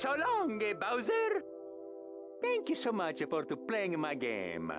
So long, Bowser. Thank you so much for playing my game.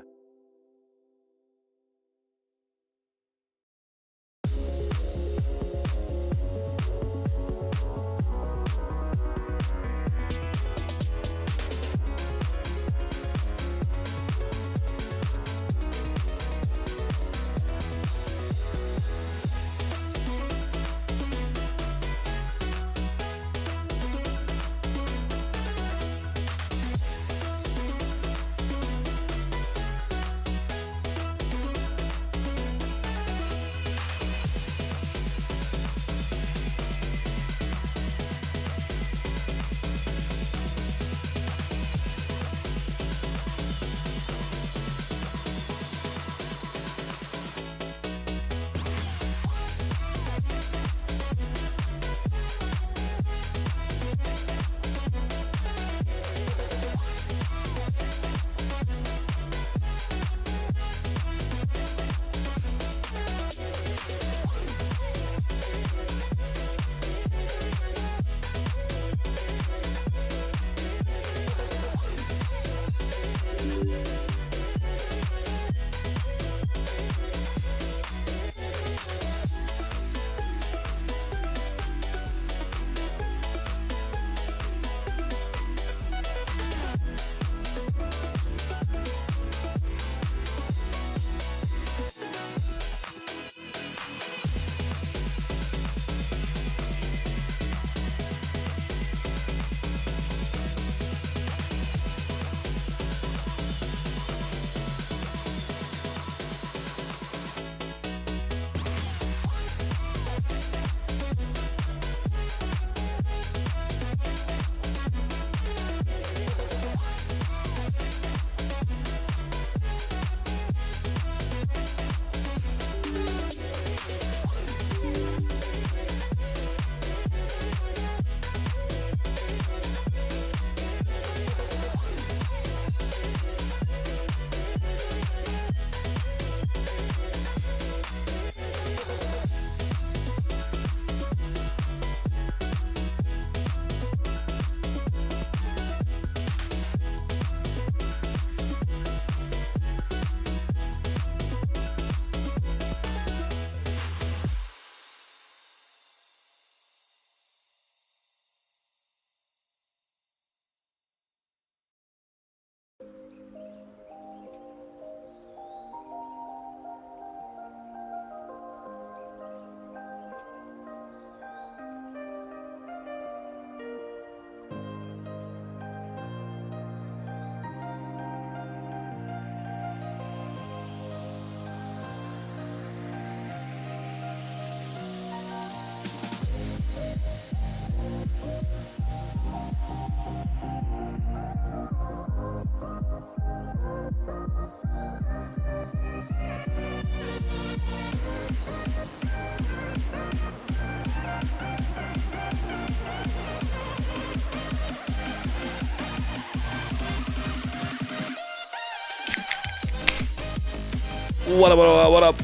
What up, what up, what up?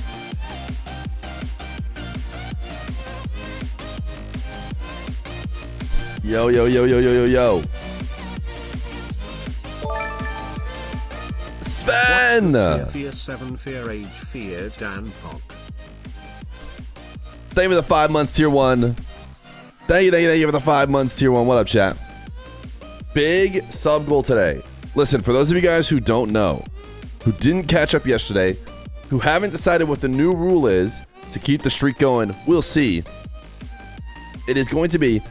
Yo, yo, yo, yo, yo, yo, yo. Sven! Feer 7 Feer Age Fear Dan Pog. Thank you for the 5 months, tier 1. Thank you for the 5 months, tier 1. What up, chat? Big sub goal today. Listen, for those of you guys who don't know, who didn't catch up yesterday, who haven't decided what the new rule is to keep the streak going, we'll see. It is going to be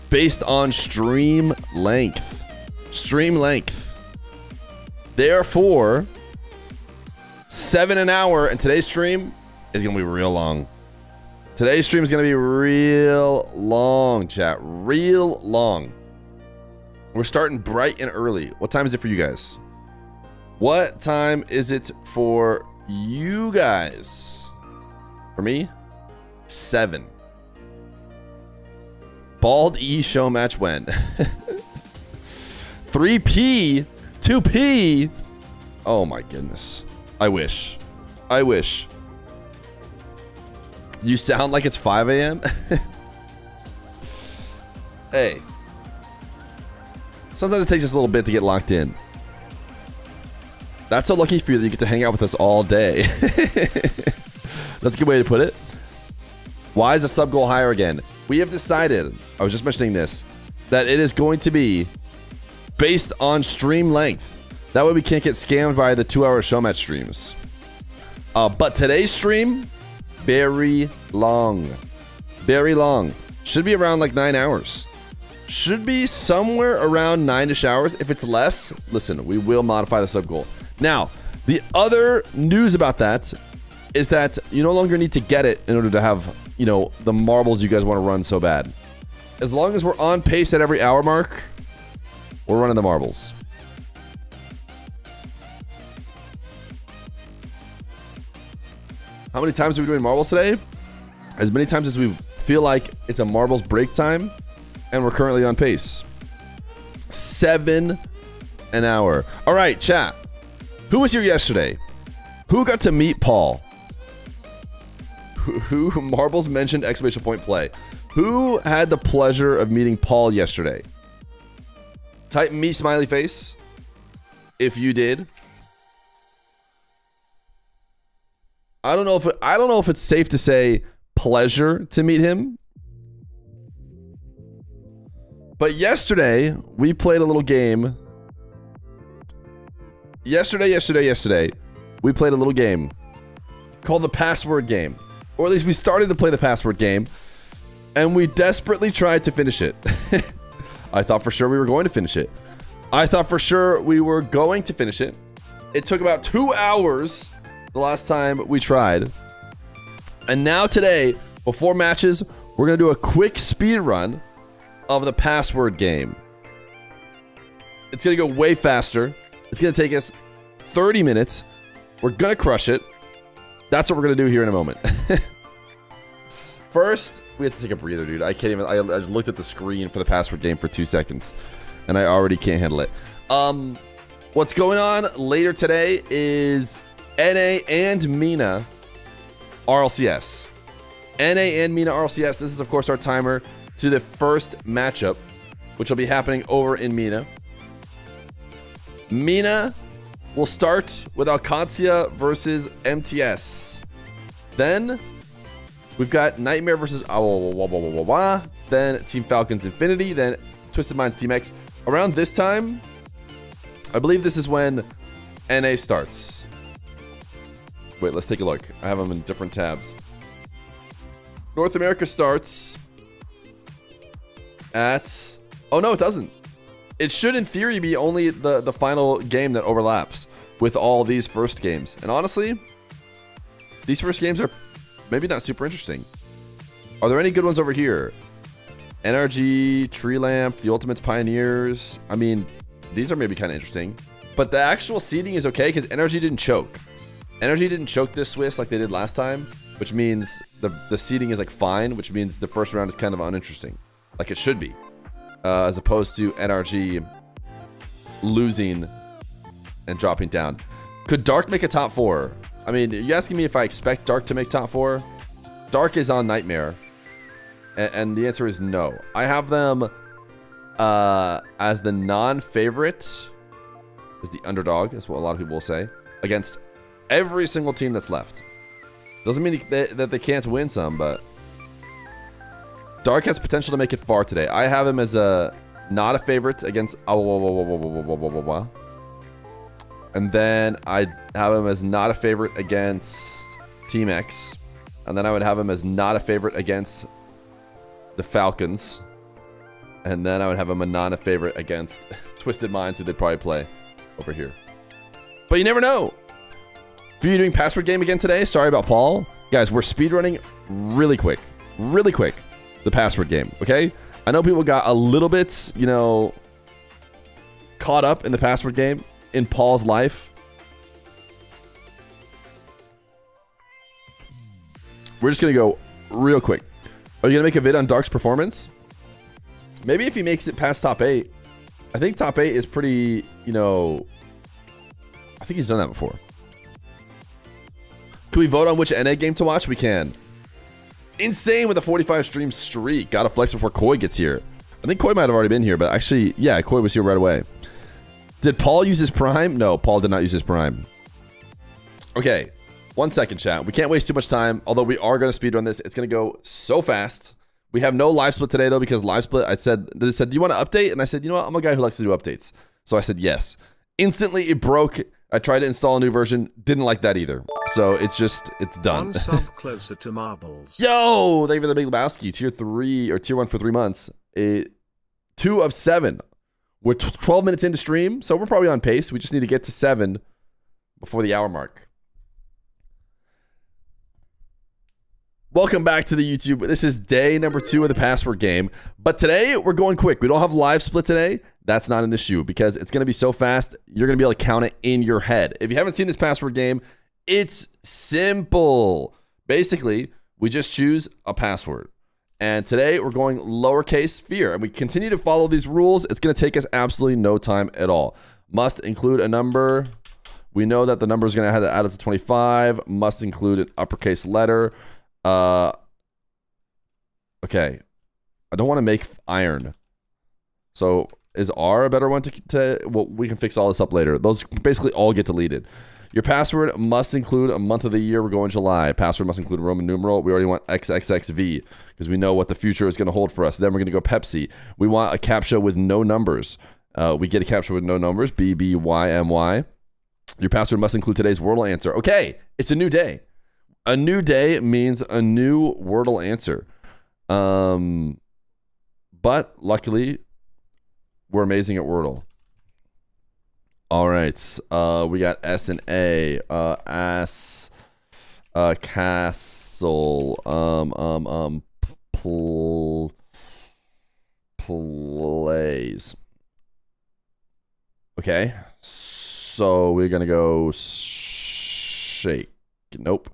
based on stream length. Stream length. Therefore, 7 an hour, and today's stream is going to be real long. Today's stream is going to be real long, chat. Real long. We're starting bright and early. What time is it for you guys? What time is it for you guys? For me, 7. Bald E show match when? 3P? 2P? Oh my goodness. I wish. I wish. You sound like it's 5 a.m.? Hey. Sometimes it takes us a little bit to get locked in. That's so lucky for you that you get to hang out with us all day. That's a good way to put it. Why is the sub goal higher again? We have decided, I was just mentioning this, that it is going to be based on stream length. That way we can't get scammed by the 2-hour show match streams. But today's stream, very long. Very long. Should be around like 9 hours. Should be somewhere around 9-ish hours. If it's less, listen, we will modify the sub goal. Now, the other news about that is that you no longer need to get it in order to have, you know, the marbles you guys want to run so bad. As long as we're on pace at every hour mark, we're running the marbles. How many times are we doing marbles today? As many times as we feel like it's a marbles break time, and we're currently on pace. 7 an hour. All right, chat. Who was here yesterday? Who got to meet Paul? Who marbles mentioned exclamation point play? Who had the pleasure of meeting Paul yesterday? Type me smiley face if you did. I don't know if it's safe to say pleasure to meet him. But yesterday we played a little game. Yesterday we played a little game called the password game. Or at least we started to play the password game, and we desperately tried to finish it. I thought for sure we were going to finish it. It took about 2 hours the last time we tried. And now today, before matches, we're going to do a quick speed run of the password game. It's going to go way faster. It's going to take us 30 minutes. We're going to crush it. That's what we're going to do here in a moment. First, we have to take a breather, dude. I can't even... I looked at the screen for the password game for 2 seconds, and I already can't handle it. What's going on later today is NA and Mena RLCS. NA and Mena RLCS. This is, of course, our timer to the first matchup, which will be happening over in Mena. Mena will start with Alcancia versus MTS. Then we've got Nightmare versus then Team Falcons Infinity, then Twisted Minds Team X. Around this time, I believe this is when NA starts. Wait, let's take a look. I have them in different tabs. North America starts at... Oh, no, it doesn't. It should, in theory, be only the final game that overlaps with all these first games. And honestly, these first games are maybe not super interesting. Are there any good ones over here? NRG, Tree Lamp, The Ultimates Pioneers. I mean, these are maybe kind of interesting. But the actual seeding is okay because NRG didn't choke. NRG didn't choke this Swiss like they did last time, which means the seeding is like fine, which means the first round is kind of uninteresting. Like it should be. As opposed to NRG losing and dropping down. Could Dark make a top 4? I mean, are you asking me if I expect Dark to make top 4? Dark is on Nightmare. And the answer is no. I have them as the non-favorite, as the underdog, that's what a lot of people will say, against every single team that's left. Doesn't mean that they can't win some, but Dark has potential to make it far today. I have him as not a favorite against and then I have him as not a favorite against Team X. And then I would have him as not a favorite against the Falcons. And then I would have him a non-favorite against Twisted Minds, who they'd probably play over here. But you never know. If you're doing password game again today, sorry about Paul. Guys, we're speedrunning really quick. Really quick. The password game, okay? I know people got a little bit, you know, caught up in the password game in Paul's life. We're just gonna go real quick. Are you gonna make a vid on Dark's performance? Maybe if he makes it past top 8. I think top 8 is pretty, you know, I think he's done that before. Can we vote on which NA game to watch? We can. Insane with a 45 stream streak. Gotta flex before Koi gets here. I think Koi might have already been here, but actually, yeah, Koi was here right away. Did Paul use his prime? No, Paul did not use his prime. Okay, 1 second, chat. We can't waste too much time, although we are going to speedrun this. It's going to go so fast. We have no live split today, though, because live split, they said, do you want to update? And I said, you know what? I'm a guy who likes to do updates. So I said yes. Instantly, it broke. I tried to install a new version. Didn't like that either. So it's done. One sub closer to marbles. Yo, thank you for the big Lebowski. Tier 3 or tier 1 for 3 months. 2 of 7. We're 12 minutes into stream, so we're probably on pace. We just need to get to 7 before the hour mark. Welcome back to the YouTube. This is day number 2 of the password game. But today, we're going quick. We don't have live split today. That's not an issue because it's going to be so fast, you're going to be able to count it in your head. If you haven't seen this password game, it's simple. Basically, we just choose a password. And today, we're going lowercase Feer. And we continue to follow these rules. It's going to take us absolutely no time at all. Must include a number. We know that the number is going to have to add up to 25. Must include an uppercase letter. Okay. I don't want to make iron. So is R a better one to well, we can fix all this up later. Those basically all get deleted. Your password must include a month of the year. We're going July. Password must include a Roman numeral. We already want XXXV because we know what the future is going to hold for us. Then we're going to go Pepsi. We want a CAPTCHA with no numbers. We get a CAPTCHA with no numbers. BBYMY. Your password must include today's Wordle answer. Okay, it's a new day. A new day means a new Wordle answer. But luckily, we're amazing at Wordle. All right. We got S and A. Castle. Plays. Okay. So we're gonna go shake. Nope.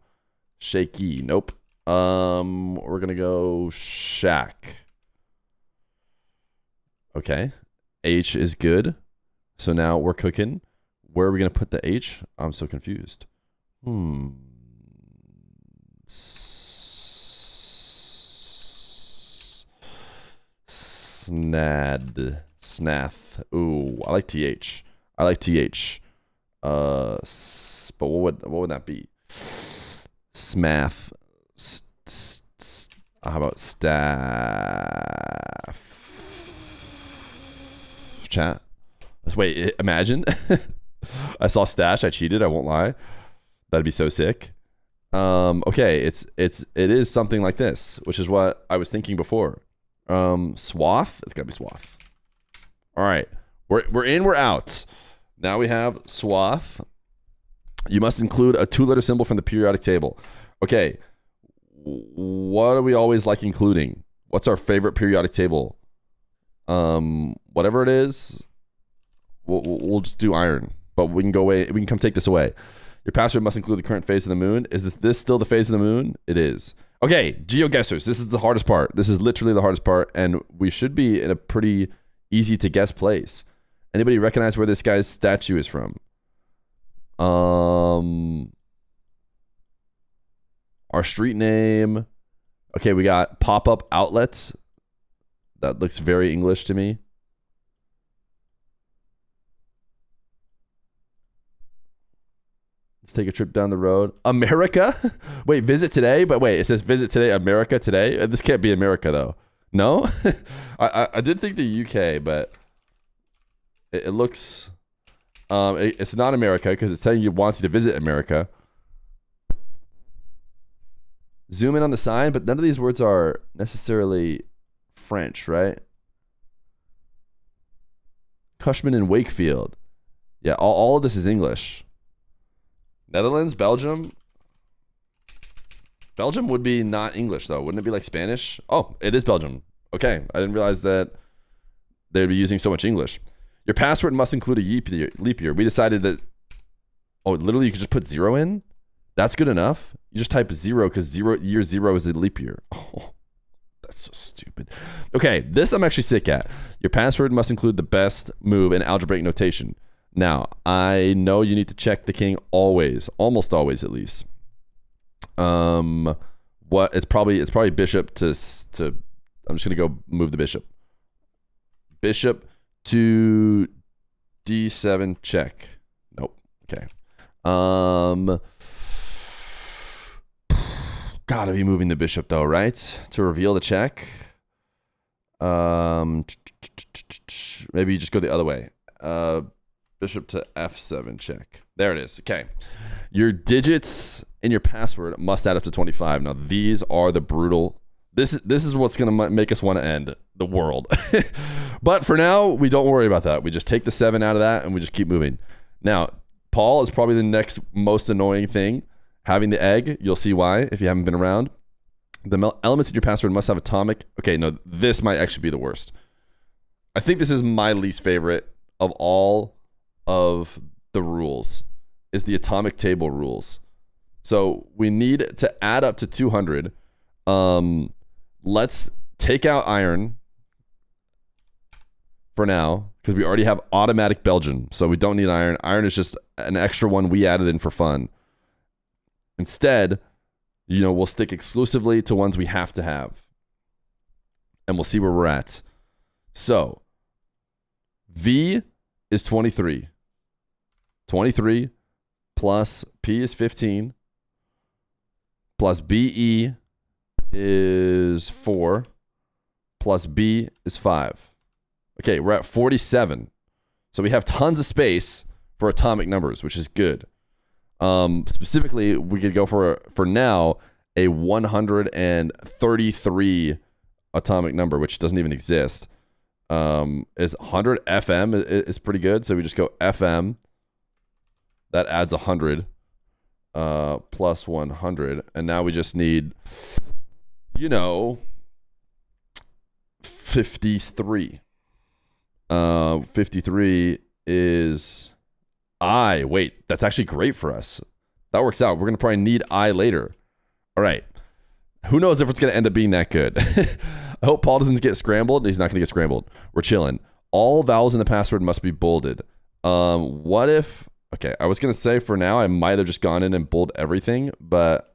Shaky. Nope. We're gonna go shack. Okay. H is good. So now we're cooking. Where are we gonna put the H? I'm so confused. Snath. Ooh, I like TH. I like TH. But what would that be? Smath. How about staff? Chat. Wait, imagine. I saw stash. I cheated. I won't lie. That'd be so sick. Okay, it is something like this, which is what I was thinking before. Swath. It's gotta be swath. All right, we're in. We're out. Now we have swath. You must include a 2-letter symbol from the periodic table. Okay, what do we always like including? What's our favorite periodic table? Whatever it is, we'll just do iron. But we can go away. We can come take this away. Your password must include the current phase of the moon. Is this still the phase of the moon? It is. Okay, GeoGuessers. This is the hardest part. This is literally the hardest part, and we should be in a pretty easy to guess place. Anybody recognize where this guy's statue is from? Our street name. Okay, we got pop-up outlets. That looks very English to me. Let's take a trip down the road. America? Wait, visit today? But wait, it says visit today, America today? This can't be America, though. No? I did think the UK, but it looks... it's not America because it's saying it wants you to visit America. Zoom in on the sign, but none of these words are necessarily French, right? Cushman and Wakefield. Yeah, all of this is English. Netherlands, Belgium. Belgium would be not English, though. Wouldn't it be like Spanish? Oh, it is Belgium. Okay, I didn't realize that they'd be using so much English. Your password must include a leap year. We decided that, oh, literally you could just put 0 in? That's good enough? You just type 0 because year 0 is a leap year. Oh, that's so stupid. Okay, this I'm actually sick at. Your password must include the best move in algebraic notation. Now, I know you need to check the king always, almost always at least. It's probably bishop to I'm just gonna go move the bishop. Bishop to D7 check. Nope. Okay. Gotta be moving the bishop though, right? To reveal the check. Maybe you just go the other way. Bishop to F7 check. There it is. Okay. Your digits in your password must add up to 25. Now these are the brutal. This is what's gonna make us want to end the world. But for now, we don't worry about that. We just take the 7 out of that and we just keep moving. Now, Paul is probably the next most annoying thing. Having the egg, you'll see why if you haven't been around. The elements in your password must have atomic. Okay, no, this might actually be the worst. I think this is my least favorite of all of the rules, is the atomic table rules. So we need to add up to 200. Let's take out iron for now, because we already have automatic Belgian, so we don't need iron. Iron is just an extra one we added in for fun. Instead, we'll stick exclusively to ones we have to have. And we'll see where we're at. So, V is 23. 23 plus P is 15. Plus BE is 4. Plus B is 5. Okay, we're at 47. So we have tons of space for atomic numbers, which is good. Specifically, we could go for now a 133 atomic number, which doesn't even exist. Is 100 FM is pretty good. So we just go FM. That adds 100 plus 100. And now we just need, 53. 53 is I. Wait, that's actually great for us. That works out. We're going to probably need I later. All right. Who knows if it's going to end up being that good. I hope Paul doesn't get scrambled. He's not going to get scrambled. We're chilling. All vowels in the password must be bolded. What if... Okay, I was going to say for now, I might have just gone in and bold everything, but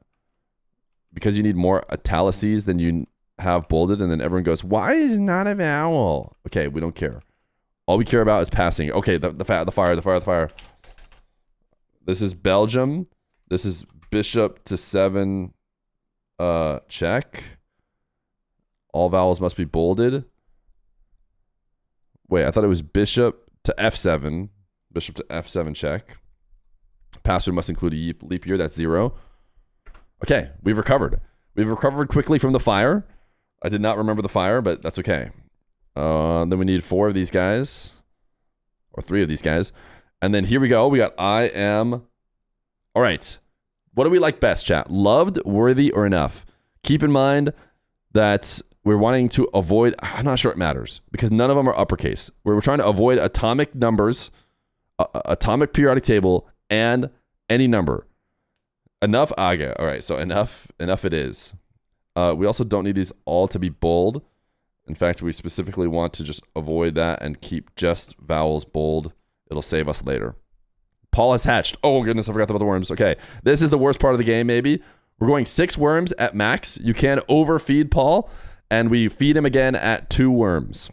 because you need more italices than you have bolded, and then everyone goes, why is it not a vowel? Okay, we don't care. All we care about is passing. Okay, the fire. This is Belgium. This is bishop to 7 check. All vowels must be bolded. Wait, I thought it was bishop to F7. Bishop to F7 check. Password must include a leap year. That's 0. Okay, we've recovered. We've recovered quickly from the fire. I did not remember the fire, but that's okay. Then we need 4 of these guys. Or 3 of these guys. And then here we go. We got I am... All right. What do we like best, chat? Loved, worthy, or enough? Keep in mind that we're wanting to avoid... I'm not sure it matters, because none of them are uppercase. We're trying to avoid atomic numbers, atomic periodic table, and any number. Enough, aga. All right, so enough it is. We also don't need these all to be bold. In fact, we specifically want to just avoid that and keep just vowels bold. It'll save us later. Paul has hatched. Oh, goodness, I forgot about the worms. Okay, this is the worst part of the game, maybe. We're going 6 worms at max. You can overfeed Paul, and we feed him again at 2 worms.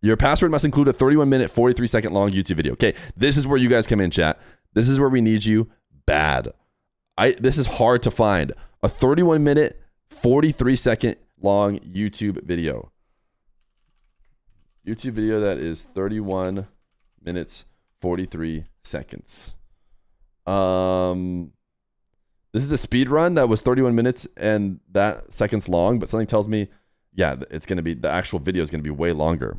Your password must include a 31-minute, 43-second long YouTube video. Okay, this is where you guys come in, chat. This is where we need you bad. This is hard to find. A 31-minute, 43-second long YouTube video. YouTube video that is 31 minutes, 43 seconds. This is a speed run that was 31 minutes and that seconds long, but something tells me, yeah, it's going to be, the actual video is going to be way longer.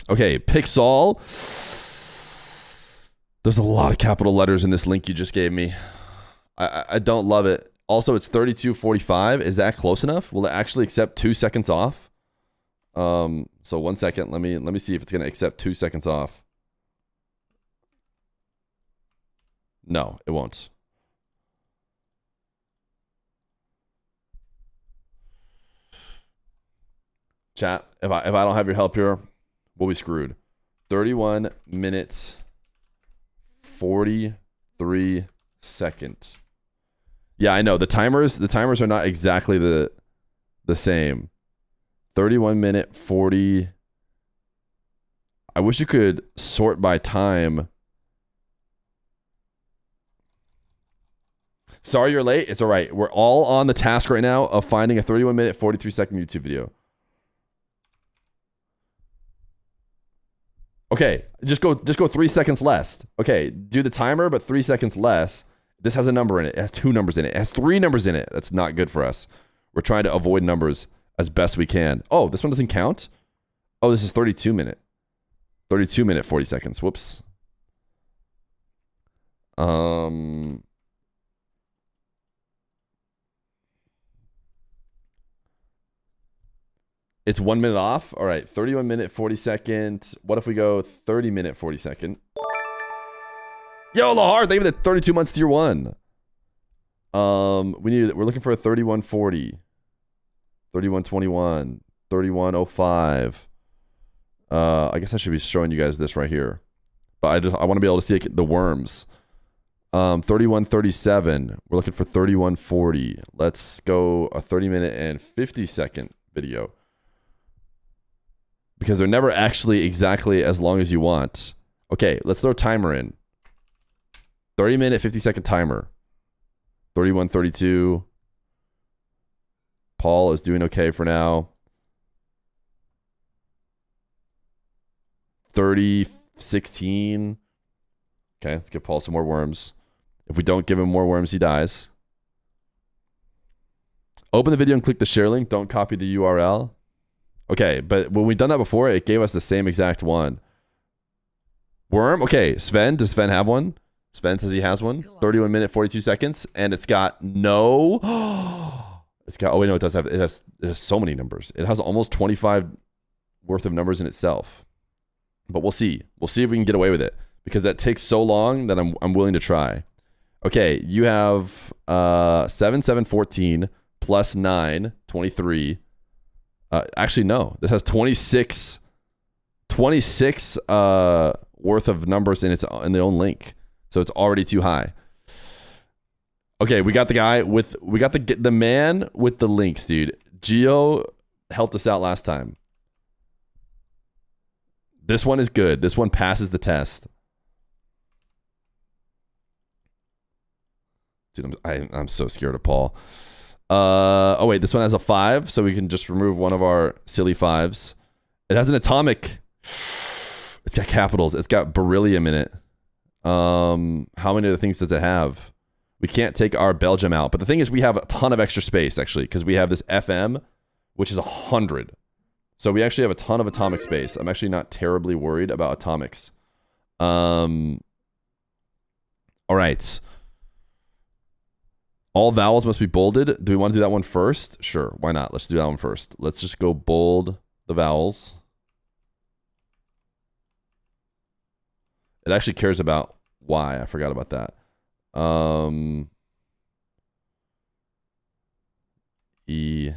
Okay, Pixel. There's a lot of capital letters in this link you just gave me. I don't love it. Also, it's 32:45. Is that close enough? Will it actually accept 2 seconds off? So 1 second. Let me see if it's going to accept 2 seconds off. No, it won't. Chat, if I don't have your help here, we'll be screwed. 31 minutes, 43 seconds. Yeah, I know. The timers are not exactly the same. 31 minute, 43 I wish you could sort by time. Sorry you're late. It's all right. We're all on the task right now of finding a 31-minute, 43-second YouTube video. Okay, just go 3 seconds less. Okay, do the timer, but 3 seconds less. This has a number in it. It has 2 numbers in it. It has 3 numbers in it. That's not good for us. We're trying to avoid numbers as best we can. Oh, this one doesn't count? Oh, this is 32 minute. 32 minute, 40 seconds. Whoops. It's 1 minute off. All right, 31 minute, 40 second. What if we go 30 minute, 40 second? Yo, Lahar, thank you for the 32 months tier 1. We're looking for a 3140, 3121, 3105. I guess I should be showing you guys this right here, but I want to be able to see the worms. 3137. We're looking for 3140. Let's go a 30 minute and 50 second video, because they're never actually exactly as long as you want. Okay, let's throw a timer in. 30 minute, 50 second timer. 3132. Paul is doing okay for now. 3016. Okay, let's give Paul some more worms. If we don't give him more worms, he dies. Open the video and click the share link. Don't copy the URL. Okay, but when we've done that before, it gave us the same exact one. Worm? Okay, Sven. Does Sven have one? Sven says he has one. 31 minute, 42 seconds. And it's got no... It's got... Oh, wait, no, it does have... It has so many numbers. It has almost 25 worth of numbers in itself. But we'll see. We'll see if we can get away with it, because that takes so long that I'm willing to try. Okay, you have 7, 7, 14 plus 9, 23. Actually, no. This has 26 worth of numbers in the own link. So it's already too high. Okay, we got the guy with... We got the man with the links, dude. Geo helped us out last time. This one is good. This one passes the test. Dude, I'm so scared of Paul. Oh, wait. This one has a 5, so we can just remove one of our silly 5s. It has an atomic. It's got capitals. It's got beryllium in it. How many other things does it have? We can't take our Belgium out. But the thing is, we have a ton of extra space, actually, because we have this FM, which is 100. So we actually have a ton of atomic space. I'm actually not terribly worried about atomics. All right. All vowels must be bolded. Do we want to do that one first? Sure. Why not? Let's do that one first. Let's just go bold the vowels. It actually cares about Y. I forgot about that. E.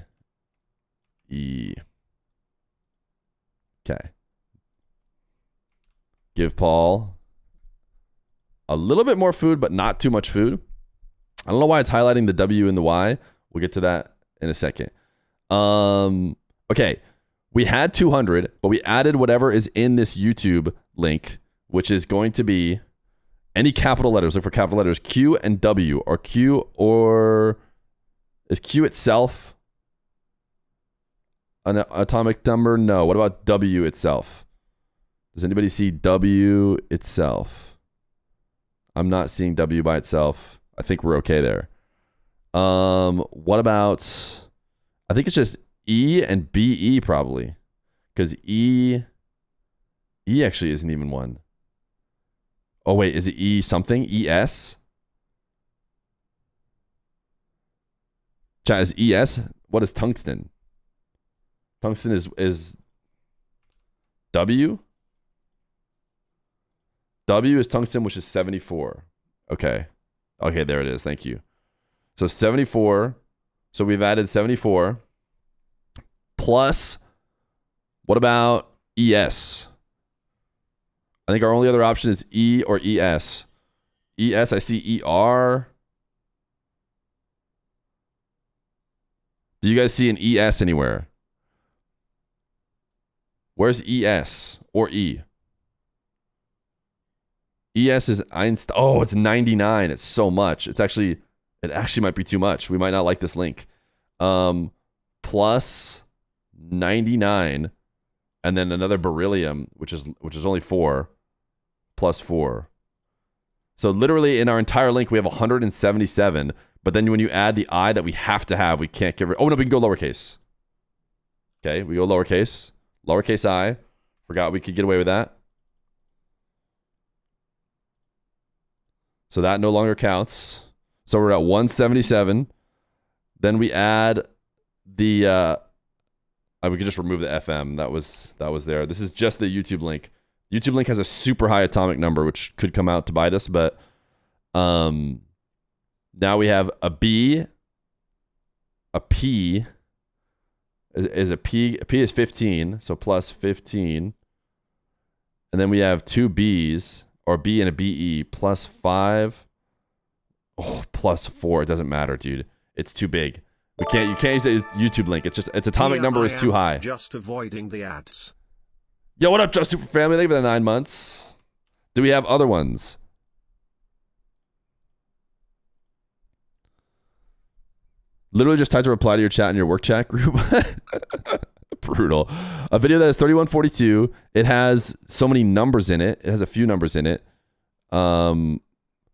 Okay. Give Paul a little bit more food, but not too much food. I don't know why it's highlighting the W and the Y. We'll get to that in a second. Okay. We had 200, but we added whatever is in this YouTube link, which is going to be any capital letters. Look for capital letters Q and W, or Q, or is Q itself an atomic number? No. What about W itself? Does anybody see W itself? I'm not seeing W by itself. I think we're okay there. What about, I think it's just E and BE probably, because E actually isn't even one. Oh wait, is it E something? ES? Chat, is ES? What is tungsten? Tungsten is W? W is tungsten, which is 74. Okay. Okay, there it is. Thank you. So 74. So we've added 74. Plus, what about ES? I think our only other option is E or ES. ES, I see ER. Do you guys see an ES anywhere? Where's ES or E? ES is Einstein. Oh, it's 99. It's so much. It actually might be too much. We might not like this link. Plus 99, and then another beryllium, which is only 4, plus 4. So literally in our entire link we have 177. But then when you add the I that we have to have, we can't get rid. Oh no, we can go lowercase. Okay, we go lowercase I. Forgot we could get away with that. So that no longer counts. So we're at 177. Then we add the we could just remove the FM. That was there. This is just the YouTube link. YouTube link has a super high atomic number, which could come out to bite us, but now we have a B, a P is a P. A P is 15, so plus 15. And then we have two B's, or B and a BE, plus 5. Oh, plus 4. It doesn't matter, dude. It's too big. You can't use the YouTube link. It's atomic number is too high. Just avoiding the ads. Yo, what up, Just Super Family? Thank you for the 9 months. Do we have other ones? Literally just type to reply to your chat in your work chat group. Brutal. A video that is 3142. It has so many numbers in it. It has a few numbers in it. We're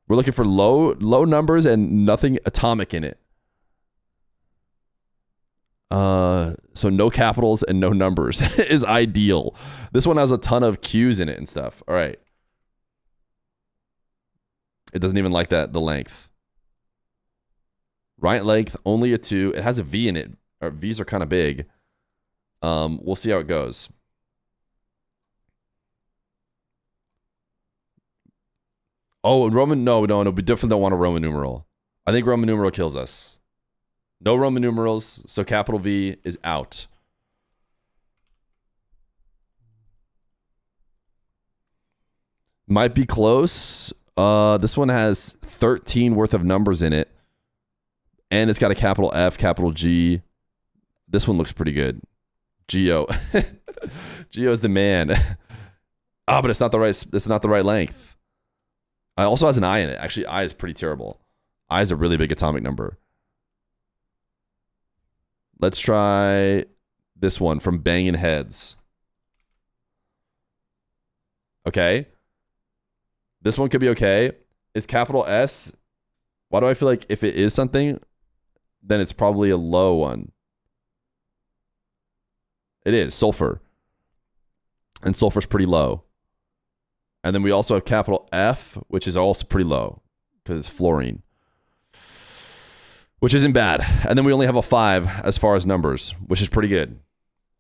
looking for low numbers and nothing atomic in it. So no capitals and no numbers is ideal. This one has a ton of Q's in it and stuff. All right. It doesn't even like that, the length. Right length, only a 2. It has a V in it. Or V's are kind of big. We'll see how it goes. Oh, Roman, no, we definitely don't want a Roman numeral. I think Roman numeral kills us. No Roman numerals, so capital V is out. Might be close. This one has 13 worth of numbers in it. And it's got a capital F, capital G. This one looks pretty good. Geo. Geo's the man. But it's not the right length. It also has an I in it. Actually, I is pretty terrible. I is a really big atomic number. Let's try this one from Bangin' Heads. Okay. This one could be okay. Is capital S? Why do I feel like if it is something, then it's probably a low one? It is sulfur. And sulfur's pretty low. And then we also have capital F, which is also pretty low because it's fluorine, which isn't bad. And then we only have a 5 as far as numbers, which is pretty good.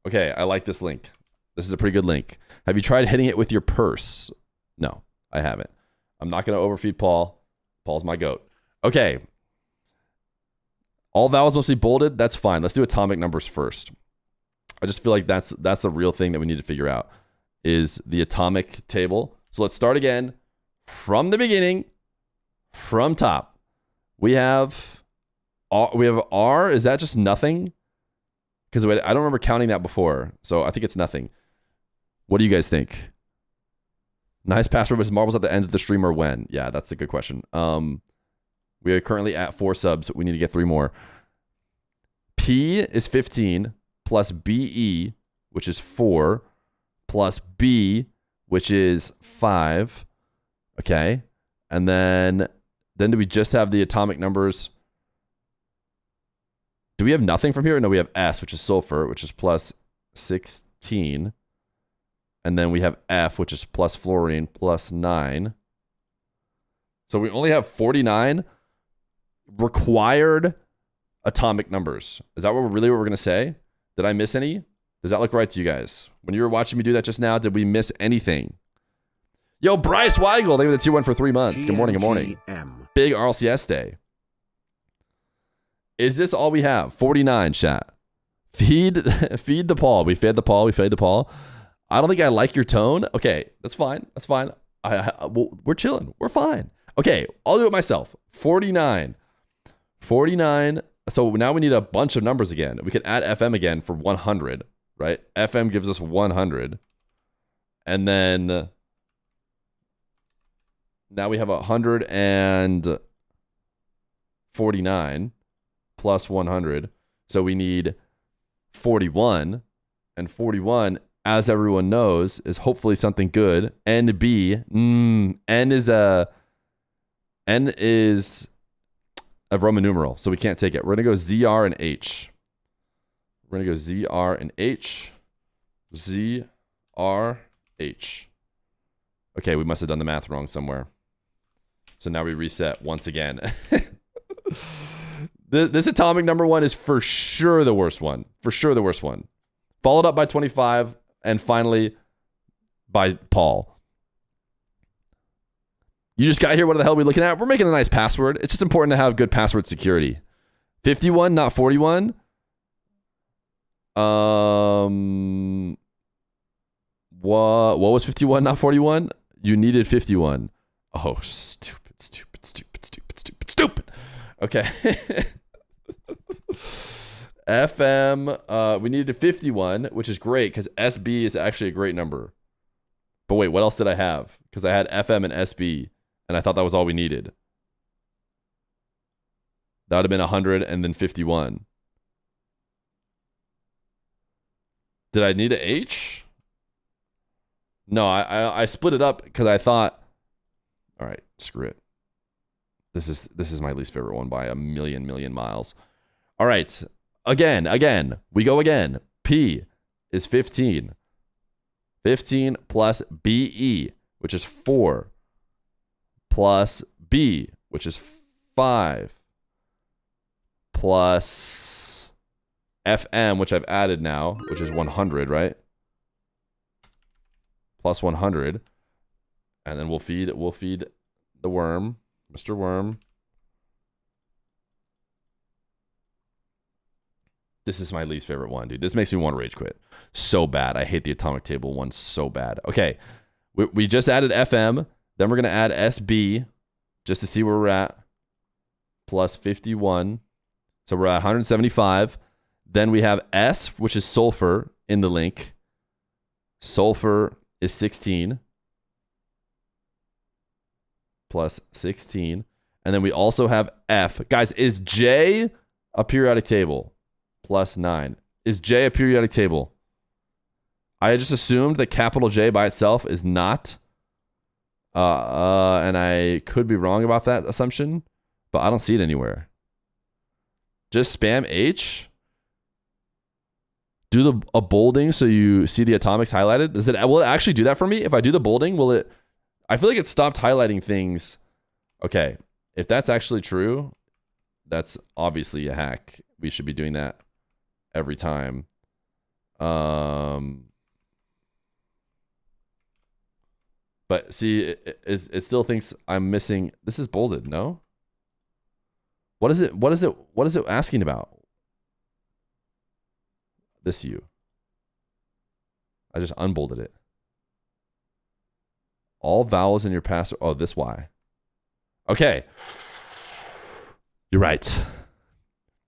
Okay, I like this link. This is a pretty good link. Have you tried hitting it with your purse? No, I haven't. I'm not going to overfeed Paul. Paul's my goat. Okay. All vowels must be bolded. That's fine. Let's do atomic numbers first. I just feel like that's the real thing that we need to figure out is the atomic table. So let's start again from the beginning, from top. We have R. Is that just nothing? Because I don't remember counting that before. So I think it's nothing. What do you guys think? Nice password with marbles at the end of the stream or when? Yeah, that's a good question. We are currently at 4 subs. We need to get 3 more. P is 15 plus BE, which is 4, plus B, which is 5. Okay. And then do we just have the atomic numbers? Do we have nothing from here? No, we have S, which is sulfur, which is plus 16. And then we have F, which is plus fluorine, plus 9. So we only have 49 required atomic numbers. Is that what we're going to say? Did I miss any? Does that look right to you guys? When you were watching me do that just now, did we miss anything? Yo, Bryce Weigel, they were the tier 1 for 3 months. Good morning, good morning. Big RLCS day. Is this all we have? 49, chat. Feed the Paul. We fed the Paul. I don't think I like your tone. Okay, that's fine. We're chilling. We're fine. Okay, I'll do it myself. 49. So now we need a bunch of numbers again. We can add FM again for 100, right? FM gives us 100. And then Now we have 149 plus 100. So we need 41. And 41, as everyone knows, is hopefully something good. NB. N is a Roman numeral, so we can't take it. We're going to go ZR and H. We're going to go ZR and H. ZR, H. Okay, we must have done the math wrong somewhere. So now we reset once again. This atomic number one is for sure the worst one. For sure the worst one. Followed up by 25, and finally by Paul. You just got here. What the hell are we looking at? We're making a nice password. It's just important to have good password security. 51, not 41. What was 51, not 41? You needed 51. Oh, stupid. Okay. FM, we needed 51, which is great because SB is actually a great number. But wait, what else did I have? Because I had FM and SB, and I thought that was all we needed. That would have been 100 and then 51. Did I need an H? No, I split it up because I thought, all right, screw it. This is my least favorite one by a million miles. All right. Again, we go again. P is 15. 15 plus BE, which is 4, plus B, which is 5, plus FM, which I've added now, which is 100, right? Plus 100. And then we'll feed the worm, Mr. Worm. This is my least favorite one, dude. This makes me want to rage quit so bad. I hate the atomic table one so bad. Okay, we just added FM. Then we're going to add SB just to see where we're at. Plus 51. So we're at 175. Then we have S, which is sulfur, in the link. Sulfur is 16. Plus 16. And then we also have F. Guys, is J a periodic table? Plus 9. Is J a periodic table? I just assumed that capital J by itself is not. And I could be wrong about that assumption, but I don't see it anywhere. Just spam H. Do a bolding so you see the atomics highlighted. Will it actually do that for me? If I do the bolding, will it? I feel like it stopped highlighting things. Okay, if that's actually true, that's obviously a hack. We should be doing that every time. But see, it still thinks I'm missing. This is bolded, no? What is it asking about? This U. I just unbolded it. All vowels in your password. Oh, this Y. Okay. You're right.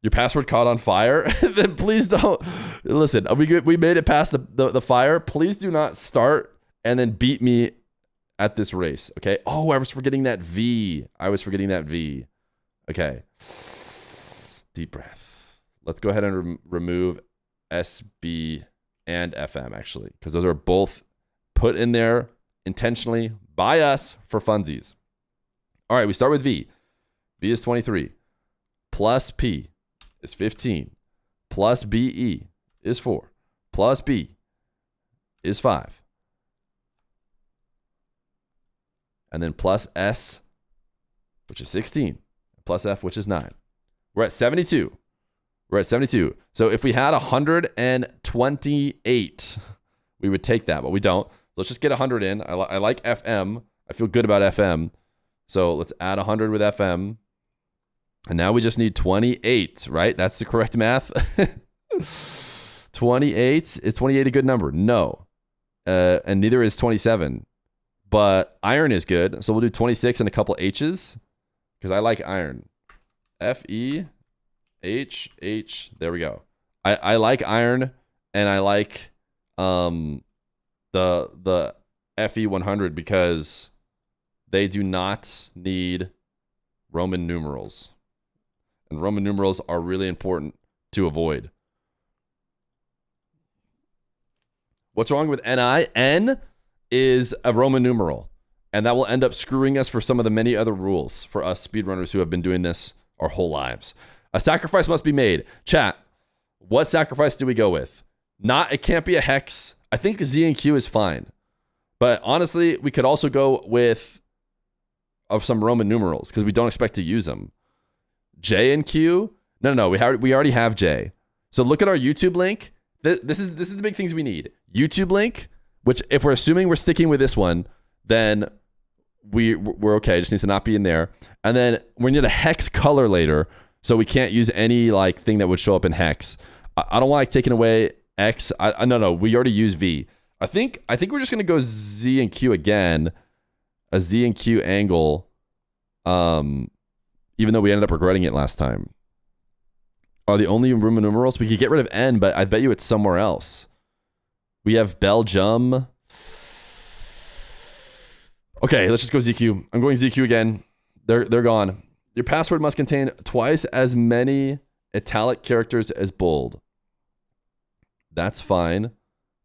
Your password caught on fire? Then please don't. Listen, we made it past the fire. Please do not start and then beat me at this race, okay? Oh, I was forgetting that V. Okay. Deep breath. Let's go ahead and remove SB and FM, actually, because those are both put in there intentionally by us for funsies. All right, we start with V. V is 23. Plus P is 15. Plus BE is 4. Plus B is 5. And then plus S, which is 16. Plus F, which is 9. We're at 72. So if we had 128, we would take that, but we don't. Let's just get 100 in. I like FM. I feel good about FM. So let's add 100 with FM. And now we just need 28, right? That's the correct math. 28. Is 28 a good number? No. And neither is 27. But iron is good. So we'll do 26 and a couple H's because I like iron. FE, H. There we go. I like iron, and I like the FE 100 because they do not need Roman numerals. And Roman numerals are really important to avoid. What's wrong with NI? N is a Roman numeral. And that will end up screwing us for some of the many other rules for us speedrunners who have been doing this our whole lives. A sacrifice must be made. Chat, what sacrifice do we go with? It can't be a hex. I think Z and Q is fine. But honestly, we could also go with some Roman numerals because we don't expect to use them. J and Q? No. We already have J. So look at our YouTube link. This is the big things we need. YouTube link, which if we're assuming we're sticking with this one, then we're okay. It just needs to not be in there. And then we need a hex color later, so we can't use any like thing that would show up in hex. I don't want like taking away X. No. We already use V. I think we're just gonna go Z and Q again, a Z and Q angle. Even though we ended up regretting it last time. Are the only Roman numerals? We could get rid of N, but I bet you it's somewhere else. We have Belgium. Okay, let's just go ZQ. I'm going ZQ again. They're gone. Your password must contain twice as many italic characters as bold. That's fine.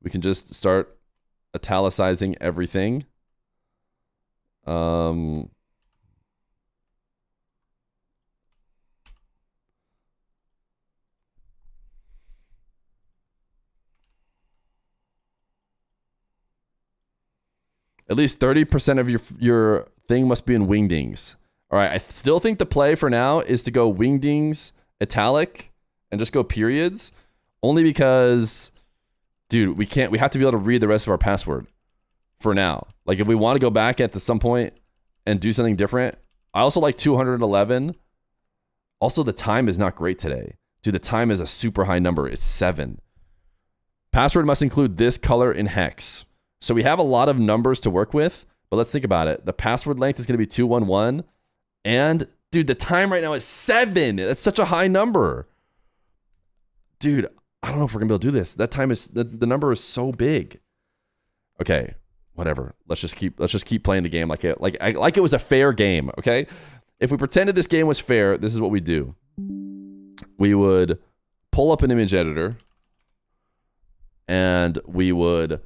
We can just start italicizing everything. At least 30% of your thing must be in wingdings. All right, I still think the play for now is to go wingdings, italic, and just go periods. Only because, dude, we have to be able to read the rest of our password for now. Like if we want to go back at some point and do something different. I also like 211. Also, the time is not great today. Dude, the time is a super high number. It's 7. Password must include this color in hex. So we have a lot of numbers to work with, but let's think about it. The password length is going to be 211. And, dude, the time right now is 7. That's such a high number. Dude, I don't know if we're going to be able to do this. That time is, the number is so big. Okay, whatever. Let's just keep playing the game like it was a fair game, okay? If we pretended this game was fair, this is what we do. We would pull up an image editor, and we would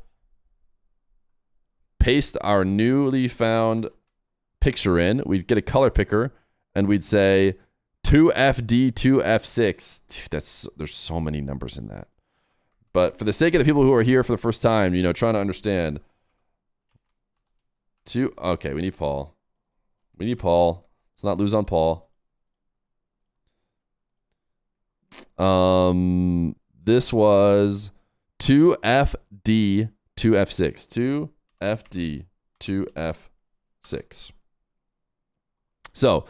paste our newly found picture in. We'd get a color picker and we'd say 2FD, 2F6. Dude, there's so many numbers in that. But for the sake of the people who are here for the first time, trying to understand. Okay, we need Paul. Let's not lose on Paul. This was 2FD, 2F6. 2FD, 2F6. So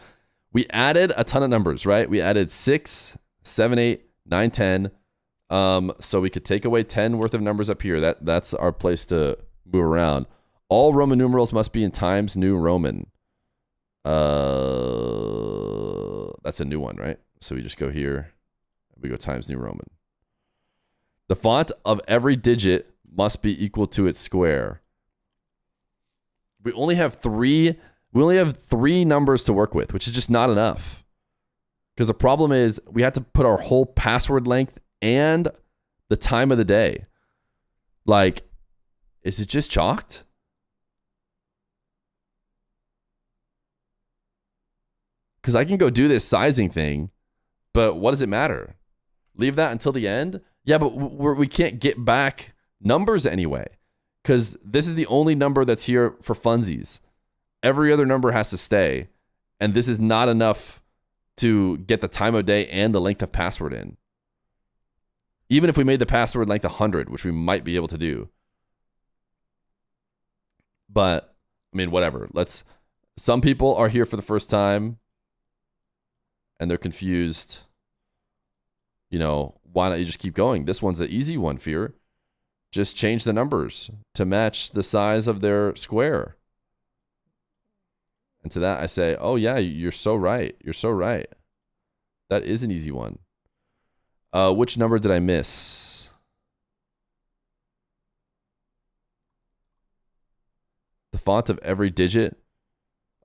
we added a ton of numbers, right? We added 6, 7, 8, 9, 10. So we could take away 10 worth of numbers up here. That's our place to move around. All Roman numerals must be in Times New Roman. That's a new one, right? So we just go here. We go Times New Roman. The font of every digit must be equal to its square. We only have 3 numbers to work with, which is just not enough. Because the problem is we have to put our whole password length and the time of the day. Like, is it just chalked? Because I can go do this sizing thing, but what does it matter? Leave that until the end? Yeah, but we can't get back numbers anyway. Because this is the only number that's here for funsies. Every other number has to stay. And this is not enough to get the time of day and the length of password in. Even if we made the password length 100, which we might be able to do. But, whatever. Some people are here for the first time. And they're confused. Why not you just keep going? This one's an easy one, Feer. Just change the numbers to match the size of their square. And to that I say, oh yeah, you're so right. You're so right. That is an easy one. Which number did I miss? The font of every digit.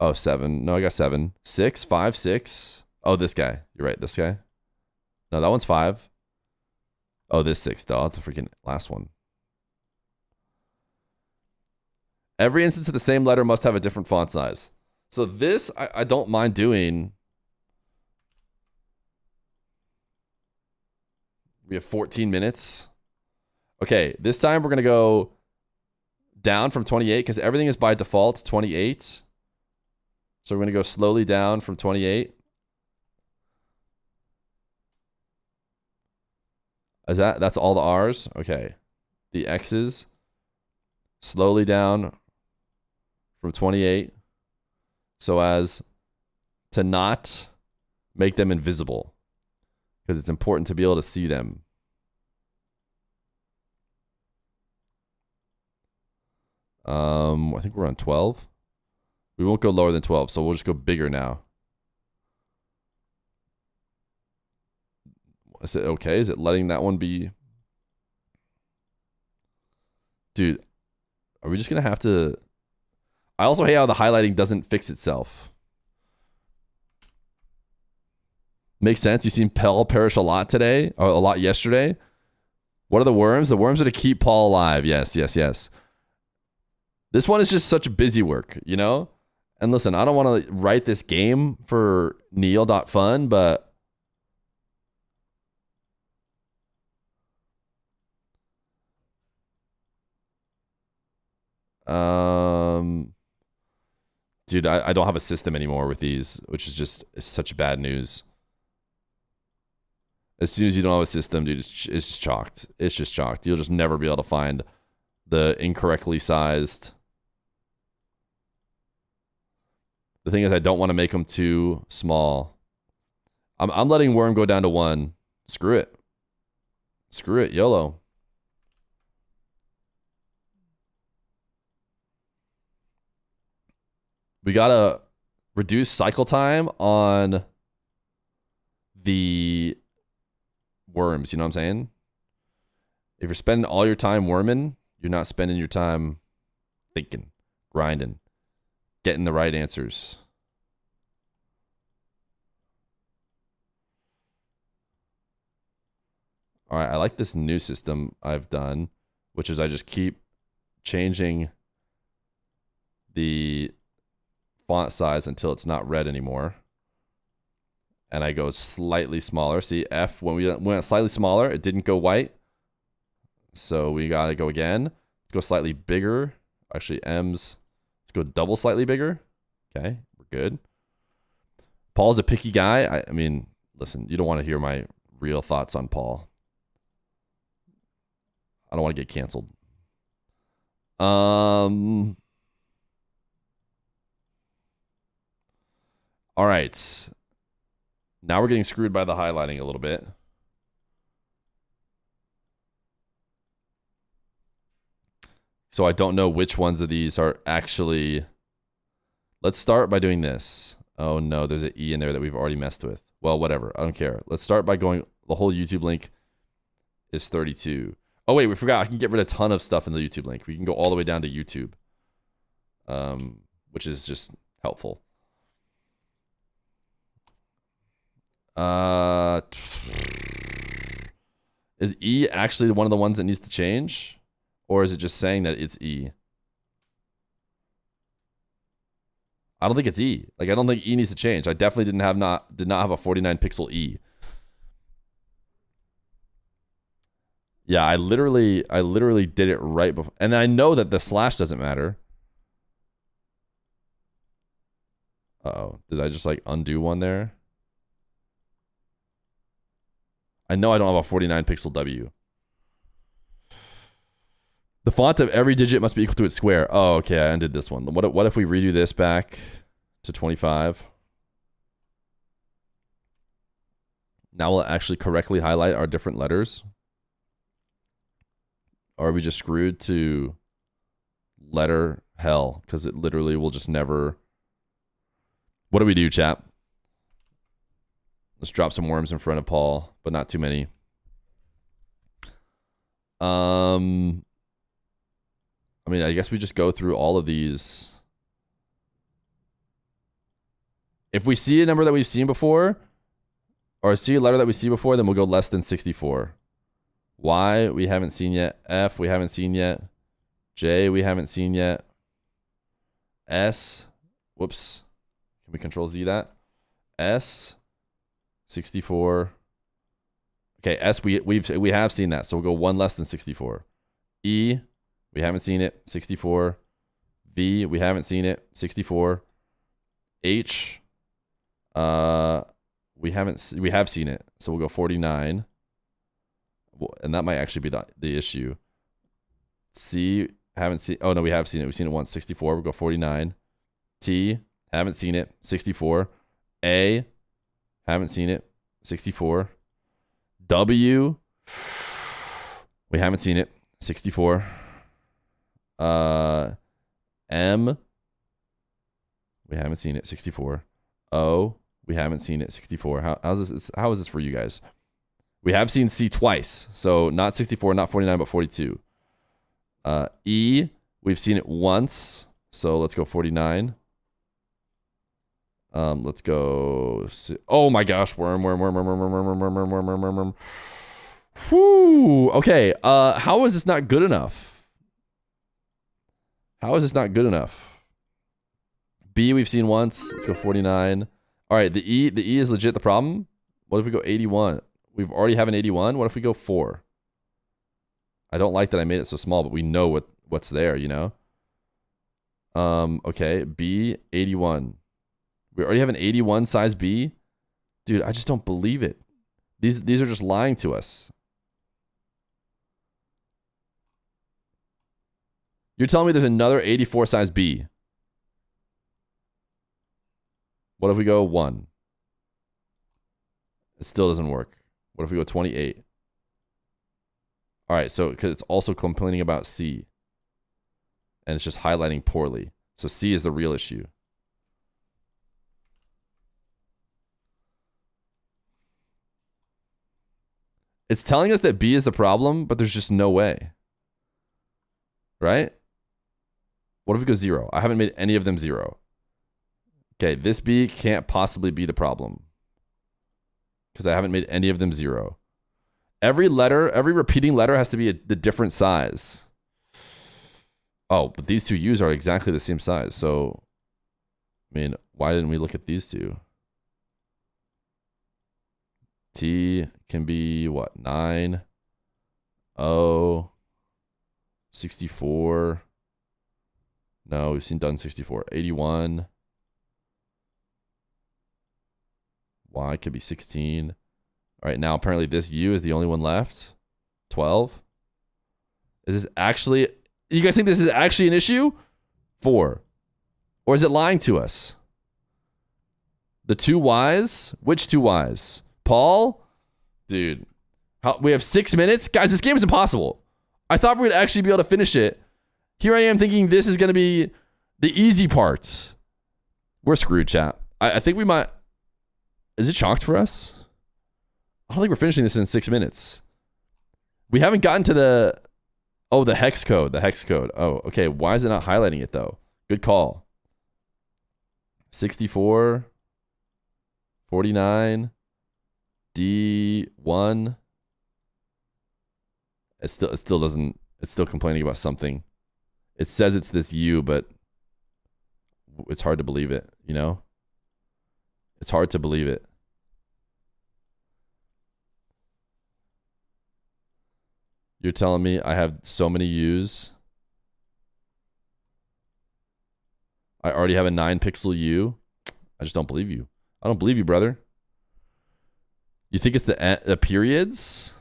Oh, 7. No, I got 7. 6, 5, 6. Oh, this guy. You're right. This guy. No, that one's 5. Oh, this 6, though. The freaking last one. Every instance of the same letter must have a different font size. So this, I don't mind doing. We have 14 minutes. Okay, this time we're going to go down from 28 because everything is by default 28. So we're going to go slowly down from 28. That's all the R's? Okay. The X's slowly down from 28 so as to not make them invisible because it's important to be able to see them. I think we're on 12. We won't go lower than 12, so we'll just go bigger now. Is it okay? Is it letting that one be? Dude, are we just going to have to... I also hate how the highlighting doesn't fix itself. Makes sense. You've seen Pell perish a lot today, or a lot yesterday. What are the worms? The worms are to keep Paul alive. Yes, yes, yes. This one is just such busy work, you know? And listen, I don't want to write this game for Neil.fun, but... Dude, I don't have a system anymore with these, which is just such bad news. As soon as you don't have a system, dude, it's just chalked. It's just chalked. You'll just never be able to find the incorrectly sized. The thing is, I don't want to make them too small. I'm letting worm go down to 1. Screw it. Screw it. YOLO. We gotta reduce cycle time on the worms, you know what I'm saying? If you're spending all your time worming, you're not spending your time thinking, grinding, getting the right answers. All right, I like this new system I've done, which is I just keep changing the font size until it's not red anymore. And I go slightly smaller. See, F, when we went slightly smaller, it didn't go white. So we got to go again. Let's go slightly bigger. Actually, M's. Let's go double slightly bigger. Okay, we're good. Paul's a picky guy. I mean, listen, you don't want to hear my real thoughts on Paul. I don't want to get canceled. All right. Now we're getting screwed by the highlighting a little bit. So I don't know which ones of these are actually... Let's start by doing this. Oh no, there's an E in there that we've already messed with. Well, whatever. I don't care. Let's start by going... The whole YouTube link is 32. Oh wait, we forgot. I can get rid of a ton of stuff in the YouTube link. We can go all the way down to YouTube. Which is just helpful. Is E actually one of the ones that needs to change? Or is it just saying that it's E? I don't think it's E. Like, I don't think E needs to change. I definitely did not have a 49 pixel E. Yeah, I literally did it right before. And I know that the slash doesn't matter. Uh-oh. Did I just like undo one there? I know I don't have a 49 pixel W. The font of every digit must be equal to its square. Oh, okay, I undid this one. What if we redo this back to 25? Now will it actually correctly highlight our different letters? Or are we just screwed to letter hell? Because it literally will just never... What do we do, chap? Let's drop some worms in front of Paul, but not too many. I mean, I guess we just go through all of these. If we see a number that we've seen before, or see a letter that we see before, then we'll go less than 64. Y, we haven't seen yet. F, we haven't seen yet. J, we haven't seen yet. S, whoops. Can we control Z that? S, 64. Okay, S, we have seen that, so we'll go one less than 64. E, we haven't seen it, 64. V, we haven't seen it, 64. H, we have seen it, so we'll go 49. And that might actually be the issue. C, haven't seen. Oh no, we have seen it. We've seen it once, 64. We'll go 49. T, haven't seen it, 64. A, haven't seen it, 64. W, we haven't seen it, 64. M, we haven't seen it, 64. O, we haven't seen it, 64. How is this for you guys? We have seen C twice, so not 64, not 49, but 42. E, we've seen it once, so let's go 49. Let's go. Oh my gosh, worm. Whew. Okay. How is this not good enough? How is this not good enough? B, we've seen once. Let's go 49. All right, the E is legit the problem. What if we go 81? We've already have an 81. What if we go 4? I don't like that I made it so small, but we know what's there, you know? Okay, B, 81. We already have an 81 size B? Dude, I just don't believe it. These are just lying to us. You're telling me there's another 84 size B. What if we go 1? It still doesn't work. What if we go 28? All right, so because it's also complaining about C. And it's just highlighting poorly. So C is the real issue. It's telling us that B is the problem, but there's just no way. Right? What if we go 0? I haven't made any of them 0. Okay, this B can't possibly be the problem. Because I haven't made any of them 0. Every repeating letter has to be the different size. Oh, but these two U's are exactly the same size. So, I mean, why didn't we look at these two? T can be what? 9. O. 64. No, we've seen done 64. 81. Y could be 16. All right, now apparently this U is the only one left. 12. Is this actually... You guys think this is actually an issue? 4. Or is it lying to us? The 2 Ys? Which 2 Ys? Paul? Dude. We have 6 minutes? Guys, this game is impossible. I thought we would actually be able to finish it. Here I am thinking this is going to be the easy part. We're screwed, chat. I think we might... Is it chalked for us? I don't think we're finishing this in 6 minutes. We haven't gotten to the... Oh, the hex code. The hex code. Oh, okay. Why is it not highlighting it, though? Good call. 64. 49. D1. It still doesn't... It's still complaining about something. It says it's this U, but it's hard to believe it, you know? It's hard to believe it. You're telling me I have so many U's. I already have a 9-pixel U. I just don't believe you. I don't believe you, brother. You think it's the periods?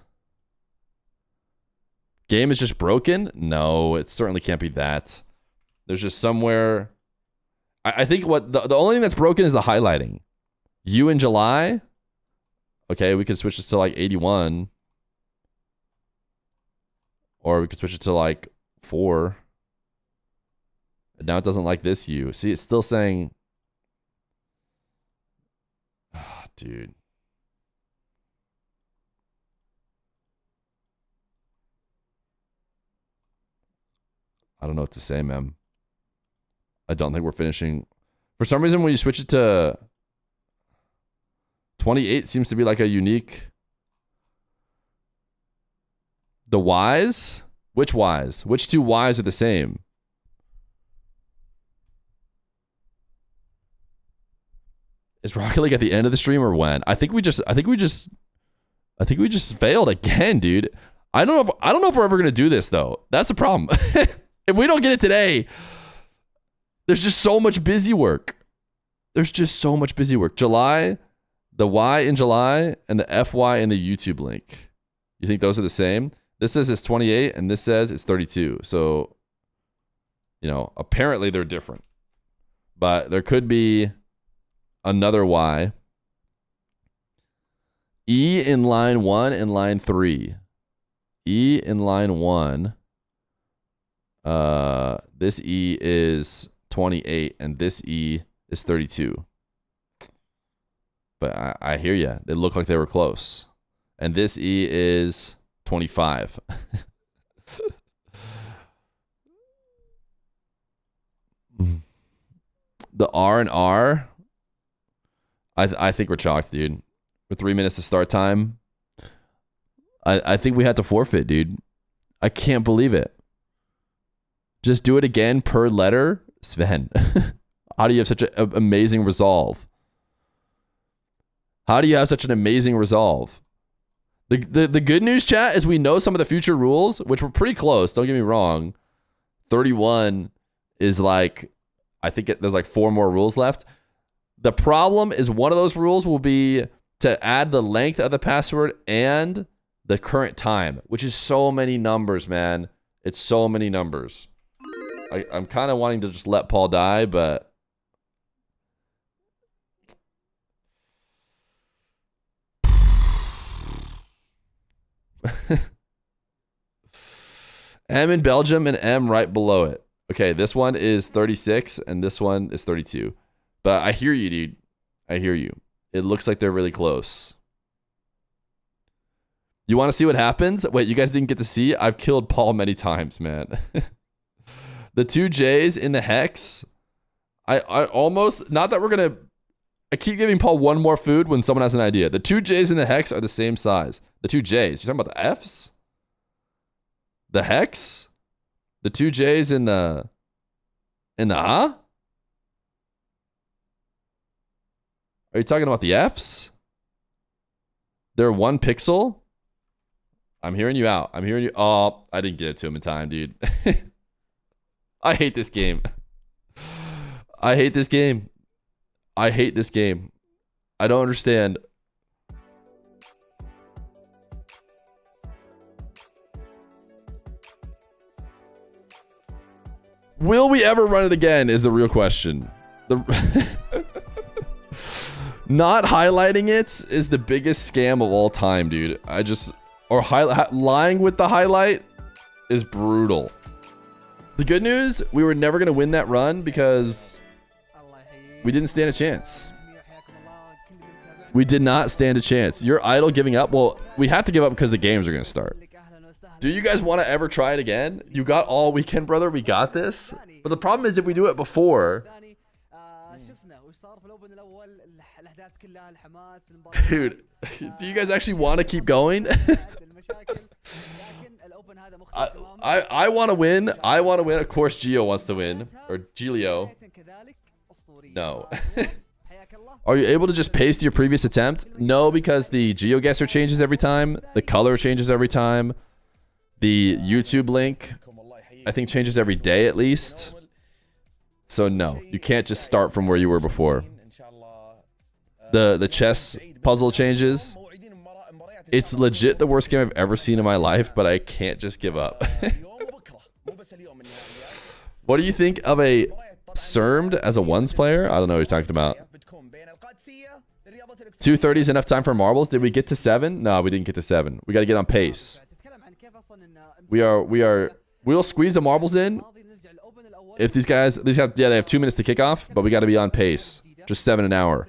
Game is just broken? No, it certainly can't be that. There's just somewhere... I think what the only thing that's broken is the highlighting. U in July? Okay, we could switch this to like 81. Or we could switch it to like 4. And now it doesn't like this U. See, it's still saying... Oh, dude. I don't know what to say, man. I don't think we're finishing. For some reason, when you switch it to 28 seems to be like a unique. The Ys? Which Ys? Which two Ys are the same? Is Rocket League at the end of the stream or when? I think we just failed again, dude. I don't know if we're ever gonna do this though. That's the problem. If we don't get it today, there's just so much busy work. July, the Y in July, and the FY in the YouTube link. You think those are the same? This says it's 28, and this says it's 32. So, you know, apparently they're different. But there could be another Y. E in line 1 and line 3. E in line 1. This E is 28, and this E is 32. But I hear you. They look like they were close. And this E is 25. The R and R. I think we're chalked, dude. With 3 minutes to start time. I think we had to forfeit, dude. I can't believe it. Just do it again per letter. Sven. How do you have such an amazing resolve? How do you have such an amazing resolve? The good news, chat, is we know some of the future rules, which were pretty close. Don't get me wrong. 31 is like, I think there's like 4 more rules left. The problem is one of those rules will be to add the length of the password and the current time, which is so many numbers, man. It's so many numbers. I'm kind of wanting to just let Paul die, but M in Belgium and M right below it. Okay, this one is 36 and this one is 32. But I hear you, dude. I hear you. It looks like they're really close. You want to see what happens? Wait, you guys didn't get to see? I've killed Paul many times, man. The 2 J's in the hex. I almost, not that we're going to, I keep giving Paul one more food when someone has an idea. The 2 J's in the hex are the same size. The 2 J's. You're talking about the F's? The hex? The 2 J's in the Are you talking about the F's? They're 1 pixel? I'm hearing you out. I'm hearing you. Oh, I didn't get it to him in time, dude. I hate this game. I hate this game. I hate this game. I don't understand. Will we ever run it again is the real question. Not highlighting it is the biggest scam of all time, dude. Lying with the highlight is brutal. The good news, we were never going to win that run because we didn't stand a chance. We did not stand a chance. Your idol giving up? Well, we had to give up because the games are going to start. Do you guys want to ever try it again? You got all weekend, brother. We got this. But the problem is if we do it before... Dude, do you guys actually want to keep going? I want to win. I want to win. Of course, Gio wants to win. Or Gilio. No. Are you able to just paste your previous attempt? No, because the GeoGuessr changes every time. The color changes every time. The YouTube link, I think, changes every day at least. So no, you can't just start from where you were before. The chess puzzle changes. It's legit the worst game I've ever seen in my life, but I can't just give up. What do you think of a CERMed as a ones player? I don't know what you're talking about. 2:30 is enough time for marbles. Did we get to 7? No, we didn't get to 7. We got to get on pace. We'll squeeze the marbles in. If these guys, they have 2 minutes to kick off, but we got to be on pace. Just 7 an hour.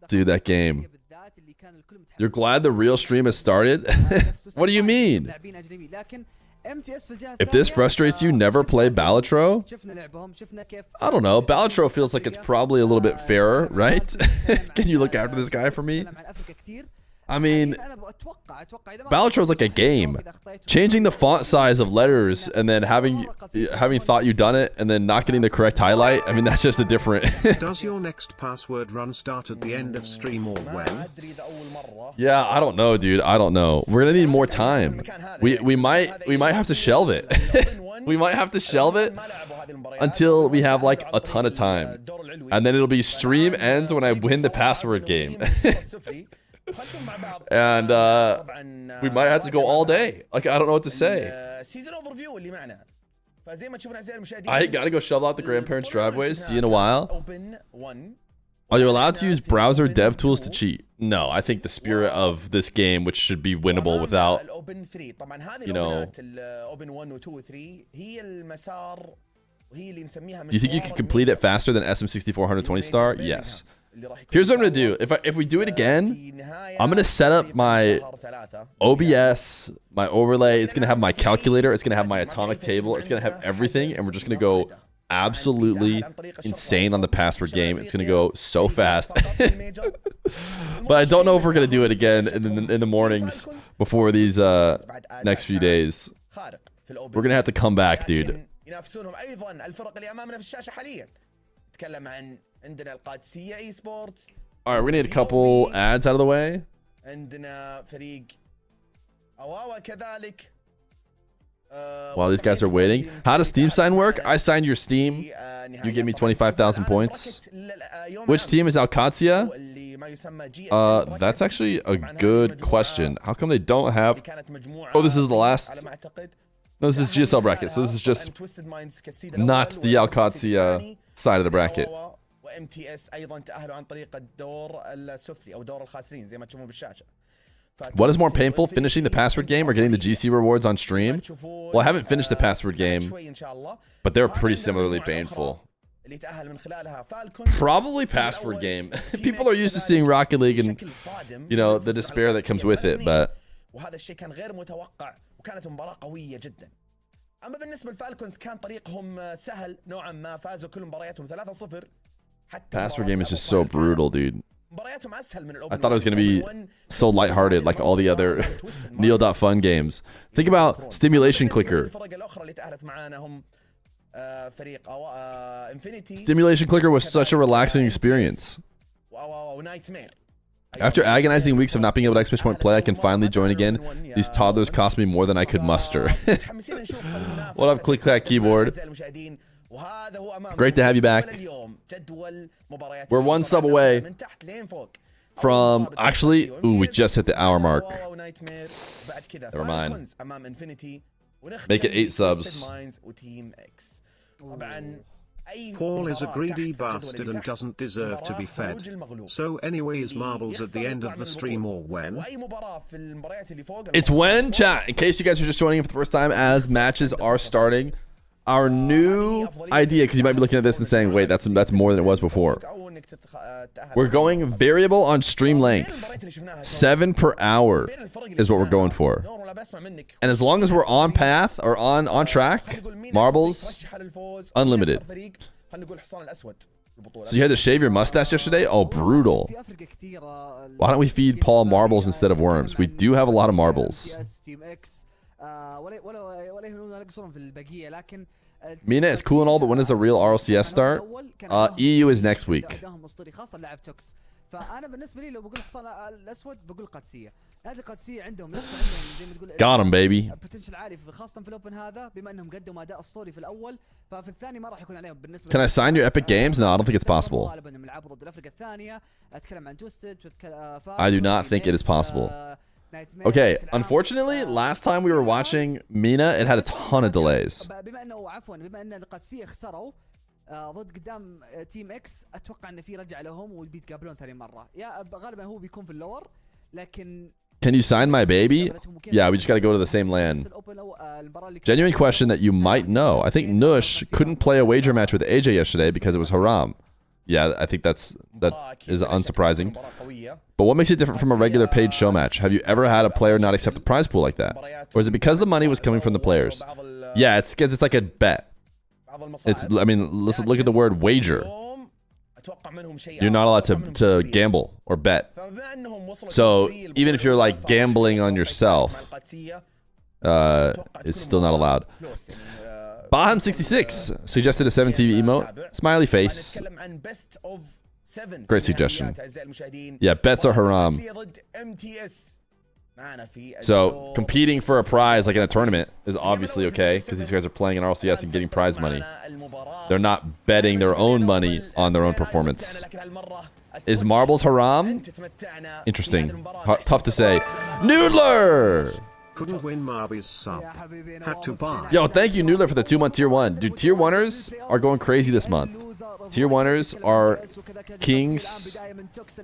Dude, that game. You're glad the real stream has started? What do you mean? If this frustrates you, never play Balatro. I don't know. Balatro feels like it's probably a little bit fairer, right? Can you look after this guy for me? I mean, Balatro is like a game. Changing the font size of letters and then having thought you done it and then not getting the correct highlight. I mean, that's just a different. Does your next password run start at the end of stream or when? Yeah, I don't know, dude. I don't know. We're gonna need more time. We might have to shelve it. We might have to shelve it until we have like a ton of time, and then it'll be stream ends when I win the password game. And we might have to go all day. Like, I don't know what to say. I gotta go shovel out the grandparents' driveways. See you in a while. Are you allowed to use browser dev tools to cheat? No, I think the spirit of this game, which should be winnable without, you know. Do you think you can complete it faster than SM6420 star? Yes. Here's what I'm gonna do. If we do it again, I'm gonna set up my OBS, my overlay. It's gonna have my calculator. It's gonna have my atomic table. It's gonna have everything, and we're just gonna go absolutely insane on the password game. It's gonna go so fast. But I don't know if we're gonna do it again in the mornings before these next few days. We're gonna have to come back, dude. All right, we're gonna need a couple ads out of the way. While these guys are waiting, how does Steam sign work? I signed your Steam. You give me 25,000 points. Which team is Alcatia? That's actually a good question. How come they don't have? Oh, this is the last. No, this is GSL bracket. So this is just not the Alcatia side of the bracket. What is more painful, finishing the password game or getting the GC rewards on stream? Well, I haven't finished the password game, but they're pretty similarly painful. Probably password game. People are used to seeing Rocket League and, you know, the despair that comes with it, but اما بالنسبه للفالكونز كان طريقهم سهل نوعا ما فازوا كل مبارياتهم 3-0 password game is just so brutal, dude. I thought it was going to be so lighthearted like all the other Neo.fun games. Think about Stimulation Clicker. Stimulation Clicker was such a relaxing experience. After agonizing weeks of not being able to X point play, I can finally join again. These toddlers cost me more than I could muster. What up, Click Clack Keyboard? Great to have you back. We're one sub away from, actually, ooh, we just hit the hour mark. Never mind. Make it 8 subs. Paul is a greedy bastard and doesn't deserve to be fed. So anyway, is marbles at the end of the stream or when? It's when, chat. In case you guys are just joining for the first time, as matches are starting, our new idea, because you might be looking at this and saying, wait, that's more than it was before. We're going variable on stream length. 7 per hour is what we're going for. And as long as we're on path or on track, marbles, unlimited. So you had to shave your mustache yesterday? Oh, brutal. Why don't we feed Paul marbles instead of worms? We do have a lot of marbles. Mena is cool and all, but when does the real RLCS start? EU is next week. Got him, baby. Can I sign your Epic Games? No, I don't think it's possible. I do not think it is possible. Okay, unfortunately, last time we were watching Mena, it had a ton of delays. ضد قدام تيم اكس اتوقع ان في رجع لهم وبيتقابلون ثاني مره يا غالبا هو بيكون في اللور لكن Can you sign my baby? Yeah, we just got to go to the same LAN. Genuine question that you might know. I think Nush couldn't play a wager match with AJ yesterday because it was haram. Yeah, I think that is unsurprising. But what makes it different from a regular paid show match? Have you ever had a player not accept a prize pool like that? Or is it because the money was coming from the players? Yeah, it's because it's like a bet. I mean, listen, look at the word wager. You're not allowed to gamble or bet. So even if you're like gambling on yourself, it's still not allowed. Baham66 suggested a 7TV emote. Smiley face. Great suggestion. Yeah, bets are haram. So competing for a prize like in a tournament is obviously okay because these guys are playing in RLCS and getting prize money. They're not betting their own money on their own performance. Is marbles haram? Interesting. Tough to say. Noodler! Couldn't win Marby's sub. Had to buy. Yo, thank you, Noodler, for the 2-month tier 1. Dude, tier 1ers are going crazy this month. Tier 1ers are kings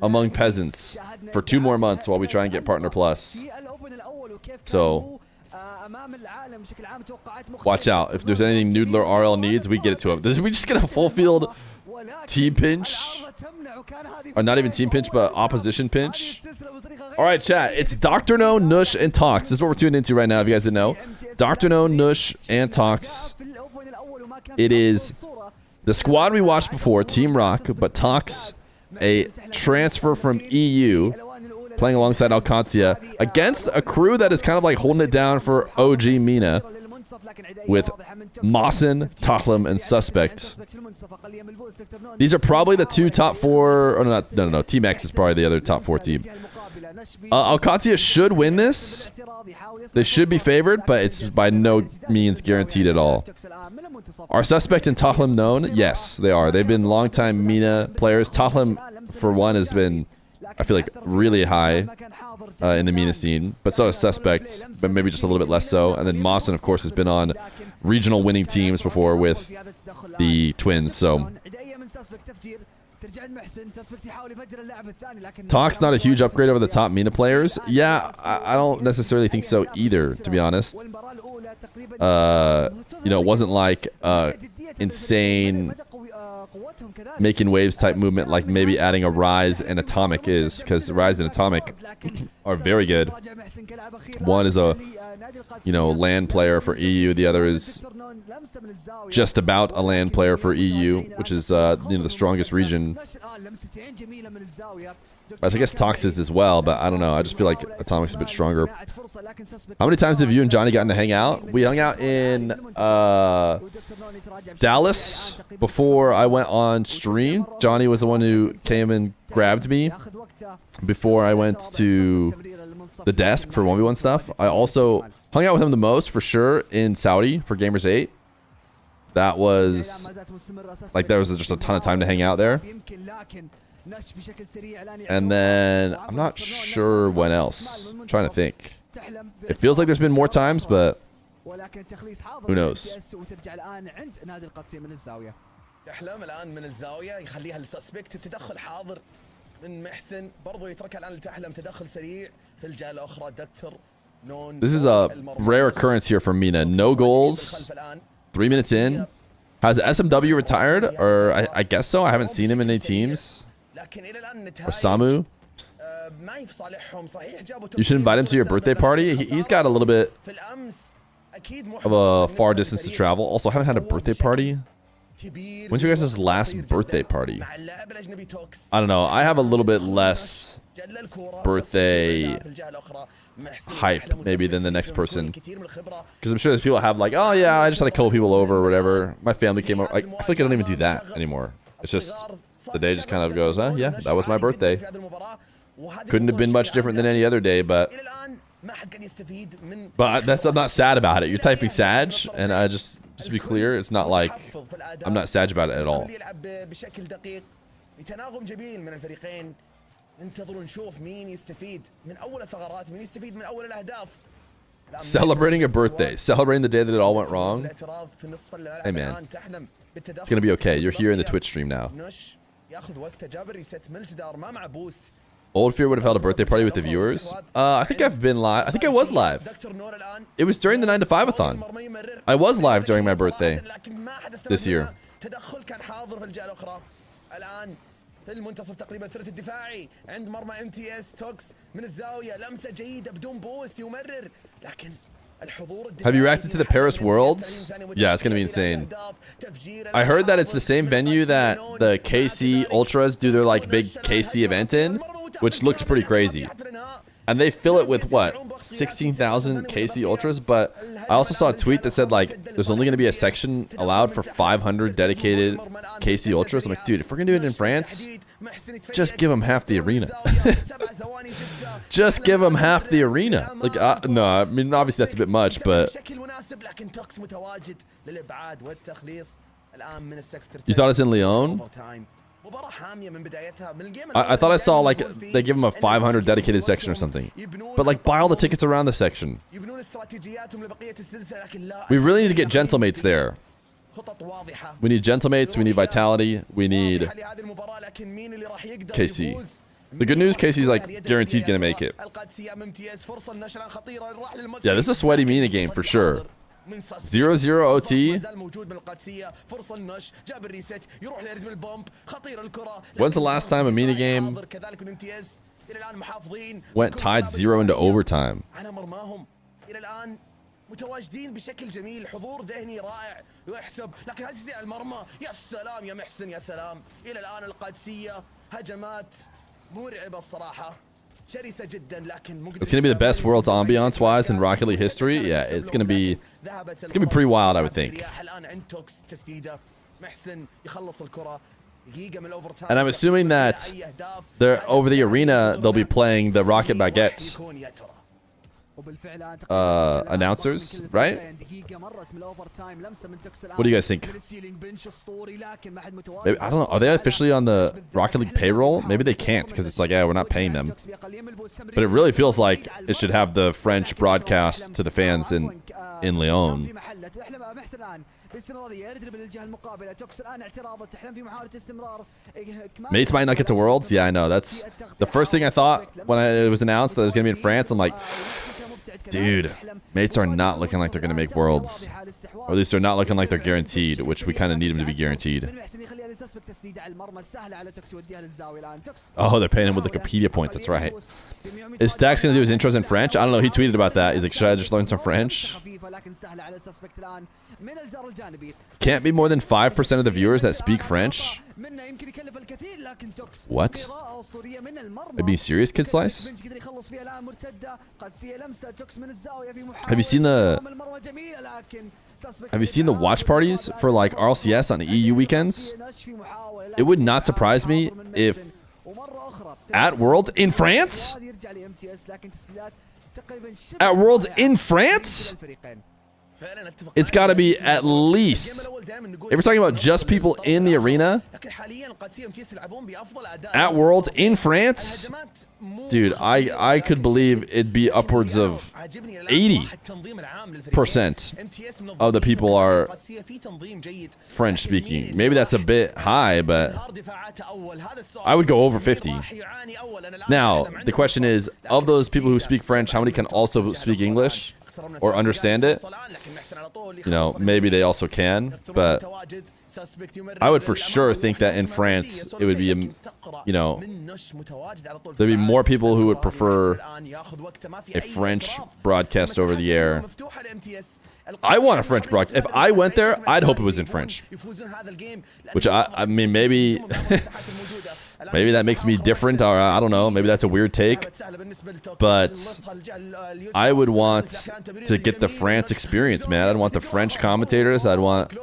among peasants for 2 more months while we try and get Partner Plus. So, watch out. If there's anything Noodler RL needs, we get it to him. We just get a full field team pinch. Or not even team pinch, but opposition pinch. Alright, chat. It's Dr. No, Nush, and Tox. This is what we're tuning into right now, if you guys didn't know. Dr. No, Nush, and Tox. It is the squad we watched before, Team Rock, but Tox, a transfer from EU, playing alongside Alcancia, against a crew that is kind of like holding it down for OG Mena, with Mawson, Tahlim, and Suspect. These are probably the 2 top 4. Or no. Team X is probably the other top 4 team. Alcancia should win this. They should be favored, but it's by no means guaranteed at all. Are Suspect and Tahlim known? Yes, they are. They've been longtime Mena players. Tahlim, for one, has been, I feel like, really high in the Mena scene, but so is Suspect, but maybe just a little bit less so. And then Mawson, of course, has been on regional winning teams before with the Twins. So Talk's not a huge upgrade over the top Mena players. Yeah, I don't necessarily think so either, to be honest. You know, it wasn't like insane making waves type movement like maybe adding a Rise and Atomic is, because Rise and Atomic are very good. One is a, you know, LAN player for EU. The other is just about a LAN player for EU, which is you know, the strongest region. I guess Tox is as well, but I don't know. I just feel like Atomic's a bit stronger. How many times have you and Johnny gotten to hang out? We hung out in Dallas before I went on stream. Johnny was the one who came and grabbed me before I went to the desk for 1v1 stuff. I also hung out with him the most, for sure, in Saudi for Gamers 8. That was, like, there was just a ton of time to hang out there. And then I'm not sure when else. I'm trying to think. It feels like there's been more times, but who knows? تحلم الآن من الزاوية يخليها للسسبكت التدخل حاضر من محسن برضو يتركها الآن لتحلم تدخل سريع في الجهة الأخرى دكتور نون. This is a rare occurrence here for Mena. No goals. 3 minutes in. Has SMW retired? Or I guess so. I haven't seen him in any teams. Or Samu. You should invite him to your birthday party. He's got a little bit of a far distance to travel. Also, I haven't had a birthday party. When's your guys' last birthday party? I don't know. I have a little bit less birthday hype maybe than the next person, because I'm sure there's people have like, oh yeah, I just had a couple people over or whatever. My family came over. Like, I feel like I don't even do that anymore. It's just the day just kind of goes, yeah, that was my birthday. Couldn't have been much different than any other day, but that's, I'm not sad about it. You're typing Sag, and I just to be clear, it's not like I'm not sad about it at all. Celebrating a birthday, celebrating the day that it all went wrong. Hey man, it's gonna be okay. You're here in the Twitch stream now. Old Fear would have held a birthday party with the viewers. I think I've been live. I think I was live. It was during the 9 to 5-a-thon. I was live during my birthday this year. الآن في المنتصف تقريبا الثلث الدفاعي عند مرمى MTS. توكس من الزاوية لمسة جيدة بدون بوست يمرر، لكن Have you reacted to the Paris Worlds? Yeah, it's gonna be insane. I heard that it's the same venue that the KC Ultras do their like big KC event in, which looks pretty crazy. And they fill it with what, 16,000 KC Ultras? But I also saw a tweet that said like there's only gonna be a section allowed for 500 dedicated KC Ultras. I'm like, dude, if we're gonna do it in France, just give them half the arena. Just give them half the arena. Like, no, I mean, obviously that's a bit much, but you thought it's in Lyon? I thought I saw like they give them a 500 dedicated section or something. But like, buy all the tickets around the section. We really need to get gentlemates there. We need gentlemates, we need vitality, we need KC. The good news, KC's like guaranteed gonna make it. Yeah, this is a sweaty Mena game for sure. 0-0 OT. When's the last time a Mena game went tied 0 into overtime? متواجدين بشكل جميل، حضور ذهني رائع ويحسب، لكن هذه تسديد على المرمى. يا سلام يا محسن يا سلام. الى الان القادسيه هجمات مرعبه الصراحه، شرسه جدا، لكن It's gonna be the best Worlds ambiance wise in Rocket League history. Yeah, it's gonna be pretty wild, I would think. الان عند توكس تسديده، محسن يخلص الكره. And I'm assuming that they're over the arena they'll be playing the Rocket Baguette announcers, right? What do you guys think? Maybe, I don't know. Are they officially on the Rocket League payroll? Maybe they can't because it's like, yeah, we're not paying them. But it really feels like it should have the French broadcast to the fans in Lyon. Mates might not get to Worlds. Yeah, I know. That's the first thing I thought when it was announced that it was going to be in France. I'm like, dude, mates are not looking like they're going to make Worlds. Or at least they're not looking like they're guaranteed, which we kind of need them to be guaranteed. Oh, they're paying him with Wikipedia points. That's right. Is Stacks going to do his intros in French? I don't know. He tweeted about that. He's like, should I just learn some French? Can't be more than 5% of the viewers that speak French. What? Are you being serious, Kid Slice? Have you seen the watch parties for like RLCS on EU weekends? It would not surprise me if at Worlds in France? At Worlds in France? It's got to be at least, if we're talking about just people in the arena, at Worlds in France, dude, I could believe it'd be upwards of 80% of the people are French speaking. Maybe that's a bit high, but I would go over 50. Now, the question is, of those people who speak French, how many can also speak English or understand it? You know, maybe they also can, but I would for sure think that in France it would be, you know, there'd be more people who would prefer a French broadcast over the air. I want a French broadcast. If I went there, I'd hope it was in French. Which I mean, maybe maybe that makes me different, or I don't know. Maybe that's a weird take. But I would want to get the France experience, man. I'd want the French commentators. I'd want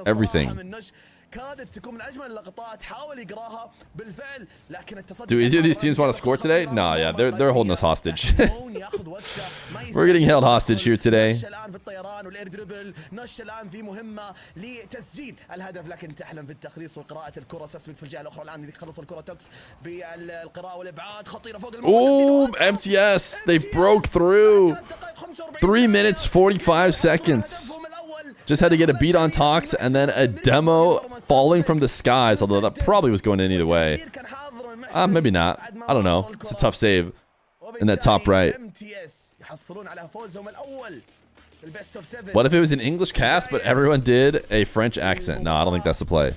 everything. Do either of these teams want to score today? No, yeah, they're holding us hostage. We're getting held hostage here today. Ooh, MTS, they broke through. 3 minutes 45 seconds. Just had to get a beat on Tox and then a demo falling from the skies, although that probably was going in either way. Maybe not. I don't know. It's a tough save in that top right. What if it was an English cast, but everyone did a French accent? No, I don't think that's the play.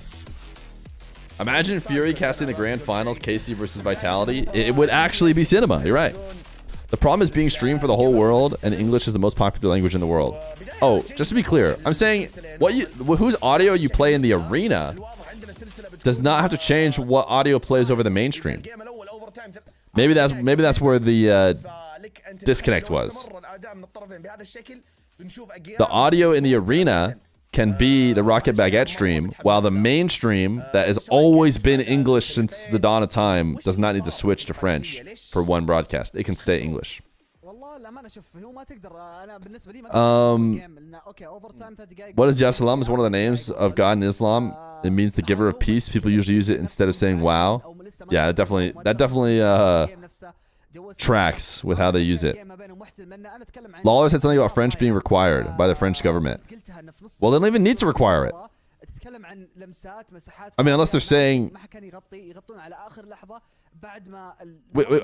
Imagine Fury casting the grand finals, KC versus Vitality. It would actually be cinema. You're right. The problem is being streamed for the whole world, and English is the most popular language in the world. Oh, just to be clear, I'm saying whose audio you play in the arena does not have to change what audio plays over the mainstream. Maybe that's where the disconnect was. The audio in the arena can be the Rocket Baguette stream, while the mainstream that has always been English since the dawn of time does not need to switch to French for one broadcast. It can stay English. What is Yasalam is one of the names of God in Islam. It means the giver of peace. People usually use it instead of saying wow. Yeah, that definitely tracks with how they use it. Lawler said something about French being required by the French government. Well, they don't even need to require it. I mean, unless they're saying...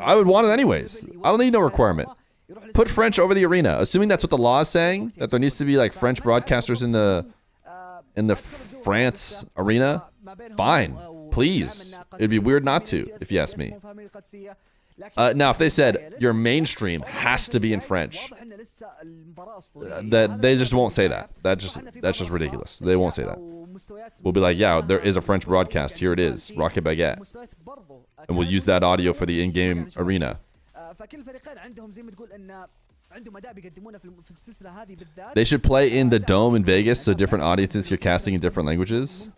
I would want it anyways. I don't need no requirement. Put French over the arena. Assuming that's what the law is saying, that there needs to be like French broadcasters in the France arena, fine. Please. It'd be weird not to, if you ask me. Now, if they said your mainstream has to be in French, that they just won't say that. That's just ridiculous. They won't say that. We'll be like, yeah, there is a French broadcast. Here it is, Rocket Baguette, and we'll use that audio for the in-game arena. They should play in the dome in Vegas so different audiences hear casting in different languages.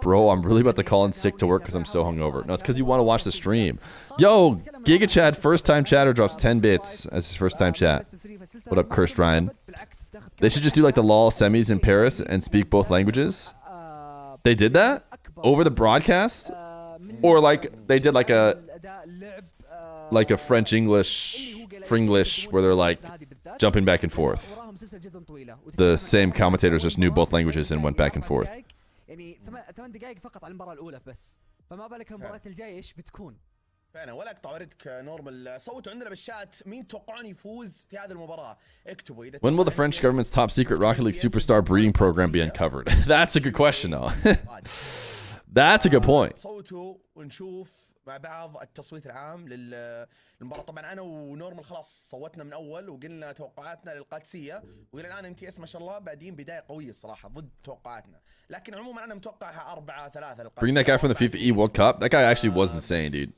Bro, I'm really about to call in sick to work because I'm so hungover. No, it's because you want to watch the stream. Yo, Giga Chad, first time chatter, drops 10 bits as his first time chat. What up, Cursed Ryan? They should just do like the LOL semis in Paris and speak both languages. They did that over the broadcast, or like they did like a French English where they're like jumping back and forth. The same commentators just knew both languages and went back and forth. فعلا ولا اقطع وردك نورمال صوتوا عندنا بالشات مين توقعون يفوز في هذه المباراة اكتبوا اذا When will the French government's top secret Rocket League superstar breeding program be uncovered? That's a good question though. That's a good point. صوتوا ونشوف مع بعض التصويت العام للمباراة. طبعا انا ونورمال خلاص صوتنا من اول وقلنا توقعاتنا للقادسية، والى الان ام تي اس ما شاء الله بادين بداية قوية الصراحة ضد توقعاتنا، لكن عموما انا متوقعها 4-3. Bring that guy from the FIFA E World Cup. That guy actually was insane, dude.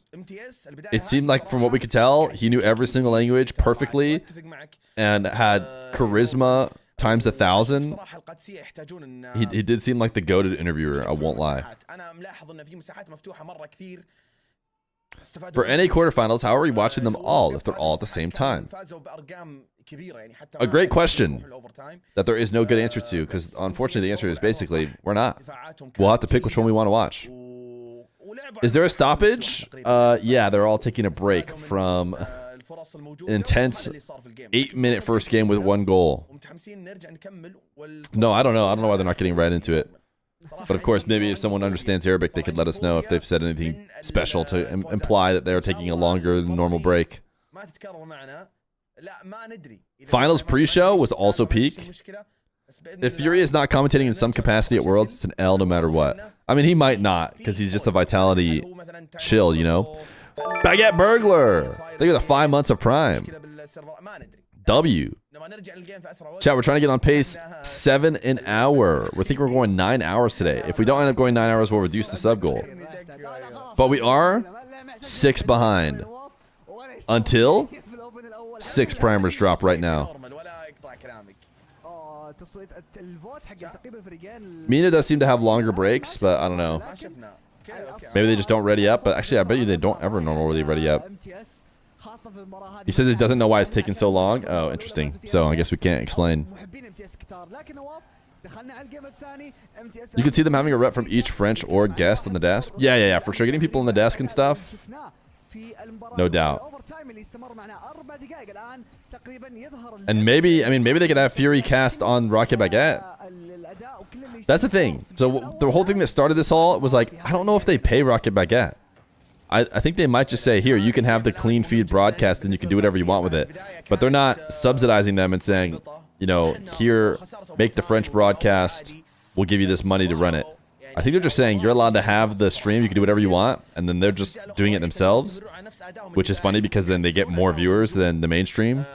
It seemed like from what we could tell, he knew every single language perfectly and had charisma times 1,000. He did seem like the goated interviewer, I won't lie. For NA quarterfinals, how are we watching them all if they're all at the same time? A great question that there is no good answer to, because unfortunately the answer is basically we're not. We'll have to pick which one we want to watch. Is there a stoppage? Yeah, they're all taking a break from an intense 8-minute first game with 1 goal. No, I don't know. I don't know why they're not getting right into it. But of course, maybe if someone understands Arabic, they could let us know if they've said anything special to imply that they're taking a longer than normal break. Finals pre-show was also peak. If Fury is not commentating in some capacity at Worlds, it's an L no matter what. I mean, he might not, because he's just a Vitality chill, you know? Baguette Burglar! Look at the 5 months of Prime. W. Chat, we're trying to get on pace 7 an hour. We think we're going 9 hours today. If we don't end up going 9 hours, we'll reduce the sub goal. But we are 6 behind. Until 6 primers drop right now. Mena does seem to have longer breaks, but I don't know. Maybe they just don't ready up, but actually I bet you they don't ever normally ready up. He says he doesn't know why it's taking so long. Oh, interesting. So I guess we can't explain. You can see them having a rep from each French or guest on the desk. Yeah, for sure. Getting people on the desk and stuff. No doubt. And maybe, I mean, maybe they could have Fury cast on Rocket Baguette. That's the thing. So the whole thing that started this all was like, I don't know if they pay Rocket Baguette. I think they might just say, here, you can have the clean feed broadcast and you can do whatever you want with it. But they're not subsidizing them and saying, you know, here, make the French broadcast. We'll give you this money to run it. I think they're just saying you're allowed to have the stream, you can do whatever you want, and then they're just doing it themselves, which is funny because then they get more viewers than the mainstream.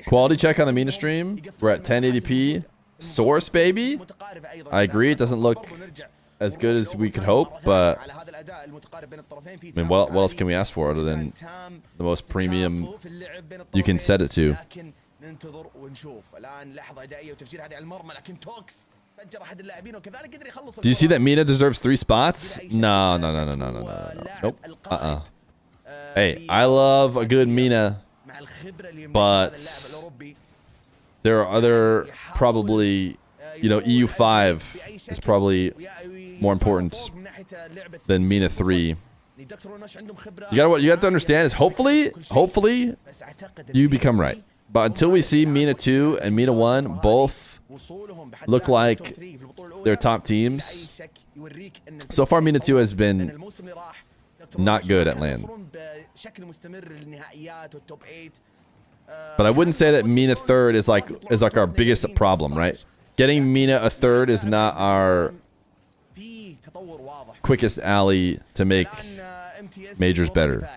Quality check on the Mena stream. We're at 1080p. Source, baby. I agree, it doesn't look as good as we could hope, but I mean, what else can we ask for other than the most premium you can set it to? Do you see that Mena deserves 3 spots? No. Nope. Hey, I love a good Mena, but there are other probably, you know, EU5 is probably more important than Mena 3. What you have to understand is hopefully you become right. But until we see Mena 2 and Mena 1 both look like they're top teams, so far Mena 2 has been not good at LAN. But I wouldn't say that Mena 3rd is like our biggest problem, right? Getting Mena a 3rd is not our quickest alley to make majors better.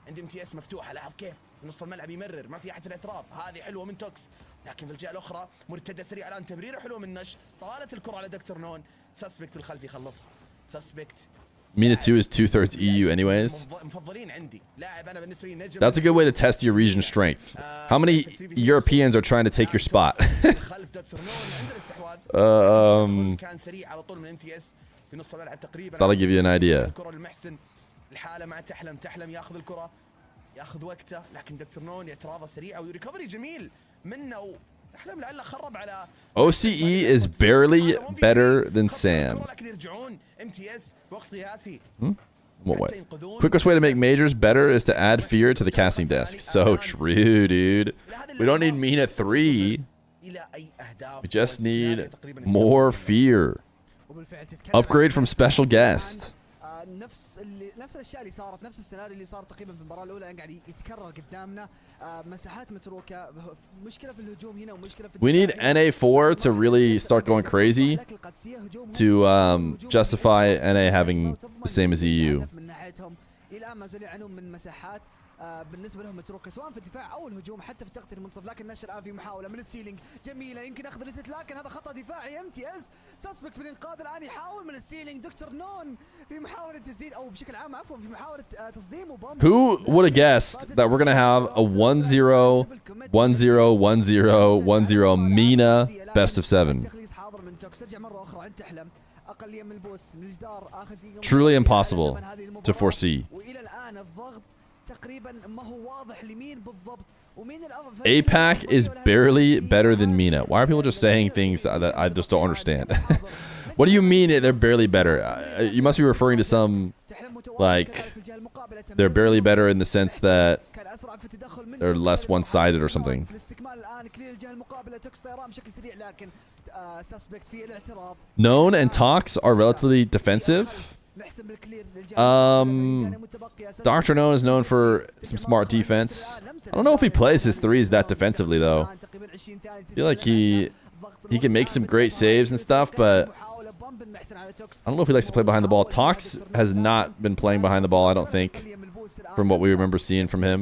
عند MTS مفتوحه لاحظ كيف في نص الملعب يمرر ما في احد في الاعتراض هذه حلوه من توكس لكن في الجهه الاخرى مرتده سريعه الان تمريره حلوه من نش طالت الكره على دكتور نون سسبكت الخلف يخلصها سسبكت Mena 2 is 2/3 EU anyways. That's a good way to test your region strength. How many Europeans are trying to take your spot? That'll give you an idea. الحالة مع تحلم ياخذ الكرة ياخذ وقته لكن دكتور نون اعتراضه سريع وريكفري جميل منه تحلم لعله خرب على OCE is barely better than Sam. لكن يرجعون MTS بوقت قياسي. What way? Quickest way to make majors better is to add Feer to the casting desk. So true, dude. We don't need Mena 3. We just need more Feer. Upgrade from special guest. نفس الاشياء اللي صارت نفس السيناريو اللي صار تقريبا في المباراه الاولى قاعد يتكرر قدامنا مساحات متروكه مشكله في الهجوم هنا ومشكله في We need NA4 to really start going crazy to justify NA having the same as EU. من ناحيتهم الان ما زالوا يعانون من مساحات بالنسبه لهم متروكه سواء في الدفاع او الهجوم حتى في تغطيه المنصف لكن نشر الان في محاوله من السيلينج جميله يمكن اخذ ريست لكن هذا خطا دفاعي MTS سسبكت بالانقاذ الان يحاول من السيلينج دكتور نون في محاولة تسديد او بشكل عام عفوا في محاولة تصديم وبومب. Who would have guessed that we're gonna have a 1-0, 1-0, 1-0, 1-0 Mena best of 7? Truly impossible to foresee. APAC is barely better than Mena. Why are people just saying things that I just don't understand? What do you mean they're barely better? You must be referring to some, like, they're barely better in the sense that they're less one-sided or something. Known and Tox are relatively defensive. Dr. Known is known for some smart defense. I don't know if he plays his threes that defensively, though. I feel like he can make some great saves and stuff, but I don't know if he likes to play behind the ball. Tox has not been playing behind the ball, I don't think, from what we remember seeing from him.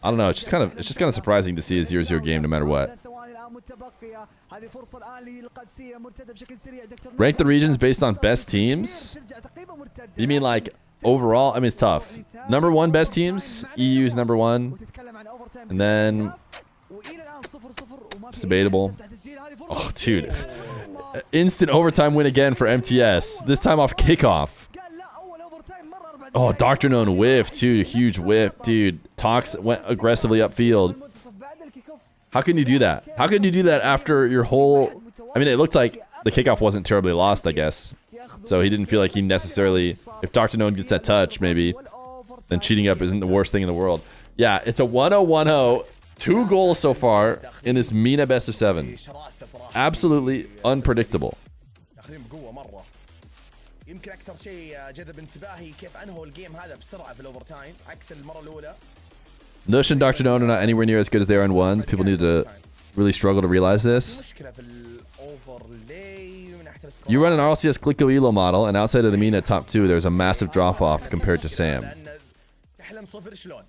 I don't know. It's just kind of surprising to see a 0-0 game no matter what. Rank the regions based on best teams? You mean like overall? I mean, it's tough. Number 1 best teams? EU's number 1. And then it's debatable. Oh, dude. Instant overtime win again for MTS. This time off kickoff. Oh, Dr. Known whiff, too. Huge whiff, dude. Tox went aggressively upfield. How can you do that? How can you do that after your whole... I mean, it looked like the kickoff wasn't terribly lost, I guess. So he didn't feel like he necessarily... If Dr. Known gets that touch, maybe, then cheating up isn't the worst thing in the world. Yeah, it's a 1-0-1-0. 2 goals so far in this Mena best of 7. Absolutely unpredictable. يمكن اكثر شيء جذب انتباهي كيف انهوا الجيم هذا بسرعه في الاوفر تايم عكس المره الاولى Nush and Dr. No are not anywhere near as good as they are in ones. People need to really struggle to realize this. مشكلة في الأوفرلاي من ناحية السكور. You run an RLCS Glicko Elo model, and outside of the Mena top 2, there's a massive drop-off compared to Sam. لأن تحلم صفر شلون؟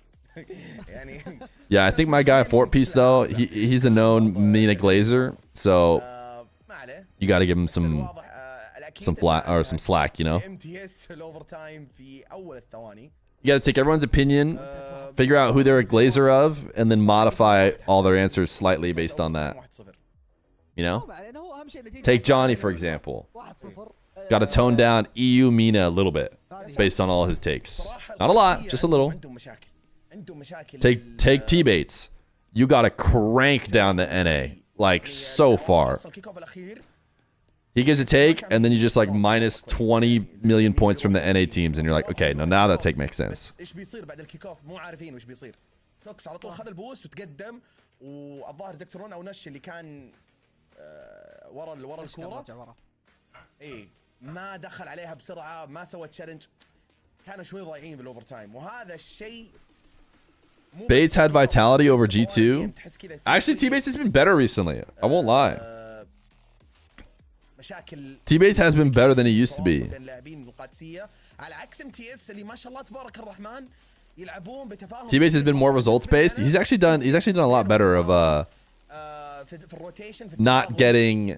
يعني Yeah, I think my guy Fort Piece, though, he's a known Mena glazer, so ما عليه. you got to give him some واضح الأكيد flat or some slack, you know? MTS الأوفر تايم في أول الثواني. You got to take everyone's opinion, figure out who they're a glazer of, and then modify all their answers slightly based on that. 1-0. You know? طبعاً، لأنه هو أهم شيء نتيجة Take Johnny, for example. 1-0. Got to tone down EU Mena a little bit based on all his takes. Not a lot, just a little. عندهم مشاكل. عندهم مشاكل. Take T-Bates. You got to crank down the NA, like, so far. الكيك أوف الأخير. He gives a take, and then you just, like, minus 20 million points from the NA teams, and you're like, okay, now that take makes sense. ايش بيصير بعد الكيك اوف؟ مو عارفين وش بيصير. توكس على طول خذ البوست وتقدم، والظاهر دكتورون او نش اللي كان ورا الكوره. اي ما دخل عليها بسرعه، ما سوى تشالنج، كانوا شوي ضايعين بالاوفر تايم، وهذا الشيء Bates had vitality over G2. Actually, T-Bates has been better recently. I won't lie. مشاكل T-Bates has been better than he used to be. بين لاعبين القادسيه على عكس MTS اللي ما شاء الله تبارك الرحمن يلعبون بتفاهم. T-Bates has been more results based. He's actually done a lot better of في الروتيشن not getting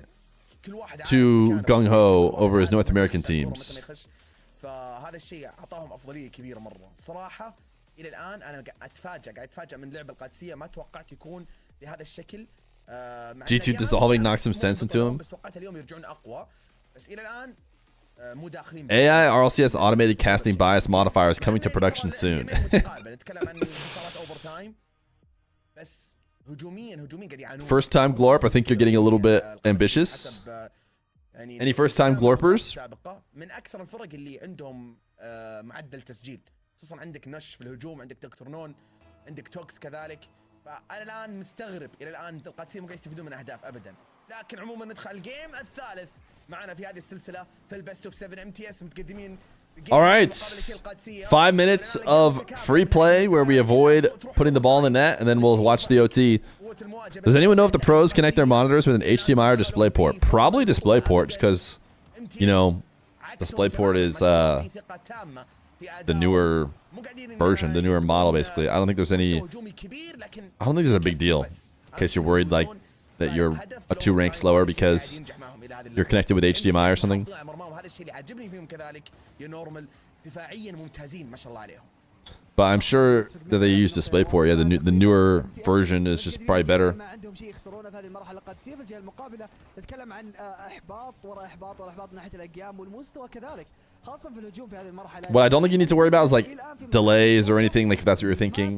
too gung-ho over his North American teams. فهذا الشيء اعطاهم افضليه كبيره مره صراحه. الى الان انا قاعد اتفاجئ من لعب القادسيه، ما توقعت يكون بهذا الشكل. G2 dissolving knocked some sense into him. بس توقعت اليوم يرجعون اقوى، بس الى الان مو داخلين. AI RLCS automated casting bias modifiers coming to production soon. نتكلم عن انتصارات اوفر تايم، بس هجوميا قاعد يعانون. First time glorp, I think you're getting a little bit ambitious. Any first time glorpers? من اكثر الفرق اللي عندهم معدل تسجيل، خصوصا عندك نش في الهجوم، عندك دكتور نون، عندك توكس كذلك. فانا الان مستغرب الى الان القادسيه مو قاعد يستفيدون من اهداف ابدا. لكن عموما ندخل الجيم الثالث معنا في هذه السلسله في البست اوف 7 MTS متقدمين. All right, 5 minutes of free play where we avoid putting the ball in the net, and then we'll watch the OT. Does anyone know if the pros connect their monitors with an HDMI or DisplayPort? Probably DisplayPort, just because, you know, DisplayPort is the newer version, the newer model, basically. I don't think there's a big deal, in case you're worried, like, that you're a 2 ranks lower because you're connected with HDMI or something. But I'm sure that they use DisplayPort. Yeah, the newer version is just probably better. What I don't think you need to worry about is like delays or anything, like if that's what you're thinking.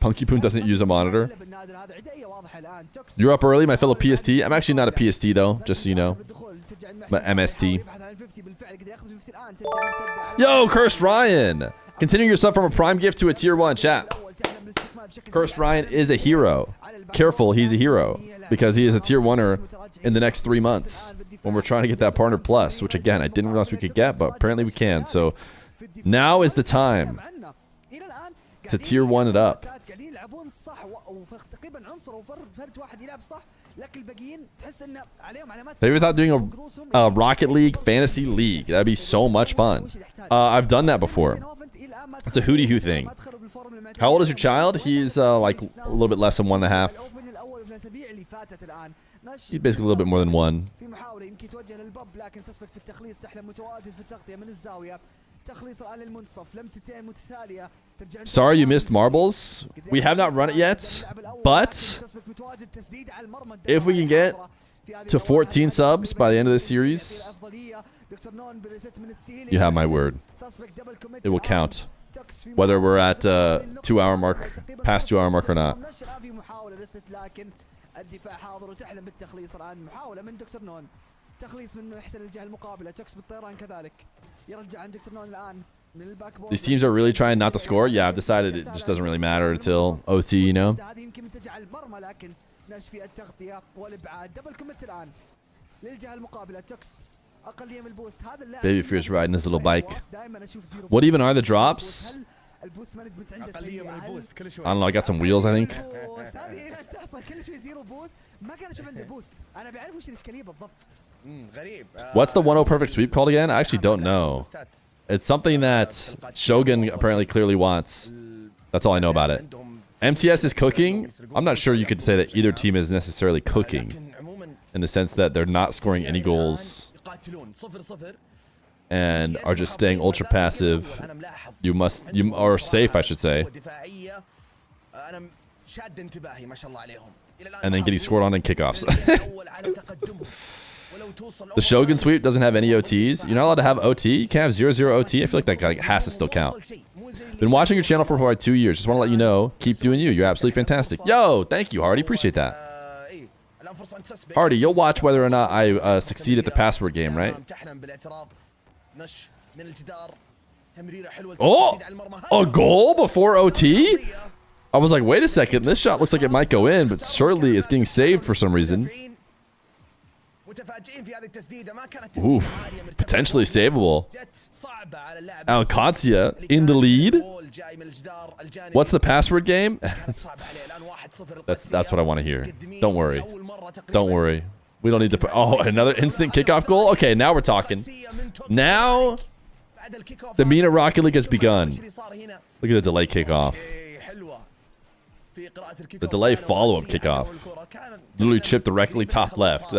Punky Poon doesn't use a monitor. You're up early, my fellow PST. I'm actually not a PST though, just so you know. But MST. Yo, Cursed Ryan! Continuing yourself from a prime gift to a tier 1 chat. Cursed Ryan is a hero. Careful, he's a hero. Because he is a tier 1er in the next 3 months. When we're trying to get that partner plus, which again, I didn't realize we could get, but apparently we can. So now is the time to tier 1 it up. Have you ever thought doing a Rocket League Fantasy League? That'd be so much fun. I've done that before. It's a hooty hoo thing. How old is your child? He's like a little bit less than 1.5. He's basically a little bit more than 1. Sorry you missed marbles. We have not run it yet, but if we can get to 14 subs by the end of this series, you have my word. It will count, whether we're at 2 hour mark, past 2 hour mark or not. الدفاع حاضر وتحلم بالتخليص الان. محاوله من دكتور نون، تخليص من محسن الجهه المقابله. توكس بالطيران كذلك يرجع عن دكتور نون الان من الباك بورد. These teams are really trying not to score. Yeah, I've decided it just doesn't really matter until OT, you know. هذه يمكن منتجع المرمى، لكن نشفي التغطيه والابعاد. دبل كوميت الان للجهه المقابله. توكس اقليه من البوست. هذا اللاعب Baby Feer's riding his little bike. دائما اشوف زيرو What even are the بوست. drops? هل البوست مانجمنت عنده اقليه سيء؟ من هل البوست كل شوي. I don't know. I got some wheels, I think. بوست هذه هنا تحصل كل شوي زيرو بوست. ما كان اشوف عنده بوست. انا بعرف وش الاشكاليه بالضبط. غريب. What's the 1-0 perfect sweep called again? I actually don't know. It's something that Shogun apparently clearly wants. That's all I know about it. MTS is cooking. I'm not sure you could say that either team is necessarily cooking in the sense that they're not scoring any goals and are just staying ultra passive. You are safe, I should say. And then getting scored on in kickoffs. The Shogun sweep doesn't have any OTs. You're not allowed to have OT. You can't have 0-0 OT. I feel like that has to still count. Been watching your channel for about 2 years. Just want to let you know. Keep doing you. You're absolutely fantastic. Yo, thank you, Hardy. Appreciate that. Hardy, you'll watch whether or not I succeed at the password game, right? Oh, a goal before OT? I was like, wait a second. This shot looks like it might go in, but certainly it's getting saved for some reason. Oof, potentially savable. Alcancia in the lead. What's the password game? that's what I want to hear. Don't worry. Don't worry. We don't need to put... Oh, another instant kickoff goal? Okay, now we're talking. Now the Mena Rocket League has begun. Look at the delay kickoff. The delay follow-up kickoff. Literally chipped directly top left.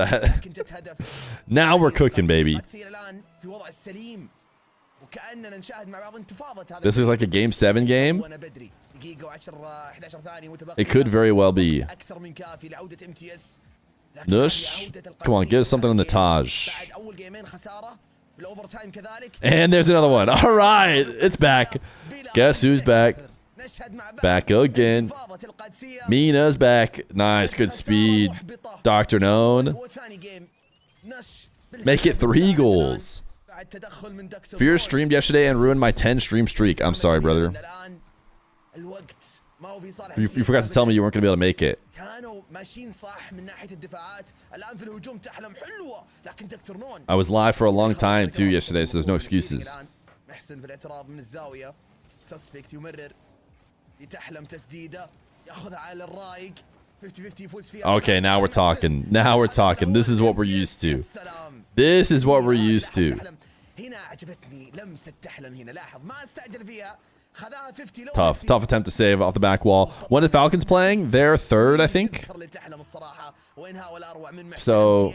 Now we're cooking, baby. This is like a Game 7 game. It could very well be. Nush, come on, give us something on the Taj. And there's another one. All right, it's back. Guess who's back? Back again. Mena's back. Nice, good speed. Dr. Known. Make it 3 goals. Fear streamed yesterday and ruined my 10 stream streak. I'm sorry, brother. You forgot to tell me you weren't going to be able to make it. I was live for a long time too yesterday, so there's no excuses. Okay, now we're talking. Now we're talking. This is what we're used to. This is what we're used to. Tough attempt to save off the back wall. When the Falcons playing? They're third, I think. So,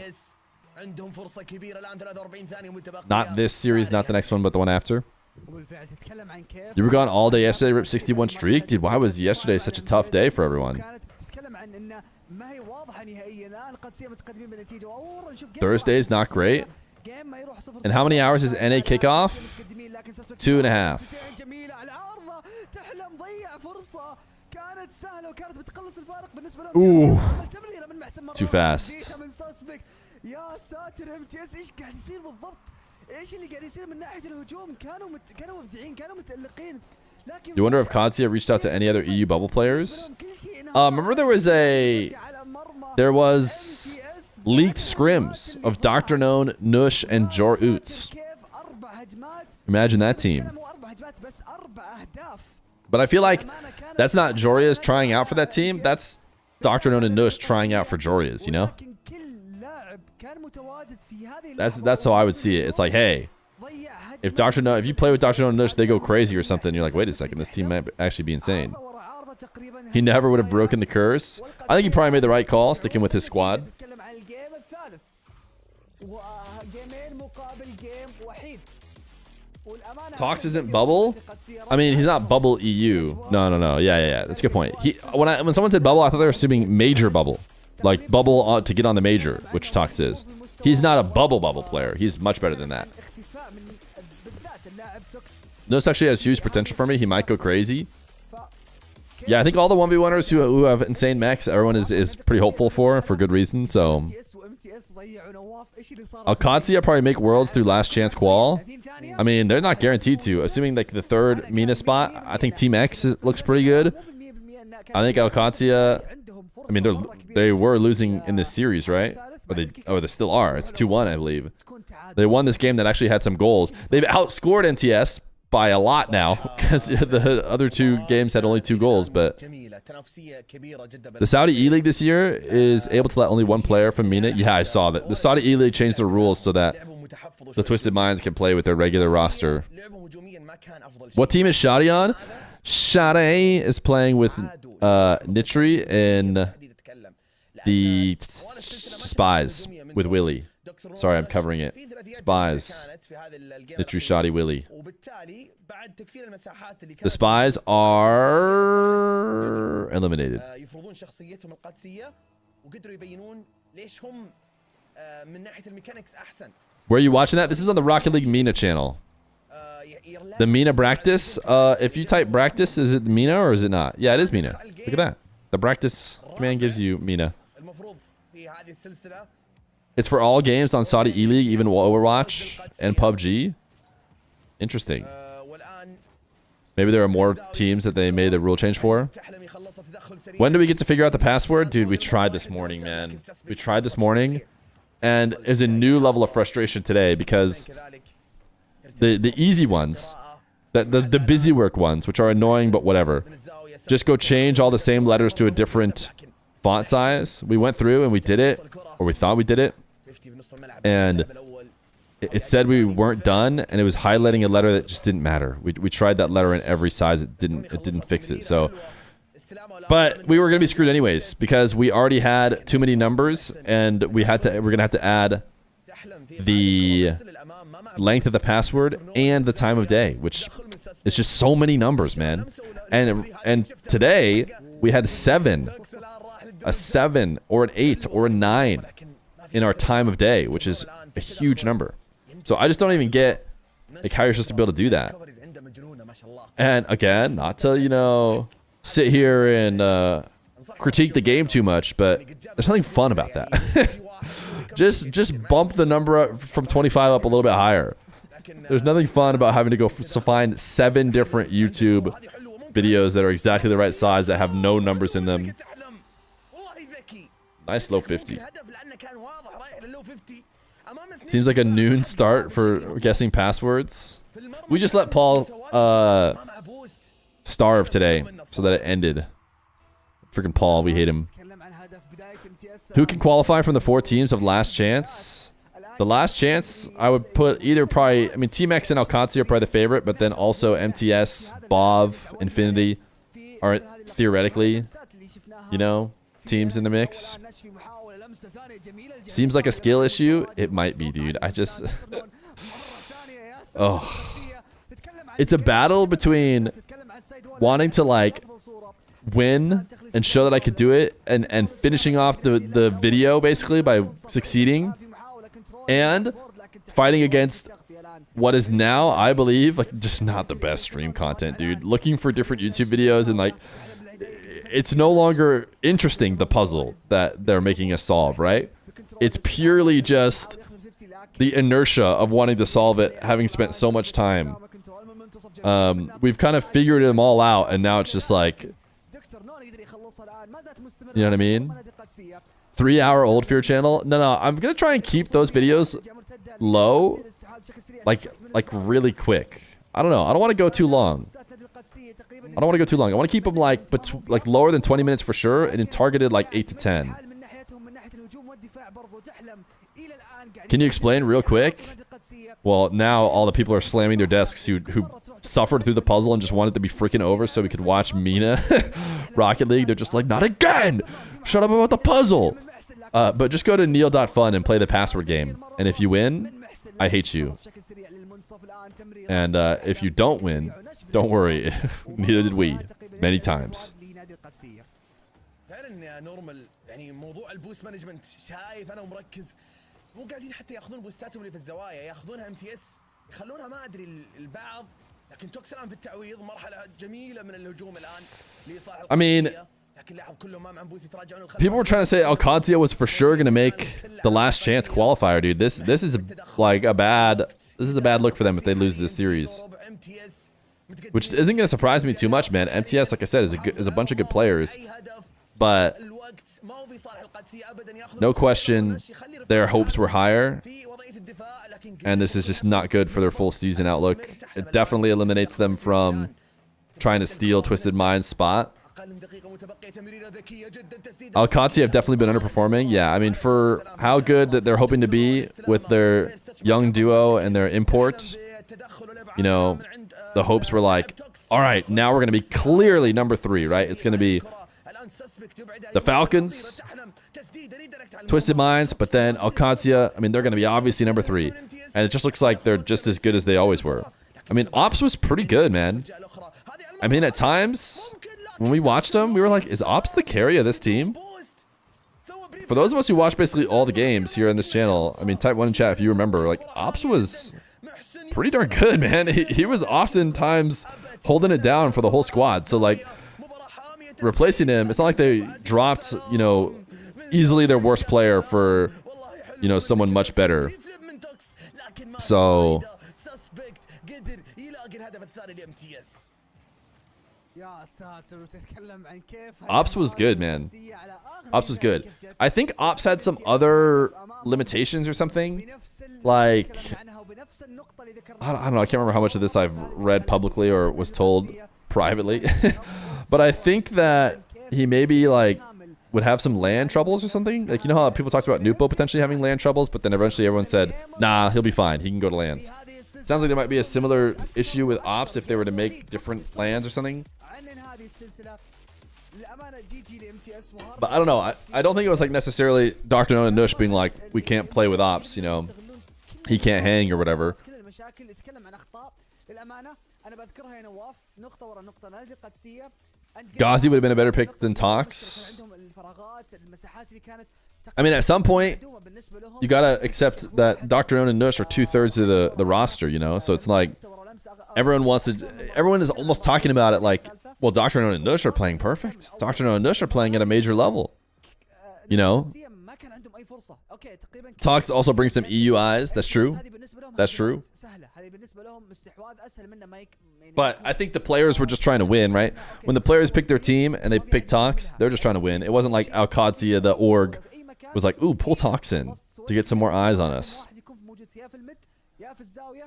not this series, not the next one, but the one after. You were gone all day yesterday, rip 61 streak? Dude, why was yesterday such a tough day for everyone? Thursday's not great. And how many hours is NA kickoff? 2.5. Ooh. Too fast. You wonder if Katsia reached out to any other EU bubble players? Remember there was leaked scrims of Dr. Known, Nush, and Jor Oots. Imagine that team. But I feel like that's not Joria's trying out for that team. That's Dr. Known and Nush trying out for Joria's, you know? That's how I would see it. It's like, hey, if you play with Dr. Known and Nush, they go crazy or something. You're like, wait a second, this team might actually be insane. He never would have broken the curse. I think he probably made the right call, sticking with his squad. Tox isn't bubble? I mean, he's not bubble EU. No. Yeah. That's a good point. When someone said bubble, I thought they were assuming major bubble. Like bubble to get on the major, which Tox is. He's not a bubble player. He's much better than that. This actually has huge potential for me. He might go crazy. Yeah, I think all the 1v1ers who have insane mechs, everyone is pretty hopeful for good reason. So Alcancia probably make worlds through last chance qual. I mean, they're not guaranteed to. Assuming like the third Mena spot, I think Team X looks pretty good. I think Alcancia, I mean, they were losing in this series, right? they still are. It's 2-1, I believe. They won this game that actually had some goals. They've outscored MTS by a lot now because the other two games had only 2 goals. But the Saudi E-League this year is able to let only 1 player from Mena. Yeah, I saw that. The Saudi E-League changed the rules so that the Twisted Minds can play with their regular roster. What team is Shadi on? Shadi is playing with Nitri in the Spies with Willie. Sorry, I'm covering it. Spies. Nitri, Shadi, Willie. The Spies are eliminated. Where are you watching that? This is on the Rocket League Mena channel. The Mena practice. If you type practice, is it Mena or is it not? Yeah, it is Mena. Look at that. The practice command gives you Mena. It's for all games on Saudi E-League, even Overwatch and PUBG. Interesting. Maybe there are more teams that they made the rule change for. When do we get to figure out the password? Dude, we tried this morning, man. We tried this morning. And there's a new level of frustration today because the easy ones, the busy work ones, which are annoying but whatever, just go change all the same letters to a different font size. We went through and we did it, or we thought we did it, and it said we weren't done, and it was highlighting a letter that just didn't matter. We tried that letter in every size. It didn't fix it. So, but we were gonna be screwed anyways because we already had too many numbers, and we're gonna have to add the length of the password and the time of day, which is just so many numbers, man. And today we had a 7 or an 8 or a 9 in our time of day, which is a huge number. So I just don't even get like how you're supposed to be able to do that. And again, not to, you know, sit here and critique the game too much, but there's nothing fun about that. just bump the number up from 25 up a little bit higher. There's nothing fun about having to go find 7 different YouTube videos that are exactly the right size that have no numbers in them. Nice low 50. Seems like a noon start for guessing passwords. We just let Paul starve today so that it ended. Freaking Paul, we hate him. Who can qualify from the 4 teams of Last Chance? The Last Chance, I would put either probably, I mean, Team X and Alcanci are probably the favorite, but then also MTS, Bov, Infinity are theoretically, you know, teams in the mix. Seems like a skill issue. It might be, dude. I just... oh. It's a battle between wanting to, like, win and show that I could do it and finishing off the video, basically, by succeeding. And fighting against what is now, I believe, like, just not the best stream content, dude. Looking for different YouTube videos and, like... It's no longer interesting, the puzzle that they're making us solve, right? It's purely just the inertia of wanting to solve it, having spent so much time. We've kind of figured them all out, and now it's just like... You know what I mean? 3-hour-old Feer channel? No, I'm going to try and keep those videos low, like really quick. I don't know. I don't want to go too long. I want to keep them like lower than 20 minutes for sure, and then targeted like 8 to 10. Can you explain real quick? Well, now all the people are slamming their desks who suffered through the puzzle and just wanted to be freaking over so we could watch Mena Rocket League. They're just like, not again! Shut up about the puzzle! But just go to neil.fun and play the password game. And if you win, I hate you. And if you don't win, don't worry. Neither did we. Many times. I mean, people were trying to say Alcantia was for sure going to make the Last Chance qualifier, dude. This is like a bad look for them if they lose this series. Which isn't going to surprise me too much, man. MTS, like I said, is a bunch of good players. But No question, their hopes were higher, and this is just not good for their full season outlook. It definitely eliminates them from trying to steal Twisted Mind's spot. Alcati have definitely been underperforming. Yeah, I mean, for how good that they're hoping to be with their young duo and their imports, you know, the hopes were like, all right, now we're going to be clearly number 3, right? It's going to be the Falcons, Twisted Minds, but then Alcatia, I mean, they're going to be obviously number 3. And it just looks like they're just as good as they always were. I mean, Ops was pretty good, man. I mean, at times, when we watched them, we were like, is Ops the carry of this team? For those of us who watch basically all the games here on this channel, I mean, type 1 in chat if you remember, like, Ops was pretty darn good, man. He was oftentimes holding it down for the whole squad. So, like, replacing him, it's not like they dropped, you know, easily their worst player for, you know, someone much better. So Ops was good, man. Ops was good. I think Ops had some other limitations or something. Like, I don't know. I can't remember how much of this I've read publicly or was told privately. But I think that he maybe, like, would have some land troubles or something. Like, you know how people talked about Nupo potentially having land troubles, but then eventually everyone said, nah, he'll be fine. He can go to lands. Sounds like there might be a similar issue with Ops if they were to make different lands or something. But I don't know. I don't think it was like necessarily Dr. Nona and Nush being like, we can't play with Ops, you know. He can't hang or whatever. Ghazi would have been a better pick than Tox. I mean, at some point, you gotta accept that Dr. Nona and Nush are 2/3 of the roster, you know? So it's like, everyone is almost talking about it like, well, Dr. Nona and Nush are playing perfect. Dr. Nona and Nush are playing at a major level. You know? Tox also brings some EUIs. That's true. That's true. But I think the players were just trying to win, right? When the players picked their team and they picked Tox, they're just trying to win. It wasn't like Alcadzia, the org, was like, ooh, pull Tox in to get some more eyes on us.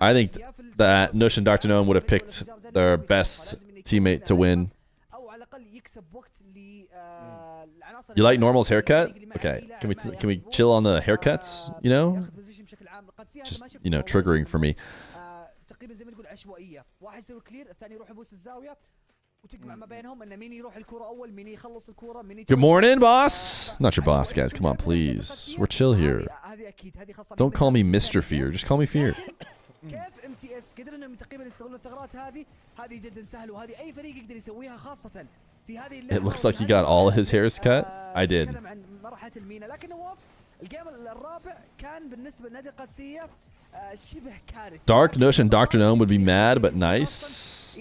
I think that Nush and Dr. Nona would have picked their best teammate to win. You like Normal's haircut? Okay, can we chill on the haircuts? You know, just, you know, triggering for me. Good morning, boss. Not your boss, guys. Come on, please. We're chill here. Don't call me Mr. Feer. Just call me Feer. It looks like he got all of his hairs cut. I did. Dark, Nush, and Dr. Gnome would be mad, but nice.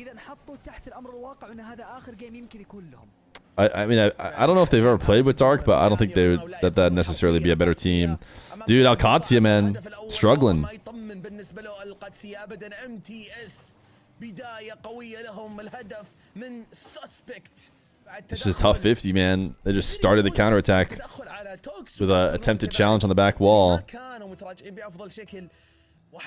I mean, I don't know if they've ever played with Dark, but I don't think they would, that'd necessarily be a better team. Dude, Alcadzia, man, struggling. It's just a tough 50, man. They just started the counterattack with an attempted challenge on the back wall.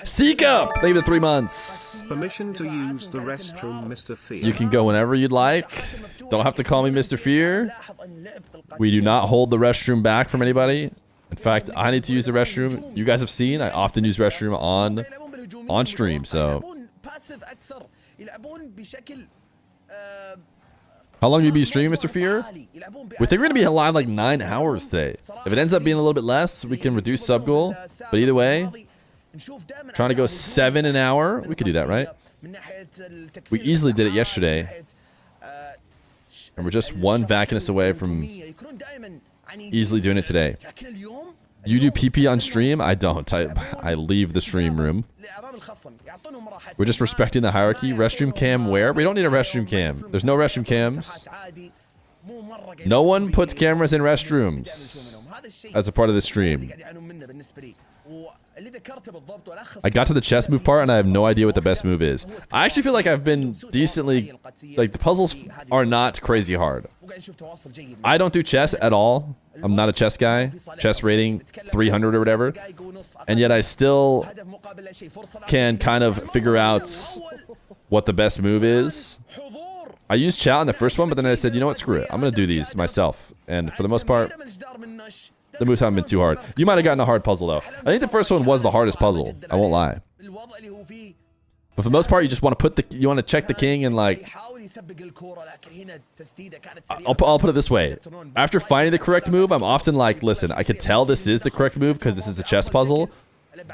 Sika! Thank you for 3 months. Permission to use the restroom, Mr. Feer. You can go whenever you'd like. Don't have to call me Mr. Feer. We do not hold the restroom back from anybody. In fact, I need to use the restroom. You guys have seen, I often use restroom on stream, so. How long will you be streaming, Mr. Feer? We think we're going to be alive like 9 hours today. If it ends up being a little bit less, we can reduce sub goal. But either way, trying to go 7 an hour. We could do that, right? We easily did it yesterday. And we're just one vaccinus away from easily doing it today. You do PP on stream? I don't. I leave the stream room. We're just respecting the hierarchy. Restroom cam where? We don't need a restroom cam. There's no restroom cams. No one puts cameras in restrooms as a part of the stream. واللي ذكرته بالضبط والأخ I got to the chess move part and I have no idea what the best move is. I actually feel like I've been decently, like the puzzles are not crazy hard. وقاعد نشوف تواصل جيد. I don't do chess at all. I'm not a chess guy. Chess rating 300 or whatever. And yet I still هدف مقابل لا شيء. فرصة can kind of figure out what the best move is. حضور. I used chat on the first one, but then I said, you know what, screw it. I'm going to do these myself. And for the most part, the moves haven't been too hard. You might have gotten a hard puzzle, though. I think the first one was the hardest puzzle. I won't lie. الوضع اللي هو فيه. But for the most part, you just want to put the, you want to check the king and like, يحاول يسبق الكرة لكن هنا التسديدة كانت سريعة. I'll put it this way. After finding the correct move, I'm often like, listen, I could tell this is the correct move because this is a chess puzzle,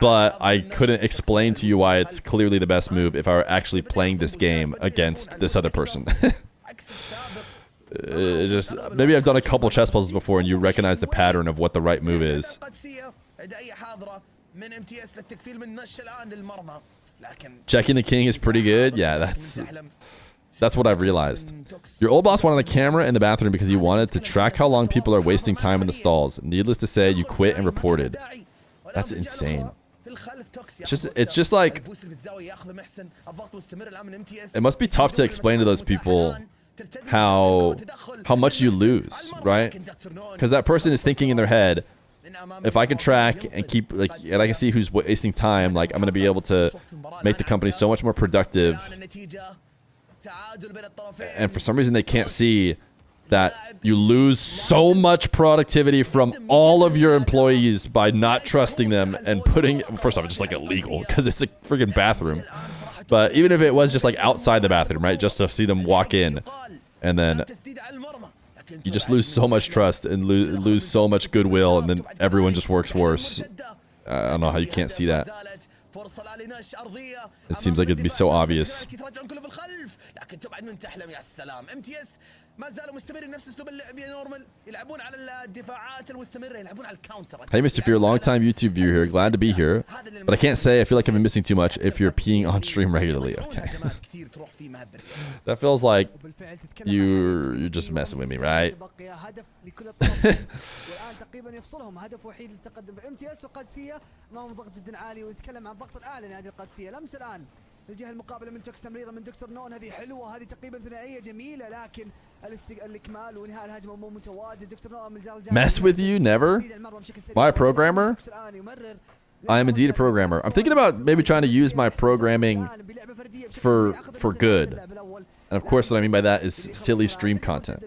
but I couldn't explain to you why it's clearly the best move if I were actually playing this game against this other person. عكس السابق. Just maybe I've done a couple chess puzzles before and you recognize the pattern of what the right move is. قدسية إدارية حاضرة من MTS للتكفيل من نش الآن للمرمى. لكن Checking the king is pretty good. Yeah, that's what I've realized. Your old boss wanted a camera in the bathroom because he wanted to track how long people are wasting time in the stalls. Needless to say, you quit and reported. That's insane. It's just like, it must be tough to explain to those people how much you lose, right? Because that person is thinking in their head, if I can track and keep like, and I can see who's wasting time, like I'm gonna be able to make the company so much more productive. And for some reason, they can't see that you lose so much productivity from all of your employees by not trusting them and putting, first off, it's just like illegal because it's a freaking bathroom. But even if it was just like outside the bathroom, right, just to see them walk in, and then you just lose so much trust and lose so much goodwill, and then everyone just works worse. I don't know how you can't see that. It seems like it'd be so obvious. Hey, Mr. Feer, long-time YouTube viewer here. Glad to be here. But I can't say I feel like I've been missing too much if you're peeing on stream regularly. Okay. That feels like you're just messing with me, right? تقريبا يفصلهم هدف وحيد للتقدم في MTS وقادسية امام ضغط جدا عالي ويتكلم عن الضغط الاعلى لنادي القادسية. لمس الان الجهه المقابله من توكس تمريره من دكتور نون. هذه حلوه، هذه تقريبا ثنائيه جميله، لكن الاكمال وانهاء الهجمه مو متواجد. دكتور نون من الجهه Mess with you? Never? Am I a programmer? I am indeed a programmer. I'm thinking about maybe trying to use my programming for good. And of course, what I mean by that is silly stream content.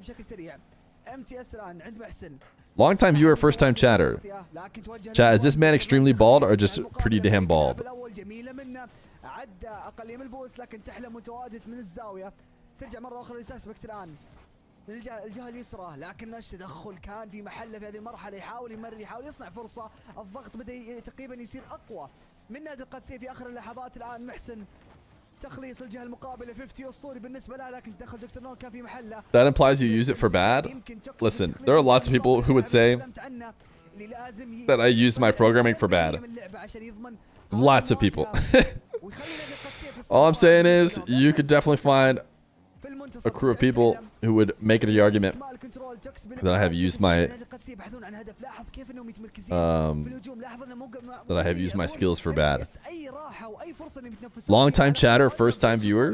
Long time viewer, first time chatter. Chat, is this man extremely bald or just pretty damn bald? عدى اقل من البوس لكن تحلم متواجد من الزاويه. ترجع مره اخرى لساسبكت الان من الجهه اليسرى، لكن نش تدخل كان في محله في هذه المرحله. يحاول يمرر، يحاول يصنع فرصه. الضغط بدا تقريبا يصير اقوى من نادي القادسيه في اخر اللحظات. الان محسن تخليص الجهه المقابله 50 اسطوري بالنسبه له، لكن تدخل دكتور نون كان في محله. That implies you use it for bad? Listen, there are lots of people who would say that I use my programming for bad. Lots of people. All I'm saying is you could definitely find a crew of people who would make the argument that I have used my skills for bad. Long time chatter, first time viewer.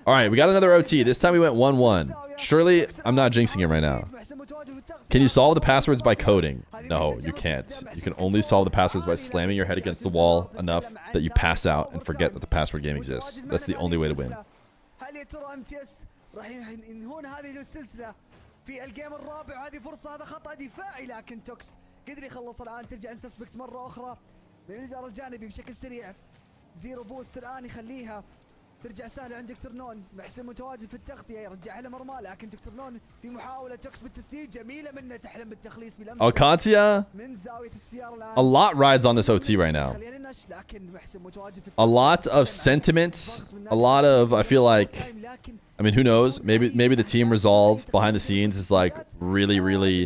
All right, we got another OT. This time we went 1-1. Surely I'm not jinxing him right now. Can you solve the passwords by coding? No, you can't. You can only solve the passwords by slamming your head against the wall enough that you pass out and forget that the password game exists. That's the only way to win. راح ينهون هذه السلسله في الجيم الرابع. وهذه فرصه، هذا خطا دفاعي لكن توكس قدر يخلص. الان ترجع نسبكت مره اخرى من الجار الجانبي بشكل سريع. زيرو بوست الان يخليها ترجع سهله عند دكتور نون. محسن متواجد في التغطيه يرجعها لمرمى، لكن دكتور نون في محاوله توكس بالتسديد جميله منه. تحلم بالتخليص بلمسه Alcancia, من زاويه السياره الان. a lot rides on this OT right now. A lot of sentiment, a lot of, I feel like, I mean, who knows? Maybe the team resolve behind the scenes is like really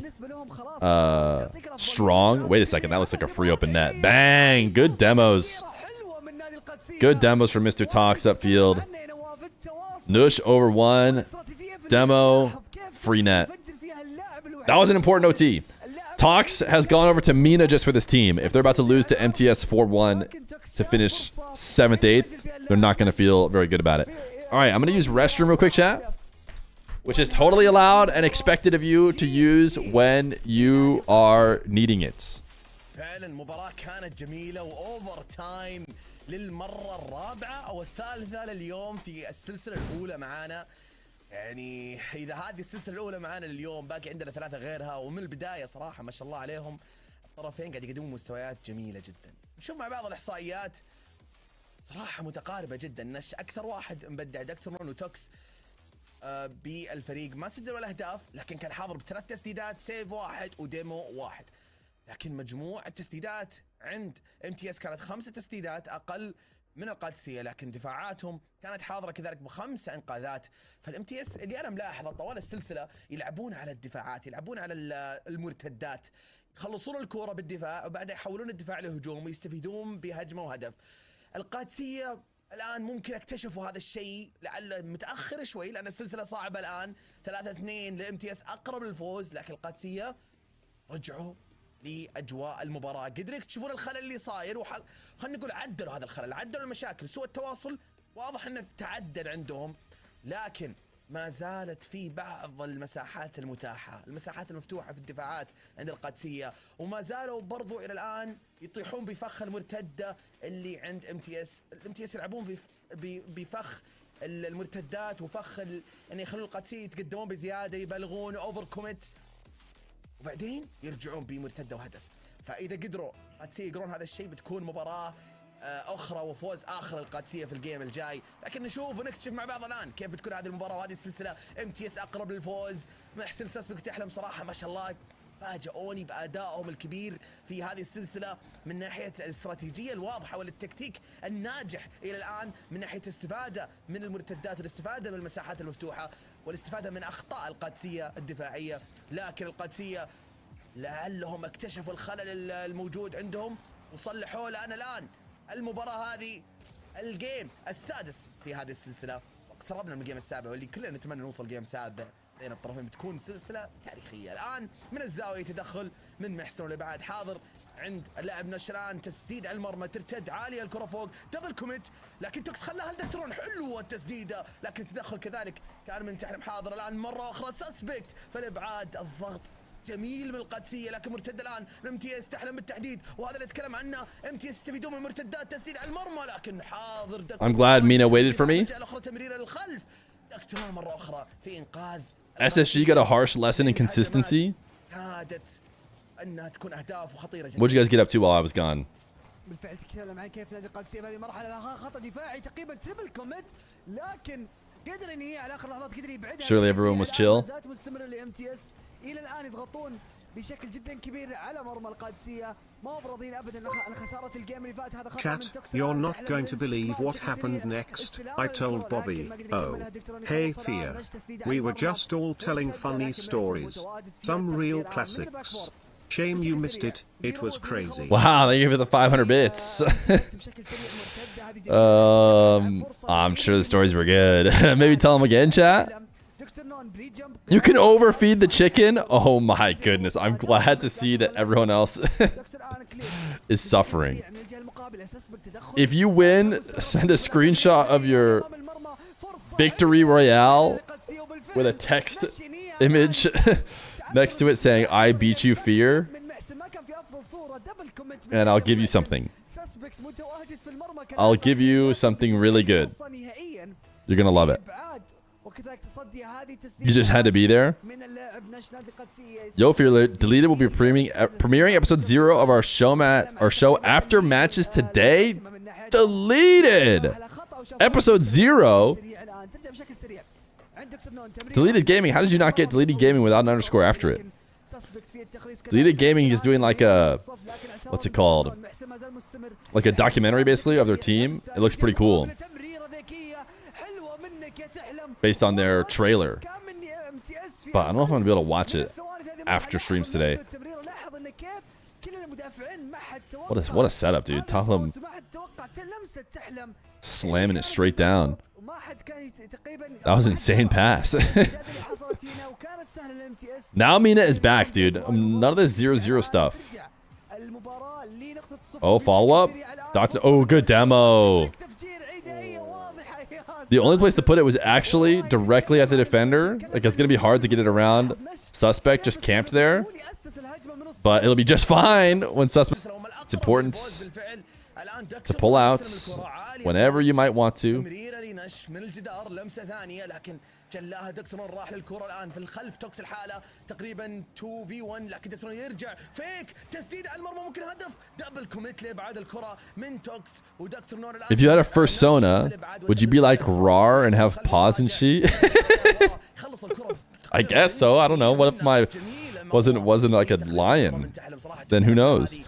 strong. Wait a second, that looks like a free open net. Bang! Good demos. Good demos from Mr. Tox upfield. Nush over one. Demo. Free net. That was an important OT. Tox has gone over to Mena just for this team. If they're about to lose to MTS 4-1 to finish 7th, 8th, they're not going to feel very good about it. All right, I'm going to use restroom real quick, chat, which is totally allowed and expected of you to use when you are needing it. فعلا مباراة كانت جميلة وأوفر تايم للمرة الرابعة أو الثالثة لليوم في السلسلة الأولى معانا. يعني إذا هذه السلسلة الأولى معانا اليوم باقي عندنا 3 غيرها، ومن البداية صراحة ما شاء الله عليهم الطرفين قاعد يقدمون مستويات جميلة جدا. نشوف مع بعض الإحصائيات صراحة متقاربة جدا. أكثر واحد مبدع دكتور نون وتوكس بالفريق، ما سجل ولا أهداف لكن كان حاضر ب3 تسديدات، سيف 1 وديمو 1. لكن مجموع التسديدات عند MTS كانت 5 تسديدات أقل من القادسية، لكن دفاعاتهم كانت حاضرة كذلك ب5 إنقاذات. فالMTS اللي أنا ملاحظه طوال السلسلة يلعبون على الدفاعات، يلعبون على المرتدات، يخلصون الكورة بالدفاع وبعدها يحولون الدفاع لهجوم ويستفيدون بهجمة وهدف. القادسية الآن ممكن اكتشفوا هذا الشيء، لعله متأخر شوي لأن السلسلة صعبة الآن. 3-2 لMTS أقرب للفوز، لكن القادسية رجعوا لأجواء المباراة، قدروا يكتشفون الخلل اللي صاير خلينا نقول عدلوا هذا الخلل، عدلوا المشاكل. سوء التواصل واضح انه تعدل عندهم، لكن ما زالت في بعض المساحات المتاحة، المساحات المفتوحة في الدفاعات عند القادسية، وما زالوا برضو إلى الآن يطيحون بفخ المرتدة اللي عند MTS يلعبون بفخ المرتدات وفخ يعني يخلون القادسية يتقدمون بزيادة، يبالغون اوفر كوميت وبعدين يرجعون بمرتدة وهدف. فإذا قدروا القادسية يقرون هذا الشيء بتكون مباراة أخرى وفوز آخر القادسية في الجيم الجاي. لكن نشوف ونكتشف مع بعض الآن كيف بتكون هذه المباراة وهذه السلسلة. MTS أقرب للفوز، محسن ساسبك تحلم صراحة ما شاء الله فاجئوني بأدائهم الكبير في هذه السلسلة من ناحية الاستراتيجية الواضحة والتكتيك الناجح إلى الآن، من ناحية استفادة من المرتدات والاستفادة من المساحات المفتوحة والاستفادة من أخطاء القادسية الدفاعية. لكن القادسية لعلهم اكتشفوا الخلل الموجود عندهم وصلحوه. الآن المباراة هذه الجيم السادس في هذه السلسلة، واقتربنا من الجيم السابع واللي كلنا نتمنى نوصل جيم سابع بين الطرفين، بتكون سلسلة تاريخية. الآن من الزاوية تدخل من محسن واللي بعد حاضر عند اللاعب نشران، تسديد على المرمى، ترتد عالية الكرة فوق، دبل كوميت، لكن توكس خلاها لدكترون، حلوة التسديدة لكن تدخل كذلك كان من تحرم حاضر. الآن مرة أخرى سسبكت فالإبعاد، الضغط جميل من القادسية لكن مرتد الآن MTS تحلم بالتحديد، وهذا اللي نتكلم عنه. MTS يستفيدون من المرتدات، تسديد على المرمى لكن حاضر دكتور. I'm glad Mena waited for me. الأخرى تمريرة للخلف، دكتور مرة أخرى في إنقاذ. SSG got a harsh lesson in consistency. كادت أنها تكون أهداف وخطيرة جدا. What'd you guys get up to while I was gone? بالفعل تتكلم عن كيف نادي القادسية بهذه المرحلة خطأ دفاعي تقريبا تريبل كوميت، لكن قدر ينهي على آخر لحظات، قدر يبعدها. Surely everyone was chill. مستمرة لMTS إلى الآن يضغطون بشكل جدا كبير على مرمى القادسية، ما هو براضين ابدا عن خسارة الجيم اللي فات. هذا خطأ من Chat, توكس. you're not going to believe what happened next. I told Bobby, oh, hey Feer, we were just all telling funny stories. Some real classics. Shame you missed it, it was crazy. Wow, they gave it the 500 bits. I'm sure the stories were good. Maybe tell them again, chat. You can overfeed the chicken? Oh my goodness. I'm glad to see that everyone else is suffering. If you win, send a screenshot of your victory royale with a text image next to it saying, I beat you, Feer. And I'll give you something. I'll give you something really good. You're going to love it. You just had to be there. Yo, Fear, Deleted will be premiering episode 0 of our show after matches today. Deleted! Episode 0? Deleted Gaming. How did you not get Deleted Gaming without an underscore after it? Deleted Gaming is doing like a... What's it called? Like a documentary, basically, of their team. It looks pretty cool. Based on their trailer. But I don't know if I'm going to be able to watch it after streams today. What a setup, dude. Top of them slamming it straight down. That was an insane pass. Now Mena is back, dude. None of this 0-0 stuff. Oh, follow-up? Doctor. Oh, good demo. The only place to put it was actually directly at the defender. Like, it's going to be hard to get it around. Suspect just camped there. But it'll be just fine when Suspect... It's important to pull out whenever you might want to. جلاها دكتور راح للكرة الآن في الخلف توكس الحالة تقريبا 2v1 لكن دكتور يرجع فيك تسديد على المرمى ممكن هدف دبل كوميت لإبعاد الكرة من توكس ودكتور نور الآن. If you had a first Sona, would you be like Rar and have pause and sheet? I guess so. I don't know. What if my wasn't like a lion? Then who knows?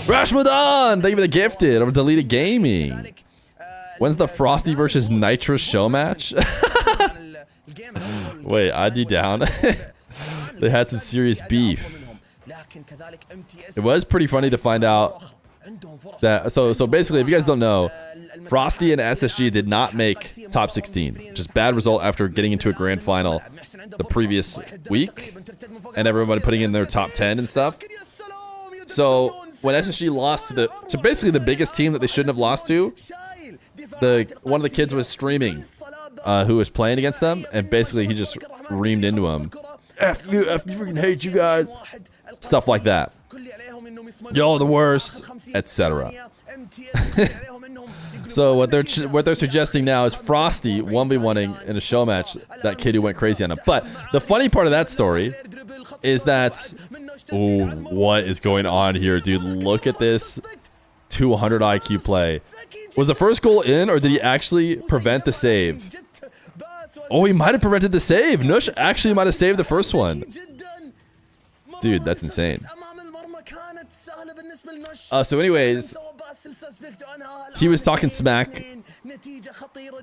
Rashmadan! Thank you for the gifted over Deleted Gaming. When's the Frosty versus Nitrous show match? Wait, ID down. They had some serious beef. It was pretty funny to find out that... So basically, if you guys don't know, Frosty and SSG did not make top 16. Just bad result after getting into a grand final the previous week. And everybody putting in their top 10 and stuff. So... when SSG lost to basically the biggest team that they shouldn't have lost to, one of the kids was streaming who was playing against them, and basically he just reamed into him. F you freaking hate you guys. Stuff like that. Y'all the worst, etc. So what they're suggesting now is Frosty 1v1ing in a show match that kid who went crazy on him. But the funny part of that story is that, oh, what is going on here, dude? Look at this 200 IQ play. Was the first goal in, or did he actually prevent the save? Oh, he might have prevented the save. Nush actually might have saved the first one. Dude, that's insane. So anyways, he was talking smack,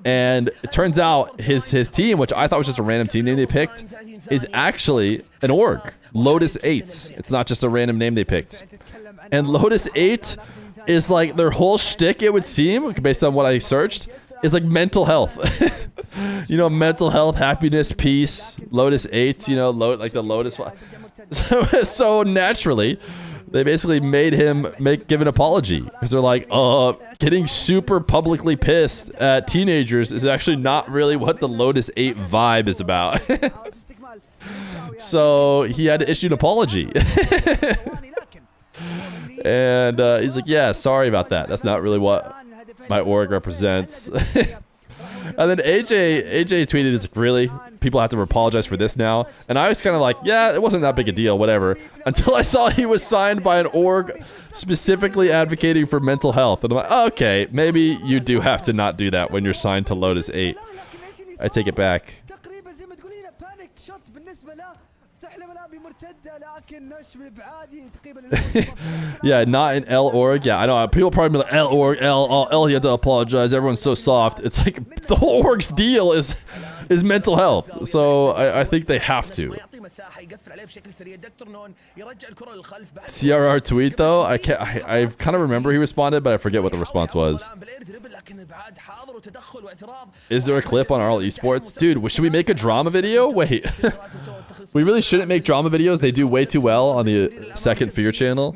and it turns out his team, which I thought was just a random team name they picked, is actually an org, Lotus 8. It's not just a random name they picked. And Lotus 8 is like their whole shtick, it would seem, based on what I searched, is like mental health. You know, mental health, happiness, peace, Lotus 8, you know, like the Lotus. So naturally, they basically made him give an apology, because they're like, getting super publicly pissed at teenagers is actually not really what the Lotus 8 vibe is about. So he had to issue an apology. And he's like, yeah, sorry about that. That's not really what my org represents. And then AJ tweeted, "Is really? People have to apologize for this now?" And I was kind of like, yeah, it wasn't that big a deal, whatever. Until I saw he was signed by an org specifically advocating for mental health. And I'm like, okay, maybe you do have to not do that when you're signed to Lotus 8. I take it back. Yeah, not in L org. Yeah, I know. People probably be like, L org, L, you have to apologize. Everyone's so soft. It's like the whole org's deal is mental health. So I think they have to. CRR tweet though, I kind of remember he responded, but I forget what the response was. Is there a clip on RL Esports? Dude, should we make a drama video? Wait. We really shouldn't make drama videos. They do way too well on the second Feer channel.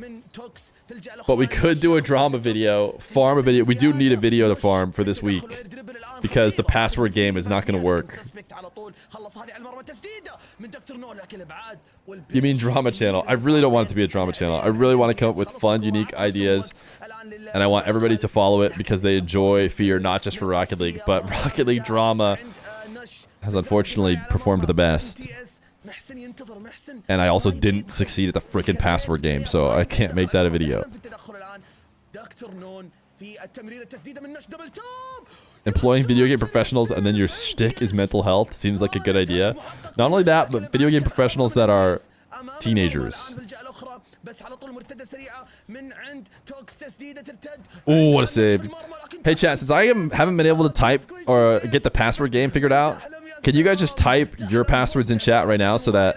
But we could do a drama video, farm a video. We do need a video to farm for this week, because the password game is not going to work. You mean drama channel? I really don't want it to be a drama channel. I really want to come up with fun, unique ideas. And I want everybody to follow it because they enjoy Feer, not just for Rocket League. But Rocket League drama has unfortunately performed the best. And I also didn't succeed at the frickin' password game, so I can't make that a video. Employing video game professionals and then your shtick is mental health seems like a good idea. Not only that, but video game professionals that are teenagers. Oh, what a save. Hey chat, since I haven't been able to type or get the password game figured out, can you guys just type your passwords in chat right now so that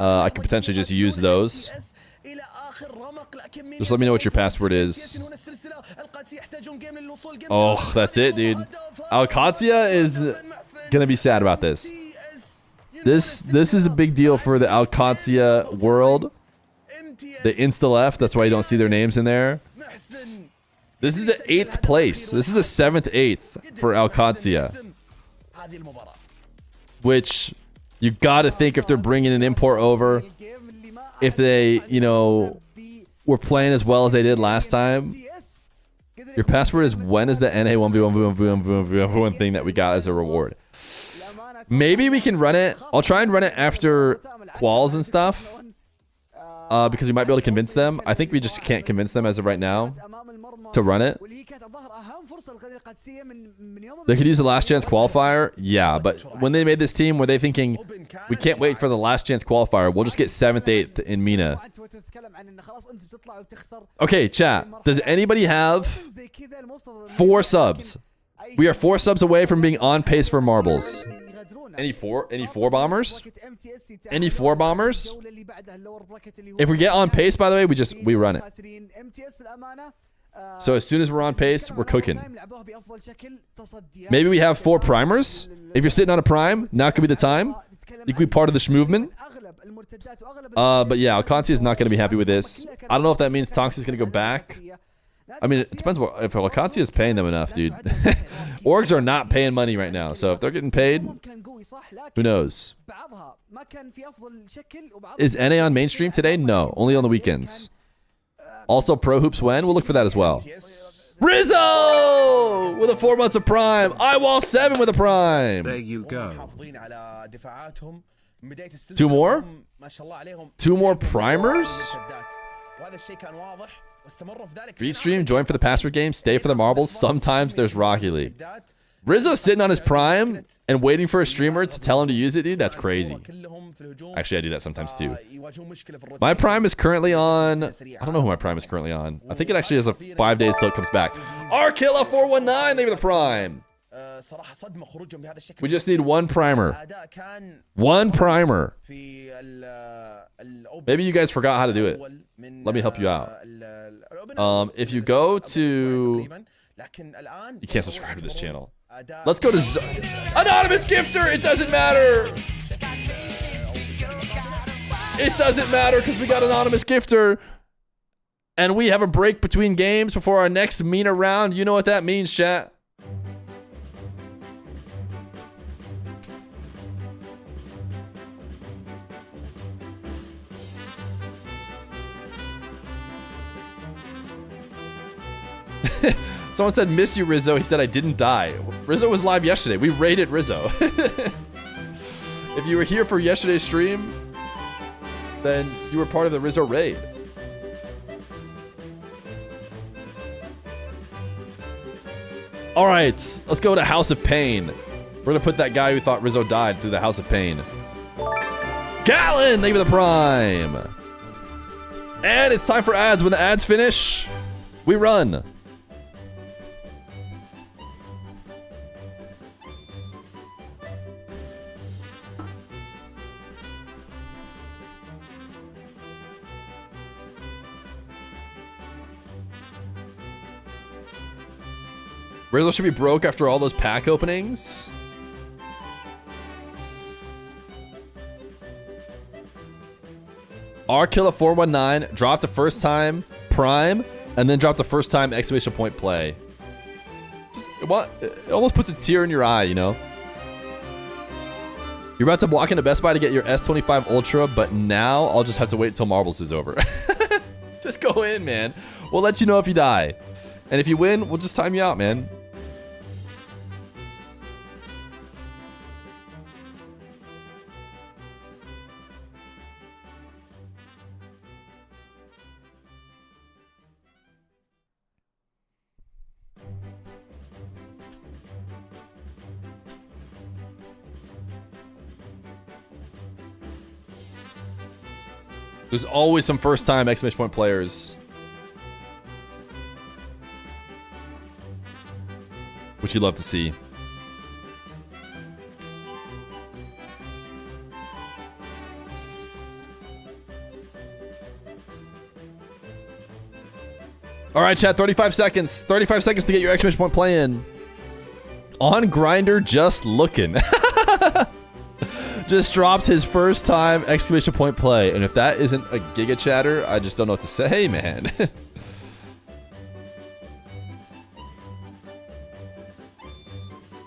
I could potentially just use those? Just let me know what your password is. Oh, that's it, dude. Alcatia is gonna be sad about this. This is a big deal for the Alcatia world. The insta left. That's why you don't see their names in there. This is the 8th place. This is a 7th, 8th for Alcatia. Which you gotta think if they're bringing an import over, if they, you know, were playing as well as they did last time. Your password is when is the NA1v1v1v1v1 thing that we got as a reward. Maybe we can run it. I'll try and run it after quals and stuff. Because we might be able to convince them. I think we just can't convince them as of right now to run it. They could use the last chance qualifier. Yeah, but when they made this team, were they thinking, we can't wait for the last chance qualifier. We'll just get 7th, 8th in Mena. Okay, chat. Does anybody have 4 subs? We are 4 subs away from being on pace for marbles. Any four bombers? Any 4 bombers? If we get on pace, by the way, we run it. So as soon as we're on pace, we're cooking. Maybe we have 4 primers. If you're sitting on a prime, now could be the time. You could be part of this movement. But yeah, Alcancia is not going to be happy with this. I don't know if that means Tonks is going to go back. I mean, it depends if Alcancia is paying them enough, dude. Orgs are not paying money right now, so if they're getting paid, who knows? Is NA on mainstream today? No, only on the weekends. Also, Pro Hoops when? We'll look for that as well. Rizzo with a 4 months of prime. Eyewall 7 with a prime. There you go. 2 more? 2 more primers? Feed stream, join for the password game, stay for the marbles. Sometimes there's Rocky League. Rizzo sitting on his prime and waiting for a streamer to tell him to use it, dude. That's crazy. Actually, I do that sometimes too. My prime is currently on. I don't know who my prime is currently on. I think it actually has a 5 days till it comes back. Arkilla 419, they were the prime. We just need 1 primer. 1 primer. Maybe you guys forgot how to do it. Let me help you out. If you go to... You can't subscribe to this channel. Let's go to... Anonymous Gifter! It doesn't matter! It doesn't matter because we got Anonymous Gifter. And we have a break between games before our next Mena round. You know what that means, chat. Someone said, miss you, Rizzo. He said, I didn't die. Rizzo was live yesterday. We raided Rizzo. If you were here for yesterday's stream, then you were part of the Rizzo raid. All right, let's go to House of Pain. We're going to put that guy who thought Rizzo died through the House of Pain. Gallon, thank you for the prime. And it's time for ads. When the ads finish, we run. Rizzo should be broke after all those pack openings. Arkilla 419 dropped the first time prime and then dropped the first time exclamation point play. It almost puts a tear in your eye, you know? You're about to walk into Best Buy to get your S25 Ultra, but now I'll just have to wait until Marbles is over. Just go in, man. We'll let you know if you die. And if you win, we'll just time you out, man. There's always some first-time exclamation point players. Which you'd love to see. All right, chat, 35 seconds. 35 seconds to get your exclamation point play in. On Grinder, just looking. Just dropped his first time exclamation point play. And if that isn't a giga chatter, I just don't know what to say, man.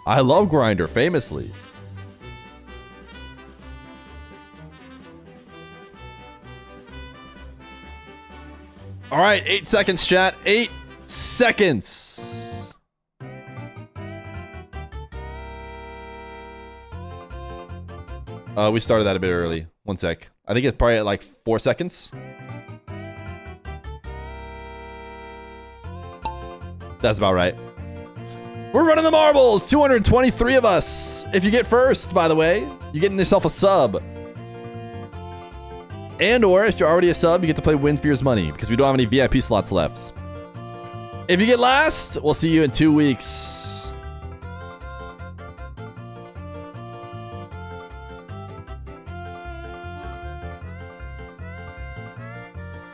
I love Grinder, famously. All right, 8 seconds, chat. 8 seconds. We started that a bit early. 1 sec. I think it's probably at like 4 seconds. That's about right. We're running the marbles. 223 of us. If you get first, by the way, you're getting yourself a sub. And or if you're already a sub, you get to play Win Feer's money because we don't have any VIP slots left. If you get last, we'll see you in 2 weeks.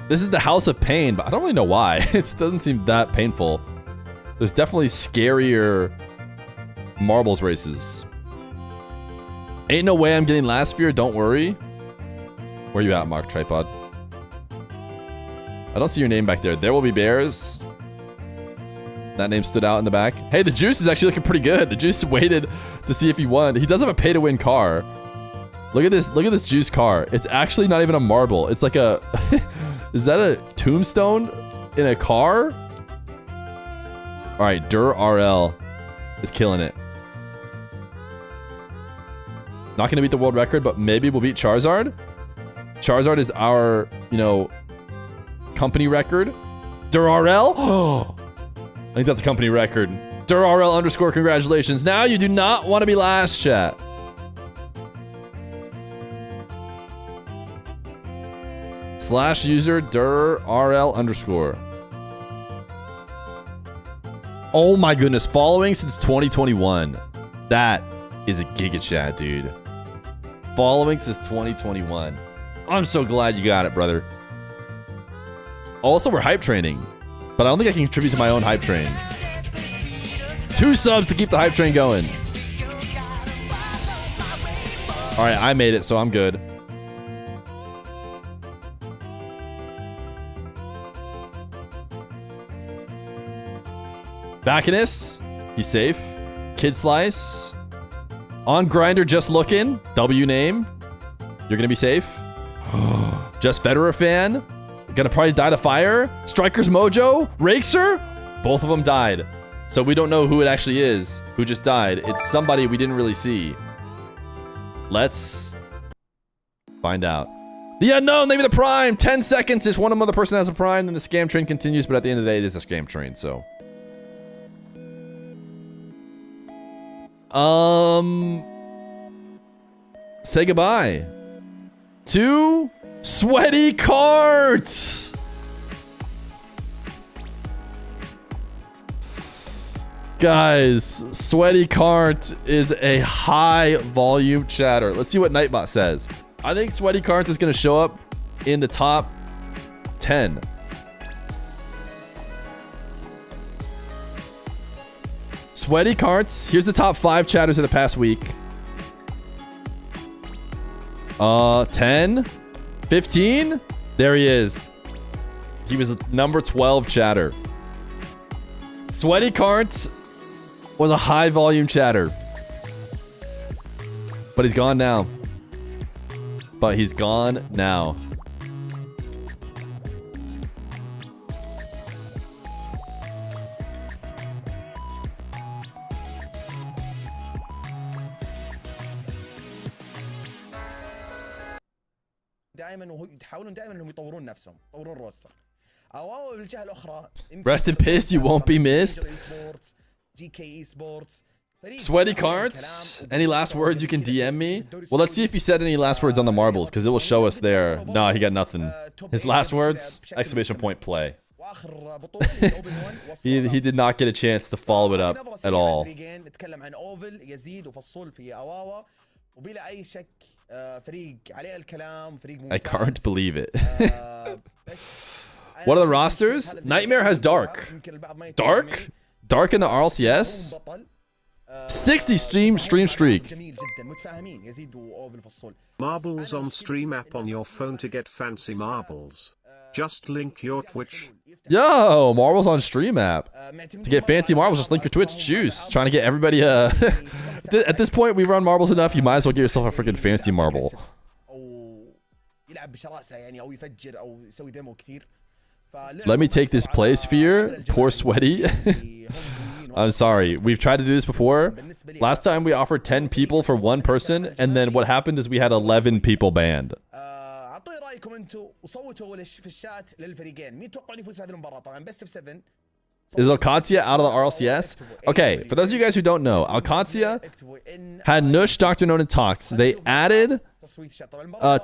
This is the House of Pain, but I don't really know why. It doesn't seem that painful. There's definitely scarier marbles races. Ain't no way I'm getting last, Feer. Don't worry. Where you at, Mark Tripod? I don't see your name back there. There will be bears. That name stood out in the back. Hey, the Juice is actually looking pretty good. The Juice waited to see if he won. He does have a pay-to-win car. Look at this. Look at this Juice car. It's actually not even a marble. It's like a... Is that a tombstone in a car? All right, Rl is killing it. Not going to beat the world record, but maybe we'll beat Charizard. Charizard is our, you know, company record. Rl? Oh, I think that's a company record. Rl underscore congratulations. Now you do not want to be last, chat. Slash user Rl underscore. Oh my goodness, following since 2021. That is a giga chat, dude. Following since 2021. I'm so glad you got it, brother. Also, we're hype training, but I don't think I can contribute to my own hype train. 2 subs to keep the hype train going. All right, I made it, so I'm good. Bacchus, he's safe. Kid Slice. On Grinder, just looking. W name. You're gonna be safe. Just Federer fan. Gonna probably die to fire. Strikers Mojo. Rakeser. Both of them died. So we don't know who it actually is who just died. It's somebody we didn't really see. Let's find out. The unknown, maybe the prime. 10 seconds. If one other person has a prime, then the scam train continues. But at the end of the day, it is a scam train, so. Say goodbye to Sweaty Cart. Guys, Sweaty Cart is a high volume chatter. Let's see what Nightbot says. I think Sweaty Cart is going to show up in the top 10. Sweaty Carts. Here's the top 5 chatters of the past week. 10, 15. There he is. He was number 12 chatter. Sweaty Carts was a high volume chatter. But he's gone now. But he's gone now. Rest in peace, you won't be missed. Sweaty Carts, any last words you can DM me? Well, let's see if he said any last words on the marbles, because it will show us there. No, he got nothing. His last words? Exclamation point play. he did not get a chance to follow it up at all. I can't believe it. What are the rosters? Nightmare has Dark. Dark? Dark in the RLCS? 60 stream streak. Marbles on stream app on your phone to get fancy marbles. Just link your Twitch. Yo, marbles on stream app. To get fancy marbles, just link your Twitch juice. Trying to get everybody at this point, we run marbles enough, you might as well get yourself a freaking fancy marble. Let me take this place, Feer. Poor Sweaty. I'm sorry. We've tried to do this before. Last time we offered 10 people for one person, and then what happened is we had 11 people banned. Is Alcancia out of the RLCS? Okay, for those of you guys who don't know, Alcancia had Nush, Dr. Known, and Tox. They added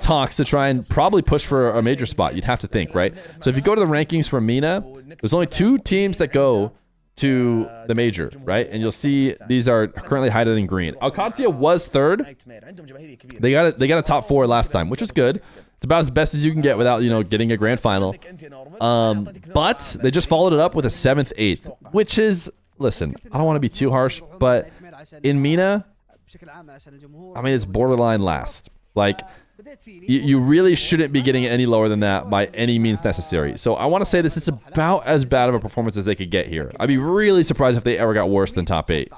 Tox to try and probably push for a major spot, you'd have to think, right? So if you go to the rankings for Mena, there's only 2 teams that go to the major, right? And you'll see these are currently highlighted in green. Alcancia was 3rd. They got a top 4 last time, which was good. It's about as best as you can get without, you know, getting a grand final. But they just followed it up with a 7th, 8th, which is, listen, I don't want to be too harsh, but in Mena, I mean, it's borderline last. Like, you really shouldn't be getting any lower than that by any means necessary. So I want to say this is about as bad of a performance as they could get here. I'd be really surprised if they ever got worse than top 8.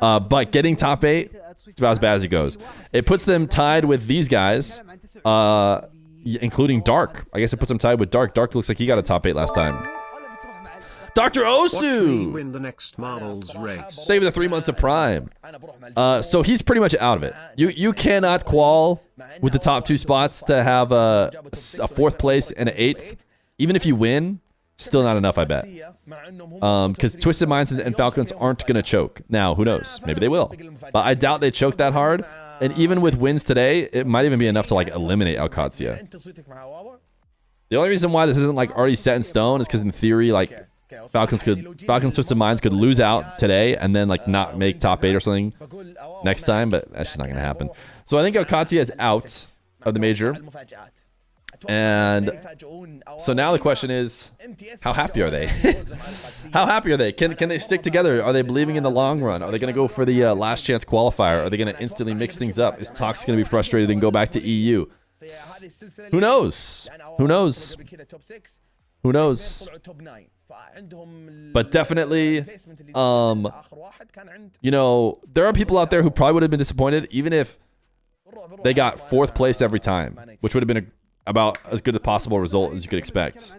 But getting top 8, it's about as bad as it goes. It puts them tied with these guys, including Dark. I guess it puts them tied with Dark. Dark looks like he got a top 8 last time. Dr. Osu! Win the next marbles race. Save the 3 months of Prime. So he's pretty much out of it. You cannot qual with the top 2 spots to have a 4th place and an 8th. Even if you win, still not enough, I bet. Because Twisted Minds and Falcons aren't going to choke. Now, who knows? Maybe they will. But I doubt they choke that hard. And even with wins today, it might even be enough to like eliminate Alcancia. The only reason why this isn't like already set in stone is because in theory, like Falcons, Twisted Minds could lose out today and then like not make top 8 or something next time, but that's just not going to happen. So I think Alcancia is out of the major. And so now the question is, how happy are they? How happy are they? Can they stick together? Are they believing in the long run? Are they going to go for the last chance qualifier? Are they going to instantly mix things up? Is Tox going to be frustrated and go back to EU? Who knows? Who knows? Who knows? But definitely, you know, there are people out there who probably would have been disappointed even if they got 4th place every time, which would have been about as good a possible result as you could expect.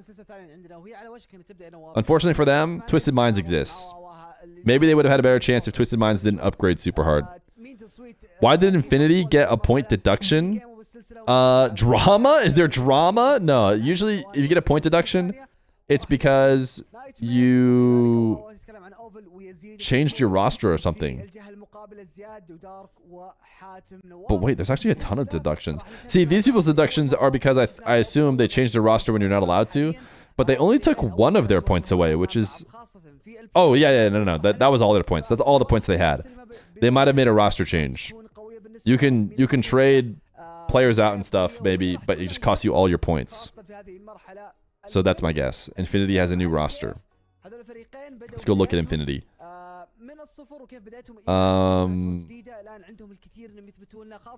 Unfortunately for them, Twisted Minds exists. Maybe they would have had a better chance if Twisted Minds didn't upgrade super hard. Why did Infinity get a point deduction? Drama? Is there drama? No, usually if you get a point deduction, it's because you changed your roster or something. But wait, there's actually a ton of deductions. See, these people's deductions are because I assume they changed their roster when you're not allowed to, but they only took 1 of their points away, which is... Oh, yeah, no. That was all their points. That's all the points they had. They might have made a roster change. You can trade players out and stuff, maybe, but it just costs you all your points. So that's my guess. Infinity has a new roster. Let's go look at Infinity.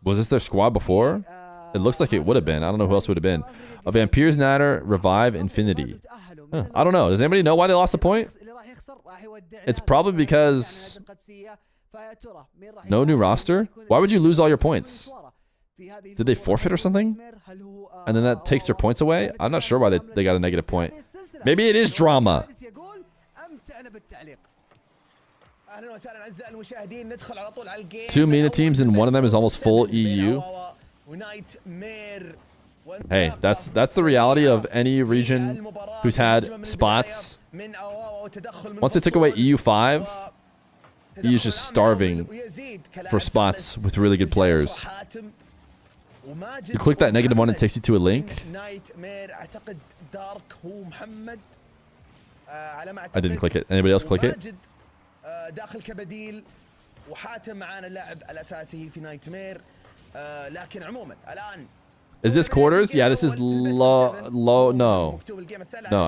Was this their squad before? It looks like it would have been. I don't know who else would have been. A Vampires Natter, Revive, Infinity. Huh, I don't know. Does anybody know why they lost a point? It's probably because no new roster. Why would you lose all your points? Did they forfeit or something? And then that takes their points away? I'm not sure why they got a negative point. Maybe it is drama. Two Mena teams and one of them is almost full EU. Hey, that's the reality of any region who's had spots. Once they took away EU5, EU's just starving for spots with really good players. You click that -1, it takes you to a link. I didn't click it. Anybody else click it? داخل كبديل وحاتم معانا اللاعب الاساسي في نايت مير لكن عموما الان Is this quarters? Yeah, this is low. No,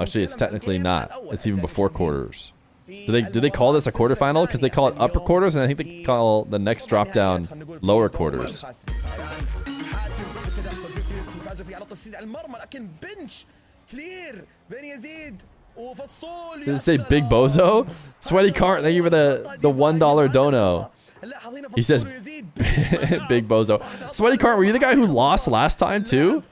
actually, it's technically not. It's even before quarters. Do they call this a quarterfinal? Because they call it upper quarters, and I think they call the next drop down lower quarters. Did it say Big Bozo? Sweaty Cart, thank you for the $1 dono. He says Big Bozo. Sweaty Cart, were you the guy who lost last time too?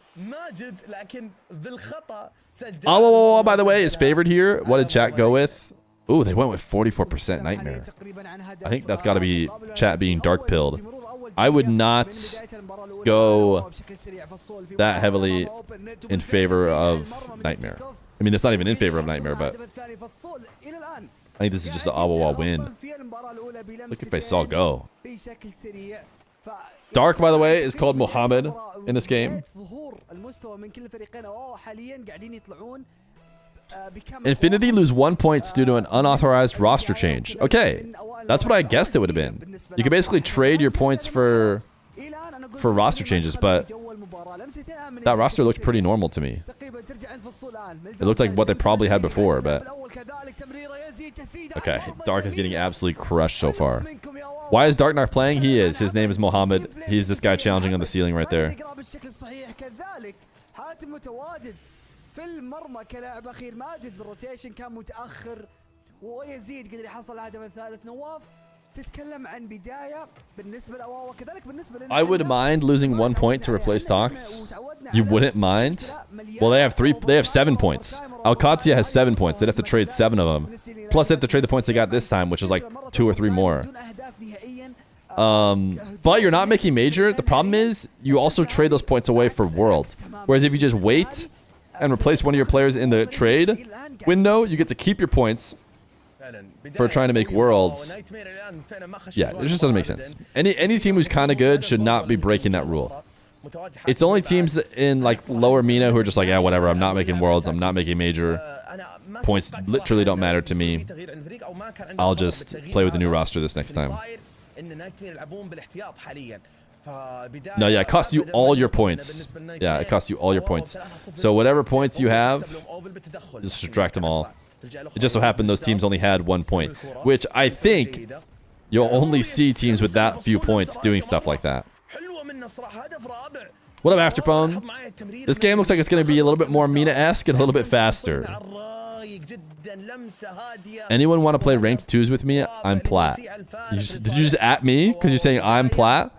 Oh, by the way, is favored here. What did chat go with? Ooh, they went with 44% Nightmare. I think that's got to be chat being dark pilled. I would not go that heavily in favor of Nightmare. I mean, it's not even in favor of Nightmare, but I think this is just an Awawa win. Look if I saw go. Dark, by the way, is called Muhammad in this game. Infinity lose 1 point due to an unauthorized roster change. Okay, that's what I guessed it would have been. You could basically trade your points for roster changes, but that roster looked pretty normal to me. It looked like what they probably had before, but okay, Dark is getting absolutely crushed so far. Why is Dark not playing? He is. His name is Mohammed. He's this guy challenging on the ceiling right there. في المرمى كلاعب اخير ماجد بالروتيشن كان متاخر ويزيد قدر يحصل الهدف الثالث. نواف تتكلم عن بدايه بالنسبه لاواوا كذلك بالنسبه لنا. I would mind losing 1 point to replace Tox. You wouldn't mind? Well, they have 7 points. Alcatia has 7 points. They'd have to trade 7 of them. Plus they have to trade the points they got this time, which is like 2 or 3 more. But you're not making major. The problem is you also trade those points away for Worlds. Whereas if you just wait and replace one of your players in the trade window, you get to keep your points for trying to make Worlds. Yeah, it just doesn't make sense. Any team who's kind of good should not be breaking that rule. It's only teams that in like lower Mena who are just like, yeah, whatever, I'm not making Worlds, I'm not making major. Points literally don't matter to me. I'll just play with the new roster this next time. No, yeah, it costs you all your points. Yeah, it costs you all your points. So whatever points you have, just subtract them all. It just so happened those teams only had 1 point, which I think you'll only see teams with that few points doing stuff like that. What up, Afterpone? This game looks like it's going to be a little bit more Mena-esque and a little bit faster. Anyone want to play ranked 2s with me? I'm plat. Did you just at me because you're saying I'm plat?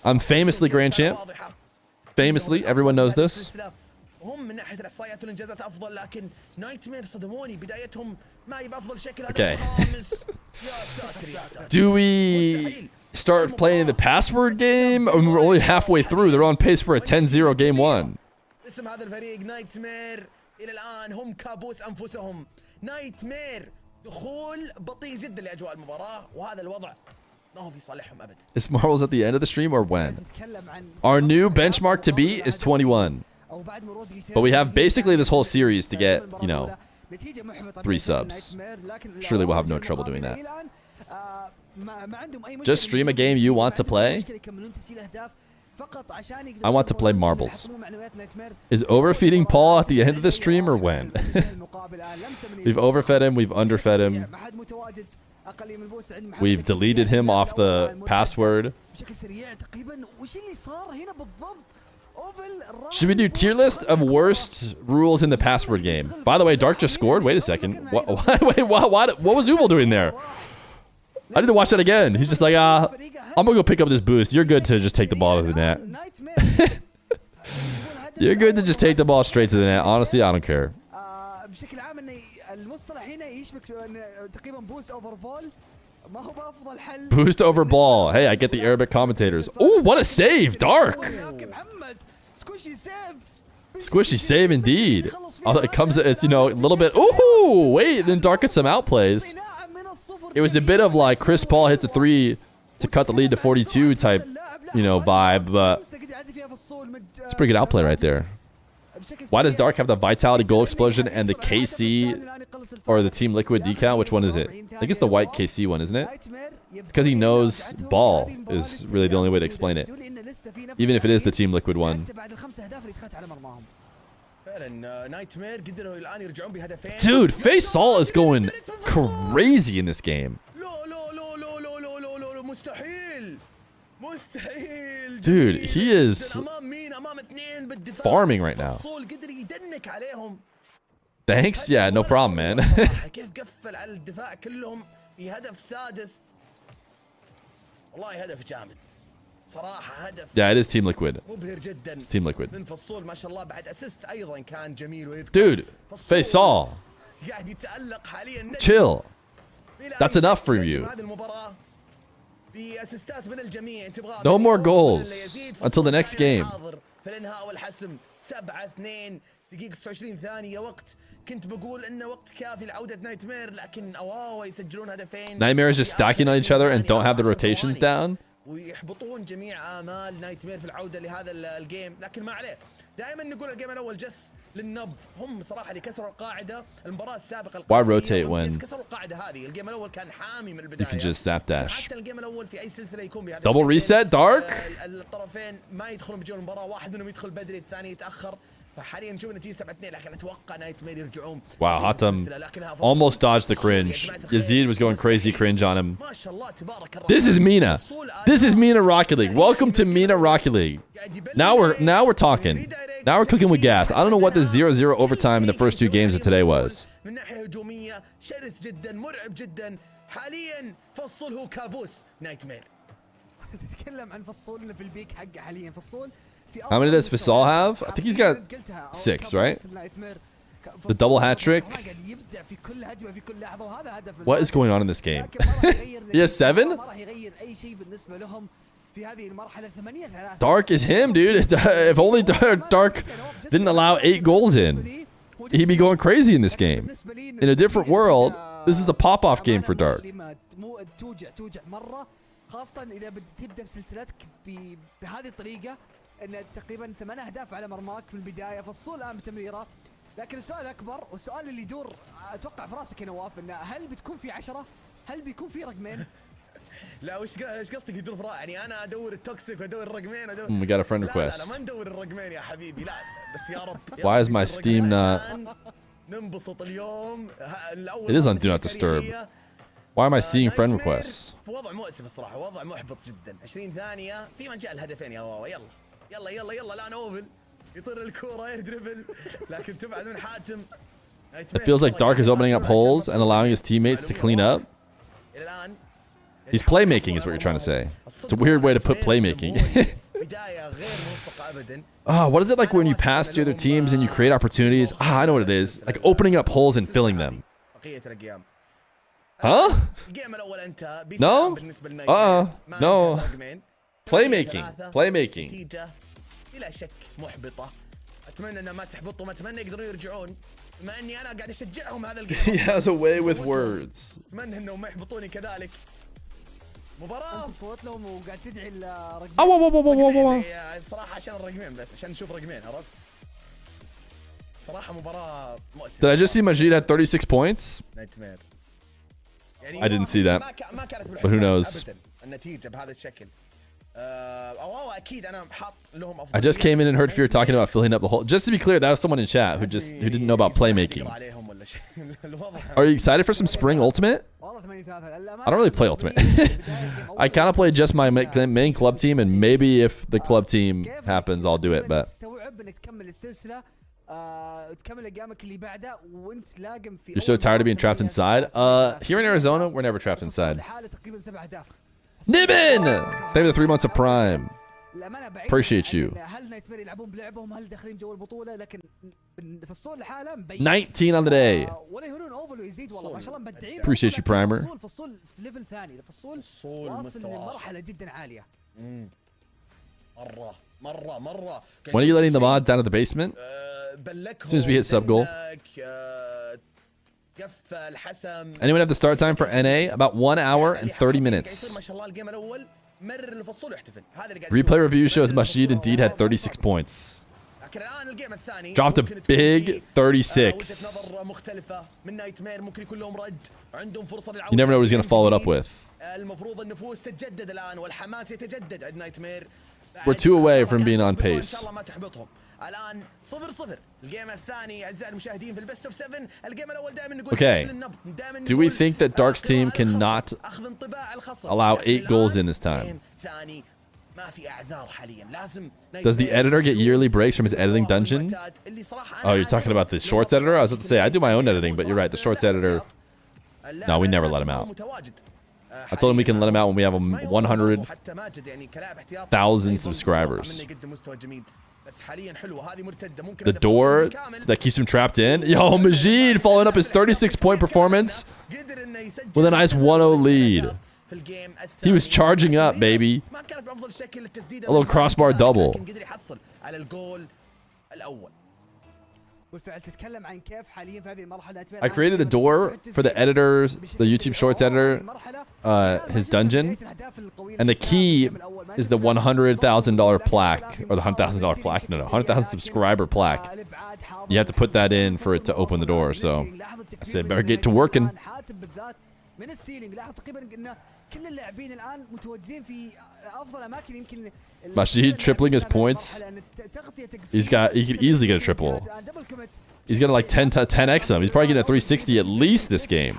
I'm famously Grand Champ. Famously, everyone knows this. Okay. Do we start playing the password game? I mean, we're only halfway through. They're on pace for a 10-0 game 1. Is Marbles at the end of the stream or when? Our new benchmark to beat is 21. But we have basically this whole series to get, you know, 3 subs. Surely we'll have no trouble doing that. Just stream a game you want to play? I want to play Marbles. Is overfeeding Paul at the end of the stream or when? We've overfed him, we've underfed him. We've deleted him off the password. Should we do tier list of worst rules in the password game? By the way, Dark just scored. Wait a second. What was Uval doing there? I need to watch that again. He's just like, I'm gonna go pick up this boost. You're good to just take the ball to the net. You're good to just take the ball straight to the net. Honestly, I don't care. Boost over ball. Hey, I get the Arabic commentators. Oh, what a save, Dark. Squishy save indeed. It comes, it's, you know, a little bit. Ooh, wait, then Dark gets some outplays. It was a bit of like Chris Paul hits a 3 to cut the lead to 42 type, you know, vibe, but it's a pretty good outplay right there. Why does Dark have the Vitality goal explosion and the KC or the Team Liquid decal. Which one is it? I think it's the white KC one, isn't it? Because he knows ball is really the only way to explain it. Even if it is the Team Liquid one. Dude, Faisal is going crazy in this game. Dude, he is farming right now. Thanks. Yeah, no problem, man. Yeah, it is Team Liquid. It's Team Liquid. Dude, Faisal. Chill. That's enough for you. No more goals until the next game. دقيقة 29 ثانية وقت كنت بقول انه وقت كافي لعودة نايتمير لكن اواوا يسجلون هدفين. Nightmare is just stacking on each other and don't have the rotations down. ويحبطون جميع آمال نايتمير في العودة لهذا الجيم لكن ما عليه. دائما نقول الجيم الاول جس للنبض هم صراحة اللي كسروا القاعدة المباراة السابقة. Why rotate when كسروا القاعدة هذه الجيم الاول كان حامي من البداية. You can just zap dash. حتى الجيم الاول في اي سلسلة يكون بهذا Double reset dark. الطرفين ما يدخلون بجو المباراة واحد منهم يدخل بدري الثاني يتأخر. فحاليا نشوف النتيجه 7-2 لكن اتوقع نايتمير يرجعون. Wow, Hatem almost dodged the cringe. Yazid was going crazy cringe on him. This is Mena. This is Mena Rocket League. Welcome to Mena Rocket League. Now we're talking. Now we're cooking with gas. I don't know what the 0-0 overtime in the first two games of today was. من ناحيه هجوميه شرس جدا مرعب جدا حاليا فصول هو كابوس نايتمير. تتكلم عن فصول في البيك حقه حاليا فصول. How many does Faisal have? I think he's got 6, right? The double hat trick. What is going on in this game? He has 7? Dark is him, dude. If only Dark didn't allow 8 goals in, he'd be going crazy in this game. In a different world, this is a pop-off game for Dark. ان تقريبا 8 اهداف على مرماك في البدايه فالصول الان بتمريره لكن السؤال الاكبر والسؤال اللي يدور اتوقع في راسك يا نواف انه هل بتكون في 10 هل بيكون في رقمين لا وش قصدك يدور في راسي يعني انا ادور التوكسيك وادور الرقمين وادور We got a friend request. لا ما ندور الرقمين يا حبيبي لا بس يا رب Why is my Steam not ننبسط اليوم It is on do not disturb. Why am I seeing friend requests? في وضع مؤسف الصراحه وضع محبط جدا 20 ثانيه في من جاء الهدفين يا واوا يلا يلا يلا يلا لا نوفل يطير الكوره يدربل لكن تبعد من حاتم. It feels like Dark is opening up holes and allowing his teammates to clean up. He's playmaking is what you're trying to say. It's a weird way to put playmaking. What is it like when you pass to other teams and you create opportunities? I know what it is. Like opening up holes and filling them. Huh? No? No. Playmaking. Playmaking. بلا شك محبطة. أتمنى أن ما تحبطوا أتمنى يقدرون يرجعون بما أني أنا قاعد أشجعهم هذا الجيم. He has a way with words. أتمنى أنهم ما يحبطوني كذلك. مباراة. أنت بصوت لهم وقاعد تدعي الرقمين. صراحة عشان الرقمين بس عشان نشوف رقمين عرفت؟ صراحة مباراة مؤسفة. Did I just see Majid had 36 points? نايتمير. I didn't see that. ما كانت But who knows? أبداً النتيجة بهذا الشكل. I just came in and heard Feer talking about filling up the hole. Just to be clear, that was someone in chat who didn't know about playmaking. Are you excited for some spring ultimate? I don't really play ultimate. I kind of play just my main club team, and maybe if the club team happens, I'll do it. But you're so tired of being trapped inside. Here in Arizona, we're never trapped inside. Nibbin! Thank you for the 3 months of Prime. Appreciate you. 19 on the day. Appreciate you, Primer. When are you letting the mods down to the basement? As soon as we hit sub goal. Anyone have the start time for NA? About 1 hour and 30 minutes. Replay review shows Majid indeed had 36 points. لكن الان الجيم الثاني Dropped a ممكن تكون big فيه، 36. وجهة نظر مختلفة من نايتمير. ممكن يكون لهم رد، عندهم فرصة You للعودة. never know what he's going to follow it up with. المفروض النفوس تتجدد الان والحماس يتجدد عند نايتمير. We're 2 away from being on ان pace. شاء الله ما تحبطهم. الان 0-0 الجيم الثاني اعزائي المشاهدين في البيست اوف 7. الجيم الاول دائما نقول Okay. Do we think that Dark's team cannot allow 8 goals in this time? ثاني ما في اعذار حاليا. لازم Does the editor get yearly breaks from his editing dungeon? Oh, you're talking about the shorts editor? I was about to say, I do my own editing, but you're right, the shorts editor. No, we never let him out. I told him we can let him out when we have 100,000 subscribers. The door that keeps him trapped in. Yo, Majid following up his 36-point performance with a nice 1-0 lead. He was charging up, baby. A little crossbar double. I created a door for the editor, the YouTube Shorts editor, his dungeon, and the key is the $100,000 plaque, or the $100,000 plaque, no, 100,000 subscriber plaque. You have to put that in for it to open the door, so I said better get to working. Majid tripling his points. He could easily get a triple. He's gonna like 10x him. He's probably getting a 360 at least this game.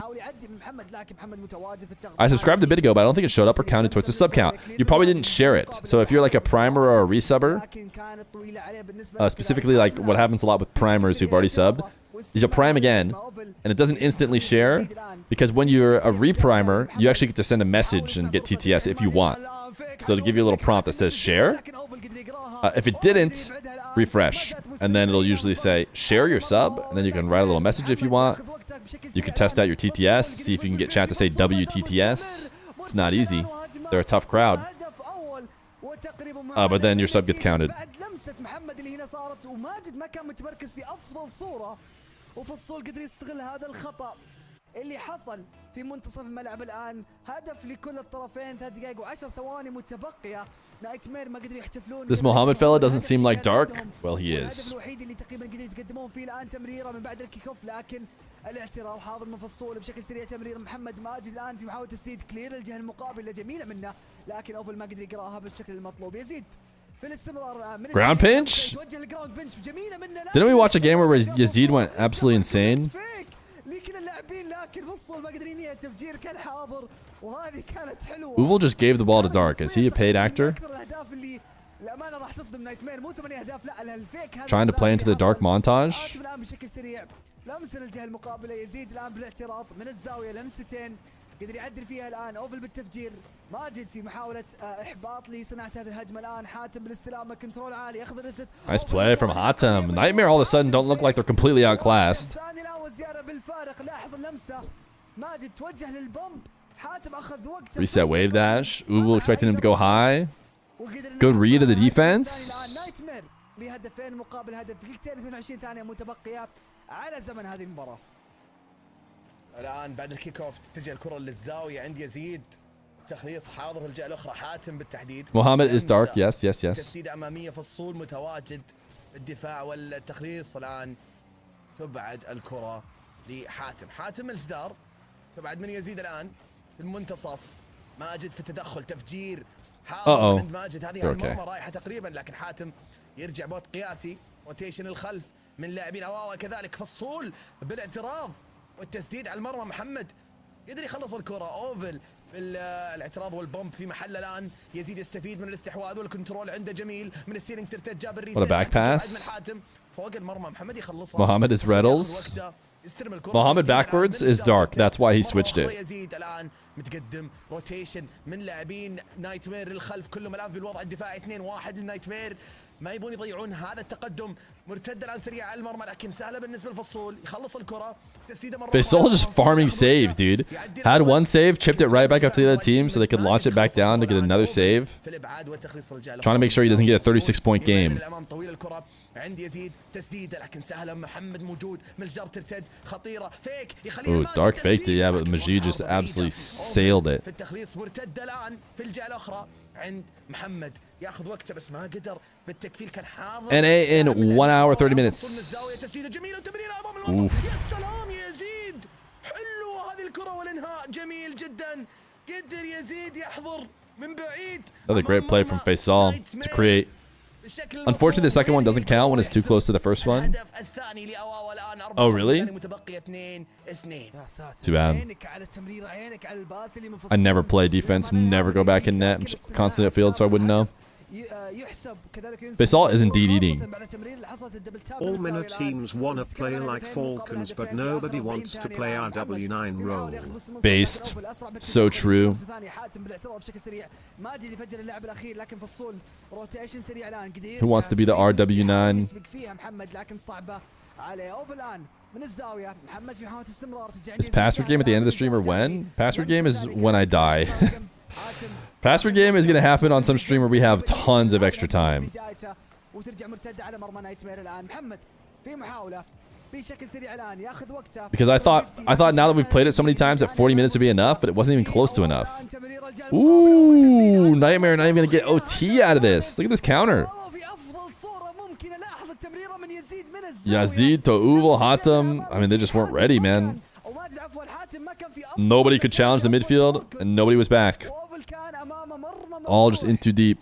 I subscribed a bit ago, but I don't think it showed up or counted towards the sub count. You probably didn't share it. So if you're like a primer or a resubber, specifically like what happens a lot with primers who've already subbed, is you'll prime again, and it doesn't instantly share, because when you're a reprimer, you actually get to send a message and get TTS if you want. So it'll give you a little prompt that says share. If it didn't, refresh, and then it'll usually say share your sub, and then you can write a little message if you want. You can test out your TTS, see if you can get chat to say WTTS. It's not easy. They're a tough crowd. But then your sub gets counted. اللي حصل في منتصف الملعب الآن. هدف لكل الطرفين، 3 دقائق و10 ثواني متبقية. نايتمير ما قدروا يحتفلون. This Mohammed fella doesn't seem like Dark. Well, he is. الهدف الوحيد اللي تقريبا قدروا يتقدمون فيه الآن تمريرة من بعد الكيك اوف، لكن الاعتراض حاضر من فصول بشكل سريع. تمرير محمد ماجد الآن في محاولة تسديد كلير الجهة المقابلة جميلة منه، لكن اوفل ما قدر يقراها بالشكل المطلوب. يزيد في الاستمرار من ground pinch. Didn't we watch a game where Yazid went absolutely insane? Uval just gave the ball to Dark. Is he a paid actor? Trying to play into the Dark montage? قدر يعدل فيها الان اوفل بالتفجير. ماجد في محاوله احباط لصناعه هذه الهجمه الان. حاتم بالاستلامه كنترول عالي ياخذ الريست. Nice play from Hatem. Nightmare all of a sudden don't look like they're completely outclassed. ثاني الان والزياده بالفارق. لاحظ اللمسه. ماجد توجه للبومب. حاتم اخذ وقت. Reset wave dash. Uval expecting him to go high. Good read of the defense. نايتمير بهدفين مقابل هدف. دقيقتين 22 ثانيه متبقيه على زمن هذه المباراه. الان بعد الكيك اوف تتجه الكره للزاويه عند يزيد. تخليص حاضر في الجهه الاخرى. حاتم بالتحديد. Mohammed is Dark. Yes. تسديده اماميه فصول متواجد. الدفاع والتخليص الان. تبعد الكره لحاتم. حاتم الجدار. تبعد من يزيد الان في المنتصف. ماجد في التدخل تفجير حاضر عند ماجد. هذه المرمى رايحه تقريبا، لكن حاتم يرجع بوت قياسي. روتيشن الخلف من لاعبين اواوا. كذلك فصول بالاعتراض والتسديد على المرمى. محمد قدر يخلص الكرة. اوفل بالاعتراض والبومب في محل الان. يزيد يستفيد من الاستحواذ والكنترول عنده جميل. من السيرنج ترتد جاب الريسيت. What a back pass. من حاتم فوق المرمى. محمد يخلصها. Mohammed is Rlcs. Mohammed backwards is Dark. That's why he switched it. يزيد الان متقدم. روتيشن من لاعبين نايتمير للخلف. كلهم الان في الوضع الدفاعي. 2-1 لنايتمير. ما يبون يضيعون هذا التقدم. مرتده الان سريعه على المرمى، لكن سهله بالنسبه للفصول. يخلص الكره. تسديده مره. Faisal just farming saves, dude. Had one save, chipped it right back up to the other team so they could launch it back down to get another save. Trying to make sure he doesn't get a 36-point game. عند يزيد تسديده لكن سهله. محمد موجود من الجدار ترتد خطيره. فيك Ooh, Dark faked it, yeah, but Majid just absolutely sailed it. في التخليص مرتده الان في الجهه الاخرى. عند محمد ياخذ وقته بس ما قدر بالتكفيل كان حاضر. NA in 1 hour 30 minutes. تسديده جميله وتمريره امام المرمى. يا سلام يا يزيد، حلوه هذه الكره والانهاء جميل جدا. قدر يزيد يحضر من بعيد. Another great play from Faisal to create. Unfortunately, the second one doesn't count when it's too close to the first one. Oh, really? Too bad. I never play defense, never go back in net. I'm just constantly at field, so I wouldn't know. Faisal is indeed eating. All Mena teams want to play like Falcons, but nobody wants to play RW9 role. Based. So true. Who wants to be the RW9? Is password game at the end of the stream or when? Password game is when I die. Password game is going to happen on some stream where we have tons of extra time. Because I thought now that we've played it so many times that 40 minutes would be enough, but it wasn't even close to enough. Ooh, Nightmare not even going to get OT out of this. Look at this counter. Yazid, Touval, Hatem. I mean, they just weren't ready, man. Nobody could challenge the midfield, and nobody was back. All just in too deep.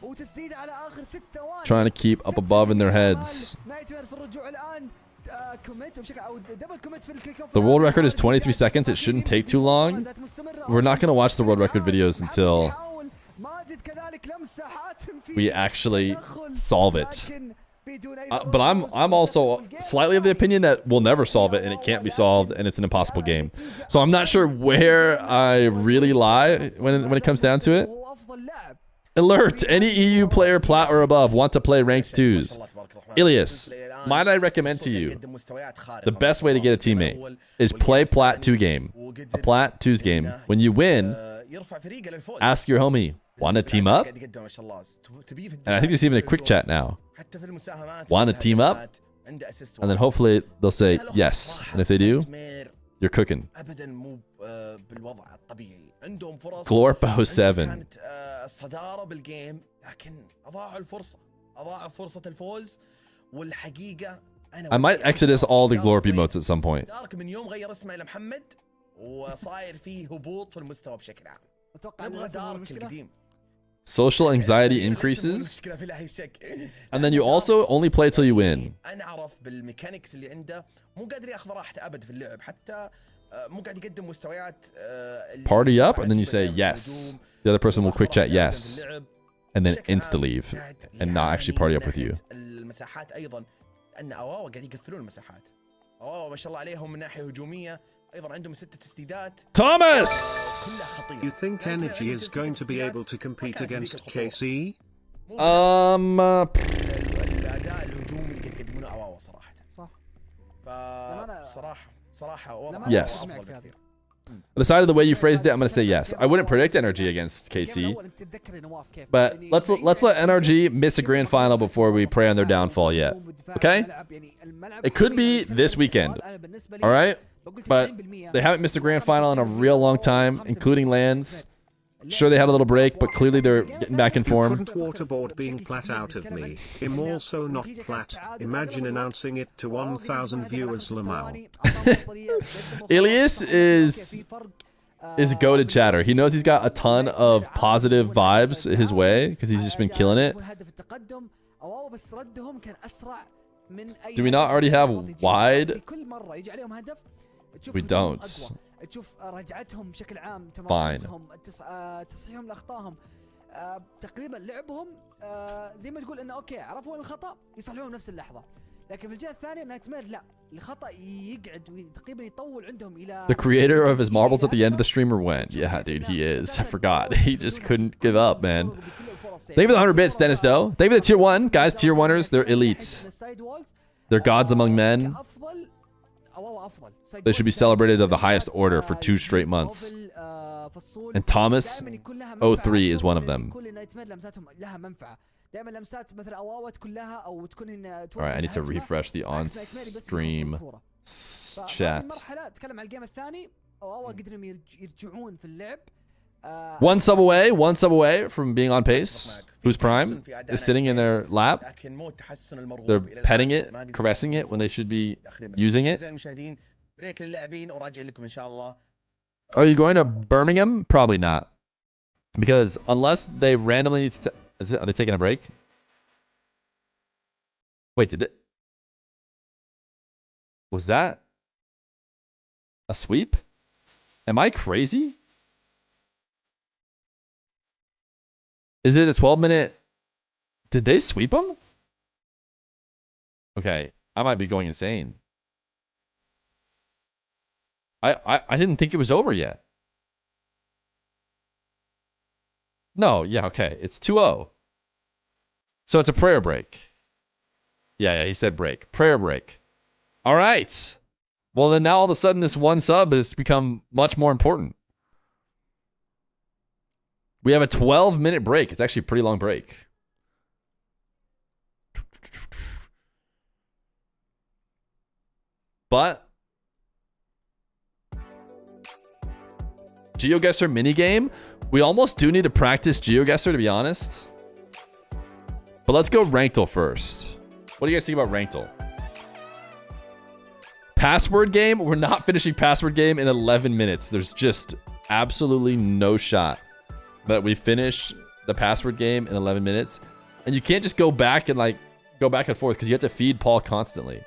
Trying to keep up above in their heads. The world record is 23 seconds. It shouldn't take too long. We're not going to watch the world record videos until we actually solve it. But I'm also slightly of the opinion that we'll never solve it and it can't be solved and it's an impossible game. So I'm not sure where I really lie when it comes down to it. Alert! Any EU player plat or above want to play ranked 2s. Ilias, might I recommend to you, the best way to get a teammate is play plat 2 game. A plat 2s game. When you win, ask your homie, want to team up? And I think there's even a quick chat now. Want to team up? And then hopefully they'll say yes. And if they do, you're cooking. Glorpo 7. I might exodus all the Glorp emotes at some point. Social anxiety increases, and then you also only play till you win. Party up, and then you say yes. The other person will quick chat yes, and then insta leave, and not actually party up with you. Thomas! You think Energy is going to be able to compete against KC? Yes. Decided the way you phrased it, I'm going to say yes. I wouldn't predict NRG against KC, but let's let NRG miss a grand final before we pray on their downfall yet. Okay? It could be this weekend. All right? But they haven't missed a grand final in a real long time, including lands. Sure, they had a little break, but clearly they're getting back in form. Couldn't waterboard being plat out of me. I'm also not plat. Imagine announcing it to 1,000 viewers, Lamau. Ilias is a goated chatter. He knows he's got a ton of positive vibes his way because he's just been killing it. Do we not already have wide? We don't. تشوف رجعتهم بشكل عام تمركزهم تصحيحهم لاخطائهم تقريبا لعبهم زي ما تقول انه اوكي عرفوا الخطا يصلحون نفس اللحظه لكن في الجهه الثانيه نايتمير لا الخطا يقعد تقريبا يطول عندهم الى The creator of his marbles at the end of the streamer went. Yeah, dude, he is. I forgot. He just couldn't give up, man. Thank you for the 100 bits, Dennis, though. Thank you for the tier 1. Guys, tier 1ers, they're elites. They're gods among men. They should be celebrated of the highest order for 2 straight months. And Thomas 03 is one of them. Alright, I need to refresh the on-stream chat. One sub away from being on pace. Who's Prime is sitting in their lap. They're petting it, caressing it when they should be using it. Are you going to Birmingham? Probably not. Because unless they randomly... Are they taking a break? Wait, did it... Was that a sweep? Am I crazy? Is it a 12-minute... Did they sweep them? Okay, I might be going insane. I didn't think it was over yet. No, yeah, okay. It's 2-0. So it's a prayer break. Yeah, he said break. Prayer break. All right. Well, then now all of a sudden this one sub has become much more important. We have a 12-minute break. It's actually a pretty long break. But GeoGuessr minigame. We almost do need to practice GeoGuessr, to be honest. But let's go Rankle first. What do you guys think about Rankle? Password game? We're not finishing password game in 11 minutes. There's just absolutely no shot that we finish the password game in 11 minutes. And you can't just go back and forth because you have to feed Paul constantly.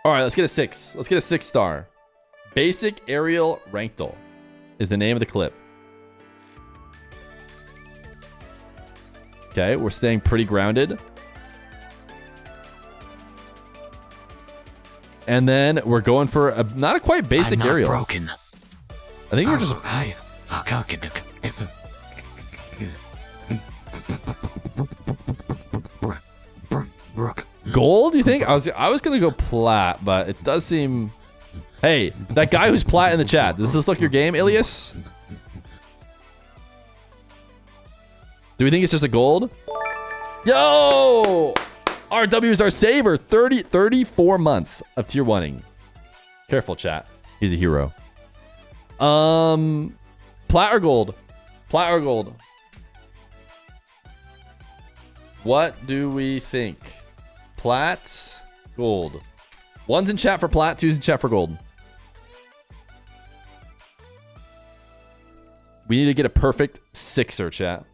All right, let's get a 6. Let's get a 6-star. Basic Aerial Rankle is the name of the clip. Okay, we're staying pretty grounded. And then we're going for a not a quite basic aerial. Broken. I think we're just gold, you think? I was gonna go plat, but it does seem. Hey, that guy who's plat in the chat, does this look your game, Ilias? Do we think it's just a gold? Yo! RW is our saver. 34 months of tier 1ing. Careful, chat. He's a hero. Plat or gold? Plat or gold? What do we think? Plat, gold. 1's in chat for plat, 2's in chat for gold. We need to get a perfect 6er, chat.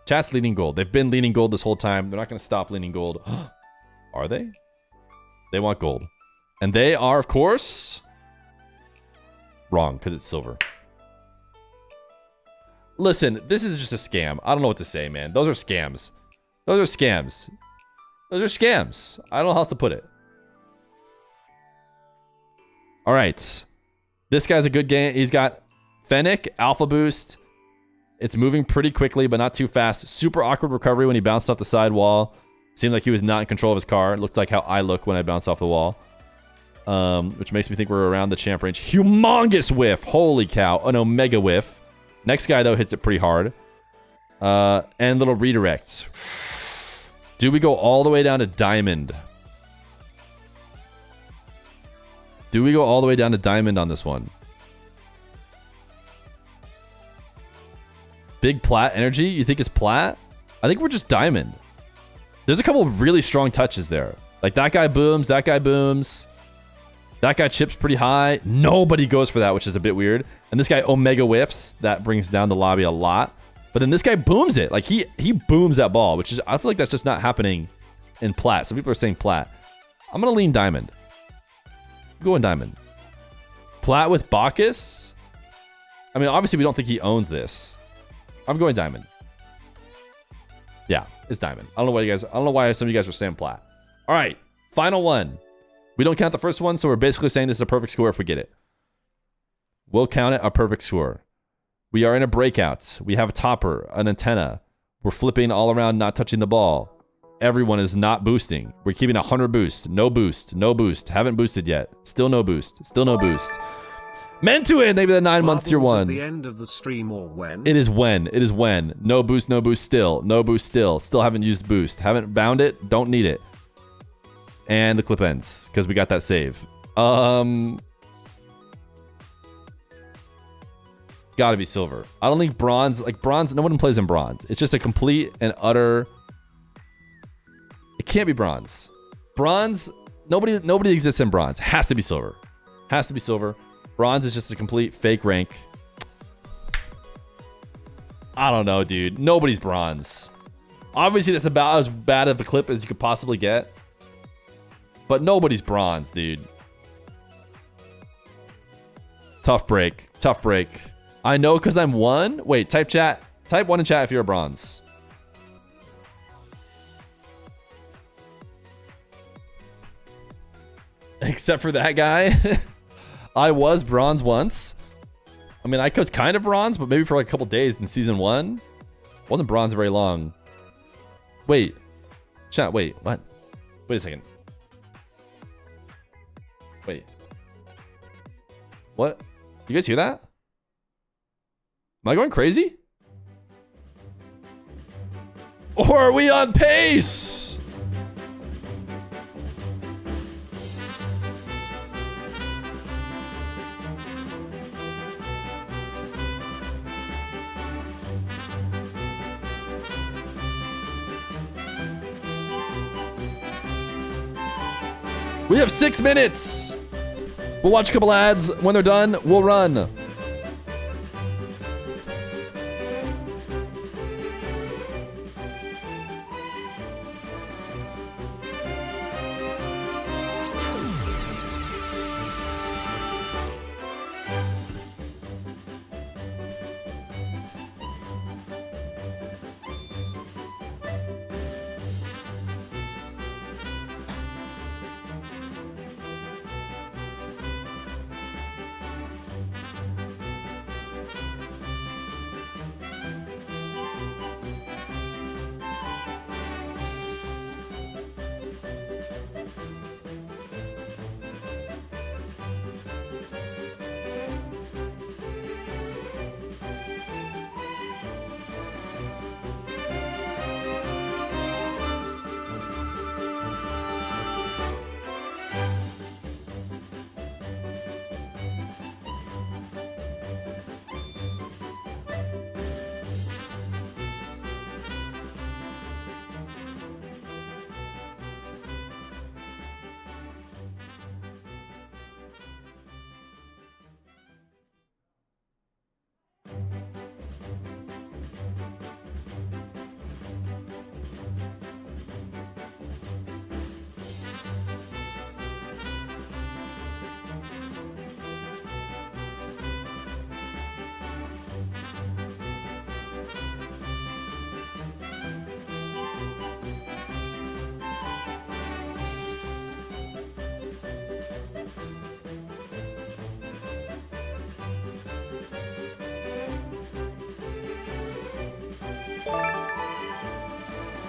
Chat's leaning gold. They've been leaning gold this whole time. They're not going to stop leaning gold. Are they? They want gold. And they are, of course, wrong because it's silver. Listen, this is just a scam. I don't know what to say, man. Those are scams. Those are scams. Those are scams. I don't know how else to put it. All right. This guy's a good game. He's got Fennec, Alpha Boost. It's moving pretty quickly, but not too fast. Super awkward recovery when he bounced off the side wall. Seemed like he was not in control of his car. It looked like how I look when I bounce off the wall. Which makes me think we're around the champ range. Humongous whiff. Holy cow. An Omega whiff. Next guy, though, hits it pretty hard. And little redirects. Do we go all the way down to Diamond? Do we go all the way down to Diamond on this one? Big plat energy? You think it's plat? I think we're just Diamond. There's a couple of really strong touches there. Like that guy booms, that guy booms. That guy chips pretty high. Nobody goes for that, which is a bit weird. And this guy Omega whiffs. That brings down the lobby a lot. But then this guy booms it. Like he booms that ball, which is, I feel like that's just not happening in plat. Some people are saying plat. I'm going to lean Diamond. I'm going Diamond. Plat with Bacchus? I mean, obviously we don't think he owns this. I'm going Diamond. Yeah, it's Diamond. I don't know why some of you guys were saying plat. All right, final one. We don't count the first one, so we're basically saying this is a perfect score if we get it. We'll count it a perfect score. We are in a breakout. We have a topper, an antenna. We're flipping all around, not touching the ball. Everyone is not boosting. We're keeping 100 boost. No boost. No boost. Haven't boosted yet. Still no boost. Still no boost. Meant to win. Maybe the 9 months tier 1. At the end of the stream or when? It is when. It is when. No boost. No boost. Still. No boost. Still. Still haven't used boost. Haven't bound it. Don't need it. And the clip ends because we got that save. got to be silver. I don't think bronze, like bronze, no one plays in bronze. It's just a complete and utter. It can't be bronze. Bronze, nobody exists in bronze. Has to be silver. Has to be silver. Bronze is just a complete fake rank. I don't know, dude. Nobody's bronze. Obviously, that's about as bad of a clip as you could possibly get. But nobody's bronze, dude. Tough break. Tough break. I know because I'm 1. Wait, type chat. Type 1 in chat if you're a bronze. Except for that guy. I was bronze once. I mean, I was kind of bronze, but maybe for like a couple days in season 1. Wasn't bronze very long. Wait. Chat, wait. What? Wait a second. Wait. What? You guys hear that? Am I going crazy? Or are we on pace? We have 6 minutes. We'll watch a couple ads. When they're done, we'll run.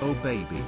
Oh baby.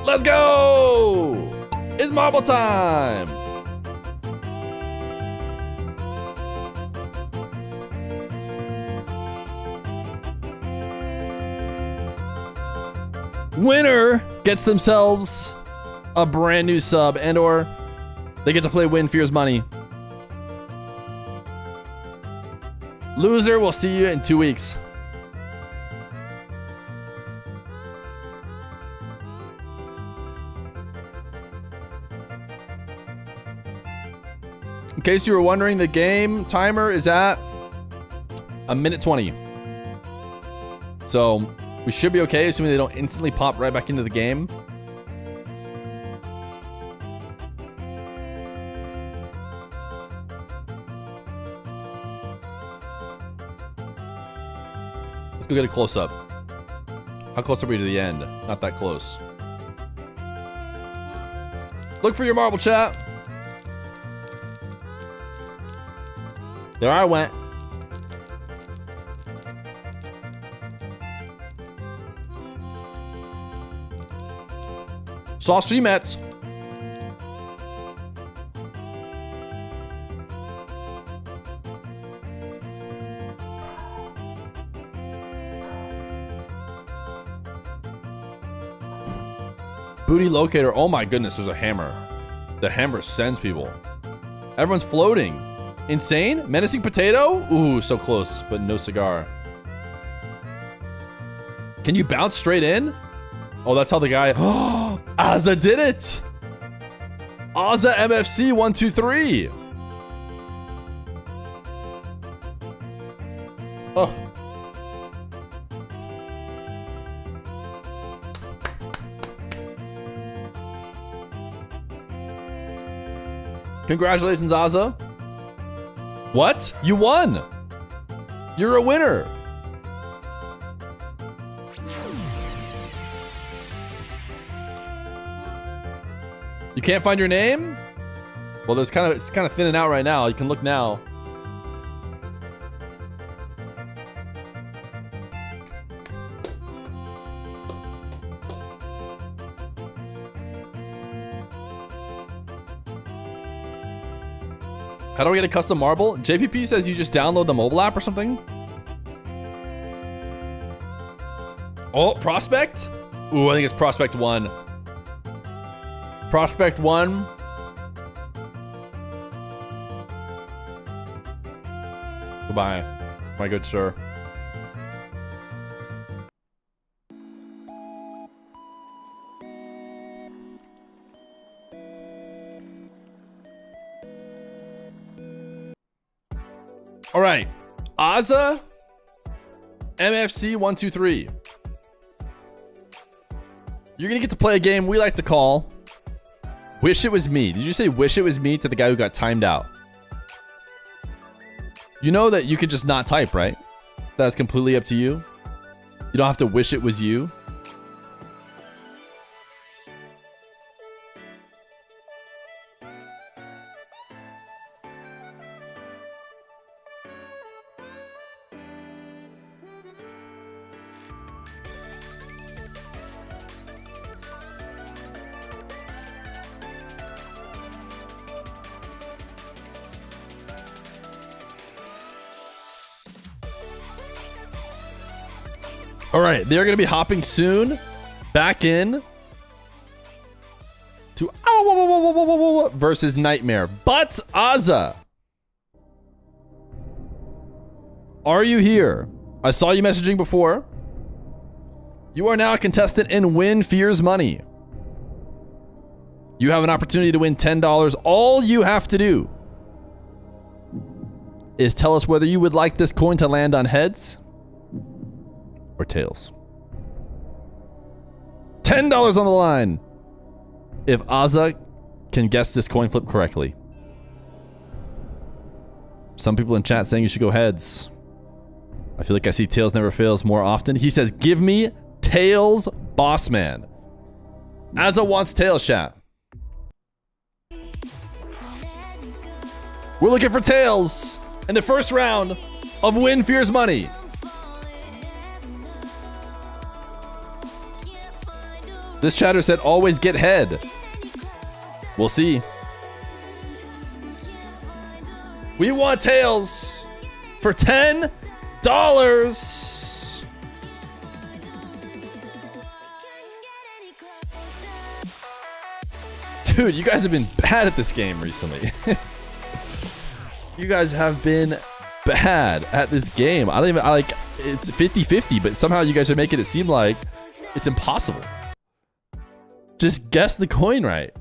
Let's go! It's marble time! Winner gets themselves a brand new sub, and or they get to play Win Feer's money. Loser, we'll see you in 2 weeks. In case you were wondering, the game timer is at 1:20. So we should be okay, assuming they don't instantly pop right back into the game. Let's go get a close-up. How close are we to the end? Not that close. Look for your marble, chat. There I went. Saw Mets. Booty locator. Oh my goodness, there's a hammer. The hammer sends people. Everyone's floating. Insane? Menacing potato? Ooh, so close, but no cigar. Can you bounce straight in? Oh, that's how the guy... Oh, Azza did it! Azza MFC 123. Oh. Congratulations, Azza. What? You won! You're a winner! You can't find your name? Well, it's kind of thinning out right now. You can look now. How do I get a custom marble? JPP says you just download the mobile app or something. Oh, Prospect? Ooh, I think it's Prospect 1. Prospect 1. Goodbye, my good sir. All right, Azza MFC 123. You're gonna get to play a game we like to call Wish It Was Me. Did you say wish it was me to the guy who got timed out? You know that you could just not type, right? That's completely up to you. You don't have to wish it was you. All right, they're going to be hopping soon back in to versus Nightmare. But Azza, are you here? I saw you messaging before. You are now a contestant in Win Feer's money. You have an opportunity to win $10. All you have to do is tell us whether you would like this coin to land on heads or tails. $10 on the line if Azza can guess this coin flip correctly. Some people in chat saying you should go heads. I feel like I see tails never fails more often. He says, give me tails, boss man. Azza wants tails, chat. We're looking for tails in the first round of Win Feer's money. This chatter said always get head. We'll see. We want tails for $10. Dude, you guys have been bad at this game recently. You guys have been bad at this game. I like it's 50-50, but somehow you guys are making it seem like it's impossible. Just guess the coin right.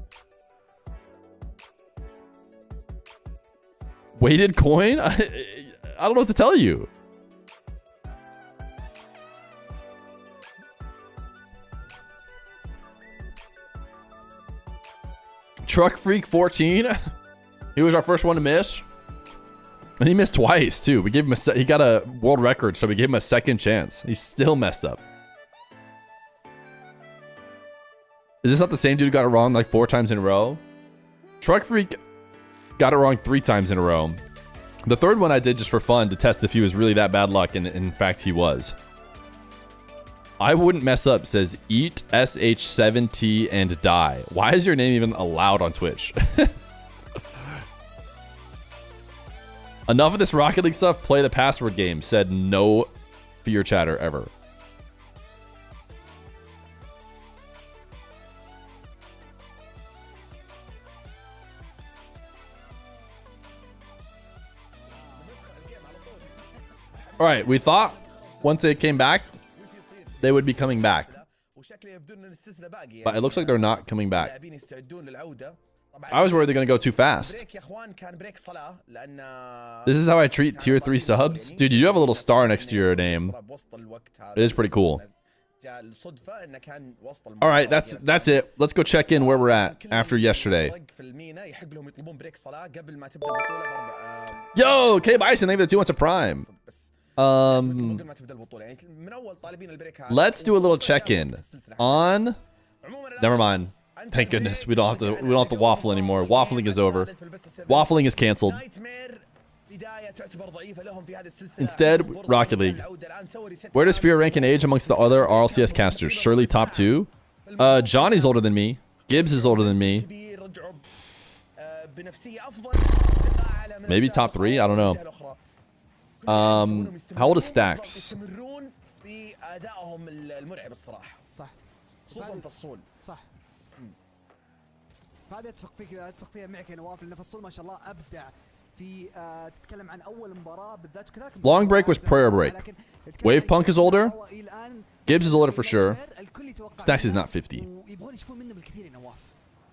Weighted coin? I don't know what to tell you. Truck Freak 14. He was our first one to miss. And he missed twice too. We gave him he got a world record, so we gave him a second chance. He still messed up. Is this not the same dude who got it wrong like 4 times in a row? Truck Freak got it wrong 3 times in a row. The third one I did just for fun to test if he was really that bad luck, and in fact he was. I wouldn't mess up says eat SH7T and die. Why is your name even allowed on Twitch? Enough of this Rocket League stuff. Play the password game. Said no Feer chatter ever. All right, we thought once they came back, they would be coming back. But it looks like they're not coming back. I was worried they're going to go too fast. This is how I treat tier 3 subs. Dude, you do have a little star next to your name. It is pretty cool. All right, that's it. Let's go check in where we're at after yesterday. Yo, K Bison, thank you for the 2 months of Prime. Let's do a little check-in on. Never mind. Thank goodness we don't have to waffle anymore. Waffling is over. Waffling is canceled. Instead, Rocket League. Where does Feer rank in age amongst the other RLCS casters? Surely top 2. Johnny's older than me. Gibbs is older than me. Maybe top 3. I don't know. How old is Stacks? هذا اتفق فيها معك يا نواف لان فصول ما شاء الله ابدع في تتكلم عن اول مباراه بالذات وكذلك. Long break was prayer break. Wave Punk is older. Gibbs is older for sure. Stacks is not 50.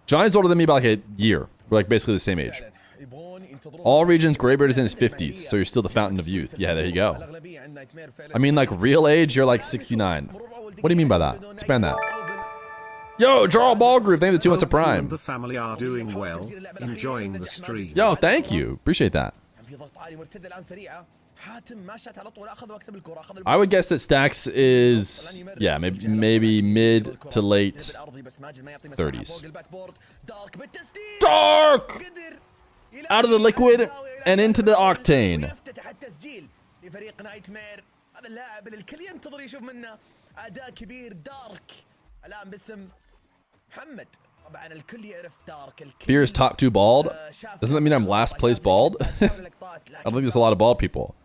Johnny's older than me by like a year. We're like basically the same age. All regions, Greybeard is in his 50s, so you're still the fountain of youth. Yeah, there you go. I mean, like real age, you're like 69. What do you mean by that? Expand that. Yo, Jarl Ballgroove, thank you for the 2 months of Prime. The family are doing well, enjoying the stream. Yo, thank you. Appreciate that. I would guess that Stacks is, yeah, maybe mid to late 30s. Dark! Out of the liquid and into the octane. Feer is top 2 bald. Doesn't that mean I'm last place bald? I don't think there's a lot of bald people.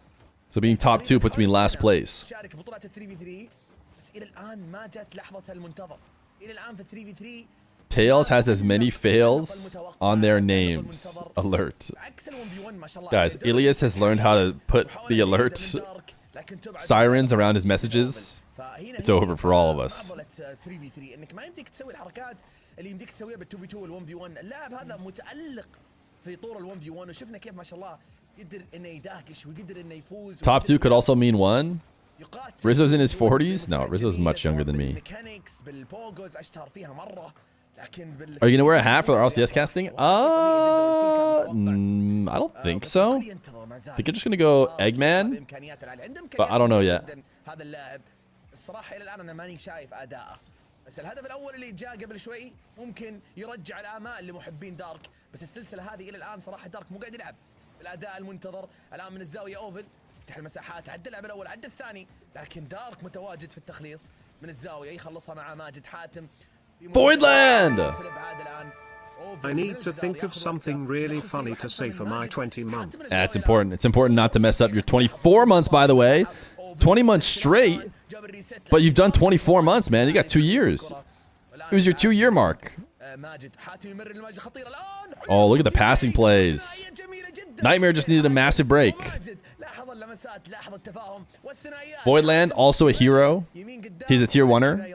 So being top 2 puts me in last place. Tails has as many fails on their names. Alert. Guys, Ilias has learned how to put the alert sirens around his messages. It's over for all of us. Top 2 could also mean 1. Rizzo's in his 40s? No, Rizzo's much younger than me. Are you gonna wear a hat for the RLCS casting? I don't think so. I think you're just gonna go Eggman, but I don't know yet. الصراحه الى الان انا ماني شايف اداءه بس الهدف الاول اللي جاء قبل شوي ممكن يرجع الامال لمحبين دارك بس السلسله هذه الى الان صراحه دارك مو قاعد يلعب الاداء المنتظر الان من الزاويه اوفن يفتح المساحات عدى اللعب الاول عدى الثاني لكن دارك متواجد في التخليص من الزاويه يخلصها مع ماجد حاتم Voidland! I need to think of something really funny to say for my 20 months. That's important. It's important not to mess up your 24 months, by the way. 20 months straight, but you've done 24 months, man. You got 2 years. It was your 2-year mark. Oh, look at the passing plays. Nightmare just needed a massive break. Voidland, also a hero. He's a tier 1-er.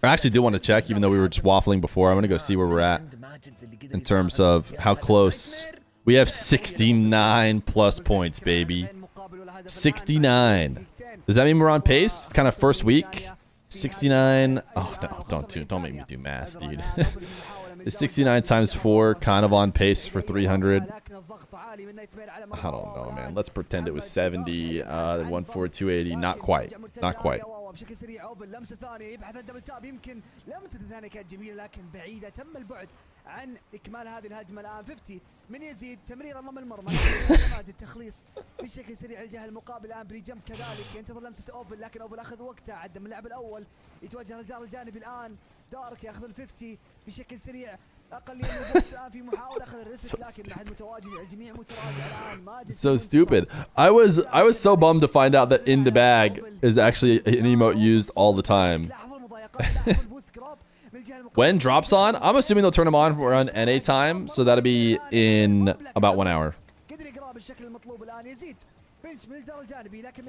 I actually do want to check, even though we were just waffling before. I'm going to go see where we're at in terms of how close. We have 69 plus points, baby. 69. Does that mean we're on pace? It's kind of first week. 69. Oh, no, don't make me do math, dude. Is 69 times 4 kind of on pace for 300? I don't know, man. Let's pretend it was 70. 140, 280. Not quite. Not quite. بشكل سريع اوفل لمسه ثانيه يبحث عن دبل تاب يمكن لمسه ثانيه كانت جميله لكن بعيده تم البعد عن اكمال هذه الهجمه الان 50 من يزيد تمرير امام المرمى ماجد التخليص بشكل سريع الجهه المقابل الان بري جمب كذلك ينتظر لمسه اوفل لكن اوفل اخذ وقته عدى من اللعب الاول يتوجه للجار الجانبي الان دارك ياخذ ال 50 بشكل سريع اقل الان في محاوله اخذ الريسك لكن بعد متواجد الجميع متراجع الان ماجد. So stupid. I was so bummed to find out that in the bag is actually an emote used all the time. When drops on, I'm assuming they'll turn them on around NA time, so that'll be in about 1 hour.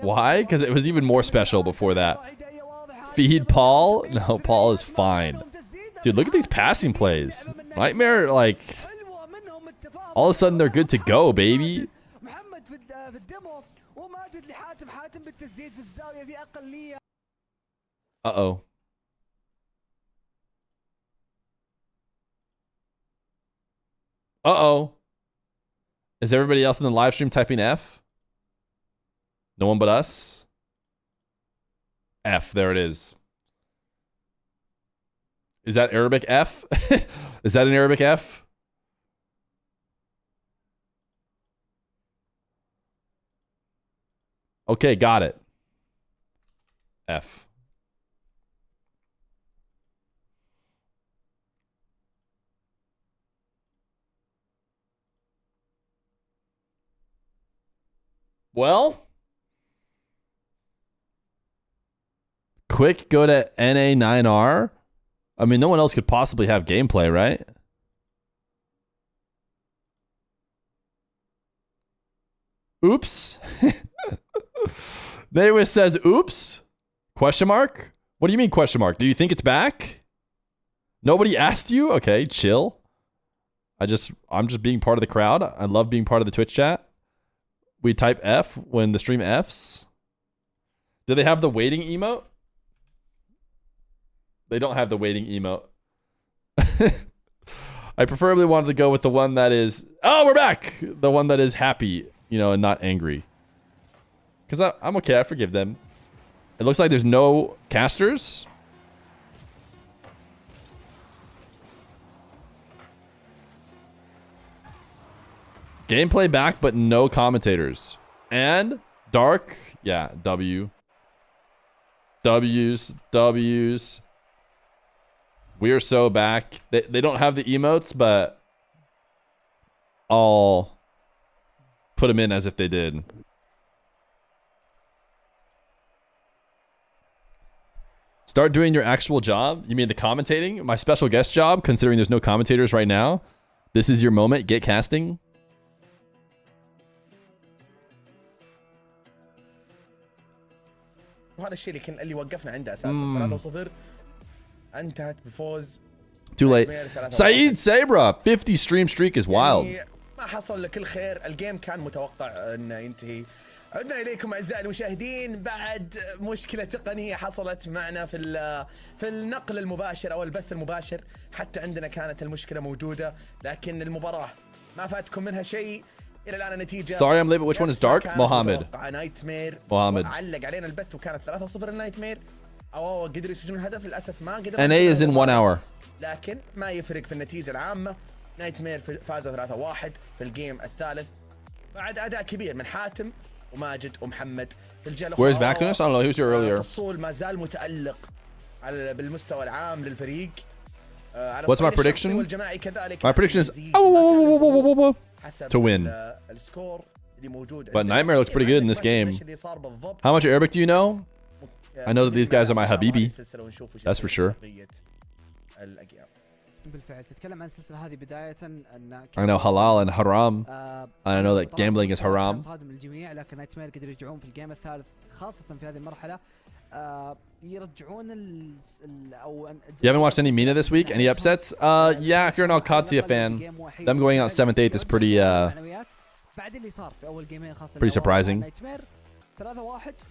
Why? Because it was even more special before that. Feed Paul? No, Paul is fine. Dude, look at these passing plays. Nightmare, like, all of a sudden they're good to go, baby. Uh-oh. Uh-oh. Is everybody else in the live stream typing F? No one but us? F, there it is. Is that Arabic F? Is that an Arabic F? Okay, got it. F. Well, quick go to NA9R. I mean, no one else could possibly have gameplay, right? Oops. Naywis says, oops? Question mark? What do you mean question mark? Do you think it's back? Nobody asked you? Okay, chill. I'm just being part of the crowd. I love being part of the Twitch chat. We type F when the stream Fs. Do they have the waiting emote? They don't have the waiting emote. I preferably wanted to go with the one that is... Oh, we're back! The one that is happy, you know, and not angry. Because I'm okay, I forgive them. It looks like there's no casters. Gameplay back, but no commentators. And Dark, yeah, W. W's. We're so back. They don't have the emotes, but I'll put them in as if they did. Start doing your actual job? You mean the commentating? My special guest job, considering there's no commentators right now? This is your moment. Get casting. وهذا الشيء اللي وقفنا عنده اساسا 3-0 انتهت بفوز. Too late. Saeed Sabra, 50 stream streak is wild. ما حصل لكل خير. الجيم كان متوقع انه ينتهي. عدنا اليكم اعزائي المشاهدين بعد مشكله تقنيه حصلت معنا في النقل المباشر او البث المباشر. حتى عندنا كانت المشكله موجوده لكن المباراه ما فاتكم منها شيء. الى الان النتيجه. Sorry I'm late, but which one is Dark? Mohammed. Mohammed. علق علينا البث وكانت 3-0 النايتمير. او قدروا يسجلون الهدف للاسف ما قدروا. NA is in 1 hour. لكن ما يفرق في النتيجه العامه. نايتمير فازوا 3-1 في الجيم الثالث بعد اداء كبير من حاتم وماجد ومحمد في الجهه الاخرى. Where's Vacuous? I don't know. He was here earlier. الصول ما زال متالق بالمستوى العام للفريق. على What's my الصعيد الشخصي prediction? والجماعي كذلك. My prediction is حسب to win. السكور اللي موجود. But Nightmare looks pretty good in this game. How much Arabic do you know? I know that these guys are my habibi. That's for sure. بالفعل تتكلم عن السلسله هذه بدايه ان I know halal and haram. I know that gambling is haram. صادم الجميع لكن نايت مير قدروا يرجعون في الجيم الثالث خاصه في هذه المرحله. يرجعون او You haven't watched any Mena this week? Any upsets? Yeah, if you're an Alcatia fan, them going out 7th 8th is بعد اللي صار في اول جيمين خاصه pretty surprising. 3-1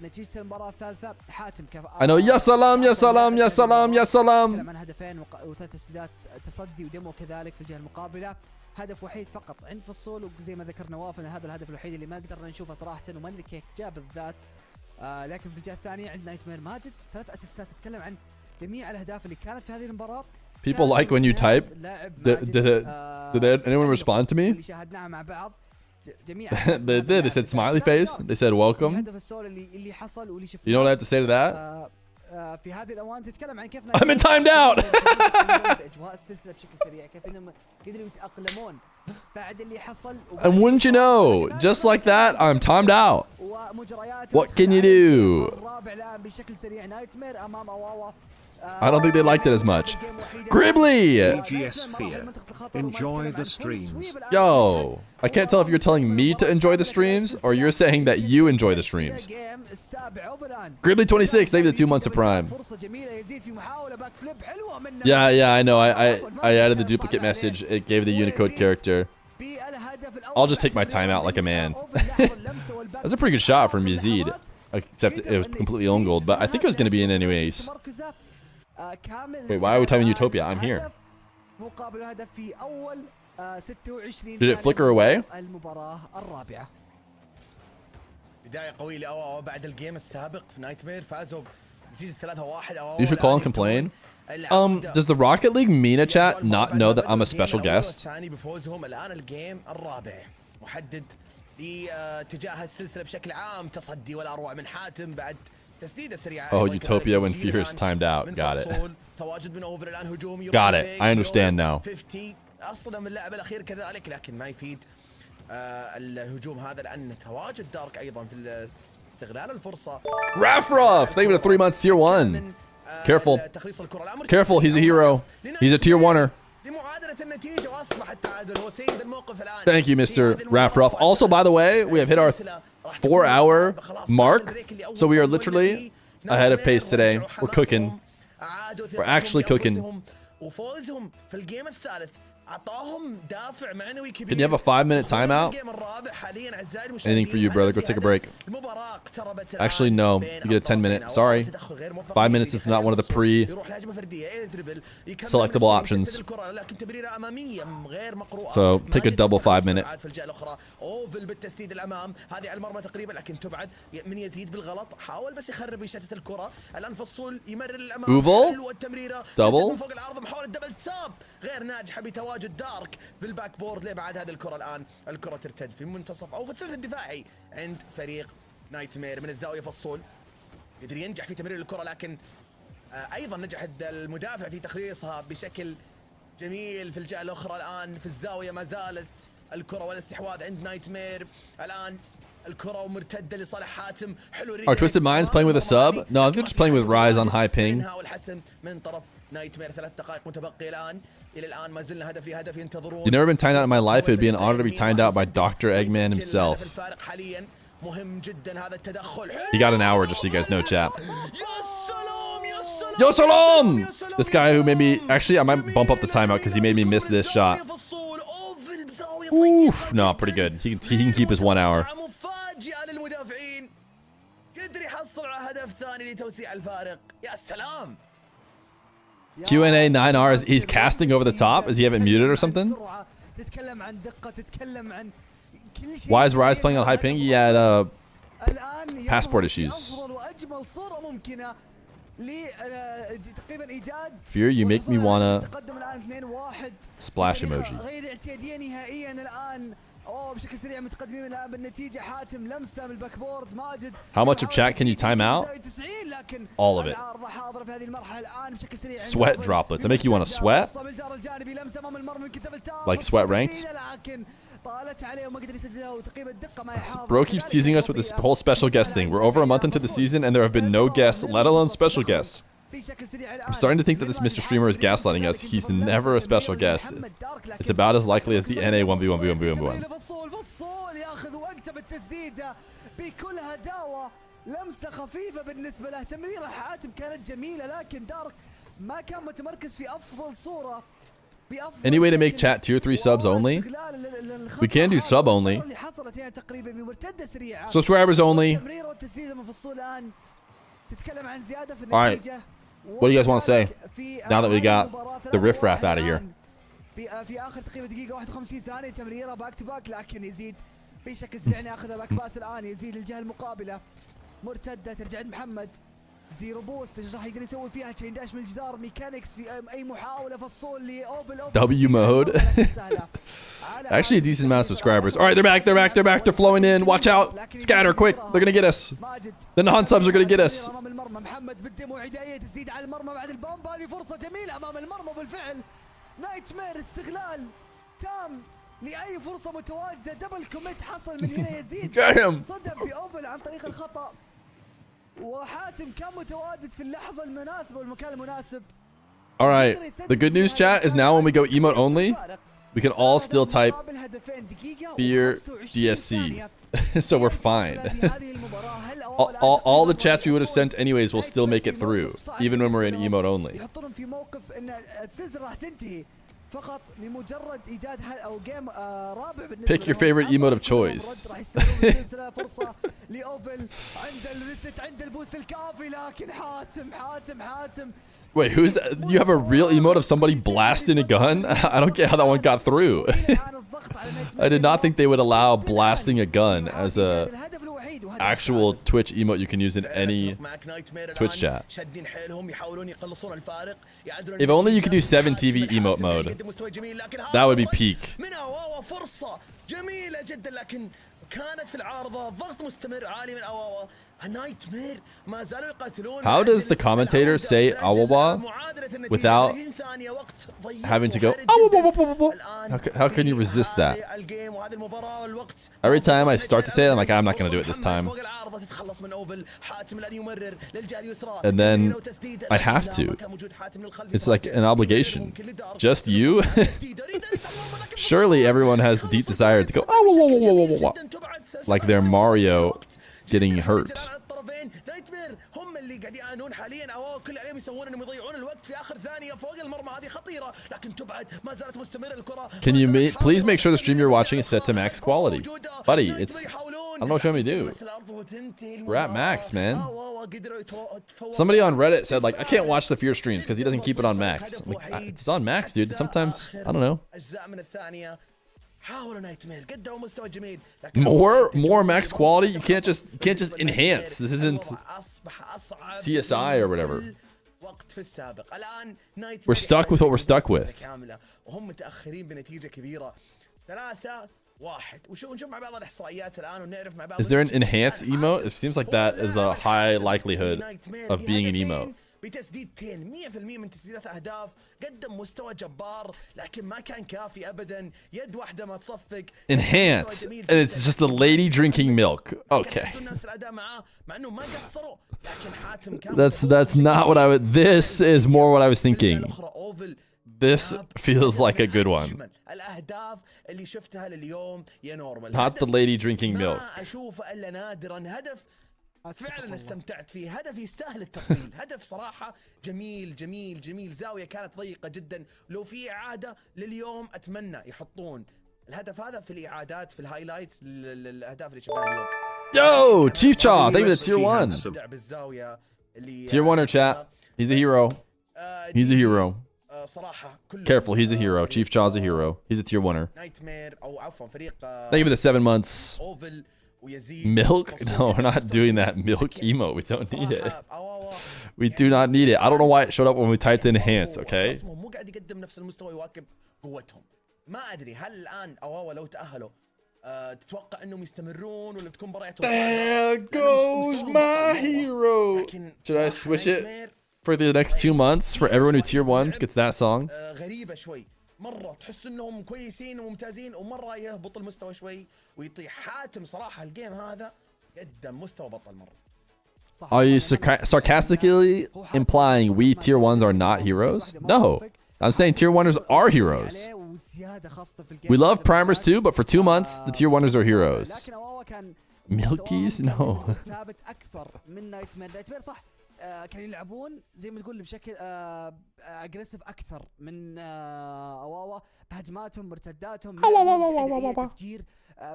نتيجة المباراة الثالثة حاتم I know. يا سلام يا سلام يا سلام يا سلام. تكلم عن هدفين وثلاث تسديدات تصدي وديمو كذلك في الجهة المقابلة. هدف وحيد فقط عند فصول وزي ما ذكر نواف ان هذا الهدف الوحيد اللي ما قدرنا نشوفه صراحة وما ادري كيف جاء بالذات. لكن في الجهة الثانية عند نايت مير ماجد 3 اسيستات. تتكلم عن جميع الاهداف اللي كانت في هذه المباراة. People like when you type. Did anyone respond to me? اللي شاهدناها مع بعض. They did. They said smiley face. They said welcome. You know what I have to say to that? في هذه الاوان تتكلم عن كيف I'm in timed out. اجواء السلسله بشكل سريع كيف انهم قدروا يتاقلمون بعد اللي حصل. And wouldn't you know, just like that, I'm timed out. ومجريات What can you do? الرابع الان بشكل سريع نايت مير امام اواوا. I don't think they liked it as much. Gribbly! TGS Feer. Enjoy the streams. Yo, I can't tell if you're telling me to enjoy the streams or you're saying that you enjoy the streams. Gribbly26, thank you for the 2 months of Prime. Yeah, I know. I added the duplicate message. It gave the Unicode character. I'll just take my time out like a man. That's a pretty good shot from Yazid. Except it was completely own gold, but I think it was going to be in anyways. Wait, why are we typing Utopia? I'm here. Did it flicker away? بداية قوية لأواوا بعد الجيم السابق في نايت مير فازوا بنتيجة 3-1 أواوا. You should call and complain. Does the Rocket League Mena chat not know that I'm a special guest? الثاني بفوزهم الآن الجيم الرابع محدد لتجاه السلسلة بشكل عام. تصدي والأروع من حاتم بعد تسديدة سريعة. Oh, Utopia when Feer is timed out. Got it. تواجد من أوفر الآن هجوم. Got it. I understand now. 50 أصطدم اللاعب الأخير كذلك لكن ما يفيد الهجوم هذا لأن تواجد دارك أيضا في استغلال الفرصة. Rafruff, thank you for the 3 months tier 1. Careful. Careful, he's a hero. He's a tier 1er. Thank you, Mr. Rafruff. Also, by the way, we have hit our 4-hour mark. So we are literally ahead of pace today. We're cooking. We're actually cooking. Can you have a 5-minute timeout? Anything for you, brother. Go take a break. Actually, no. You get a 10-minute. Sorry. 5 minutes is not one of the pre-selectable options. So take a double 5-minute. Uval? Double? غير ناجحه بتواجد دارك في الباك بورد لابعاد هذه الكره. الان الكره ترتد في منتصف او في الثلث الدفاعي عند فريق نايت مير من الزاويه. فصول قدر ينجح في تمرير الكره لكن ايضا نجح المدافع في تخليصها بشكل جميل في الجهه الاخرى. الان في الزاويه ما زالت الكره والاستحواذ عند نايت مير. الان الكره ومرتده لصالح حاتم. حلو. Are Twisted Minds playing with a sub? No, I think they're just playing with Rise on high ping. من طرف نايت مير. 3 دقائق متبقية الآن. إلى الآن ما زلنا هدف ينتظرون. You've never been timed out in my life. It would be an honor to be timed out by Dr. Eggman himself. الفارق حاليا مهم جدا هذا التدخل. He got an hour, just so you guys know, chat. Yo salam! This guy who made me... Actually, I might bump up the timeout because he made me miss this shot. Oof, no, pretty good. He can keep his 1 hour. مفاجأة للمدافعين. قدر يحصل على هدف ثاني لتوسيع الفارق. يا سلام. Q&A 9R, he's casting over the top? Is he have it muted or something? Why is Rise playing on high ping? He had passport issues. Fear, you make me wanna splash emoji. بشكل سريع متقدمين الان بالنتيجه. حاتم لمسه من الباك بورد. ماجد How much of chat can you time out? All of it. العارضه حاضره في هذه المرحله الان بشكل سريع. Sweat droplets. I make you want to sweat? Like sweat ranked? Bro keeps teasing us with this whole special guest thing. We're over a month into the season and there have been no guests, let alone special guests. I'm starting to think that this Mr. Streamer is gaslighting us. He's never a special guest. It's about as likely as the NA 1v1v1v1v1. لمسه خفيفه بالنسبه له. تمريره حاتم كانت جميله لكن دارك ما كان متمركز في افضل صوره. Any way to make chat tier 3 subs only? We can do sub only. Subscribers only. Alright. What do you guys want to say now that we got the riffraff out of here? في اخر تقريبا دقيقه 51 ثانيه تمريره باك تو باك لكن يزيد بشكل سريع ياخذها باك باس الان. يزيد الجهه المقابله مرتده ترجع عند محمد. زيرو بوست ايش راح يقدر يسوي فيها؟ تشين داش من الجدار. ميكانكس في اي محاوله فصول لاوفل. W mode. Actually a decent amount of subscribers. Alright, they're back. They're flowing in. Watch out. Scatter quick. They're gonna get us. The non-subs are gonna get us. محمد بالدم وعدايه تزيد على المرمى بعد البومب. هذه فرصه جميله امام المرمى بالفعل. نايت مير استغلال تام لاي فرصه متواجده. دبل كوميت حصل من هنا. يزيد صدم باوفل عن طريق الخطا وحاتم كان متواجد في اللحظه المناسبه والمكان المناسب. Alright, the good news chat is now when we go emote only, we can all still type Feer DSC. So we're fine. all the chats we would have sent anyways will still make it through, even when we're in emote only. يحطونهم في موقف ان السلسله راح تنتهي فقط لمجرد ايجاد او جيم رابع بالنسبه. Pick your favorite emote of choice. راح يستغلون السلسله فرصه لاوفل عند الريست عند البوس الكافي لكن حاتم. Wait, who's that? You have a real emote of somebody blasting a gun? I don't get how that one got through. I did not think they would allow blasting a gun as a actual Twitch emote you can use in any Twitch chat. If only you could do 7 TV emote mode. That would be peak. كانت في العارضة ضغط مستمر عالي من أواوا. نايت مير ما زالوا يقاتلون. How does the commentator say Awawa without having to go how can you resist that? Every time I start to say it, I'm like, I'm not going to do it this time. And then I have to. It's like an obligation. Just you? Surely everyone has the deep desire to go like they're Mario getting hurt. Can you please make sure the stream you're watching is set to max quality? Buddy, it's I don't know what you want me to do. We're at max, man. Somebody on Reddit said like, I can't watch the Fear streams because he doesn't keep it on max. I'm like, it's on max, dude. Sometimes I don't know. More max quality. You can't just enhance. This isn't CSI or whatever. We're stuck with what we're stuck with. Is there an enhanced emote? It seems like that is a high likelihood of being an emote. بتسديدتين 100% من تسديدات اهداف. قدم مستوى جبار لكن ما كان كافي ابدا. يد واحده ما تصفق. Enhance and it's just a lady drinking milk. Okay. That's not what I would. This is more what I was thinking. This feels like a good one. الاهداف اللي شفتها لليوم يا نورمال. Not the lady drinking milk. ما اشوفه الا نادرا. هدف فعلا استمتعت فيه. هدف يستاهل التقييم. هدف صراحة جميل. زاوية كانت ضيقة جدا. لو في إعادة لليوم أتمنى يحطون الهدف هذا في الإعادات في الهايلايتس للأهداف اللي شفناها اليوم. Yo, Chief Chaw, thank you for the tier 1. Tier 1er chat. He's a hero. He's a hero. Careful, he's a hero. Chief Chaw's a hero. He's a tier 1er. Thank you for the 7 months. Milk? No, we're not doing that milk emote. We don't need it. We do not need it. I don't know why it showed up when we typed in enhance, okay? مو قاعد يقدم نفس المستوى يواكب قوتهم. ما ادري هل الان اواوا لو تاهلوا تتوقع انهم يستمرون ولا بتكون مباريات There goes my hero. Should I switch it for the next 2 months for everyone who tier 1s gets that song? غريبة شوي مرة تحس انهم كويسين وممتازين ومرة يهبط المستوى شوي ويطيح حاتم صراحة الجيم هذا قدم مستوى بطل مرة. Are you sarcastically implying we tier 1s are not heroes? No. I'm saying tier 1ers are heroes. We love primers too, but for 2 months, the tier 1ers are heroes. Milkies? No. ثابت اكثر من نايتمير. نايتمير صح كانوا يلعبون زي ما تقول بشكل اجريسيف اكثر من اواوا بهجماتهم مرتداتهم تفجير.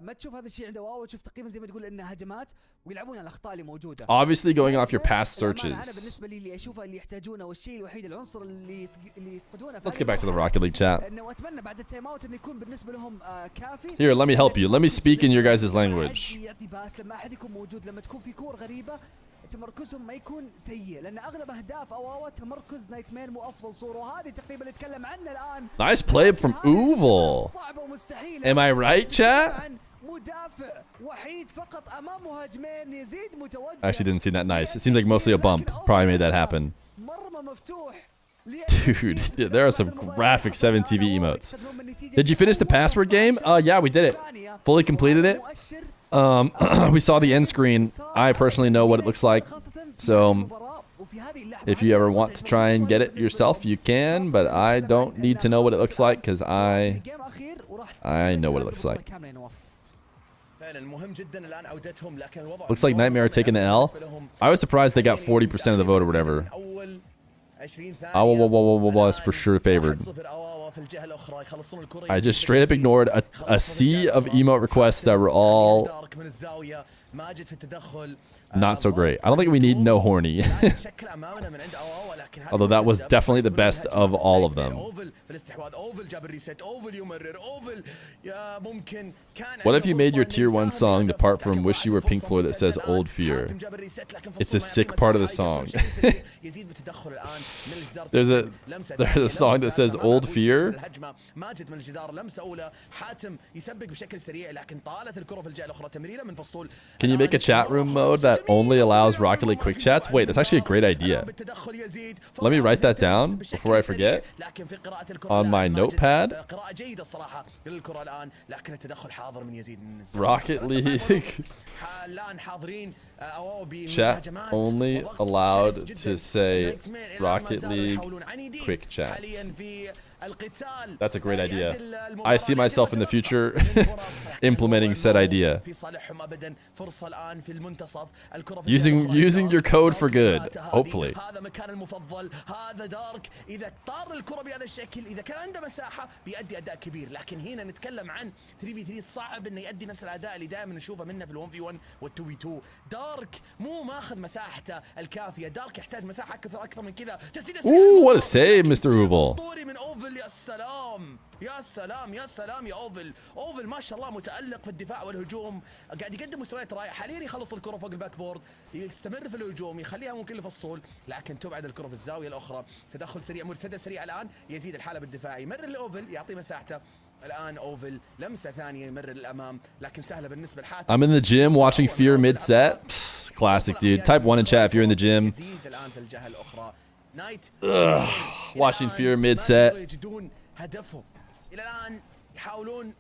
ما تشوف هذا الشيء عند اواوا، تشوف تقريبا زي ما تقول انها هجمات ويلعبون على الاخطاء اللي موجوده. Obviously going off your past انا searches. بالنسبه لي اللي اشوفه اللي يحتاجونه والشيء الوحيد العنصر اللي يفقدونه Let's get back to the Rocket League chat. انه اتمنى بعد التايم اوت انه يكون بالنسبه لهم كافي. Here, let me help you. Let me speak in your guys' language. يعطي باس لما احد يكون موجود، لما تكون في كور غريبه تمركزهم ما يكون سيء، لان اغلب اهداف اواوا تمركز نايتمير مو افضل صوره، وهذه تقريبا اللي نتكلم عنه الان. Nice play from Uval. صعبه ومستحيله. Am I right, chat? مدافع وحيد فقط امام مهاجمين، يزيد متوجه. Actually didn't seem that nice. It seemed like mostly a bump. Probably made that happen. مرمى مفتوح. Dude, there are some graphic 7 TV emotes. Did you finish the password game? Yeah, we did it. Fully completed it. We saw the end screen. I personally know what it looks like. So if you ever want to try and get it yourself, you can, but I don't need to know what it looks like because I know what it looks like. Looks like Nightmare are taking the L. I was surprised they got 40% of the vote or whatever. Was for sure favored. I just straight up ignored a sea of emote requests that were all not so great. I don't think we need no horny. Although that was definitely the best of all of them. What if you made your tier 1 song the part from Wish You Were Pink Floyd that says Old Fear? It's a sick part of the song. There's a song that says Old Fear. Can you make a chat room mode that only allows Rocket League quick chats? Wait, that's actually a great idea. Let me write that down before I forget on my notepad. Rocket League chat only allowed to say Rocket League quick chats. That's a great idea. I see myself in the future implementing said idea. Using your code for good, hopefully. Ooh, what a save, Mr. Uval. يا سلام يا سلام يا سلام يا اوفل. اوفل ما شاء الله متألق في الدفاع والهجوم، قاعد يقدم مستويات رائعة. حاليا يخلص الكرة فوق الباك بورد، يستمر في الهجوم، يخليها ممكن لفصول، لكن تبعد الكرة في الزاوية الأخرى. تدخل سريع، مرتدى سريع الآن، يزيد الحالة بالدفاعي، يمرر لأوفل، يعطي مساحته. الآن أوفل لمسة ثانية يمرر للأمام، لكن سهلة بالنسبة لحاتم. I'm in the gym watching Fear mid-set. Classic, dude. Type 1 in chat if you're in the gym. يزيد الآن في الجهة الأخرى. Watching Fear mid-set. يجدون هدفهم. إلى الآن يحاولون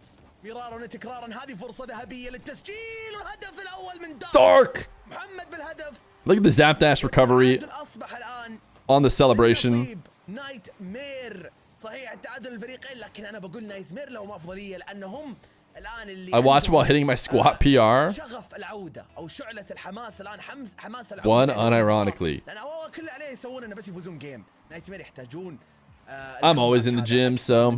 مرارا وتكرارا. هذه فرصة ذهبية للتسجيل، والهدف الأول من Dark. محمد بالهدف. Look at the zap dash recovery أصبح الآن on the celebration. نايت مير. صحيح التعادل الفريقين، لكن أنا بقول نايت مير لهم أفضلية لأنهم الآن اللي I watched while hitting my squat PR. شغف العودة أو شعلة الحماس الآن، حماس العودة. One unironically. لأن أول كل عليه يسوون إنه بس يفوزون جيم. نايت مير يحتاجون. I'm always in the gym, so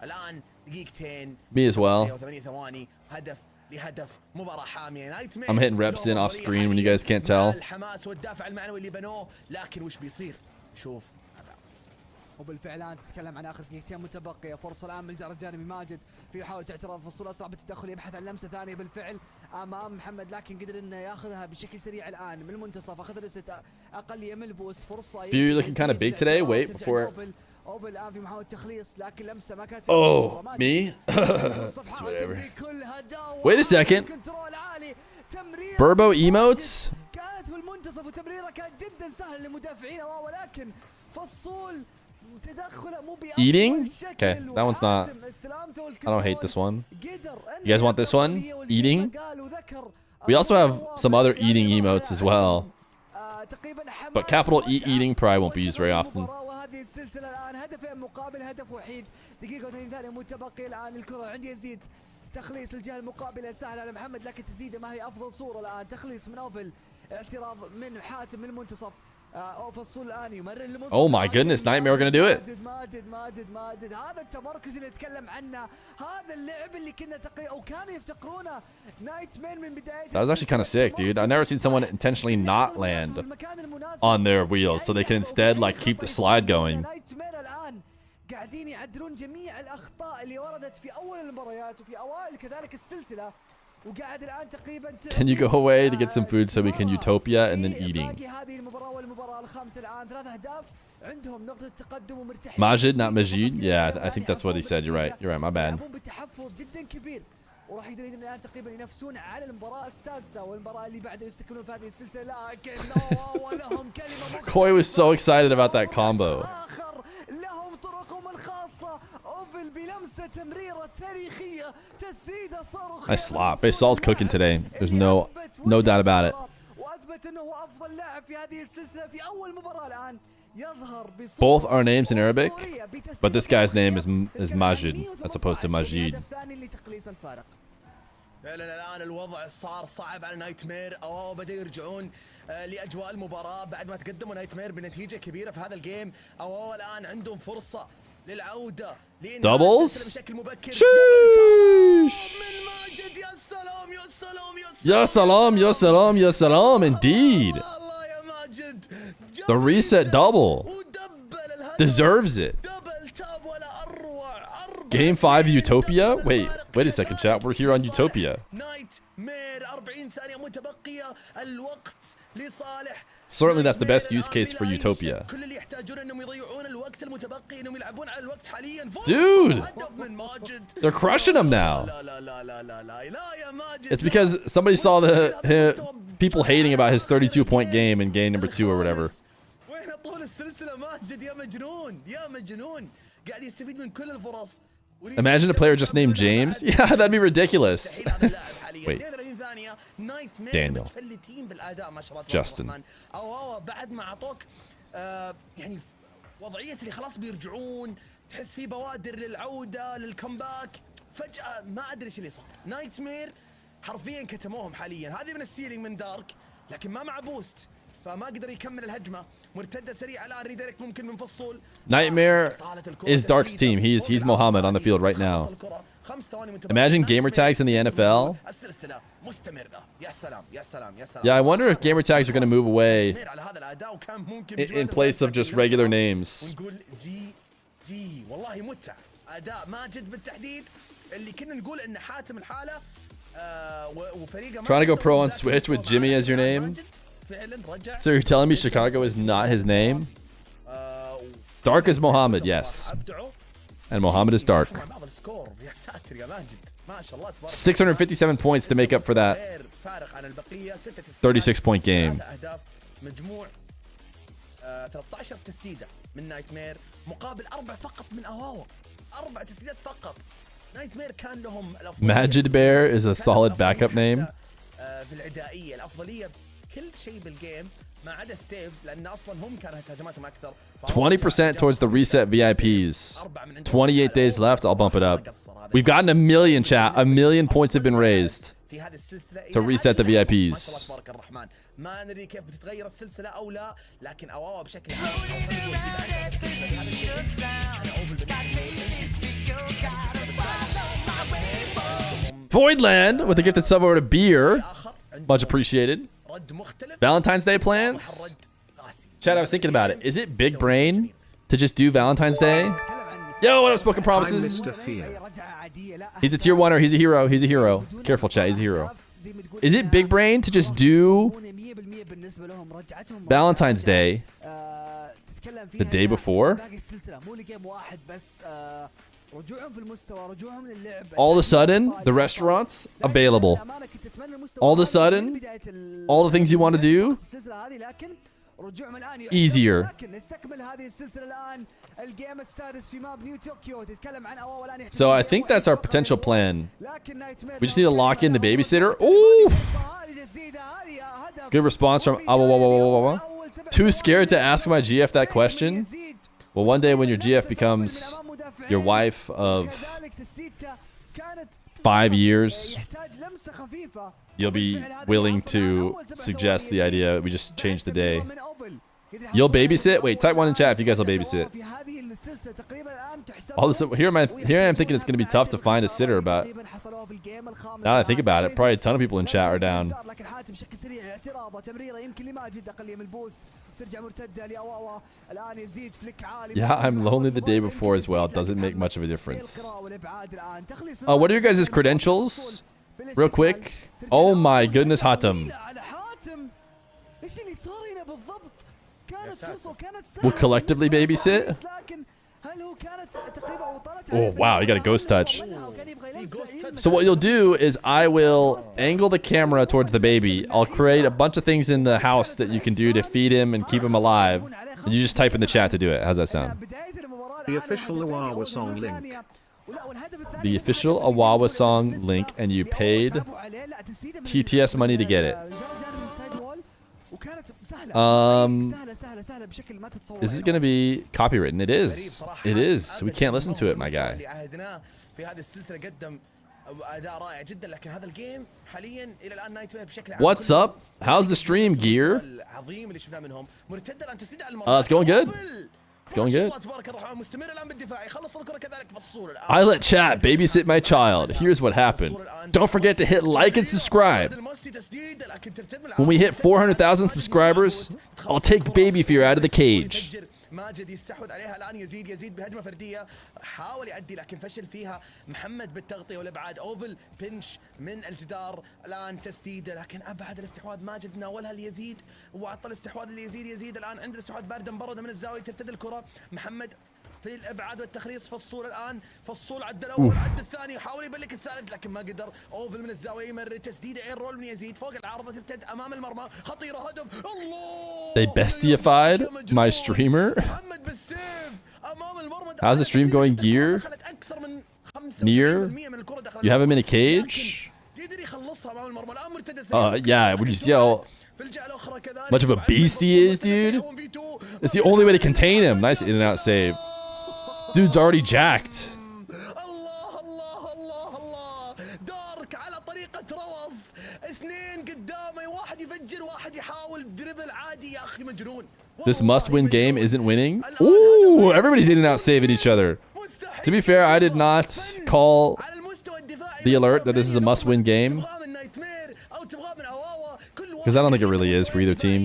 الآن دقيقتين. me as well. 8 ثواني. هدف لهدف، مباراة حامية. نايت مير. I'm hitting reps in off screen when you guys can't tell. الحماس والدافع المعنوي اللي بنوه، لكن وش بيصير؟ شوف. وبالفعل الان تتكلم عن اخر دقيقتين متبقيه، فرصه الان من الجار الجانبي ماجد في محاوله اعتراض فصول اسرع بالتدخل، يبحث عن لمسه ثانيه بالفعل امام محمد، لكن قدر انه ياخذها بشكل سريع الان من المنتصف، اخذ ريست اقل يمل بوست. فرصه Fear, you're looking kind of big today. Wait before اوفل الان في محاولة تخليص لكن لمسة ما كانت Oh, me? It's whatever. Wait a second. Burbo emotes? كانت في المنتصف وتمريره كانت جدا سهله للمدافعين ولكن فصول تدخله مو Eating? Okay, that one's not. I don't hate this one. You guys want this one? Eating? We also have some other eating emotes as well. But capital E eating probably won't be used very often. وهذه السلسله الان هدفين مقابل هدف وحيد. دقيقه و30 ثانيه متبقي الان الكره عند يزيد. تخليص الجهه المقابله سهل على محمد لكن تسديده ما هي افضل صوره الان. تخليص من اوفل، اعتراض من حاتم من المنتصف. فصول الان يمرر المنتصف. Oh my goodness, Nightmare gonna do it. ماجد هذا التمركز اللي نتكلم عنه، هذا اللعب اللي كنا او كانوا يفتقرونه نايتمير من بدايه. That was actually kind of sick, dude. I've never seen someone intentionally not land on their wheels so they can instead like keep the slide going. قاعدين يعدلون جميع الاخطاء اللي وردت في اول المباريات وفي اوائل كذلك السلسله. وقاعد الان تقريبا Can you go away to get some food so we can utopia and then eating? هذه المباراه والمباراه الخامسه الان 3 اهداف عندهم نقطه تقدم ومرتاحين. Majid, not Majid? Yeah, I think that's what he said. You're right. You're right. My bad. بتحفظ جدا كبير وراح يقدرون الان تقريبا ينافسون على المباراه السادسه والمباراه اللي بعدها يستكملون في هذه السلسله لكن ولهم كلمه. Koi was so excited about that combo. لهم طرقهم الخاصه. اوفل بلمسه تمريره تاريخيه تسديده صاروخيه. Nice slot. Basal's cooking today. There's no doubt about it. واثبت انه هو افضل لاعب في هذه السلسله في اول مباراه الان. Both are names in Arabic, but this guy's name is Majid as opposed to Majid. فعلا الان الوضع صار صعب على نايتمير. بدأوا يرجعون لاجواء المباراه بعد ما تقدموا نايتمير بنتيجه كبيره في هذا الجيم. الان عندهم فرصه للعوده دبلز بشكل مبكر. شيش من ماجد. يا سلام يا سلام يا سلام يا سلام يا سلام indeed. الله يا ماجد. The reset double deserves it. Game 5 Utopia? Wait a second, chat. We're here on Utopia. Certainly that's the best use case for Utopia. Dude! They're crushing him now. It's because somebody saw the people hating about his 32-point game in game number 2 or whatever. Imagine a player just named James. Yeah, that'd be ridiculous. Wait. Daniel. Justin. بعد ما اعطوك يعني وضعيه اللي خلاص بيرجعون تحس في بوادر للعوده للكمباك. فجاه ما ادري ايش اللي صار. نايتمير حرفيا كتموهم حاليا. هذه من السيلينج من دارك لكن ما مع بوست فما قدر يكمل الهجمه. مرتده سريعه الان ريدايركت ممكن من فصول. Nightmare is Dark's team. He's Mohammed on the field right now. Imagine gamer tags in the NFL. Yeah, I wonder if gamer tags are going to move away in place of just regular names. Trying to go pro on Switch with Jimmy as your name? So you're telling me Chicago is not his name? Dark is Mohammed, yes. And Mohammed is Dark. 657 points to make up for that 36-point game. 13 تسديده من نايتمير مقابل 4 فقط من اواوا. 4 تسديدات فقط. نايتمير كان لهم الافضليه. Majid Bear is a solid backup name. في العدائيه الافضليه كل شيء بالجيم ما عدا السيفز لان اصلا هم كانت هجماتهم اكثر. 20% towards the reset VIPs. 28 days left. I'll bump it up. We've gotten a million, chat. A million points have been raised to reset the VIPs. ما ندري كيف بتتغير السلسله او لا لكن اواوا بشكل Voidland with a gifted sub over to Beer. Much appreciated. Valentine's Day plans? Chad, I was thinking about it. Is it big brain to just do Valentine's Day? Yo, what up, Spoken Promises? He's a tier 1er. He's a hero. He's a hero. Careful, chat. He's a hero. Is it big brain to just do Valentine's Day نتكلم فيها The day before? باقي السلسله مو لجيم واحد بس. رجوعهم في المستوى، رجوعهم للعب. All of a sudden, the restaurants available. All of a sudden, all the things you want to do, easier. So I think that's our potential plan. We just need to lock in the babysitter. Ooh! Good response from Too scared to ask my GF that question? Well, one day when your GF becomes your wife of 5 years, you'll be willing to suggest the idea we just change the day. You'll babysit? Wait, type 1 in chat if you guys will babysit. All this, here I am thinking it's going to be tough to find a sitter, but now that I think about it, probably a ton of people in chat are down. Yeah, I'm lonely the day before as well. It doesn't make much of a difference. What are your guys' credentials? Real quick. Oh my goodness, Hatem. We'll collectively babysit? Oh, wow, you got a ghost touch. So what you'll do is I will angle the camera towards the baby. I'll create a bunch of things in the house that you can do to feed him and keep him alive. And you just type in the chat to do it. How's that sound? The official Awawa song link. The official Awawa song link, and you paid TTS money to get it. Is this going to be copywritten? It is. It is. We can't listen to it, my guy. What's up? How's the stream, Gear? It's going good. It's going good. I let chat babysit my child. Here's what happened. Don't forget to hit like and subscribe. When we hit 400,000 subscribers, I'll take Baby Feer out of the cage. ماجد يستحوذ عليها الان يزيد بهجمه فرديه حاول يؤدي لكن فشل فيها محمد بالتغطيه والابعاد اوفل بنش من الجدار الان تسديده لكن ابعد الاستحواذ ماجد ناولها ليزيد واعطى الاستحواذ ليزيد الان عند الاستحواذ باردا مبرده من الزاويه ترتد الكره محمد في الابعاد والتخليص فصول الان فصول عدى الاول عدى الثاني يحاول يبلك الثالث لكن ما قدر اوفل من الزاويه يمرر تسديده اير رول من يزيد فوق العارضه ترتد امام المرمى خطيره هدف الله They bestified my streamer. How's the stream going, Gear? Near? You have him in a cage? Yeah, when you see how much of a beast he is, dude. It's the only way to contain him. Nice in and out save. Dude's already jacked. This must-win game isn't winning. Ooh, everybody's in and out saving each other. To be fair, I did not call the alert that this is a must-win game, because I don't think it really is for either team.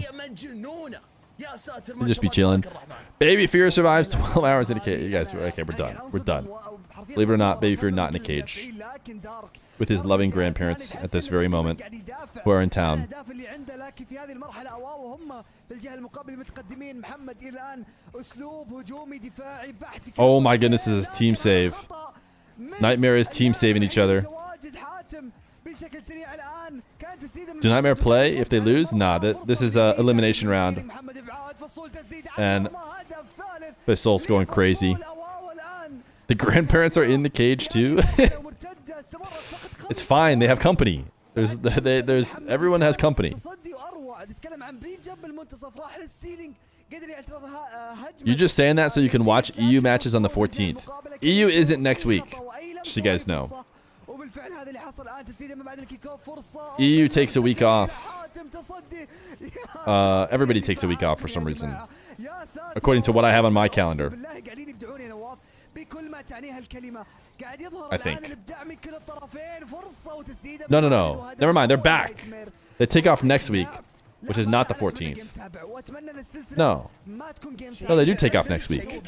We'll just be chilling. Baby Fear survives 12 hours in a cage. You guys, okay, we're done. We're done. Believe it or not, Baby Fear not in a cage with his loving grandparents at this very moment who are in town. Oh my goodness, this is team save. Nightmare is team saving each other. Do Nightmare play if they lose? Nah, this is a elimination round. And the soul's going crazy. The grandparents are in the cage too. It's fine. They have company. There's everyone has company. You're just saying that so you can watch EU matches on the 14th. EU isn't next week, just so you guys know. EU takes a week off. Everybody takes a week off for some reason, according to what I have on my calendar. I think. No. Never mind. They're back. They take off next week, which is not the 14th. No, they do take off next week.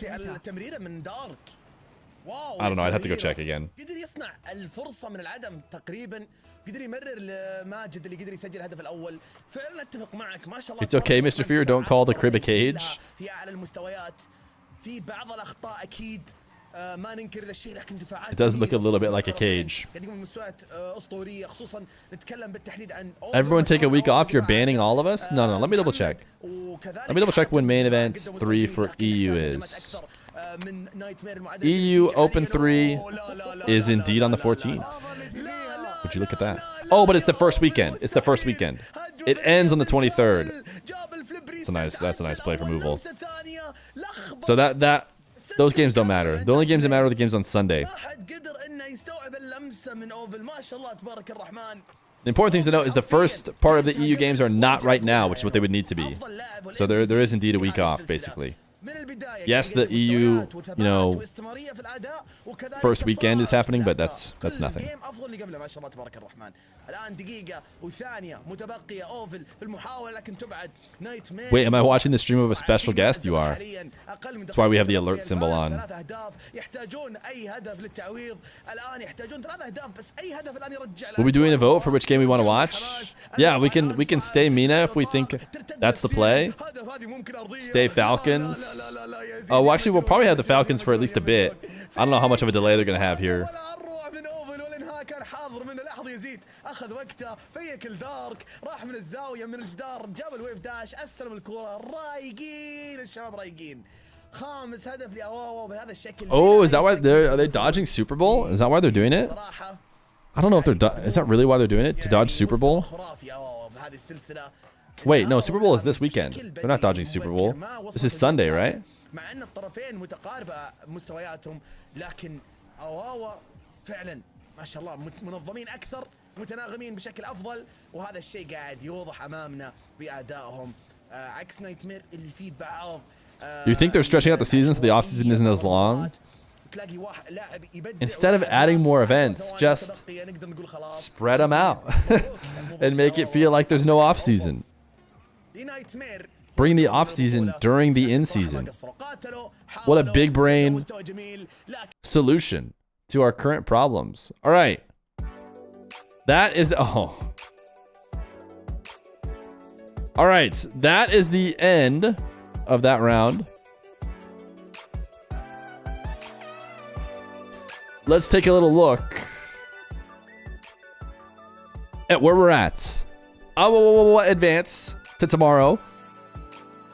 واو I don't know. I'd have to go تمريرة. check again. قدر يصنع الفرصة من العدم تقريبا. قدر يمرر لماجد اللي قدر يسجل الهدف الأول. فعلا اتفق معك ما شاء الله. It's okay, Mr. Feer. Don't call the crib a cage. في أعلى المستويات. في بعض الأخطاء أكيد ما ننكر ذا الشيء لكن دفاعات. It does look a little bit like a cage. قاعد يقوم بمستويات أسطورية خصوصا نتكلم بالتحديد عن. Everyone take a week off. You're banning all of us? No, no. Let me double check. Let me double check when main events 3 for EU is. EU Open 3 is indeed on the 14th. Would you look at that? Oh, but it's the first weekend. It's the first weekend. It ends on the 23rd. That's a nice play from Uval. So those games don't matter. The only games that matter are the games on Sunday. The important thing to note is the first part of the EU games are not right now, which is what they would need to be. So there is indeed a week off, basically. Yes, the EU, first weekend is happening, but that's nothing. Wait, am I watching the stream of a special guest? You are. That's why we have the alert symbol on. Will we doing a vote for which game we want to watch? Yeah, we can stay Mena if we think that's the play. Stay Falcons. Oh, well, actually, we'll probably have the Falcons for at least a bit. I don't know how much of a delay they're going to have here. اخذ وقته فيك الدارك راح من الزاويه من الجدار جاب الويف داش استلم الكره رايقين الشباب رايقين خامس هدف لاواوا بهذا الشكل. Oh, is that why are they dodging Super Bowl? Is that why they're doing it? I don't know if they're is that really why they're doing it, to dodge Super Bowl? Wait, no, Super Bowl is this weekend. They're not dodging Super Bowl. This is Sunday, right? مع ان الطرفين متقاربه مستوياتهم لكن اواوا فعلا ما شاء الله منظمين اكثر متناغمين بشكل افضل وهذا الشيء قاعد يوضح امامنا بادائهم عكس نايتمير اللي فيه بعض. Do you think they're stretching out the season so the off season isn't as long? Instead of adding more events, just spread them out and make it feel like there's no off season. Bring the off season during the in season. What a big brain solution to our current problems. All right. That is the All right, that is the end of that round. Let's take a little look at where we're at. Advance to tomorrow.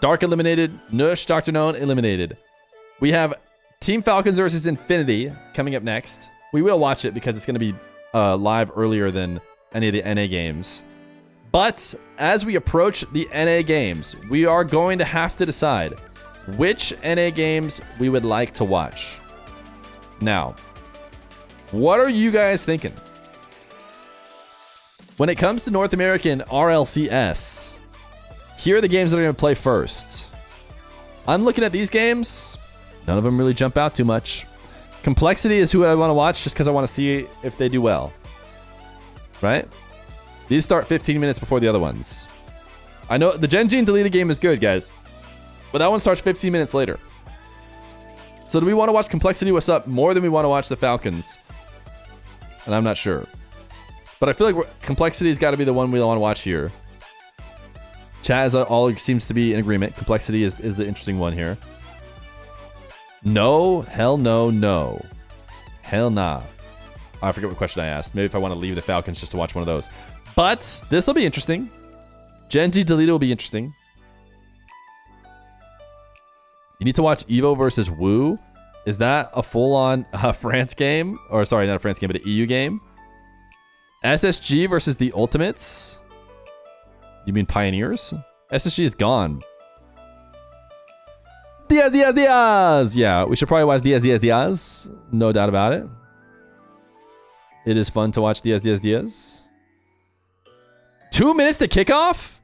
Dark eliminated. Nush, Dr. Known eliminated. We have Team Falcons versus Infinity coming up next. We will watch it because it's going to be live earlier than any of the NA games. But as we approach the NA games, we are going to have to decide which NA games we would like to watch. Now, what are you guys thinking? When it comes to North American RLCS, here are the games that are going to play first. I'm looking at these games. None of them really jump out too much. Complexity is who I want to watch just because I want to see if they do well. Right? These start 15 minutes before the other ones. I know the Gen G and deleted game is good, guys. But that one starts 15 minutes later. So do we want to watch Complexity What's Up more than we want to watch the Falcons? And I'm not sure. But I feel like Complexity's got to be the one we want to watch here. Chaz all seems to be in agreement. Complexity is the interesting one here. No, hell no, no. Hell nah. I forget what question I asked. Maybe if I want to leave the Falcons just to watch one of those. But this will be interesting. Gen G deleted will be interesting. You need to watch Evo versus Wu. Is that a full-on France game? Or sorry, not a France game, but an EU game? SSG versus the Ultimates? You mean Pioneers? SSG is gone. Diaz, Diaz, Diaz! Yeah, we should probably watch Diaz, Diaz, Diaz. No doubt about it. It is fun to watch Diaz, Diaz, Diaz. 2 minutes to kickoff?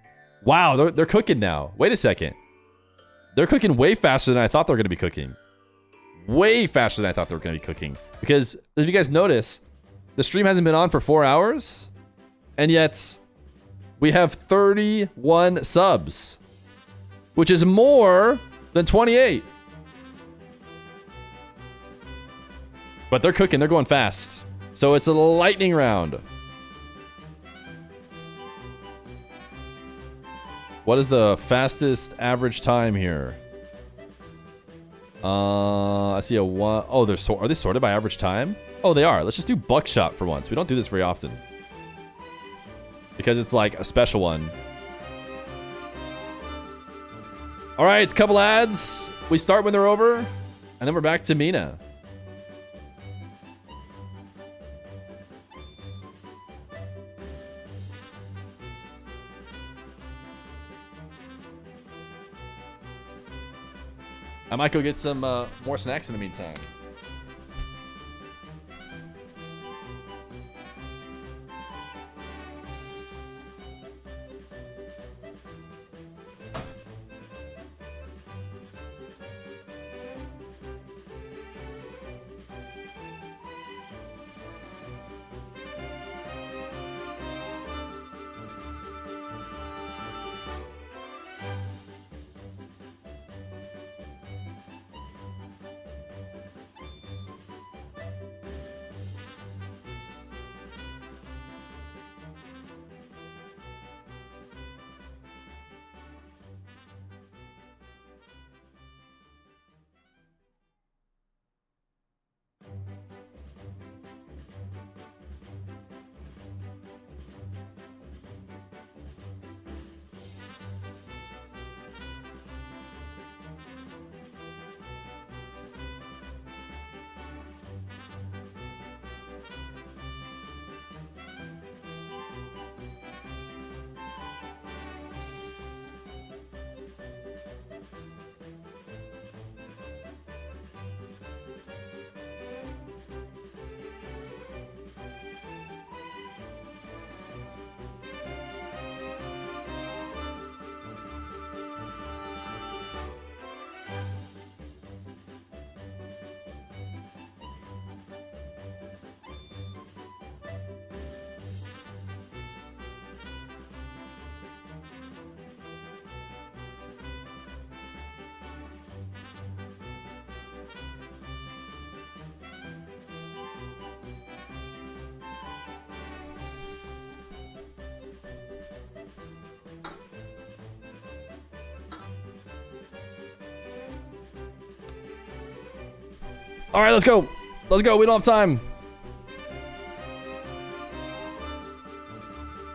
Wow, they're cooking now. Wait a second. They're cooking way faster than I thought they were going to be cooking. Way faster than I thought they were going to be cooking. Because, if you guys notice, the stream hasn't been on for 4 hours. And yet, we have 31 subs. Which is more than 28. But they're cooking. They're going fast. So it's a lightning round. What is the fastest average time here? I see a one. Oh, are they sorted by average time? Oh, they are. Let's just do buckshot for once. We don't do this very often. Because it's like a special one. All right, it's a couple ads. We start when they're over. And then we're back to Mena. I might go get some more snacks in the meantime. All right, let's go. Let's go. We don't have time.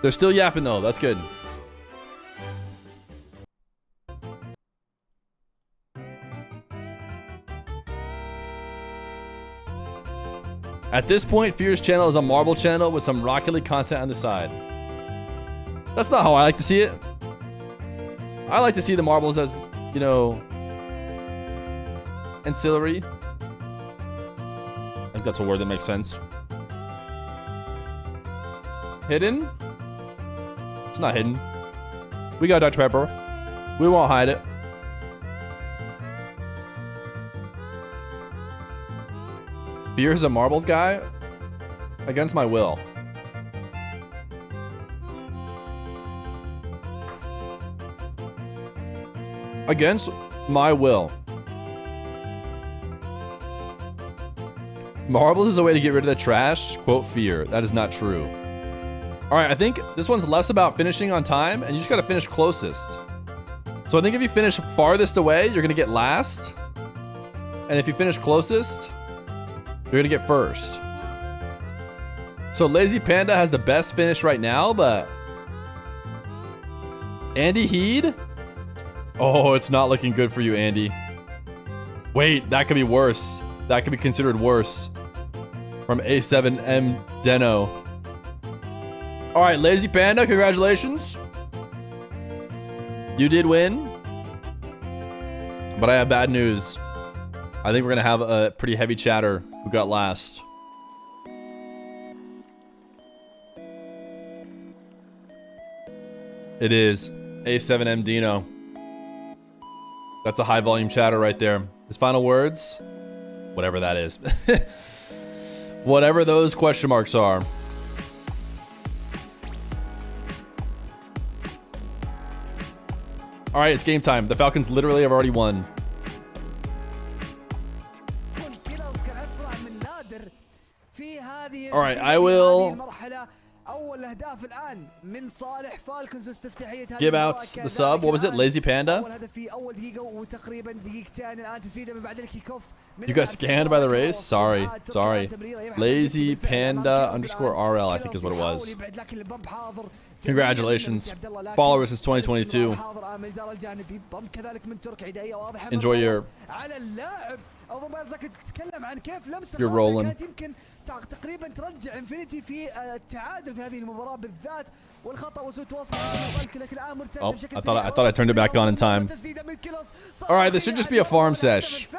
They're still yapping, though. That's good. At this point, Feer's channel is a marble channel with some Rocket League content on the side. That's not how I like to see it. I like to see the marbles as, you know, ancillary. I think that's a word that makes sense. Hidden? It's not hidden. We got Dr. Pepper. We won't hide it. Feer's a marbles guy? Against my will. Against my will. Marbles is a way to get rid of the trash. Quote Feer. That is not true. Alright, I think this one's less about finishing on time, and you just gotta finish closest. So I think if you finish farthest away, you're gonna get last. And if you finish closest, you're gonna get first. So Lazy Panda has the best finish right now, but Andy Heed? Oh, it's not looking good for you, Andy. Wait, that could be worse. That could be considered worse. From A7M Deno. All right, Lazy Panda, congratulations. You did win. But I have bad news. I think we're gonna have a pretty heavy chatter who got last. It is A7M Dino. That's a high volume chatter right there. His final words, whatever that is. Whatever those question marks are. All right, it's game time. The Falcons literally have already won. All right, I will اول اهداف الان من صالح فالكونز واستفتاحيه give out the sub. What was it? Lazy Panda? اول هدف في اول دقيقه وتقريبا دقيقتين الان تسديده من بعد الكيك اوف. You got scanned by the race? Sorry. Lazy Panda _ RL, I think is what it was. Congratulations. Followers since 2022. Enjoy your... You're rolling. تقريبا ترجع انفينيتي في التعادل في هذه المباراة بالذات والخطأ وسوء تواصل. Oh, I thought I turned it back on in time. Alright, this should just be a farm sesh.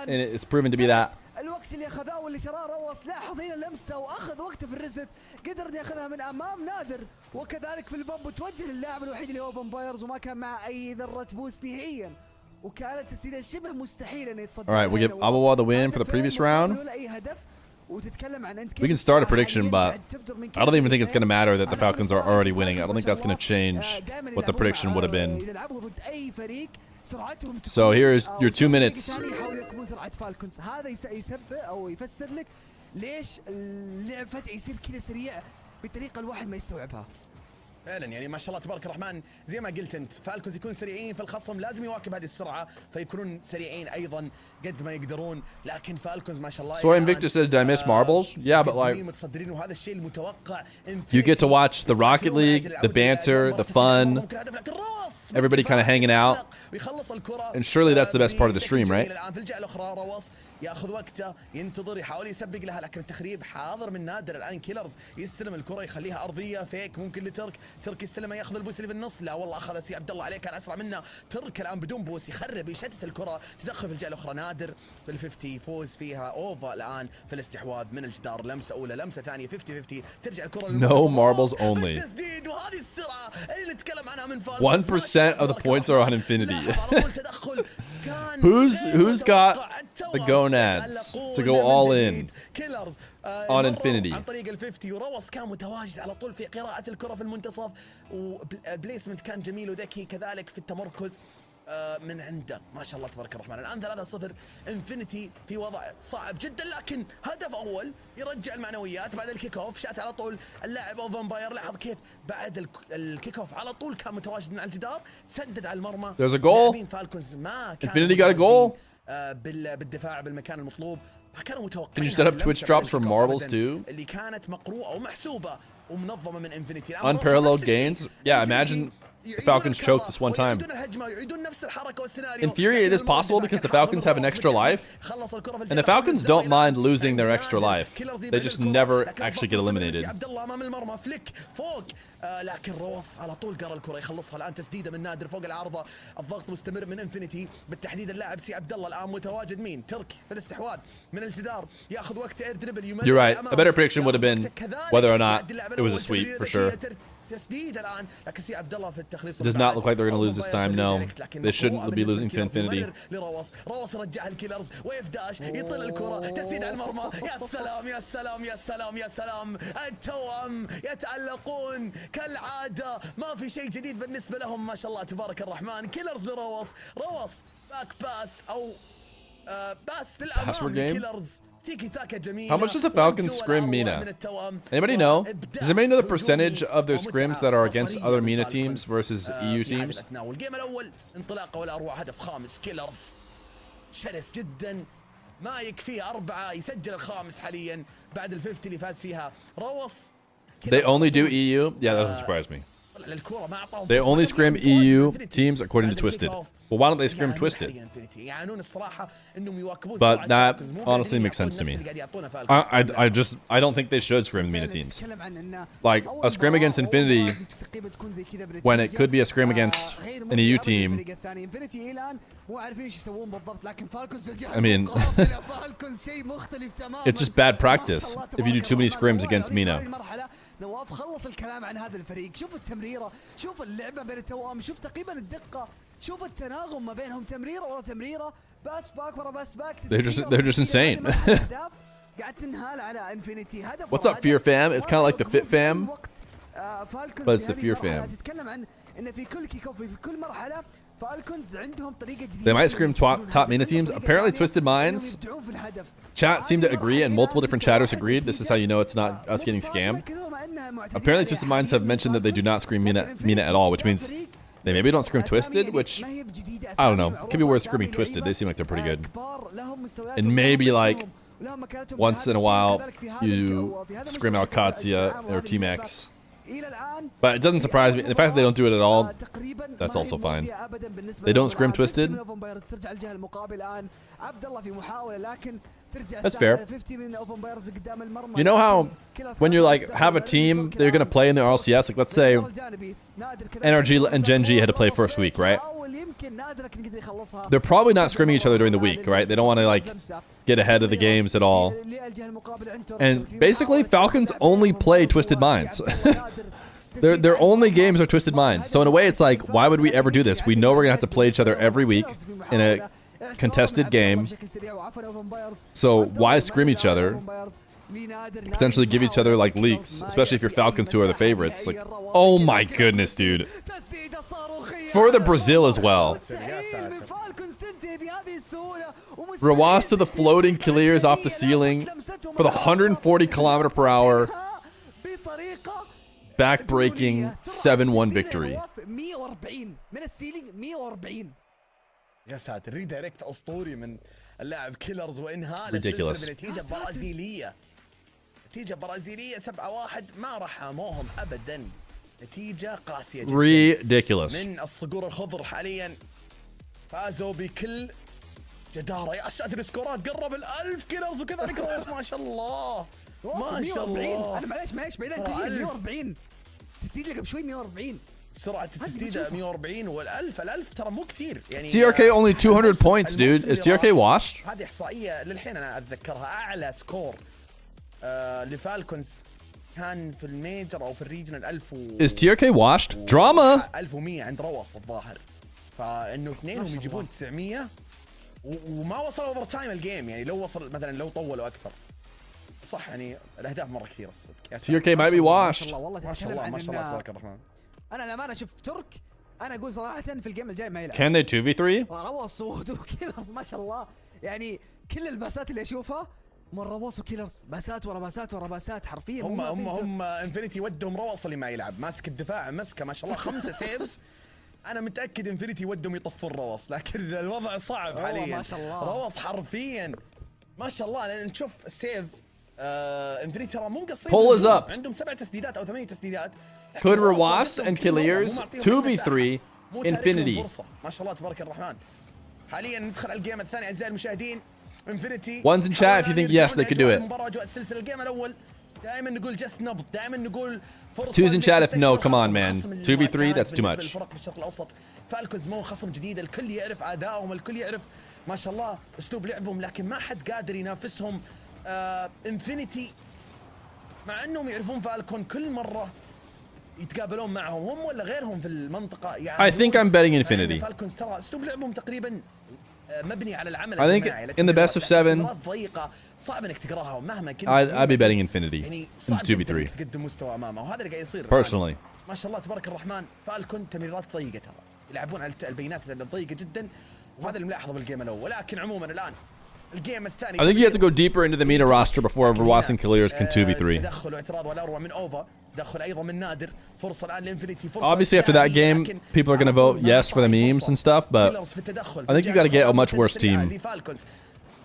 And it's proven to be that. الوقت اللي اخذاه واللي شراه روس، لاحظ هنا لمسه واخذ وقته في الريست، قدر ان ياخذها من امام نادر، وكذلك في البومب توجه للاعب الوحيد اللي هو فامبايرز وما كان معه اي ذره بوست نهائيا، وكانت تسديده شبه مستحيل ان يتصدى. Alright, we'll give Abawa the win for the previous round. We can start a prediction, but I don't even think it's going to matter that the Falcons are already winning. I don't think that's going to change what the prediction would have been. So here is your 2 minutes. هذا يسبب او يفسر لك ليش اللعب فجأة يصير كذا سريع بطريقة الواحد ما يستوعبها. فعلا يعني ما شاء الله تبارك الرحمن، زي ما قلت انت فالكونز يكون سريعين، فالخصم لازم يواكب هذه السرعه فيكونون سريعين ايضا قد ما يقدرون، لكن فالكونز ما شاء الله. So Invictus says, did I miss marbles? Yeah, but like, متصدرين وهذا الشيء المتوقع. you get to watch the Rocket League, the banter, the fun, everybody kind of hanging out, and surely that's the best part of the stream, right? ياخذ وقته ينتظر يحاول يسبق لها، لكن التخريب حاضر من نادر. الان كيلرز يستلم الكره يخليها ارضيه فيك ممكن لترك، ترك يستلمها ياخذ البوس اللي في النص، لا والله اخذ سي عبد الله عليه كان اسرع منه، ترك الان بدون بوس يخرب يشتت الكره، تدخل في الجهه الاخرى نادر في ال50 يفوز فيها اوفا الان في الاستحواذ من الجدار، لمسه اولى لمسه ثانيه 50-50 ترجع الكره No marbles only. التسديد وهذه السرعه اللي نتكلم عنها من فالكونز. 1% of the points are on Infinity. Who's got the gonads to go all in on Infinity? عن طريق ال50 وروس كان متواجد على طول في قراءة الكرة في المنتصف، والبليسمنت كان جميل وذكي كذلك في التمركز من عنده ما شاء الله تبارك الرحمن. الآن 3-0 انفينيتي في وضع صعب جدا، لكن هدف أول يرجع المعنويات بعد الكيك اوف، شات على طول اللاعب او فامباير، لاحظ كيف بعد الكيك اوف على طول كان متواجد من على الجدار، سدد على المرمى. There's a goal. فالكونز ما Infinity got a goal. بالدفاع بالمكان المطلوب، ما كانوا Can متوقعين. you set up Twitch drops for marbles too? اللي كانت مقروءة ومحسوبة ومنظمة من انفينيتي. Unparalleled gains. Yeah, imagine the Falcons choke this one time. In theory, it is possible because the Falcons have an extra life, and the Falcons don't mind losing their extra life. They just never actually get eliminated. لكن روس على طول قرا الكره يخلصها. الان تسديده من نادر فوق العارضه، الضغط مستمر من انفينيتي بالتحديد اللاعب سي عبد الله. الان متواجد مين؟ ترك في الاستحواذ من الجدار ياخذ وقت اير دريبل. You're right. A better prediction would have been whether or not it was a sweep for sure. تسديد الان لكن سي عبد الله في التخليص. It does not look like they're going to lose this time. No, they shouldn't be losing to Infinity. لروس رجعها الكيلرز ويفداش يطل الكره، تسديد على المرمى. يا سلام يا سلام يا سلام يا سلام، التوأم يتألقون كالعادة، ما في شيء جديد بالنسبة لهم ما شاء الله تبارك الرحمن. كيلرز لروس، روس باك باس أو باس للأمام لكيلرز. How much does the Falcons scrim Mena? Anybody know? Does anybody know the percentage of their scrims that are against other Mena teams versus EU teams? والجيم الأول انطلاقة والأروع، هدف خامس كيلرز شرس جدا، ما يكفيه 4 يسجل الخامس حاليا بعد ال50 اللي فاز فيها روس. They only do EU? Yeah, that doesn't surprise me. They only scrim EU teams according to Twisted. Well, why don't they scrim Twisted? But that honestly makes sense to me. I don't think they should scrim Mena teams. Like, a scrim against Infinity when it could be a scrim against an EU team. I mean, it's just bad practice if you do too many scrims against Mena. نواف خلص الكلام عن هذا الفريق، شوف التمريرة، شوف اللعبة بين التوأم، شوف تقريبا الدقة، شوف التناغم ما بينهم، تمريرة ورا تمريرة، باس باك ورا باس باك. They're just insane. قاعد تنهال على انفينيتي. هدف What's up, Feer fam? It's kind of like the Fit fam, but it's the Feer fam. تتكلم عن ان في كل كيك اوف في كل مرحله فالكونز عندهم طريقه جديده. They might scrim top Mena teams. Apparently, Twisted Minds. Chat seemed to agree, and multiple different chatters agreed. This is how you know it's not us getting scammed. Apparently, Twisted Minds have mentioned that they do not scream Mena at all, which means they maybe don't scream Twisted, which I don't know. Could be worth screaming Twisted. They seem like they're pretty good. And maybe like once in a while you scream out Katsia or Team X. But it doesn't surprise me. The fact that they don't do it at all, that's also fine. They don't scrim Twisted. That's fair. You know how when you like have a team that you're gonna play in the RLCS, like let's say NRG and Gen G had to play first week, right? They're probably not scrimming each other during the week, right? They don't want to like get ahead of the games at all. And basically, Falcons only play Twisted Minds. Their only games are Twisted Minds. So in a way, it's like, why would we ever do this? We know we're gonna have to play each other every week in a contested game. So why scrim each other? Potentially give each other like leaks, especially if you're Falcons who are the favorites. Like, oh my goodness, dude. For the Brazil as well. Rawas to the floating clears off the ceiling for the 140 km/h back-breaking 7-1 victory. يا ساتر ريدايركت اسطوري من اللاعب كيلرز وانهاء السلسله بنتيجه برازيليه. نتيجه برازيليه 7-1 ما رحموهم ابدا. نتيجه قاسيه جدا. Ridiculous. من الصقور الخضر حاليا فازوا بكل جداره. يا ساتر السكورات قرب ال1000 كيلرز وكذلك روس ما شاء الله. ما شاء الله. انا معليش بعيدين تسجيل 140 تسجيل قبل شوي 140 سرعة التسديد 140 وال1000 ترى مو كثير يعني. TRK only 200 points, dude. Is TRK washed? هذه إحصائية للحين أنا أتذكرها. أعلى سكور لفالكونز كان في الميجر أو في الريجنال 1000 Is TRK washed? Drama. 1100 عند روس الظاهر. فإنه اثنينهم يجيبون 900 وما وصل أوفر تايم الجيم يعني. لو وصل مثلا لو طولوا أكثر صح يعني الأهداف مرة كثيرة الصدق. TRK might be washed. ما شاء الله ما شاء الله تبارك الرحمن. انا لما انا اشوف ترك انا اقول صراحه في الجيم الجاي ما يلعب. Can they 2v3? روس وكيلرز ما شاء الله يعني كل الباسات اللي اشوفها من روس وكيلرز باسات ورا باسات ورا باسات حرفيا. هم انفينيتي ودهم روس اللي ما يلعب ماسك الدفاع مسكه ما شاء الله 5 سيفز. انا متاكد انفينيتي ودهم يطفون روس لكن الوضع صعب حاليا. ما شاء الله روس حرفيا ما شاء الله. لان نشوف السيف انفينيتي ترى مو مقصرين. Pull is up. عندهم 7 تسديدات او 8 تسديدات. Could Rawas and Killiers 2v3 Infinity. ما شاء الله تبارك الرحمن. حاليا ندخل على الجيم الثاني اعزائي المشاهدين. انفينيتي One's in chat if you think yes they could do it. المباراة جوا السلسلة الجيم الاول دائما نقول جست نبض دائما نقول فرصة. Two's in chat if no, come on man. 2v3 that's too much. الفرق في الشرق الاوسط فالكوز مو خصم جديد. الكل يعرف ادائهم الكل يعرف ما شاء الله اسلوب لعبهم لكن ما حد قادر ينافسهم. انفينيتي مع انهم يعرفون فالكون كل مرة يتقابلون معهم هم ولا غيرهم في المنطقة يعني. I think I'm betting Infinity. فالكونز ترى اسلوب لعبهم تقريبا مبني على العمل الجماعي. I think in the best of 7 ضيقة صعب انك تقراها ومهما كنت I'd be betting Infinity يعني in صعب 2v3 تقدم مستوى امامه وهذا اللي قاعد يصير personally. ما شاء الله تبارك الرحمن. فالكون تمريرات ضيقة ترى يلعبون على البينات الضيقة جدا وهذا اللي ملاحظه بالجيم الاول. ولكن عموما الان الجيم الثاني I think you have to go deeper into the Mena roster before Rawas and Killiers can 2v3. تدخل واعتراض ولا اروع من اوفا. تدخل ايضا من نادر. فرصه الان لانفينيتي. فرصه Obviously after that game people are going to vote yes for the memes and stuff, but I think you got to get a much worse team.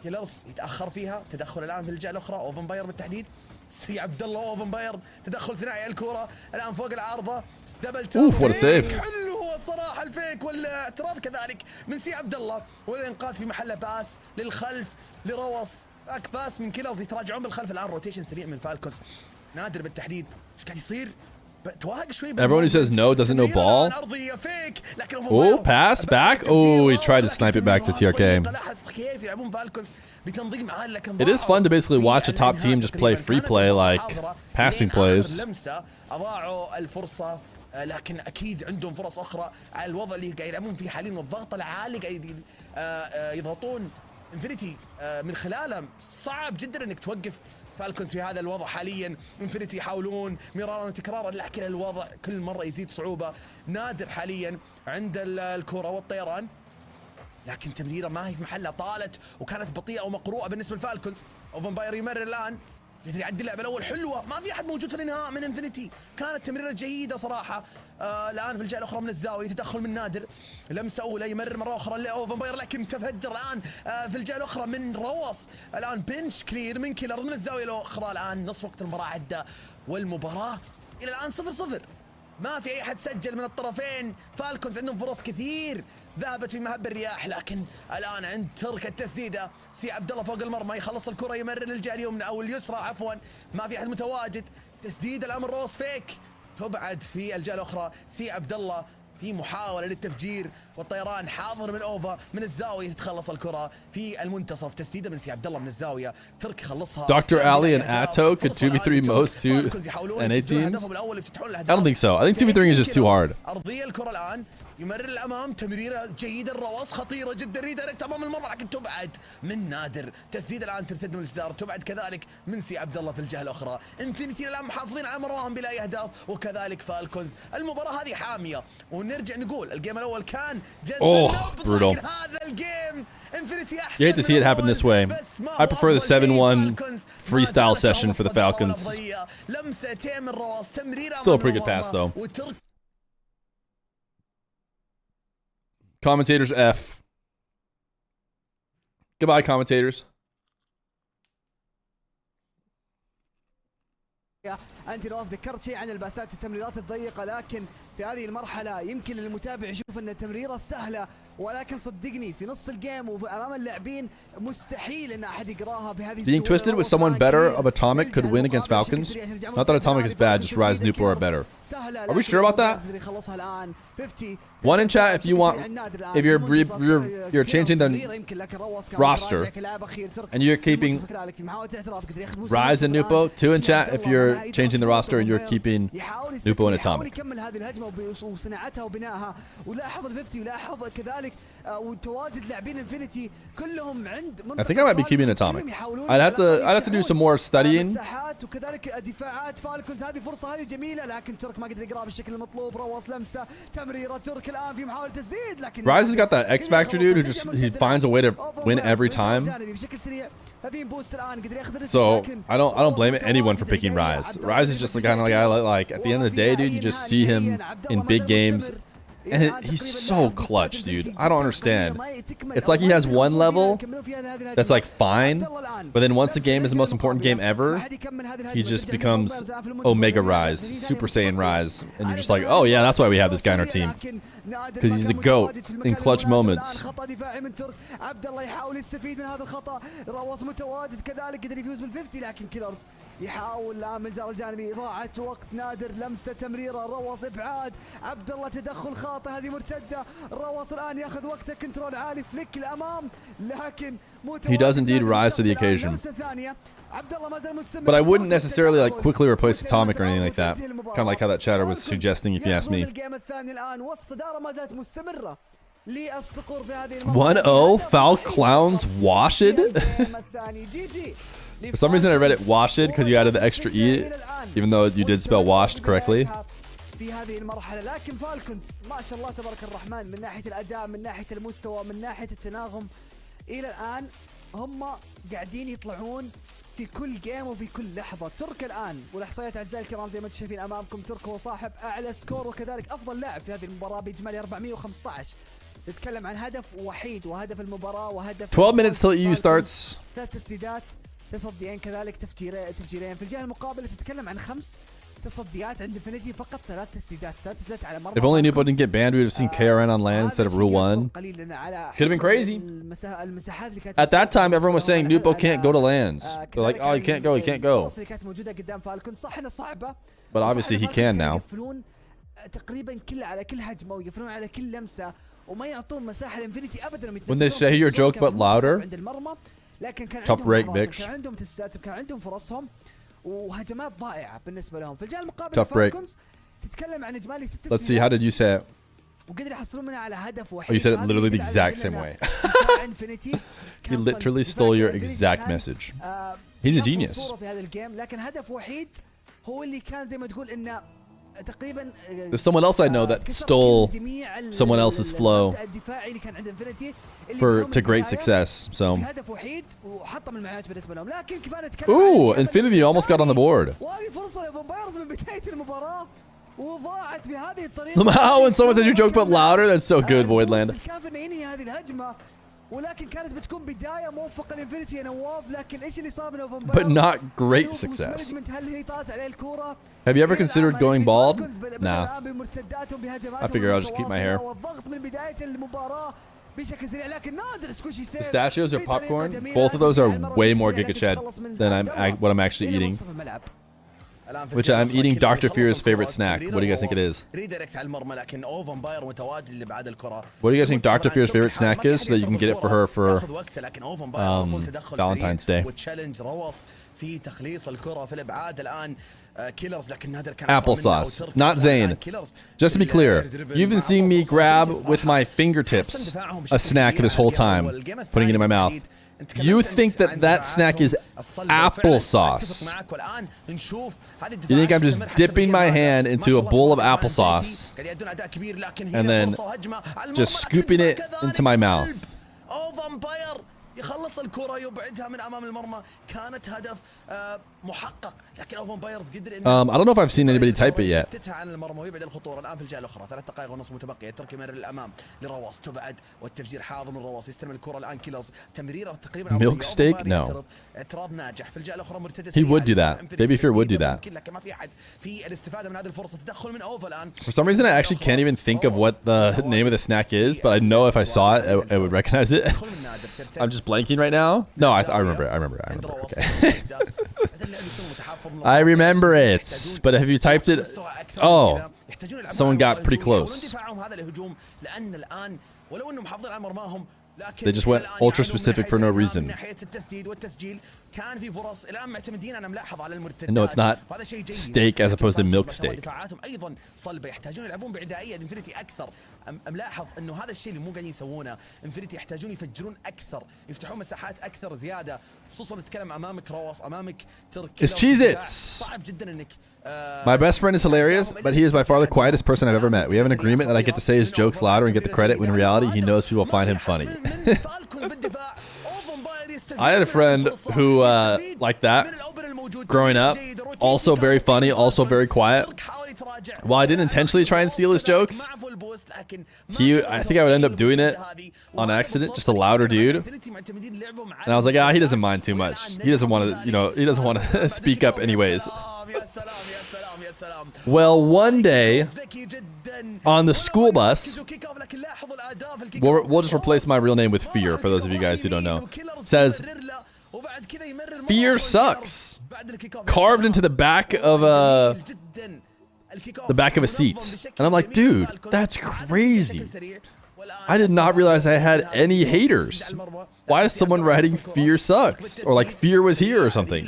كيلرز يتاخر فيها. تدخل الان في الجهه الاخرى اوفن باير بالتحديد. سي عبد الله اوفن باير تدخل ثنائي الكره الان فوق العارضه. دبل تاب. What a save. حلو هو صراحه الفيك والاعتراض كذلك من سي عبد الله والانقاذ في محله باس للخلف لروس. باك باس من كيلرز يتراجعون بالخلف الان. روتيشن سريع من فالكونز. نادر بالتحديد ايش قاعد يصير؟ تواهق شوي. Everyone who says no doesn't know ball. Oh, pass back. Oh, he tried to snipe it back to TRK. It is fun to basically watch a top team just play free play like passing plays. اضاعوا الفرصه لكن اكيد عندهم فرص اخرى على الوضع اللي قاعد يلعبون فيه حاليا والضغط العالي قاعد يضغطون انفينيتي من خلاله صعب جدا انك توقف فالكونز في هذا الوضع حاليا. انفينيتي يحاولون مرارا وتكرارا لكن الوضع كل مره يزيد صعوبه. نادر حاليا عند الكره والطيران، لكن تمريره ما هي في محلها، طالت وكانت بطيئه ومقروءه بالنسبه للفالكونز. وفامباير يمرر الان، يقدر يعدي اللعبه الاول حلوه، ما في احد موجود في الانهاء من انفينيتي. كانت تمريره جيده صراحه. الان في الجهه الاخرى من الزاويه تدخل من نادر، لمسه اولى يمرر مره اخرى فامباير لكن تفجر الان في الجهه الاخرى من روس. الان بنش كلير من كيلرز من الزاويه الاخرى. الان نص وقت المباراه عدى والمباراه الى الان 0-0. ما في اي احد سجل من الطرفين. فالكونز عندهم فرص كثير ذهبت في مهب الرياح، لكن الان عند ترك التسديده سي عبد الله فوق المرمى يخلص الكره يمرر للجهه اليمنى او اليسرى عفوا، ما في احد متواجد. تسديده الان من روس فيك تبعد في الجهه الاخرى. سي عبد الله في محاوله للتفجير والطيران حاضر من اوفا من الزاويه تتخلص الكره في المنتصف. تسديده من سي عبد الله من الزاويه، ترك يخلصها. Dr. Ali and Atto could 2v3 most 2 NA teams? I don't think so. I think 2v3 is just too hard. ارضيه الكره الان يمرر الامام، تمريره جيده الرواس خطيره جدا، ريدايركت امام المرمى لكن تبعد من نادر. تسديده الان ترتد من الجدار، تبعد كذلك من سي عبد الله في الجهه الاخرى. انفينيتي الان محافظين على مرماهم بلا اي اهداف وكذلك فالكونز. المباراه هذه حاميه، ونرجع نقول الجيم الاول كان جزء brutal. لكن هذا الجيم انفينيتي احسن. You hate to see it happen this way. I prefer the 7-1 freestyle session for the Falcons. لمستين من رواس، تمريره Still a pretty good pass though. Commentators F. Goodbye, commentators. انت نواف ذكرت شيء عن الباسات التمريرات الضيقه، لكن في هذه المرحله يمكن للمتابع يشوف ان التمريره سهله، ولكن صدقني في نص الجيم وامام اللاعبين مستحيل ان احد يقراها بهذه السهوله. Being twisted with someone better of Atomic could win against Falcons. Not that Atomic is bad, just Rise and Newport are better. Are we sure about that? One in chat if you want, if you're changing the roster and you're keeping Rise and Nupo. Two in chat if you're changing the roster and you're keeping Nupo and Atomic. يكمل هذه الهجمه وصناعتها وبنائها. ولاحظ ال50 ولاحظ كذلك وتواجد لاعبين انفينيتي كلهم عند I think I might be keeping Atomic. I'd have to do some more studying. وكذلك دفاعات فالكونز. هذه فرصه هذه جميله لكن ترك ما قدر يقراها بالشكل المطلوب. رواس لمسه تمريره ترك الان في محاولة تسديد لكن Rise has got that X factor dude who just he finds a way to win every time. So I don't blame anyone for picking Rise. Rise is just the kind of guy like at the end of the day, dude, you just see him in big games. And he's so clutch, dude. I don't understand. It's like he has one level that's like fine, but then once the game is the most important game ever, he just becomes Omega Rise, Super Saiyan Rise, and you're just like, oh yeah, that's why we have this guy on our team. Because he's the GOAT in clutch moments. خطأ دفاعي من ترك عبد الله يحاول يستفيد من هذا الخطأ. رواس متواجد كذلك قدر يفوز بال50 لكن كيلرز يحاول الان من الجار الجانبي. إضاعة وقت نادر، لمسة تمريرة رواس ابعاد عبد الله، تدخل خاطئ هذه مرتدة. رواس الان ياخذ وقته، كنترول عالي، فليك الامام لكن He does indeed rise to the occasion. But I wouldn't necessarily like quickly replace Atomic or anything like that. Kind of like how that chatter was suggesting, if you ask me. 1-0 Foul Clowns Washed. For some reason I read it washed because you added the extra E, even though you did spell washed correctly. في هذه المرحلة لكن فالكونز ما شاء الله تبارك الرحمن من ناحية الأداء، من ناحية المستوى، من ناحية التناغم، إلى الآن هم قاعدين يطلعون في كل جيم وفي كل لحظة. ترك الآن والإحصائيات أعزائي الكرام زي ما انتم شايفين أمامكم، ترك هو صاحب أعلى سكور وكذلك أفضل لاعب في هذه المباراة بإجمالي 415. نتكلم عن هدف وحيد وهدف المباراة وهدف 12 minutes till EU starts. 3 تسديدات، تصديين كذلك، تفجيرين. في الجهة المقابلة تتكلم عن 5 تصديات عند انفينيتي، فقط 3 تسديدات على مرمى. If only Nupo didn't get banned, we would have seen KRN on land instead of Rule 1. Could have been crazy. At that time, everyone was saying Nupo can't go to lands. They're like, oh, he can't go. But obviously he can now. تقريبا على كل هجمة ويقفلون على كل لمسة وما يعطون مساحة لانفينيتي أبدا. When they say your joke but louder. لكن كان Tough break, bitch. كان عندهم تسديدات، كان عندهم فرصهم وهجمات ضائعة بالنسبة لهم. في الجهة المقابلة Tough break. تتكلم عن إجمالي 6 Let's see, how did you say it? وقدر يحصلون منها على هدف Oh, وحيد. you said it literally the exact same way. He literally stole your exact message. He's a genius. في هذا الجيم لكن هدف وحيد هو اللي كان زي ما تقول إنه تقريبا There's someone else I know that stole someone else's flow الدفاعي اللي كان عند انفينيتي to great success. So, هدف وحيد وحطم المعاناة بالنسبة لهم. لكن كيف نتكلم ooh, Infinity almost got on the board. وهذه فرصة لفامبايرز من بداية المباراة وضاعت بهذه الطريقة. How when someone says your joke but louder, that's so good, Voidland. كان ينهي هذه الهجمة ولكن كانت بتكون بداية موفقة لانفينيتي يا نواف. لكن ايش اللي صار من فامبايرز؟ But not great success. هل هي طارت عليه الكورة؟ Have you ever considered going bald? Nah. I figure I'll just keep my hair. والضغط من بداية المباراة بشكل سريع لكن نادر سكوشي سيف. Pistachios or popcorn? Both of those are way more Giga Chad than what I'm actually eating. Which I'm eating Dr. Feer's favorite snack. What do you guys think it is? What do you guys think Dr. Feer's favorite snack is so that you can get it for her for Valentine's Day? Applesauce, not Zane. Just to be clear, you've been seeing me grab with my fingertips a snack this whole time, putting it in my mouth. You think that snack is applesauce. You think I'm just dipping my hand into a bowl of applesauce and then just scooping it into my mouth. يخلص الكرة يبعدها من امام المرمى كانت هدف محقق لكن فامبايرز قدر I don't know if I've seen anybody type it yet. عن المرمى ويبعد الخطورة الان في الجهة الاخرى 3 دقائق ونص متبقية ترك يمرر للامام لرواس تبعد والتفجير حاضر من رواس يستلم الكرة الان كيلرز تمريره تقريبا Milk steak? No. اعتراض ناجح في الجهة الاخرى مرتدى He would do that. Baby Feer would do that. لكن ما في احد في الاستفادة من هذه الفرصة تدخل من اوفا الان. For some reason I actually can't even think of what the name of the snack is, but I know if I saw it I would recognize it. I'm just blanking right now. No, I remember it. I remember it. Okay. I remember it. But have you typed it? Oh, someone got pretty close. They just went ultra specific for no reason. No, it's not steak as opposed to milk steak. ايضا صلبه يحتاجون يلعبون بعنايه انفينيتي اكثر. ملاحظ انه هذا الشيء اللي مو قاعدين يسوونه انفينيتي يحتاجون يفجرون اكثر يفتحون مساحات اكثر زياده خصوصا نتكلم امامك رواس امامك ترك. It's Cheez-Its. صعب جدا انك My best friend is hilarious, but he is by far the quietest person I've ever met. We have an agreement that I get to say his jokes louder and get the credit when in reality he knows people find him funny. I had a friend who, like that, growing up, also very funny, also very quiet. While I didn't intentionally try and steal his jokes, I think I would end up doing it on accident, just a louder dude. And I was like, ah, he doesn't mind too much. He doesn't want to, he doesn't want to speak up anyways. Well, one day on the school bus, we'll just replace my real name with Feer for those of you guys who don't know. It says, Feer sucks. Carved into the back of a seat. And I'm like, dude, that's crazy. I did not realize I had any haters. Why is someone writing Feer sucks? Or like Feer was here or something.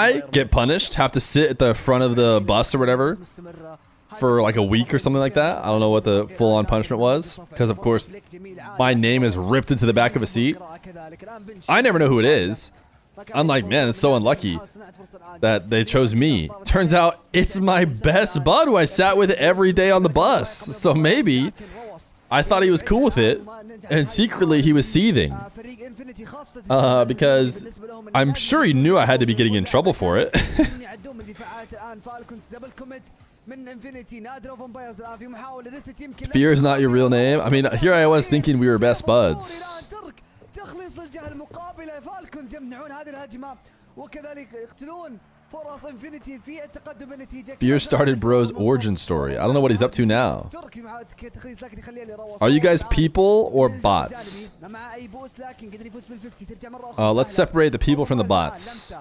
I get punished, have to sit at the front of the bus or whatever for like a week or something like that. I don't know what the full-on punishment was. Because of course, my name is ripped into the back of a seat. I never know who it is. I'm like, man, it's so unlucky that they chose me. Turns out it's my best bud who I sat with every day on the bus. So maybe I thought he was cool with it, and secretly he was seething. Because I'm sure he knew I had to be getting in trouble for it. Fear is not your real name. I mean, here I was thinking we were best buds. تخليص الجهة المقابلة فالكونز يمنعون هذه الهجمة وكذلك يقتلون فرص انفينيتي في التقدم بالنتيجة. Fear started bro's origin story. I don't know what he's up to now. Are you guys people or bots? Let's separate the people from the bots.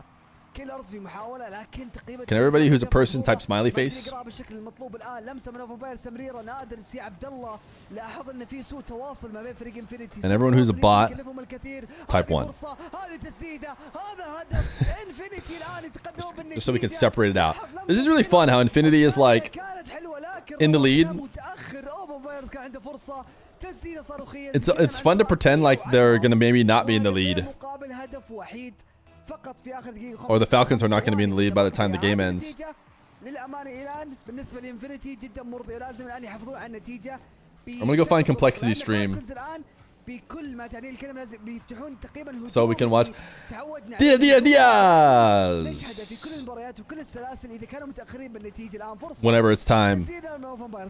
كيلرز في محاولة لكن تقريبا Can everybody who's a person type smiley face? بالشكل المطلوب الان. لمسه من اوفر سمريره نادر سي عبد الله. لاحظ ان في سوء تواصل ما بين فريق انفينيتي. And everyone who's a bot type 1. هذه تسديده هذا هدف انفينيتي الان يتقدموا بالنتيجة. Just so we can separate it out. This is really fun how Infinity is like كانت حلوة لكن in the lead. متأخر. اوفر كان عنده فرصة تسديده صاروخية. It's fun to pretend like they're gonna maybe not be in the lead. مقابل هدف وحيد فقط في آخر دقيقة. Or the Falcons are not going to be in the lead by the time the game ends. للأمانة الآن بالنسبة لإنفينيتي جدا مرضي ولازم الآن يحافظون على النتيجة. I'm gonna go find Complexity stream بكل ما تعنيه الكلمة لازم بيفتحون تقريبا so we can watch. تعودنا Diaz. نشهد في كل المباريات وكل السلاسل إذا كانوا متأخرين بالنتيجة الآن فرصة. Whenever it's time.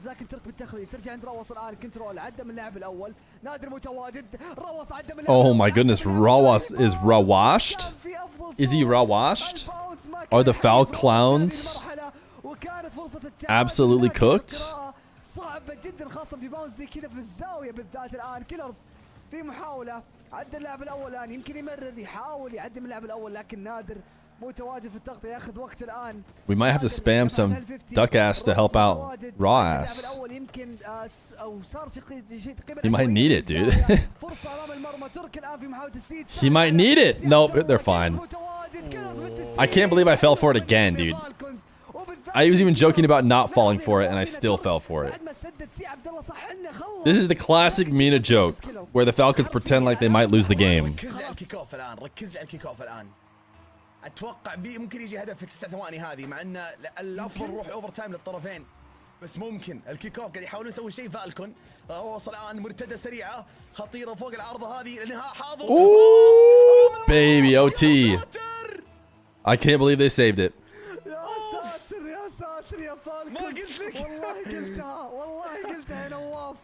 لكن ترك بالتخليص يرجع عند روس الآن كنترول عدى من اللاعب الأول. نادر متواجد. روس عدى من اللاعب. Oh my goodness, Rawas is rawashed? Is he rawashed? Are the foul clowns absolutely cooked? صعبة جدا خاصة في باونس زي كذا في الزاوية بالذات الآن. كيلرز في محاولة عدى اللاعب الأول الآن يمكن يمرر يحاول يعدي من اللاعب الأول لكن نادر متواجد في التغطية ياخذ وقت الآن. We might have to spam some duck ass to help out raw ass. He might need it, dude. He might need it. Nope, they're fine. I can't believe I fell for it again, dude. I was even joking about not falling for it, and I still fell for it. This is the classic Mena joke, where the Falcons pretend like they might lose the game. اتوقع ممكن يجي هدف في 9 ثواني هذه مع ان الافضل نروح اوفر تايم للطرفين بس ممكن الكيك اوف قاعد يحاولون يسوي شيء فالكون وصل الان مرتده سريعه خطيره فوق العارضه هذه لانها حاضر. Baby OT. I can't believe they saved it. يا ساتر يا ساتر يا فالكون. ما قلت لك والله قلتها يا نواف.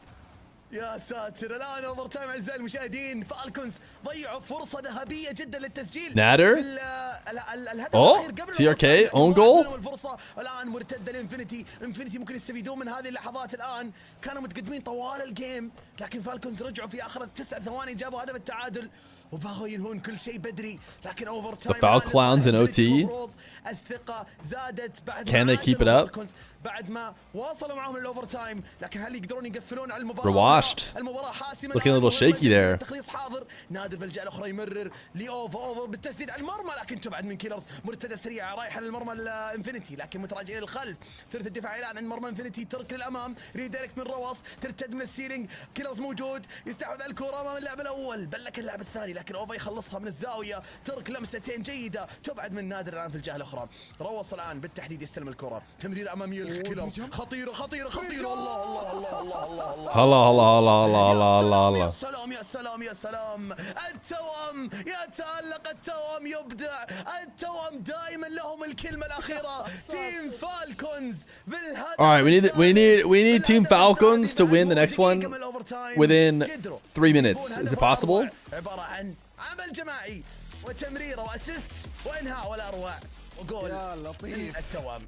يا ساتر الان اوفر تايم اعزائي المشاهدين. فالكونز ضيعوا فرصه ذهبيه جدا للتسجيل. نادر. Oh, TRK own goal. الفرصه الان مرتده لانفينيتي. انفينيتي ممكن يستفيدون من هذه اللحظات. الان كانوا متقدمين طوال الجيم لكن فالكونز رجعوا في اخر 9 ثواني جابوا هدف التعادل وبغوا ينهون كل شيء بدري لكن اوفر تايم. The foul clowns in OT. الثقه زادت بعد. Can they keep it up? بعد ما واصلوا معهم الاوفر تايم لكن هل يقدرون يقفلون على المباراه؟ المباراه حاسمه. Looking a little shaky there. التخليص حاضر. نادر في الجهه الاخرى يمرر اوفر بالتسديد على المرمى لكن تبعد من كيلرز. مرتده سريعه رايحه للمرمى الانفينيتي لكن متراجعين للخلف. ثلث الدفاع الان عند مرمى انفينيتي. ترك للامام ريدايركت من روس ترتد من السيلينج. كيلرز موجود يستحوذ على الكره امام اللاعب الاول بل لكن اللاعب الثاني لكن اوفا يخلصها من الزاويه. ترك لمستين جيده تبعد من نادر الان في الجهه الاخرى. روس الان بالتحديد يستلم الكره. تمرير اماميه للكيلرز خطيره خطيره خطيره. الله الله الله الله الله الله الله الله الله الله. يا سلام يا سلام يا سلام. التوأم يتألق. التوأم يبدع. التوأم دائما لهم الكلمة الأخيرة. تيم فالكونز بالهدف. All right, we need Team Falcons to win the next one within 3 minutes. Is it possible? عبارة عن عمل جماعي وتمريرة وأسيست وإنهاء والأروع وجول من التوأم.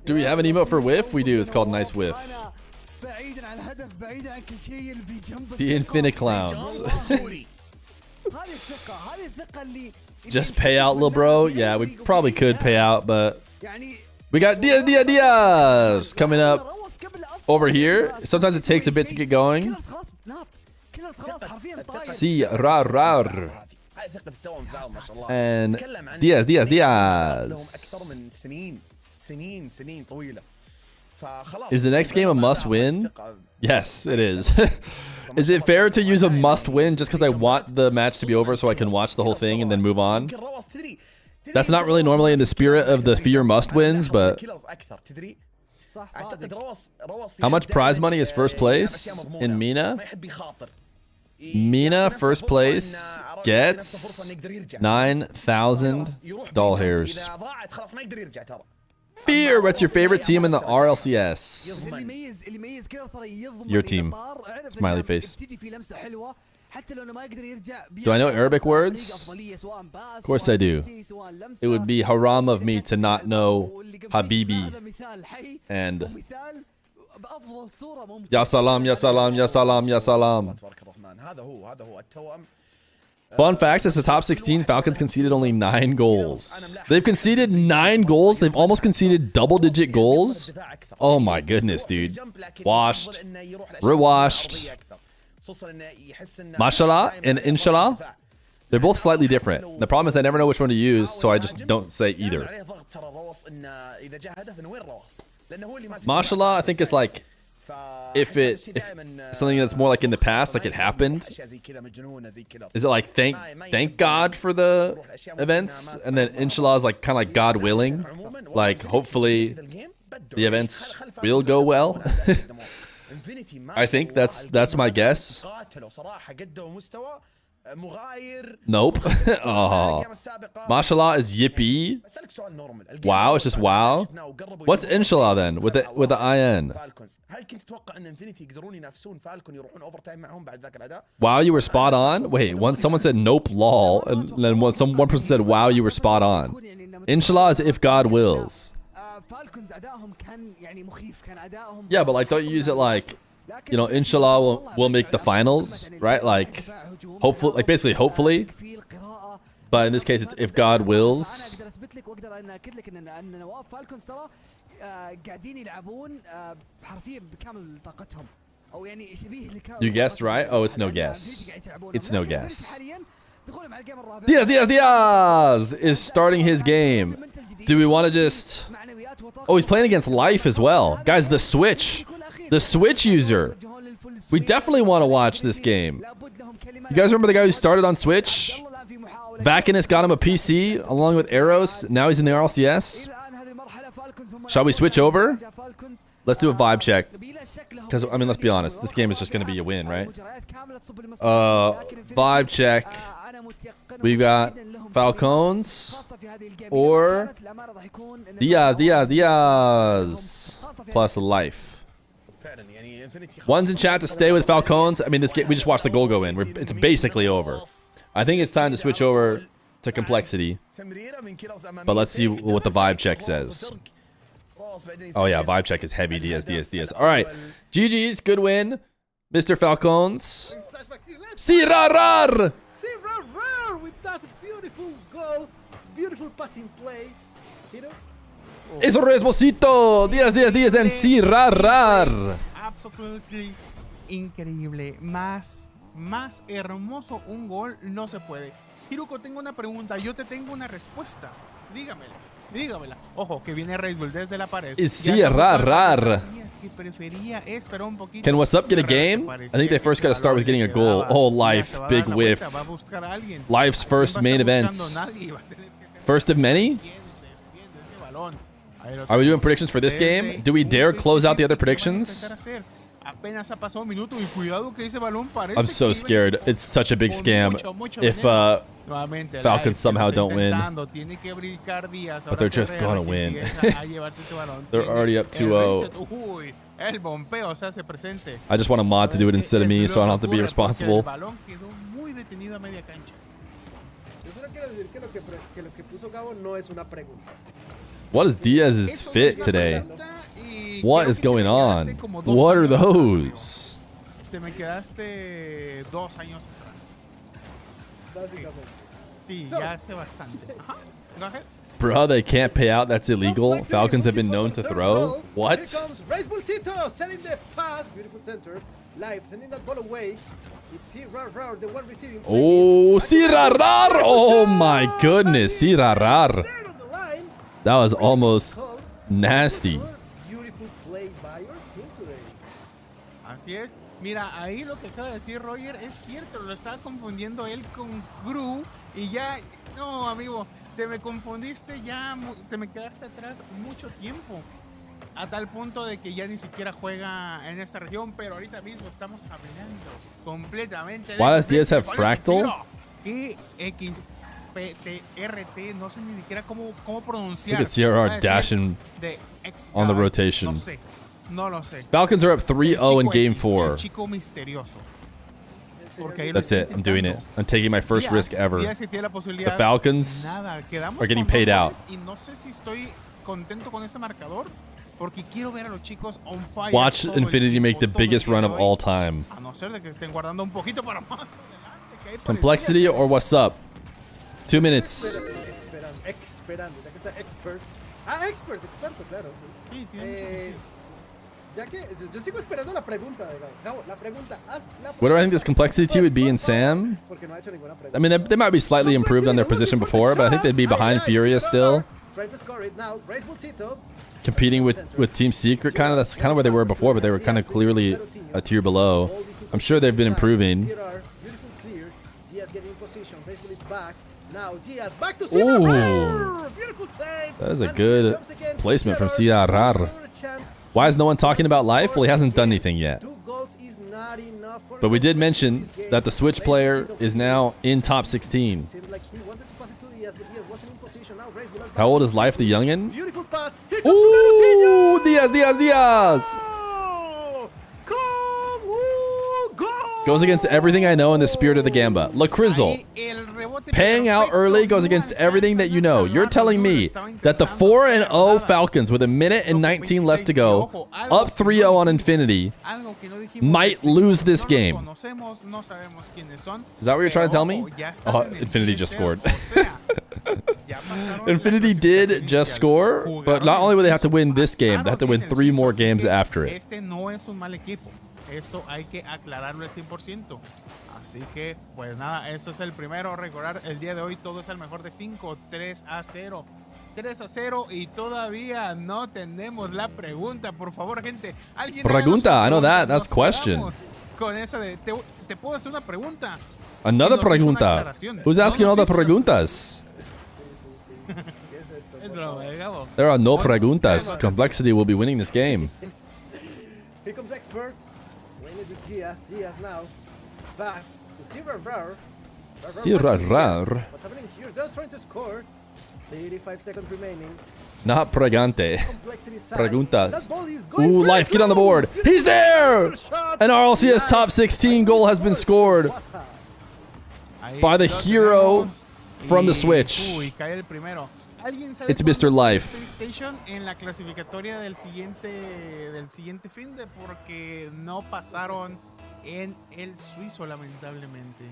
Do we have an emote for whiff? We do. It's called Nice Whiff. بعيدا عن الهدف بعيدا عن كل شيء اللي بجنب. The Infinite Clowns. هذه الثقة اللي Just pay out, lil bro. Yeah, we probably could pay out, but we got Diaz coming up over here. Sometimes it takes a bit to get going. See, rar. And Diaz. أكثر من سنين طويلة. Is the next game a must-win? Yes, it is. Is it fair to use a must-win just because I want the match to be over so I can watch the whole thing and then move on? That's not really normally in the spirit of the Feer must-wins, but how much prize money is first place in Mena? Mena, first place, gets 9,000 doll hairs. Feer, what's your favorite team in the RLCS? Your team. Smiley face. Do I know Arabic words? Of course I do. It would be haram of me to not know Habibi and Ya salam, ya salam, ya salam, ya salam. هذا هو التوأم Fun facts, as the top 16, Falcons conceded only 9 goals. They've conceded 9 goals. They've almost conceded double-digit goals. Oh my goodness, dude. Washed. Rewashed. Mashallah and inshallah. They're both slightly different. The problem is I never know which one to use, so I just don't say either. Mashallah, I think is like if something that's more like in the past, like it happened. Is it like thank God for the events, and then inshallah is like kind of like God willing, like hopefully the events will go well. I think that's my guess. Nope. Oh. Mashallah is yippee. Wow, it's just wow. What's inshallah then with the IN? Wow, you were spot on. Wait, someone said nope lol, and then one person said wow, you were spot on. Inshallah is if God wills. Yeah, but like don't you use it like, you know, inshallah will make the finals, right? Like hopefully, like basically hopefully, but in this case it's if God wills. You guessed right? Oh, it's no guess. It's no guess. Diaz is starting his game. Do we want to just... Oh, he's playing against Life as well. Guys, the Switch user. We definitely want to watch this game. You guys remember the guy who started on Switch? Vacanus got him a PC along with Eros. Now he's in the Rlcs. Shall we switch over? Let's do a vibe check. Because, I mean, let's be honest. This game is just going to be a win, right? Vibe check. We've got Falcons or Diaz plus Life. One's in chat to stay with Falcons. I mean, this game, we just watched the goal go in. It's basically over. I think it's time to switch over to complexity. But let's see what the vibe check says. Oh yeah, vibe check is heavy. Diaz. All right, GG's, good win, Mr. Falcons. Sirarar! With that beautiful goal, beautiful passing play. Eso Resbosito, Diaz and Sirarar. Absolutely increíble. Más hermoso un gol no se puede. Hiruko, tengo una pregunta. Yo te tengo una respuesta. Dígamela. Ojo, que viene Red Bull desde la pared. Is Sirarar. Can What's Up get a game? I think they first got to start with getting a goal. Oh, Life, big whiff. Life's first main events. First of many? Are we doing predictions for this game? Do we dare close out the other predictions? I'm so scared. It's such a big scam if Falcons somehow don't win. But they're just going to win. They're already up 2-0. I just want a mod to do it instead of me so I don't have to be responsible. What is Diaz's fit today? What is going on? What are those? Te me quedaste 2 años atrás. Sí, ya hace bastante. Ajá. Go ahead. Bro, they can't pay out. That's illegal. Falcons have been known to throw. What? Sending the pass. Beautiful center. Live sending that ball away. It's Sirarar, the one receiving. Oh, Sirarar! Oh my goodness, Sirarar. That was almost nasty. Beautiful play by your team today. Así es. Mira, ahí lo que acaba de decir Roger es cierto. Lo estaba confundiendo él con Gru. Y ya... No, amigo. Te me confundiste ya. Te me quedaste atrás mucho tiempo. A tal punto de que ya ni siquiera juega en esa región. Pero ahorita mismo estamos hablando completamente. Why does Diaz have Fractal? X... PTRT, no sé ni siquiera cómo pronunciar. Look at CRR dashing on the rotation. No lo sé. Falcons are up 3-0 in game 4. That's it. I'm doing it. I'm taking my first risk ever. The Falcons are getting paid out. Watch Infinity make the biggest run of all time. Complexity or what's up? 2 minutes. Esperando, ya que está expert. Experto, claro, sí. Sí, tiene mucho sentido. Ya que yo sigo esperando la pregunta, Gabo. La pregunta, haz la What do I think this complexity team would be in Sam? Porque no ha hecho ninguna pregunta. I mean, they might be slightly improved on their position before, but I think they'd be behind Furious still. Trying to score it now. Race Bulcito. Competing with Team Secret, kind of. That's kind of where they were before, but they were kind of clearly a tier below. I'm sure they've been improving. Beautiful clear. Diaz getting in position. Race Bull is back. Now Diaz back to Ooh. CRR. Beautiful save. That is a And good here comes again placement from CRR. CRR. Another chance. Why is no one talking about life? Well, he hasn't done anything yet. 2 goals is not enough for But we did him. mention that the Switch player is now in top 16. Seemed like he wanted to pass it to Diaz, but Diaz wasn't in position. Now Race Bull How old is Life the Youngin? Beautiful pass. Here comes Ooh, Coutinho. Diaz. Come, ooh, goal. Goes against everything I know in the spirit of the Gamba. La Crizzle. Paying out early goes against everything that you know. You're telling me that the 4-0 Falcons with a minute and 19 left to go, up 3-0 on Infinity, might lose this game. Is that what you're trying to tell me? Oh, Infinity just scored. Infinity did just score, but not only will they have to win this game, they have to win 3 more games after it. Esto hay que aclararlo al 100%. Así que, pues nada, esto es el primero. Recordar, el día de hoy todo es el mejor de 5, 3-0. 3-0 y todavía no tenemos la pregunta. Por favor, gente, alguien Pregunta, I know that. That's question. Con esa de, te puedo hacer una pregunta. Another pregunta. Who's asking all the preguntas? Es broma, Gabo. There are no preguntas. Complexity will be winning this game. Here comes Expert. Winning with Diaz. Diaz now. Back to CRR. CRR. What's happening here? They're trying to score. 85 seconds remaining. Not pregante. Complexity side. Preguntas. That ball is going Ooh, very Life, get on the close. board. He's there! Shot. An RLCS top 16 goal has been scored by the hero from the Switch. Uy, cae el primero. ¿Alguien sabe It's Mr. cuándo Life. está PlayStation en la clasificatoria del siguiente fin de porque no pasaron en el suizo lamentablemente.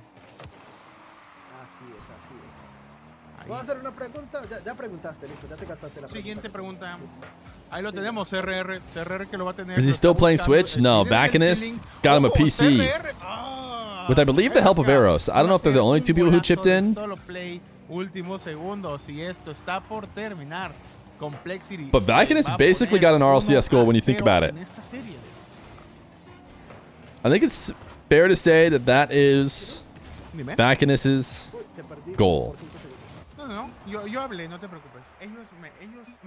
Así es. ¿Puedo hacer una pregunta? Ya preguntaste, listo, ya te gastaste la pregunta. Siguiente pregunta. Ahí lo tenemos, CRR que lo va a tener. Is he still playing Switch? No, Bacchus got him a PC. With, I believe, the help of Eros. I don't know if they're the only 2 people who chipped in. Solo play, últimos segundos, y esto está por terminar. Complexity. But Bacchus basically got an RLCS goal when you think about it. I think it's fair to say that that is Bacchus's goal. No, yo hablé, no te preocupes. Ellos me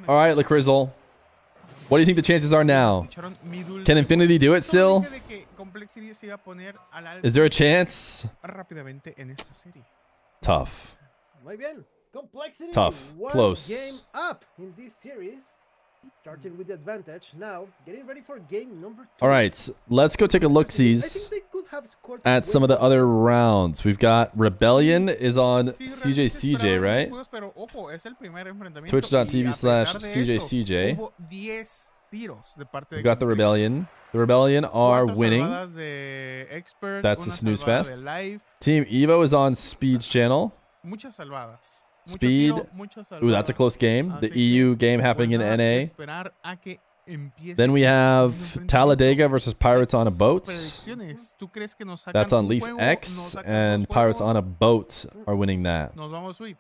All right, La Crizzle. What do you think the chances are now? Can Infinity do it still? Is there a chance? Rápidamente en esta serie. Tough. Muy bien. Complexity. Tough. One Close. game up in this series. Starting with the advantage. Now, getting ready for game number 2. All right, let's go take a I look-sees think they could have scored at some of the other rounds. We've got Rebellion is on Sí, realmente CJCJ, esperaban right? los juegos, pero ojo, es el primer enfrentamiento Twitch.tv y a pesar de /CJCJ. eso, hubo 10 tiros de parte We've de got the Complexity. Rebellion. The Rebellion are 4 winning. salvadas de Expert, That's the una snooze salvada fest. de Live, Team Evo is on Speed's channel. muchas salvadas. Mucho Speed. tiro, muchas Ooh, that's a salvadas. close game. The Así que, EU game happening pues in nada, NA. esperar a que empiece Then we este have segundo enfrentamiento. Talladega versus Pirates on a boat. Predicciones. ¿Tú crees que nos sacan That's on un Leaf juego, X, nos sacan and dos Pirates juegos? on a boat are winning that. Nos vamos sweep.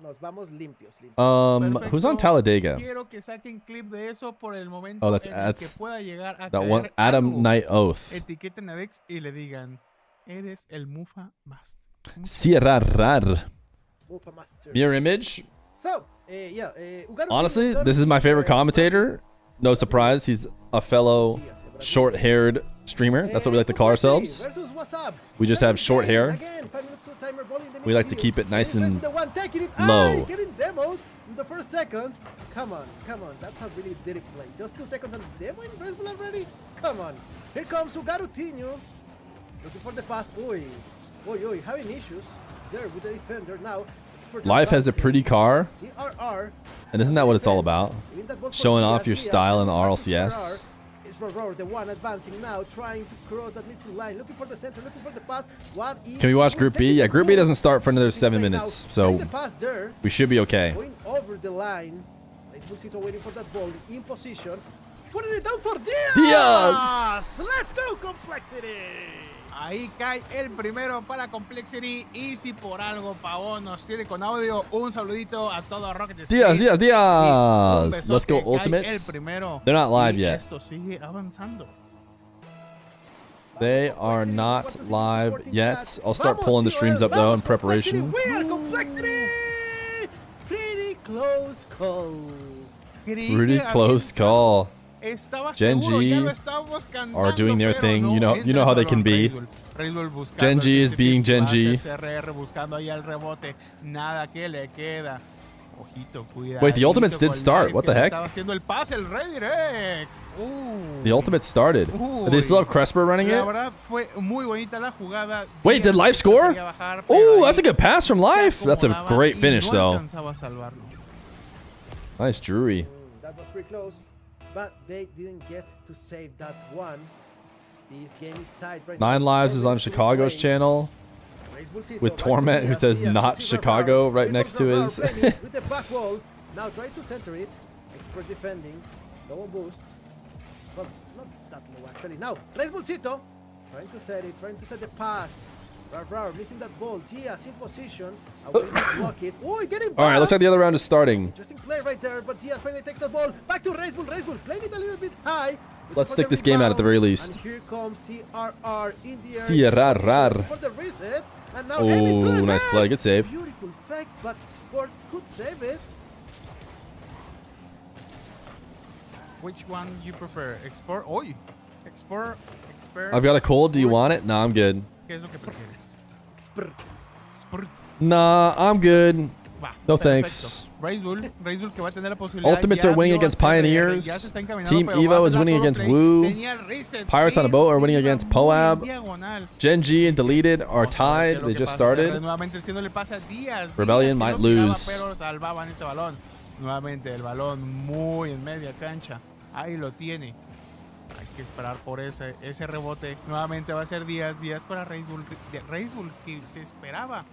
Nos vamos limpios. Who's on Perfecto. Talladega? Quiero que saquen clip de eso por el momento Oh, that's en el que that's pueda llegar a that caer one Adam algo. Knight Oath. Etiqueten a Dex y le digan, eres el Mufa Master. CRR. Wolpa Master. Mirror image. So, Ugaro Honestly, Ugaro this is my favorite Ugaro commentator. No surprise, he's a fellow short-haired streamer. That's what we like to call ourselves. versus WhatsApp. We just have Second short game. hair. Again, 5 minutes to the timer, ball in the We like to midfield. keep it nice He's and the one taking it. low. Getting demoed in the first seconds. Come on. That's how really did it play. Just 2 seconds and demo in Red Bull already? Come on. Here comes Ugarutinho. Looking for the pass. Oi, having issues there with the defender now. Expert Life has a advancing. pretty car, CRR. and isn't that what it's all about? Even that ball for Showing Diaz, off your Diaz, style in the back to RLCS. CRR. It's 6-4, the one advancing now, trying to cross that midfield line, looking for the center, looking for the pass. Can we watch Group B? Yeah, Group B doesn't start for another 7 minutes, so we should be okay. Going over the line. Expulsito waiting for that ball in position. Putting it down for Diaz! Diaz! Let's go, Complexity! Ahí cae el primero para Complexity. Y si por algo Pavón nos tiene con audio, un saludito a todo Rocket Street. Diaz. Let's go Ultimate. El primero. They're not live y yet. Esto sigue avanzando. They are not live yet. I'll start pulling the streams up though in preparation. We are Complexity! Pretty close call. Pretty close call. Gen G are doing their thing. You know how they can be. Gen G is being Gen G. Wait, the ultimates did start. What the heck? The ultimate started. Do they still have Cresper running it? Wait, did Life score? Oh, that's a good pass from Life. That's a great finish though. Nice Drury. That was pretty close, but they didn't get to save that one. This game is tied right 9 now. Lives is on Chicago's channel with Torment, who says not Chicago right next to his. With the back wall, now try to center it. Expert defending, low on boost, but not that low actually. Now Bolsito trying to set it, trying to set the pass. Rar missing that ball. Diaz in position. Away to block it. Oh, getting back. All right, looks like the other round is starting. Interesting play right there, but Diaz finally takes the ball. Back to Racebull. Playing it a little bit high. Let's stick this game out at the very least. And here comes CRR in the air. CRR. For the reset. And now Oh, nice play. Good save. Beautiful fake, but Sport could save it. Which one you prefer? Export? Oy. Export. I've got a cold. Do you want it? Nah, I'm good. ¿Qué es lo que prefieres? Spurt. Nah, I'm good. Va, No perfecto. thanks. Racebull que va a tener la posibilidad. Ultimates are winning against Pioneers. Team Evo is winning against Woo. Pirates on a Boat are winning against Poab. Gen G and Deleted are tied. They just started. Rebellion might lose. Pero salvaban ese balón. Nuevamente el balón muy en media cancha. Ahí lo tiene. Hay que esperar por ese rebote. Nuevamente va a ser Díaz para Racebull que se esperaba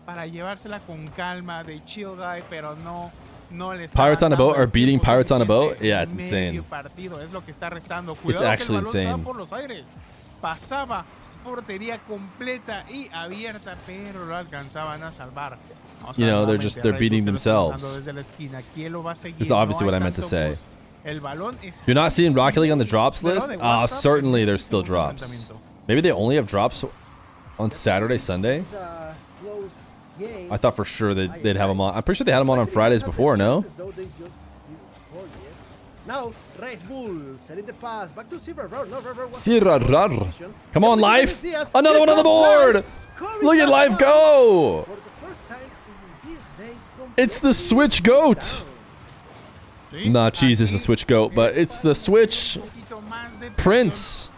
para llevársela con calma de chill guy, pero no le está. Pirates on a Boat are beating Pirates on a Boat? Yeah, it's insane. Partido es lo que está restando. It's actually insane. Por los aires. Pasaba portería completa y abierta, pero lo alcanzaban a salvar. You know, they're beating themselves. That's obviously what I meant to say. You're not seeing Rocket League on the drops list? Certainly there's still drops. Maybe they only have drops on Saturday, Sunday? I thought for sure they'd have them on. I'm pretty sure they had them on Fridays before, no? Now, Race Bull setting the pass back to Silver. Come on, Life! Another one on the board! Look at Life go! It's the Switch Goat! Nah, cheese is the Switch Goat, but it's the Switch Prince.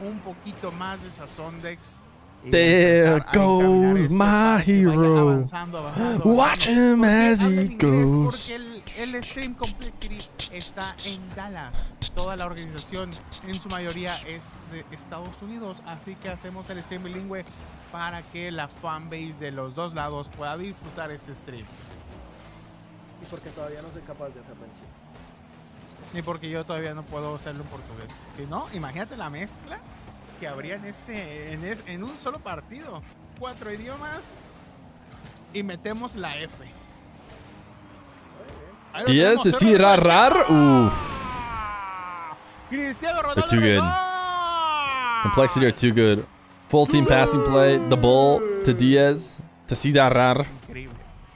There goes my hero. Watch him as he goes. El Stream Complexity está en Dallas. Toda la organización en su mayoría es de Estados Unidos, así que hacemos el stream bilingüe para que la fanbase de los dos lados pueda disfrutar este stream. Y porque todavía no soy capaz de hacerlo en chino. Ni porque yo todavía no puedo hacerlo en portugués. Si no, imagínate la mezcla que habría en un solo partido. 4 idiomas y metemos la F. Diaz to see Rar. Oof. They're too good. Complexity are too good. Full team passing play. The ball to Diaz to see Rar.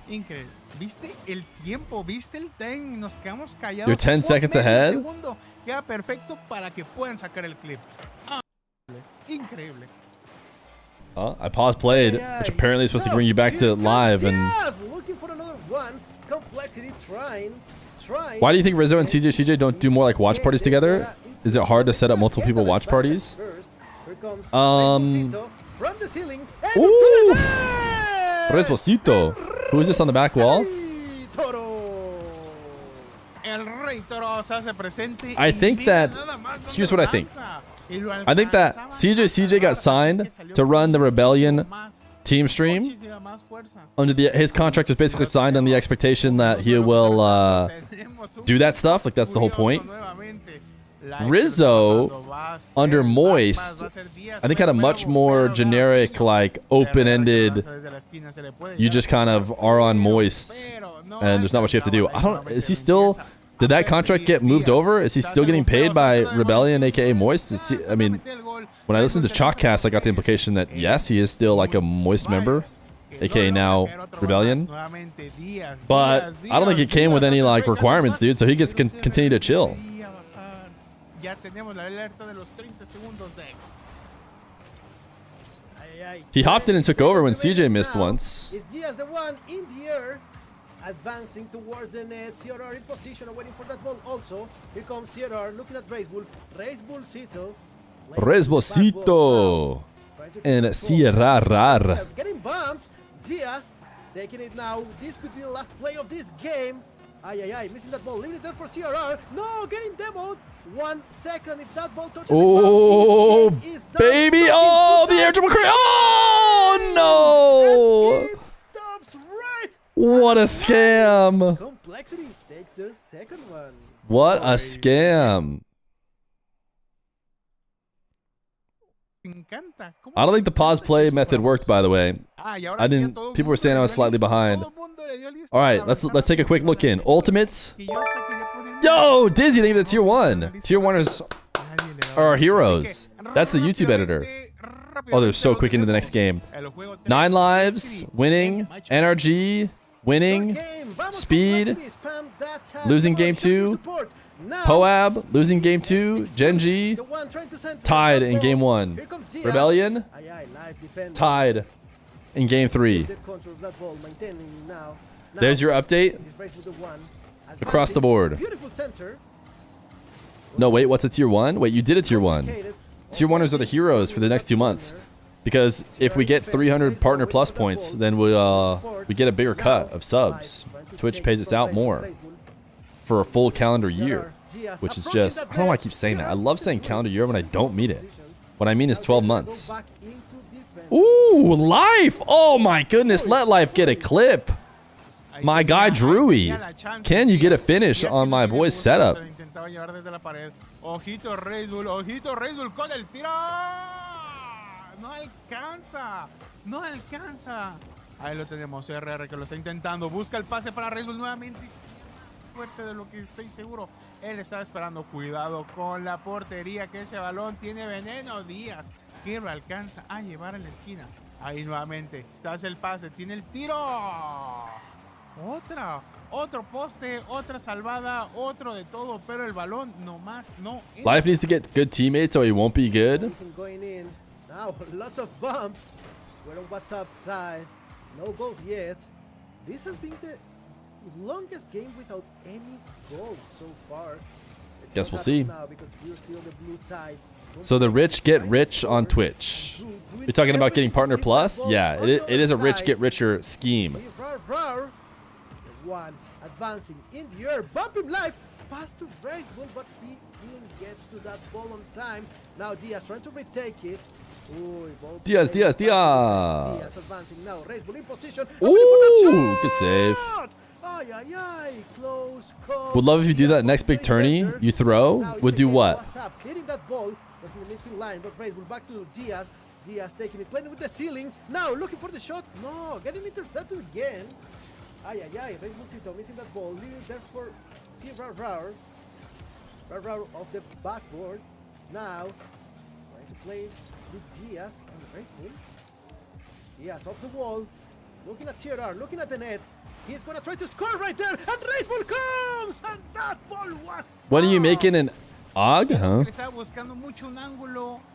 Increíble. ¿Viste el tiempo? ¿Viste el time? Nos quedamos callados. You're 10 seconds ahead. Segundo. Queda perfecto para que puedan sacar el clip. Increíble. I paused played, which apparently is supposed to bring you back to live. And looking for another one. Complexity trying. Why do you think Rizzo and CJ don't do more like watch parties together? Is it hard to set up multiple people watch parties? From the ceiling. Ooh! Resposito. Who is this on the back wall? El Traitorrosa se presente I y think mira that nada más dónde here's what I think. lanza. Y lo I think that alcanzaba CJ got a signed que salió to run the con Rebellion más- team stream. muchísima más fuerza. Under his contract was basically signed on the expectation that he will do that stuff. Like that's the whole point. Rizzo under Moist, I think had a much more generic, like open-ended. You just kind of are on Moist, and there's not much you have to do. I don't. Is he still? Did that contract get moved over? Is he still getting paid by Rebellion, aka Moist? Is he, I mean, when I listened to Chalkcast, I got the implication that yes, he is still like a Moist member, aka now Rebellion. But I don't think it came with any like requirements, dude. So he gets continue to chill. Ya tenemos la alerta de los 30 segundos de X. He hopped in and took over when CJ missed once. It's Diaz the one in the air, advancing towards the net. CRR in position, waiting for that ball also. Here comes CRR, looking at Racebull. Racebullcito. Resbocito and Sierra. Getting bumped. Diaz taking it now. This could be the last play of this game. Missing that ball. Leaving it there for CRR. No, getting demoed. 1 second. If that ball touches Oh, the ground, baby. Oh, the air dribble crate. Oh, no. It stops right. What a scam. Complexity takes their second one. What a scam. I don't think the pause play method worked, by the way. I didn't. People were saying I was slightly behind. All right, let's take a quick look in ultimates. Yo, Dizzy, thank you for the tier 1. Tier 1ers are our heroes. That's the YouTube editor. Oh, they're so quick into the next game. 9 lives, winning, NRG, winning, speed, losing game 2, Poab, losing game 2, Genji, tied in game 1. Rebellion, tied in game 3. There's your update across the board. No, wait, what's a tier 1? Wait, you did a tier 1. Tier 1ers are the heroes for the next 2 months. Because if we get 300 partner plus points, then we get a bigger cut of subs. Twitch pays us out more for a full calendar year, which is just, I don't know why I keep saying that. I love saying calendar year when I don't mean it. What I mean is 12 months. Ooh, Life! Oh my goodness, let Life get a clip. My guy Drewy, can you get a finish on my boy's setup? Ojito Racebull con el tiro. No alcanza. No alcanza. Ahí lo tenemos, RR que lo está intentando. Busca el pase para Racebull nuevamente. Y es más fuerte de lo que estoy seguro. Él estaba esperando. Cuidado con la portería, que ese balón tiene veneno. Díaz, que lo alcanza a llevar a la esquina. Ahí nuevamente. Se hace el pase. Tiene el tiro. Otro poste, otra salvada, otro de todo, pero el balón nomás no. Life needs to get good teammates or he won't be good. Going in. Now, lots of bumps. We're on WhatsApp side. No goals yet. This has been the longest game without any goals so far. Guess we'll see. Now because we're still on the blue side. So the rich get rich on Twitch. You're talking about getting Partner Plus? Yeah, it is a rich get richer scheme. One advancing in the air, bumping Life, pass to Racebull, but he didn't get to that ball on time. Now Diaz trying to retake it. Diaz. Diaz advancing now. Racebull in position. Ooh, good save. Close call. Would love if you do that next big tourney you throw. Would do what? Clearing that ball was in the midfield line, but Racebull back to Diaz. Diaz taking it, playing with the ceiling. Now looking for the shot. No, getting intercepted again. Racebullcito missing that ball. Leaving there for Rrr off the backboard. Now trying to play with Diaz and Racebull. Diaz off the wall. Looking at CRR, looking at the net. He's gonna try to score right there, and Racebull comes! And that ball was. When are you making an AUG, huh?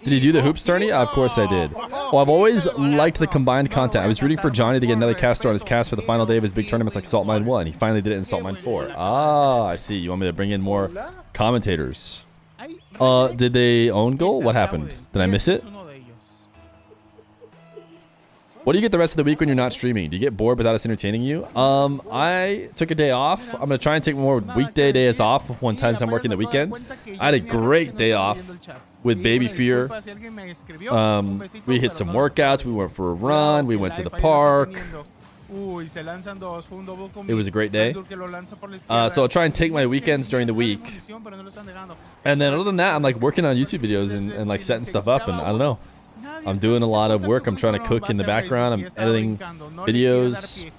Did he do the hoops tourney? Of course I did. Well, I've always liked the combined content. I was rooting for Johnny to get another caster on his cast for the final day of his big tournaments like Salt Mine 1. He finally did it in Salt Mine 4. Ah, I see. You want me to bring in more commentators. Did they own goal? What happened? Did I miss it? What do you get the rest of the week when you're not streaming? Do you get bored without us entertaining you? I took a day off. I'm going to try and take more weekday days off when times I'm working the weekends. I had a great day off with Baby Feer. We hit some workouts. We went for a run. We went to the park. It was a great day. So I'll try and take my weekends during the week. And then other than that, I'm like working on YouTube videos and like setting stuff up. And I don't know. I'm doing a lot of work. I'm trying to cook in the background. I'm editing videos.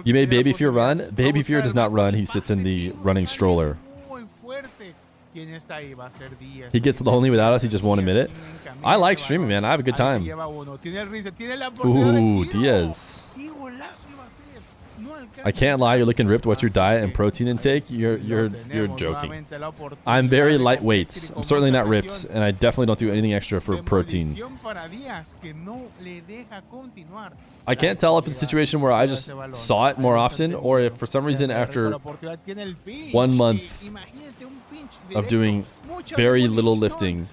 You made Baby Fear run? Baby Fear does not run. He sits in the running stroller. He gets lonely without us. He just won't admit it. I like streaming, man. I have a good time. Ooh, Diaz. I can't lie. You're looking ripped. What's your diet and protein intake? You're joking. I'm very lightweight. I'm certainly not ripped, and I definitely don't do anything extra for protein. I can't tell if it's a situation where I just saw it more often, or if for some reason after 1 month of doing very little lifting,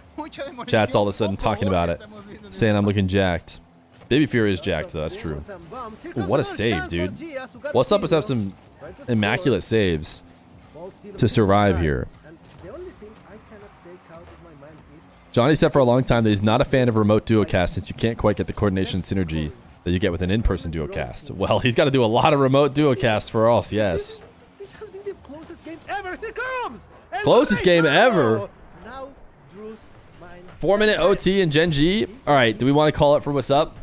chat's all of a sudden talking about it, saying I'm looking jacked. Baby Fear is jacked, though. That's true. Ooh, what a save, dude. What's up is have some immaculate saves to survive here. Johnny said for a long time that he's not a fan of remote duocast since you can't quite get the coordination synergy that you get with an in-person duocast. Well, he's got to do a lot of remote duocasts for us, yes. This has been the closest game ever. Here comes! Closest game ever? 4-minute OT and Gen G. All right, do we want to call it for what's up?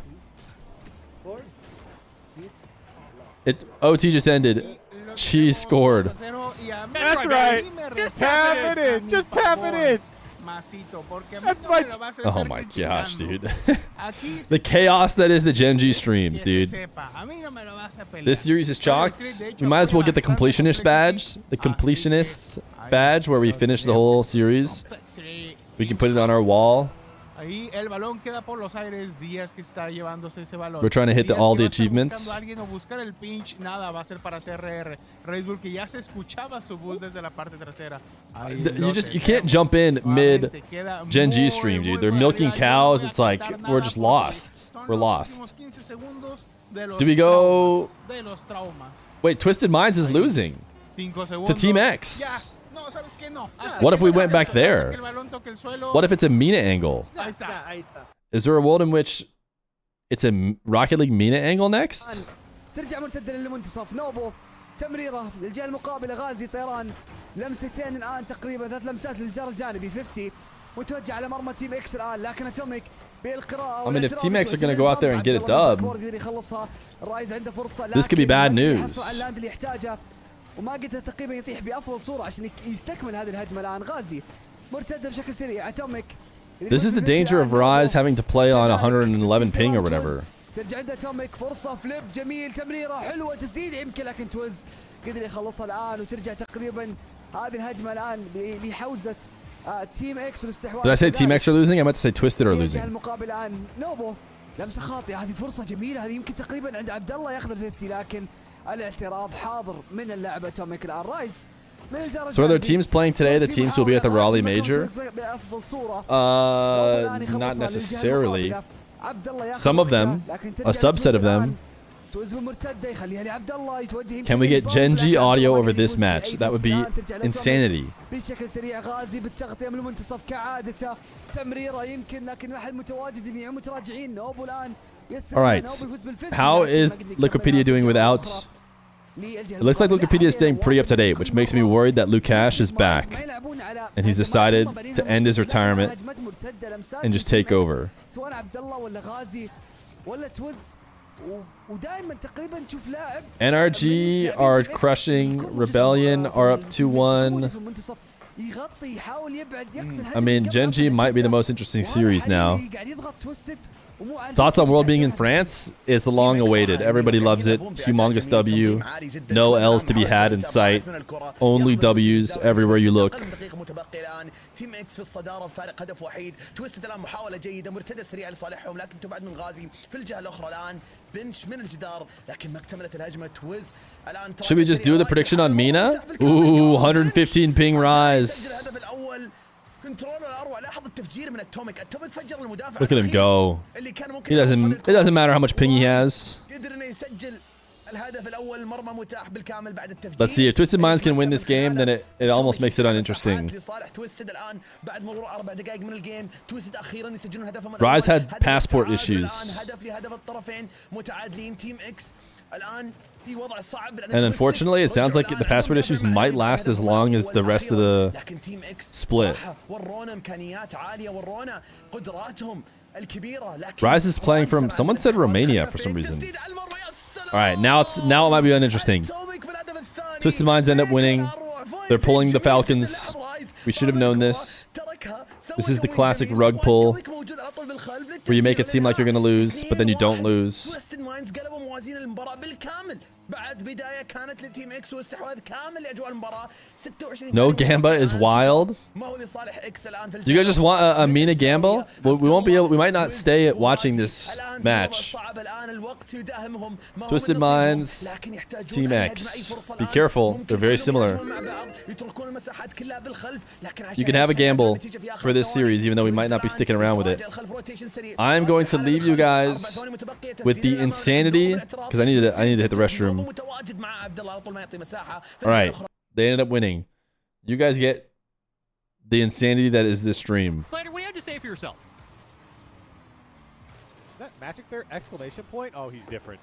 OT just ended. Cheese scored. That's right. Just tap it in. Just tap it in. That's my... Oh my gosh, dude. The chaos that is the Gen G streams, dude. This series is chalked. We might as well get the completionist badge. The completionists badge where we finish the whole series. We can put it on our wall. We're trying to hit all the achievements. You can't jump in mid Gen G stream, dude. They're milking cows. It's like we're just lost. We're lost. Do we go? Wait, Twisted Minds is losing to Team X. What if we went back there? What if it's a Mena angle? Is there a world in which it's a Rocket League Mena angle next? ترجع مرتدة للمنتصف نوبو تمريرة للجهة المقابلة غازي طيران لمستين الآن تقريبا 3 لمسات للجار الجانبي 50 متوجه على مرمى تيم اكس الآن لكن اتوميك بالقراءة. I mean, if Team X are going to go out there and get a dub, this could be bad news. وما قدر تقريبا يطيح بافضل صوره عشان يستكمل هذه الهجمه الان. غازي مرتده بشكل سريع اتوميك. This is the danger of Rise having to play on 111 ping or whatever. ترجع عند اتوميك فرصه فليب جميل تمريره حلوه تسديد يمكن لكن توز قدر يخلصها الان وترجع تقريبا هذه الهجمه الان لحوزه تيم اكس والاستحواذ. Did I say Team X are losing? I meant to say Twisted are losing. المقابل الان نوبو لمسه خاطئه هذه فرصه جميله هذه يمكن تقريبا عند عبد الله ياخذ ال 50 لكن الاعتراض حاضر من اللاعب اتوميك الان. رايز So are there teams playing today? The teams will be at the Raleigh Major? Not necessarily. Some of them, a subset of them. Can we get Gen G audio over this match? That would be insanity. Alright, how is Wikipedia doing without... It looks like Wikipedia is staying pretty up to date, which makes me worried that Lukash is back. And he's decided to end his retirement and just take over. NRG are crushing. Rebellion are up 2-1. I mean, Gen G might be the most interesting series now. Thoughts on World being in France? It's long awaited. Everybody loves it. Humongous W. No L's to be had in sight. Only W's everywhere you look. تيم اكس في الصداره فارق هدف وحيد. تويستد الان محاوله جيده مرتده سريعه لصالحهم لكن تبعد من غازي في الجهه الاخرى الان بنش من الجدار لكن ما اكتملت الهجمه. تويز الان Should we just do the prediction on Mena? Ooh, 115 ping rise. الهدف الاول كنترول الاروع. لاحظ التفجير من التوميك فجر المدافع. Look at him go. اللي كان ممكن He doesn't. It doesn't matter how much ping he has. قدر انه يسجل الهدف الاول. المرمى متاح بالكامل بعد التفجير. Let's see if Twisted Minds can win this game, then it almost makes it uninteresting. لصالح تويستد الان بعد مرور 4 دقائق من الجيم. تويستد اخيرا يسجلون هدفهم Rise had passport issues. هدف لهدف الطرفين متعادلين. تيم اكس الان في وضع صعب. And unfortunately, it sounds like the passport issues might last as long as the rest of the split. ورونا امكانيات عاليه. ورونا قدراتهم الكبيره. Rise is playing from, someone said Romania for some reason. All right, now it might be uninteresting. Twisted Minds end up winning. They're pulling the Falcons. We should have known this. This is the classic rug pull, where you make it seem like you're going to lose, but then you don't lose. No Gamba is wild. Do you guys just want a Mena Gamba? Well, we might not stay watching this match. Twisted Minds, Team X. Be careful, they're very similar. You can have a gamble for this series, even though we might not be sticking around with it. I'm going to leave you guys with the insanity, because I need to hit the restroom. All right, they ended up winning. You guys get the insanity that is this stream. Slater, what do you have to say for yourself? Is that Magic Bear exclamation point? Oh, he's different.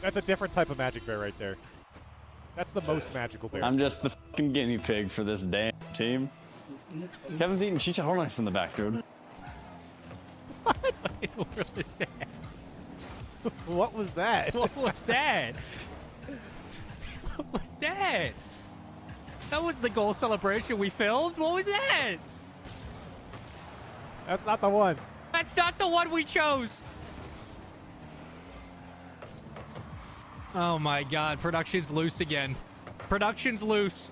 That's a different type of Magic Bear right there. That's the most magical bear. I'm just the fucking guinea pig for this damn team. Kevin's eating chicharrones in the back, dude. What was that? What was that? What was that? What was that? That was the goal celebration we filmed? What was that? That's not the one. That's not the one we chose. Oh my god, production's loose again. Production's loose.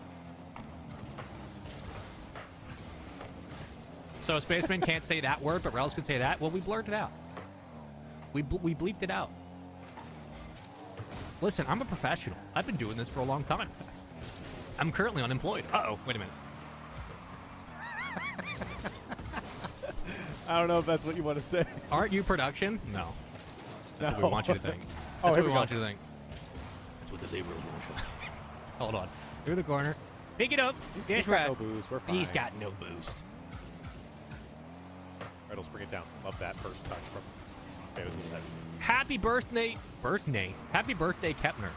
So Spaceman can't say that word, but Rlcs can say that? Well, we blurred it out. We bleeped it out. Listen, I'm a professional. I've been doing this for a long time. I'm currently unemployed. Uh-oh, wait a minute. I don't know if that's what you want to say. Aren't you production? No. That's what we want you to think. That's what we want you to think. That's what the labor want you to think. Hold on. Through the corner. Pick it up. He's got no boost. We're fine. He's got no boost. Alright, let's bring it down. Love that first touch from... Okay, this is heavy. Happy birthday. Happy birthday, Kepner.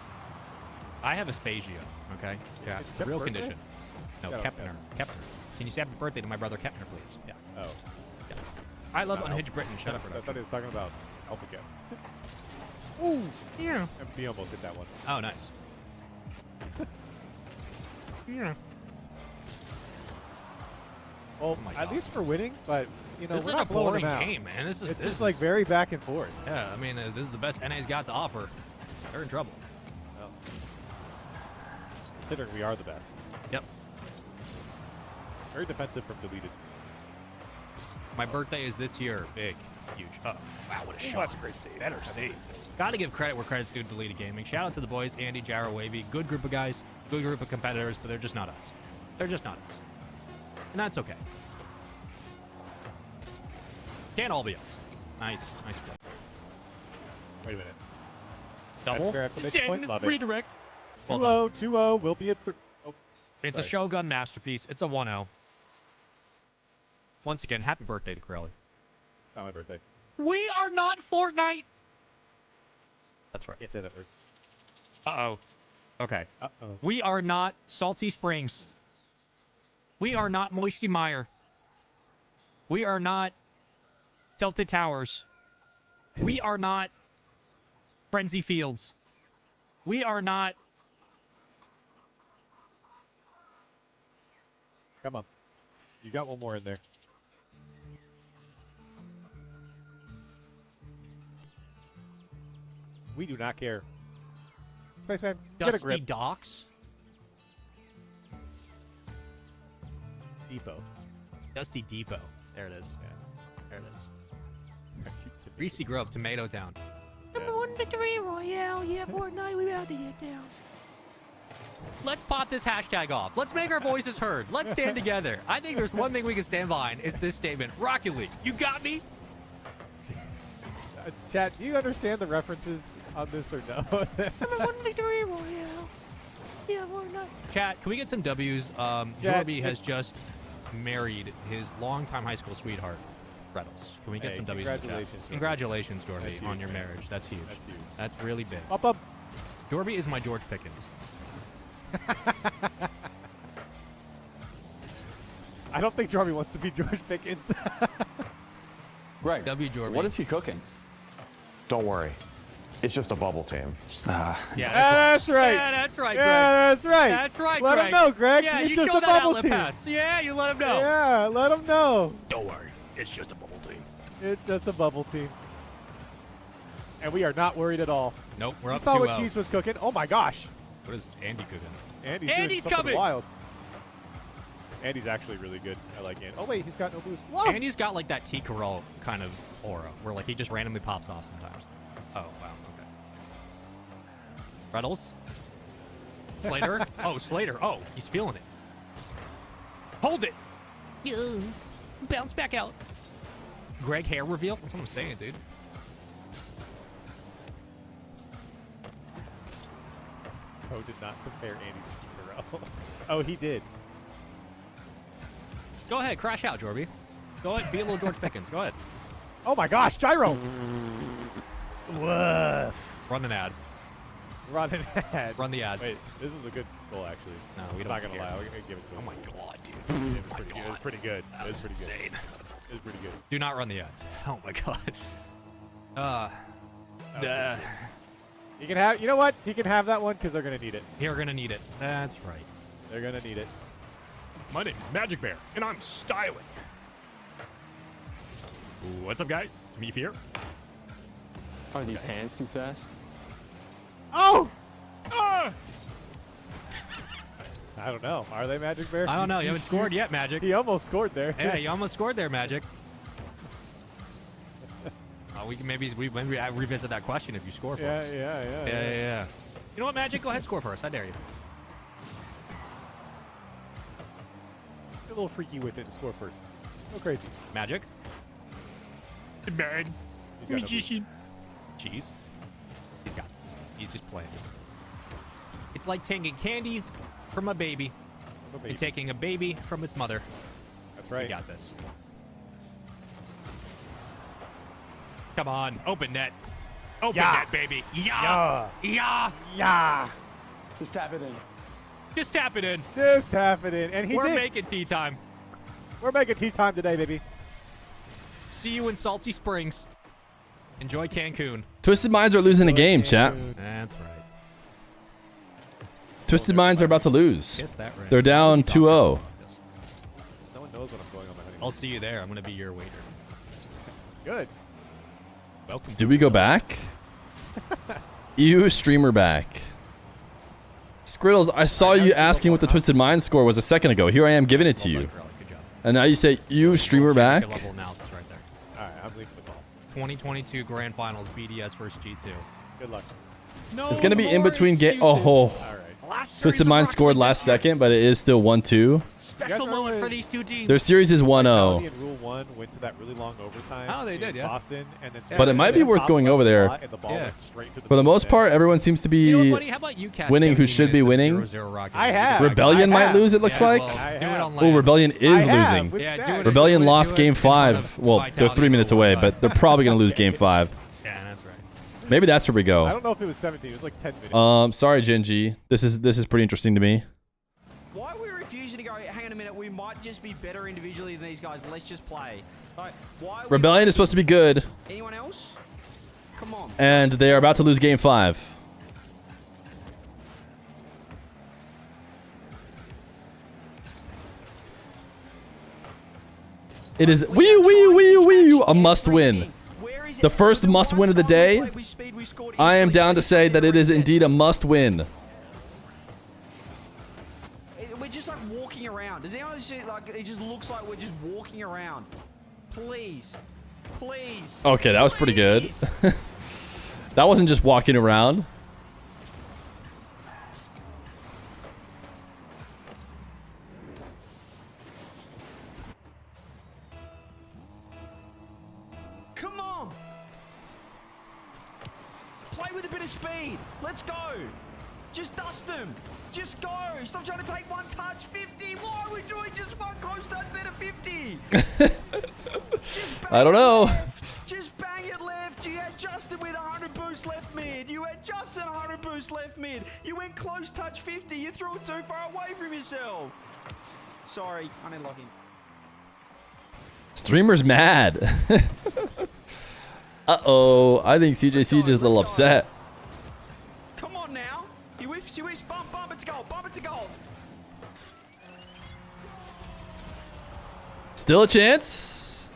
I have aphasia, okay? Yeah, it's a real birthday? condition. No, Kepner. Kepner. Can you say happy birthday to my brother Kepner, please? Yeah. Oh. I love Unhinged Britain. Shut up, I thought he was talking about Alpha Cap. Ooh. Yeah. He almost hit that one. Oh, nice. Yeah. Well, at least we're winning, but, you know, This we're is not a blowing boring them out. game, man. This is It's just like very back and forth. Yeah, I mean, this is the best NA's got to offer. They're in trouble. Well, considering we are the best. Yep. Very defensive from deleted. My birthday is this year. Big. Huge. Oh, wow, what a shot. That's a great save. Better save. Got to give credit where credit's due to Deleted Gaming. Shout out to the boys, Andy, Jarrow, Wavy. Good group of guys, good group of competitors, but they're just not us. They're just not us. And that's okay. Can't all be us. Nice flip. Wait a minute. Double. Point. Love it. Redirect. 2-0, 2-0. We'll be at... Oh, it's a Shogun masterpiece. It's a 1-0. Once again, happy birthday to Corelli. It's not my birthday. We are not Fortnite. That's right. Can't say that word. Uh-oh. Okay. Uh-oh. We are not Salty Springs. We are not Moisty Mire. We are not Tilted Towers. We are not Frenzy Fields. We are not... Come on. You got one more in there. We do not care. Spaceman, get a Dusty grip. Docks? Depot. Dusty Depot. There it is. Yeah. There it is. Greasy Grove, Tomato Town. Yeah. Number 1 victory royale. Yeah, Fortnite, we about to get down. Let's pop this hashtag off. Let's make our voices heard. Let's stand together. I think there's one thing we can stand behind. Is this statement. Rocket League, you got me? Chat, do you understand the references on this or no? Chat, can we get some W's? Jorby has just married his longtime high school sweetheart, Rlcs. Can we get some W's? Congratulations, Congratulations, Jorby, huge, on your man. marriage. That's huge. That's huge. That's really big. Up. Jorby is my George Pickens. I don't think Jorby wants to be George Pickens. Greg, W. Jorby. what is he cooking? Don't worry. It's just a bubble team. Yeah, that's right. Yeah, that's right, Greg. Yeah, that's right. That's right, Let Greg. him know, Greg. Yeah, it's you just show a that bubble outlet team. pass. Yeah, you let him know. Yeah, let him know. Don't worry. It's just a bubble team. It's just a bubble team. And we are not worried at all. Nope, we're You up saw what 2-0. Cheese was cooking. Oh my gosh. What is Andy cooking? Andy's Andy's doing something coming. wild. Andy's actually really good. I like Andy. Oh wait, he's got no boost. Whoa. Andy's got like that T. Carell kind of aura, where like he just randomly pops off sometimes. Oh wow, okay. Rlcs? Slater? Oh, Slater. Oh, he's feeling it. Hold it. Bounce back out. Greg hair reveal. That's what I'm saying, dude. Oh, did not compare Andy to T. Carell. Oh, he did. Go ahead, crash out, Jorby. Go ahead, be a little George Pickens. Go ahead. Oh my gosh, gyro. Woof. Run an ad. Run an ad. Run the ads. Wait, this was a good goal, actually. No, we I'm don't not going to care. lie. We're going to give it to him. Oh my god, dude. It was pretty good. It was pretty good. It was pretty good. Insane. It was pretty good. Do not run the ads. Oh my god. You can have, you know what? He can have that one because they're going to need it. You're gonna need it. That's right. They're going to need it. My name's Magic Bear, and I'm styling. What's up, guys? Me Feer. Are these hands too fast? Oh! I don't know. Are they Magic Bear? I don't know. You haven't scored yet, Magic. He almost scored there. Yeah, you almost scored there, Magic. We can maybe revisit that question if you score for us. Yeah. You know what, Magic? Go ahead, score for us. I dare you. Get a little freaky with it and score first. Go crazy. Magic. Man. He's got no Magician. Cheese. He's got this. He's just playing. It's like taking candy from a baby and taking a baby from its mother. That's right. We got this. Come on, open net. Open net, baby. Yeah. Just tap it in. Just tap it in. Just tap it in. And We're did. making tea time. We're making tea time today, baby. See you in Salty Springs. Enjoy Cancun. Twisted Minds are losing the game, chat. That's right. Twisted Minds are about to lose. Guess that right. They're down 2-0. No one knows what I'm going on my honeymoon. I'll see you there. I'm going to be your waiter. Good. Welcome. Did we go back? You streamer back. Scriddles, I saw you asking what the Twisted Minds score was a second ago. Here I am giving it to you. Good job. And now you say, you streamer back? Level analysis right there. All right, I'm leaving the ball. 2022 Grand Finals BDS versus G2. Good luck. No It's going to be in more between game. excuses. Oh, All right. Last Twisted series of Minds Rocket scored League last this year. second, but it is still 1-2. Special moment for these two teams. Their series is 1-0. In Rule 1 went to that really long overtime. Oh, they did, in yeah. Boston, and then But it might be worth going over there. And the ball went straight to the For the middle most net. part, everyone seems to You know what, be buddy? How about you cast winning who 17 should be minutes of winning. 0-0 Rocket I League? have. Rebellion I might have. lose, it looks Yeah, like. well, do it on Oh, land. Rebellion I is have, losing. with Yeah, stats. do it. Rebellion Do it lost in game front 5. of Well, they're Vitality 3 minutes Rule away, 1. but they're probably going to lose game 5. Yeah, that's right. Maybe that's where we I go. don't know if it was 17. It was like 10 minutes. Sorry, Genji. This is pretty interesting to me. Why are we refusing to go, hang on a minute, we might just be better individually than these guys, let's just play. Like, why are we Rebellion is supposed to be good, Anyone else? Come on. and they are about to lose game 5. It is a must win. The first must win of the day. I am down to say that it is indeed a must win. We're just like walking around. Does anyone see, like, it just looks like we're just walking around. Please. Please. Okay, that was pretty good. Please. That wasn't just walking around. of speed. Let's go. Just dust them. Just go. Stop trying to take one touch. 50. Why are we doing just one close touch then a 50? I don't know. Left. Just bang it left. You had Justin with 100 boost left mid. You had Justin 100 boost left mid. You went close touch 50. You threw it too far away from yourself. Sorry. I didn't log in. Streamer's mad. Uh-oh. I think CJC is a little upset. Come on now. You whiffs, bump it to goal, bump it to goal. Still a chance.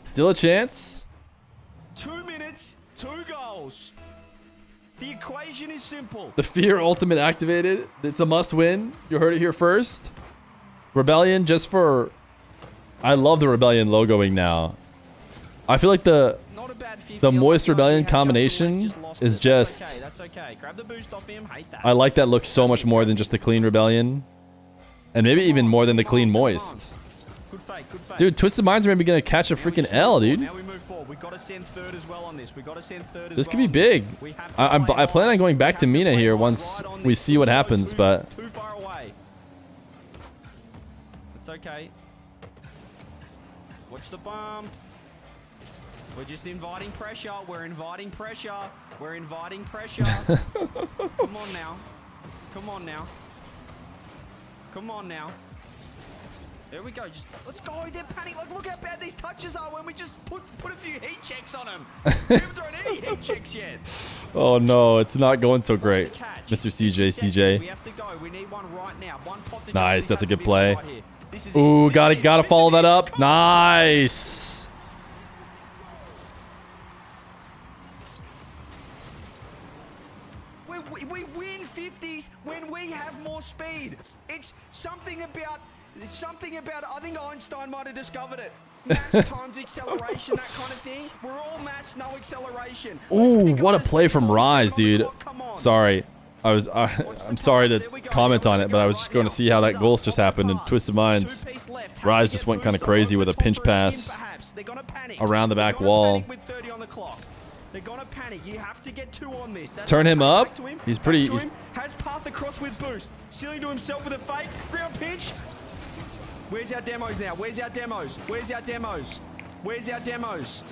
Still a chance. 2 minutes, 2 goals. The equation is simple. The Fear ultimate activated. It's a must win. You heard it here first. Rebellion just for... I love the Rebellion logoing now. I feel like the Moist Rebellion combination is just... That's okay. Grab the boost off him. Hate that. I like that look so much more than just the clean Rebellion. And maybe even more than the clean Moist. Good fake, good fake. Dude, Twisted Minds are maybe going to catch a freaking L, dude. Now we move forward. We've got to send third as well on this. We've got to send third as This well could be big. I plan on going back to Mena Mena here once we see what happens, but... Too far away. It's okay. Watch the bump. We're just inviting pressure. We're inviting pressure. We're inviting pressure. Come on now. Come on now. Come on now. There we go. Just let's go. They're panicking. Like, look how bad these touches are when we just put a few heat checks on them. We haven't thrown any heat checks yet. Oh no, it's not going so great. Mr. CJ. We have to go. We need one right now. One pop to Nice, that's a good right play. here. This is Ooh, it. gotta follow that up. Nice. We win 50s when we have more speed. It's something about. I think Einstein might have discovered it. Mass times acceleration, that kind of thing. We're all mass, no acceleration. Ooh, what a play from Rise, dude. Sorry. I'm sorry to comment on it, but I was just going to see how that goal just happened in Twisted Minds. Rise just went kind of crazy with a pinch pass around the back wall. They're gonna panic. You have to get 2 on this. That's Turn him up. He's pretty. Has path across with boost. Sealing to himself with a fake. Ground pinch. Where's our demos now? Where's our demos? Where's our demos? Where's our demos?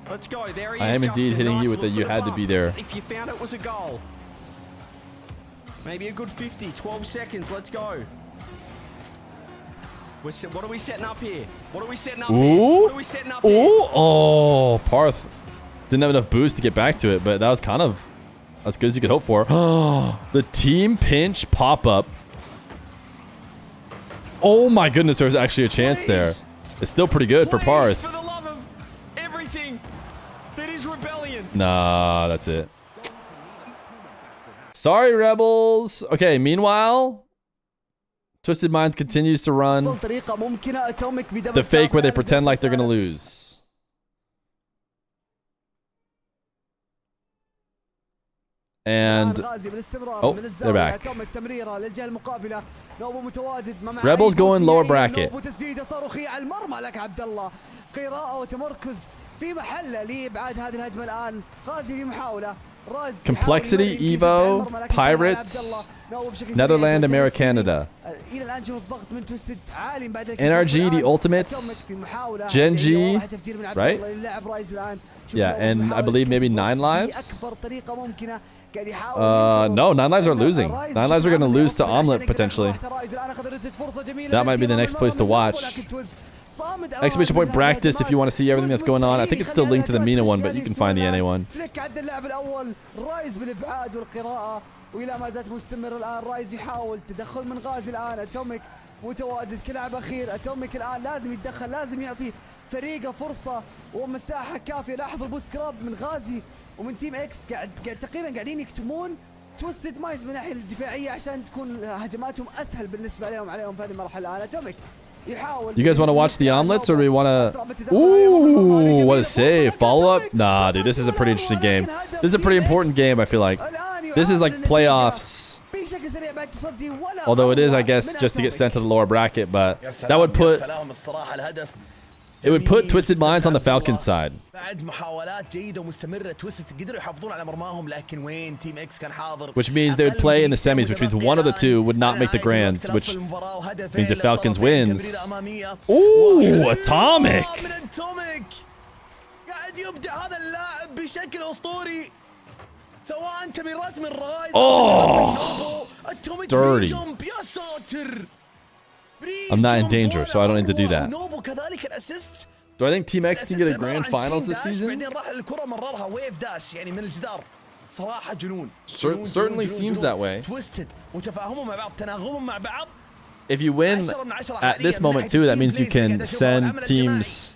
Let's go. There he is. I am indeed Justin. hitting Nice you with look the for you had to bump. be there. If you found it was a goal. Maybe a good 50. 12 seconds. Let's go. What are we setting up here? What are we setting up here? What are we setting up here? Ooh. Oh, Parth didn't have enough boost to get back to it, but that was kind of as good as you could hope for. The team pinch pop-up. Oh my goodness, there's actually a chance there. It's still pretty good for Parth. For the love of everything that is Rebellion. Nah, that's it. Sorry, Rebels. Okay, meanwhile, Twisted Minds continues to run the fake where they pretend like they're going to lose. And oh, they're back. Rebels going lower bracket. Complexity, Evo, Pirates, Netherland, Americanada. NRG, the Ultimates, Gen G, right? Yeah, and I believe maybe 9 lives. No, 9 lives are losing. 9 lives are going to lose to Omelet potentially. That might be the next place to watch. Exclamation point practice if you want to see everything that's going on. I think it's still linked to the Mena one, but you can find the NA one. ولا ما زالت مستمر الان رايز يحاول تدخل من غازي الان اتوميك متواجد كلاعب اخير اتوميك الان لازم يتدخل لازم يعطي فريقه فرصه ومساحه كافيه لاحظوا البوست كراب من غازي ومن تيم اكس قاعد تقريبا قاعدين يكتمون توستد مايز من الناحيه الدفاعيه عشان تكون هجماتهم اسهل بالنسبه عليهم في هذه المرحله الان اتوميك You guys want to watch the omelets or do we want to... Ooh, what a save. Follow-up? Nah, dude, this is a pretty interesting game. This is a pretty important game, I feel like. This is like playoffs. Although it is, I guess, just to get sent to the lower bracket, but that would put It would put Twisted Minds on the Falcons side. بعد محاولات جيدة ومستمرة تويستد قدروا يحافظون على مرماهم لكن وين تيم اكس كان حاضر. Which means they would play in the semis, which means one of the two would not make the grands, which means if Falcons wins. Ooh, Atomic! من اتوميك قاعد يبدع هذا اللاعب بشكل اسطوري. سواء تمريرات من رايز أو تمريرات من نوبو. Dirty. يا ساتر. I'm not in danger, so I don't need to do that. نوبو كذلك الاسيست. Do I think Team X can get a grand finals this season? بعدين راح الكرة مررها ويف داش يعني من الجدار. صراحة جنون. Certainly seems that way. تويستد وتفاهمهم مع بعض تناغمهم مع بعض. If you win at this moment too, that means you can send teams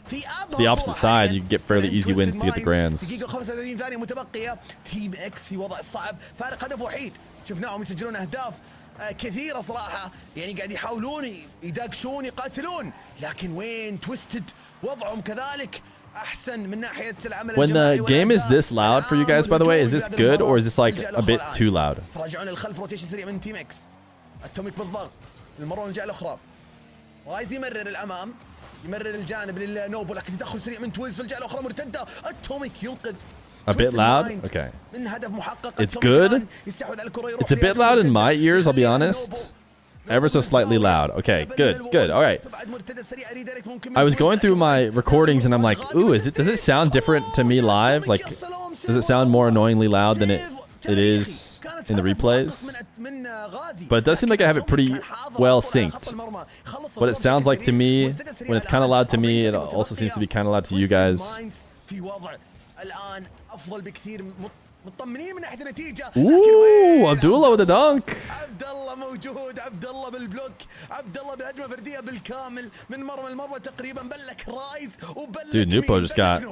to the opposite side. You get fairly easy wins to get the grands. دقيقة 35 ثانية متبقية. تيم اكس في وضع صعب. فارق هدف وحيد. شفناهم يسجلون اهداف كثيرة صراحة يعني قاعد يحاولون يداقشون يقاتلون لكن وين تويستد وضعهم كذلك أحسن من ناحية العمل الجماعي. When the game is this loud for you guys, by the way, is this good or is this like a bit too loud? راجعون للخلف روتيشن سريع من تيم اكس. اتوميك بالضغط المرة والجهة الأخرى. رايز يمرر الأمام يمرر الجانب للنوبو لكن تدخل سريع من تويز في الجهة الأخرى مرتدة. اتوميك ينقذ. A bit loud? Okay. It's good. It's a bit loud in my ears, I'll be honest. Ever so slightly loud. Okay, good, good. All right. I was going through my recordings and I'm like, ooh, does it sound different to me live? Like, does it sound more annoyingly loud than it is in the replays? But it does seem like I have it pretty well synced. What it sounds like to me, when it's kind of loud to me, it also seems to be kind of loud to you guys. افضل بكثير مطمنين من ناحيه النتيجه. Ooh, Abdullah with a dunk. عبد الله موجود. عبد الله بالبلوك. عبد الله بهجمه فرديه بالكامل من مرمى المرمى تقريبا بلك رايز وبلك. Dude, Nupo just got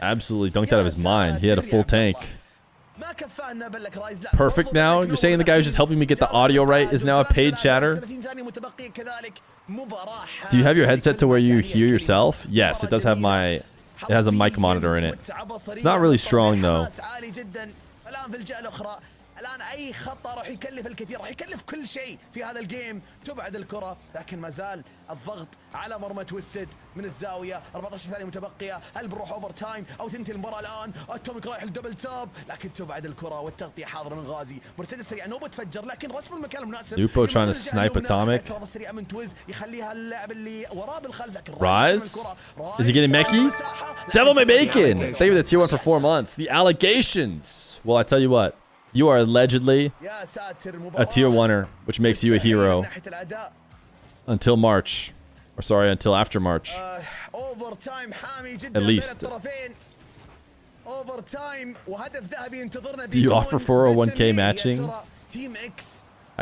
absolutely dunked out of his mind. He had a full tank. Perfect now? You're saying the guy who's just helping me get the audio right is now a paid chatter? Do you have your headset to where you hear yourself? Yes, it does have my... It has a mic monitor in it. It's not really strong though. الان اي خطا راح يكلف الكثير راح يكلف كل شيء في هذا الجيم. تبعد الكره لكن ما زال الضغط على مرمى تويستد من الزاويه. 14 ثانيه متبقيه. هل بنروح اوفر تايم او تنتهي المباراه الان؟ اتوميك رايح الدبل تاب لكن تبعد الكره والتغطيه حاضره من غازي. مرتده سريع نوبو تفجر لكن رسم المكان المناسب. Nupo trying to snipe Atomic. سريعه من تويز يخليها اللاعب اللي وراه بالخلف. Rise? Is he getting Meki? Devil May Bacon! Thank you for the tier 1 for 4 months. The allegations. Well, I tell you what. You are allegedly a tier 1er, which makes you a hero until March. Or sorry, until after March. At least. Do you offer 401k matching?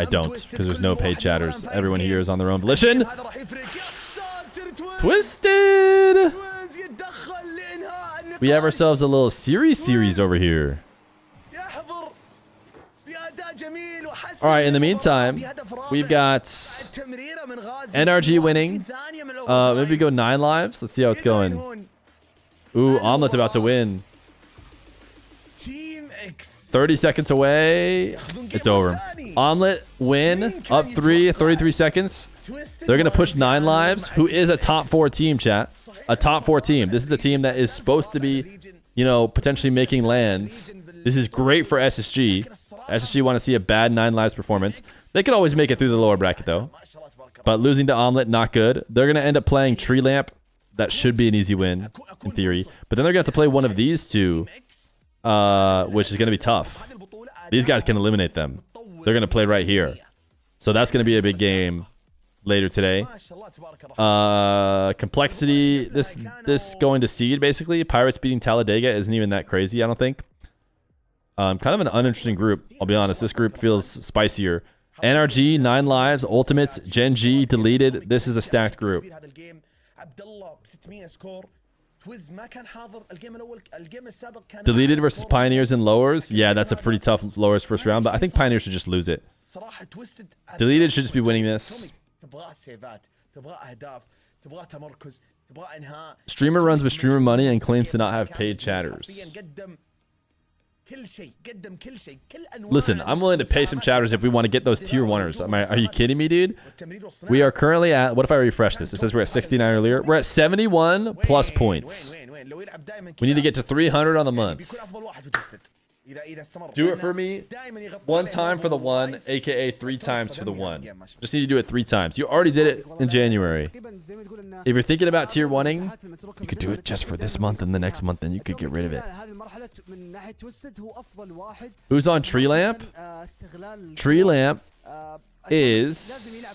I don't, because there's no paid chatters. Everyone here is on their own volition. Twisted! We have ourselves a little series over here. All right, in the meantime, we've got NRG winning. Maybe go 9 lives. Let's see how it's going. Ooh, Omelet's about to win. 30 seconds away. It's over. Omelet win. Up 3, 33 seconds. They're going to push 9 lives. Who is a top 4 team, chat? A top 4 team. This is a team that is supposed to be, you know, potentially making lands. This is great for SSG. SSG want to see a bad 9 lives performance. They could always make it through the lower bracket, though. But losing to Omelet, not good. They're going to end up playing Tree Lamp. That should be an easy win, in theory. But then they're going to have to play one of these two, which is going to be tough. These guys can eliminate them. They're going to play right here. So that's going to be a big game later today. Complexity, this going to seed, basically. Pirates beating Talladega isn't even that crazy, I don't think. Kind of an uninteresting group, I'll be honest. This group feels spicier. NRG, 9 lives, Ultimates, Gen G, deleted. This is a stacked group. Deleted versus Pioneers and Lowers. Yeah, that's a pretty tough Lowers first round, but I think Pioneers should just lose it. Deleted should just be winning this. Streamer runs with streamer money and claims to not have paid chatters. Listen, I'm willing to pay some chatters if we want to get those tier 1ers. Are you kidding me, dude? We are currently at, what if I refresh this? It says we're at 69 earlier. We're at 71 plus points. We need to get to 300 on the month. Do it for me 1 time for the 1, aka 3 times for the 1. Just need to do it 3 times. You already did it in January. If you're thinking about tier 1ing, you could do it just for this month and the next month, and you could get rid of it. Who's on Tree Lamp? Tree Lamp is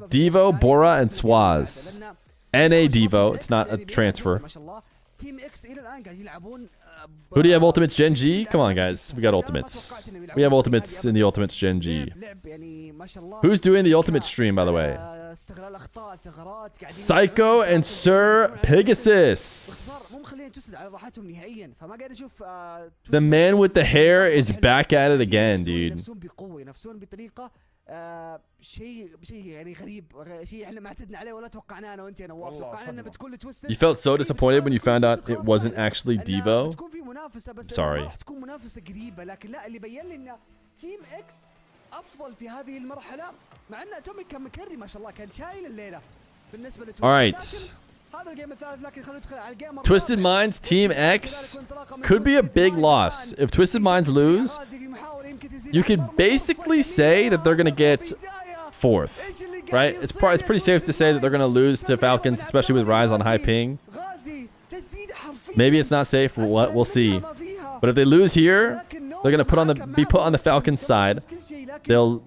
Devo, Bora, and Swaz. NA Devo. It's not a transfer. Who do you have ultimates Gen G? Come on, guys. We got ultimates. We have ultimates in the ultimates Gen G. Who's doing the ultimate stream, by the way? Psycho and Sir Pegasus. The man with the hair is back at it again, dude. You felt so disappointed when you found out it wasn't actually Devo? Sorry. Alright. Twisted Minds Team X could be a big loss. If Twisted Minds lose, you could basically say that they're going to get 4th, right? It's pretty safe to say that they're going to lose to Falcons, especially with Rise on high ping. Maybe it's not safe. We'll see. But if they lose here, they're going to be put on the Falcons side. They'll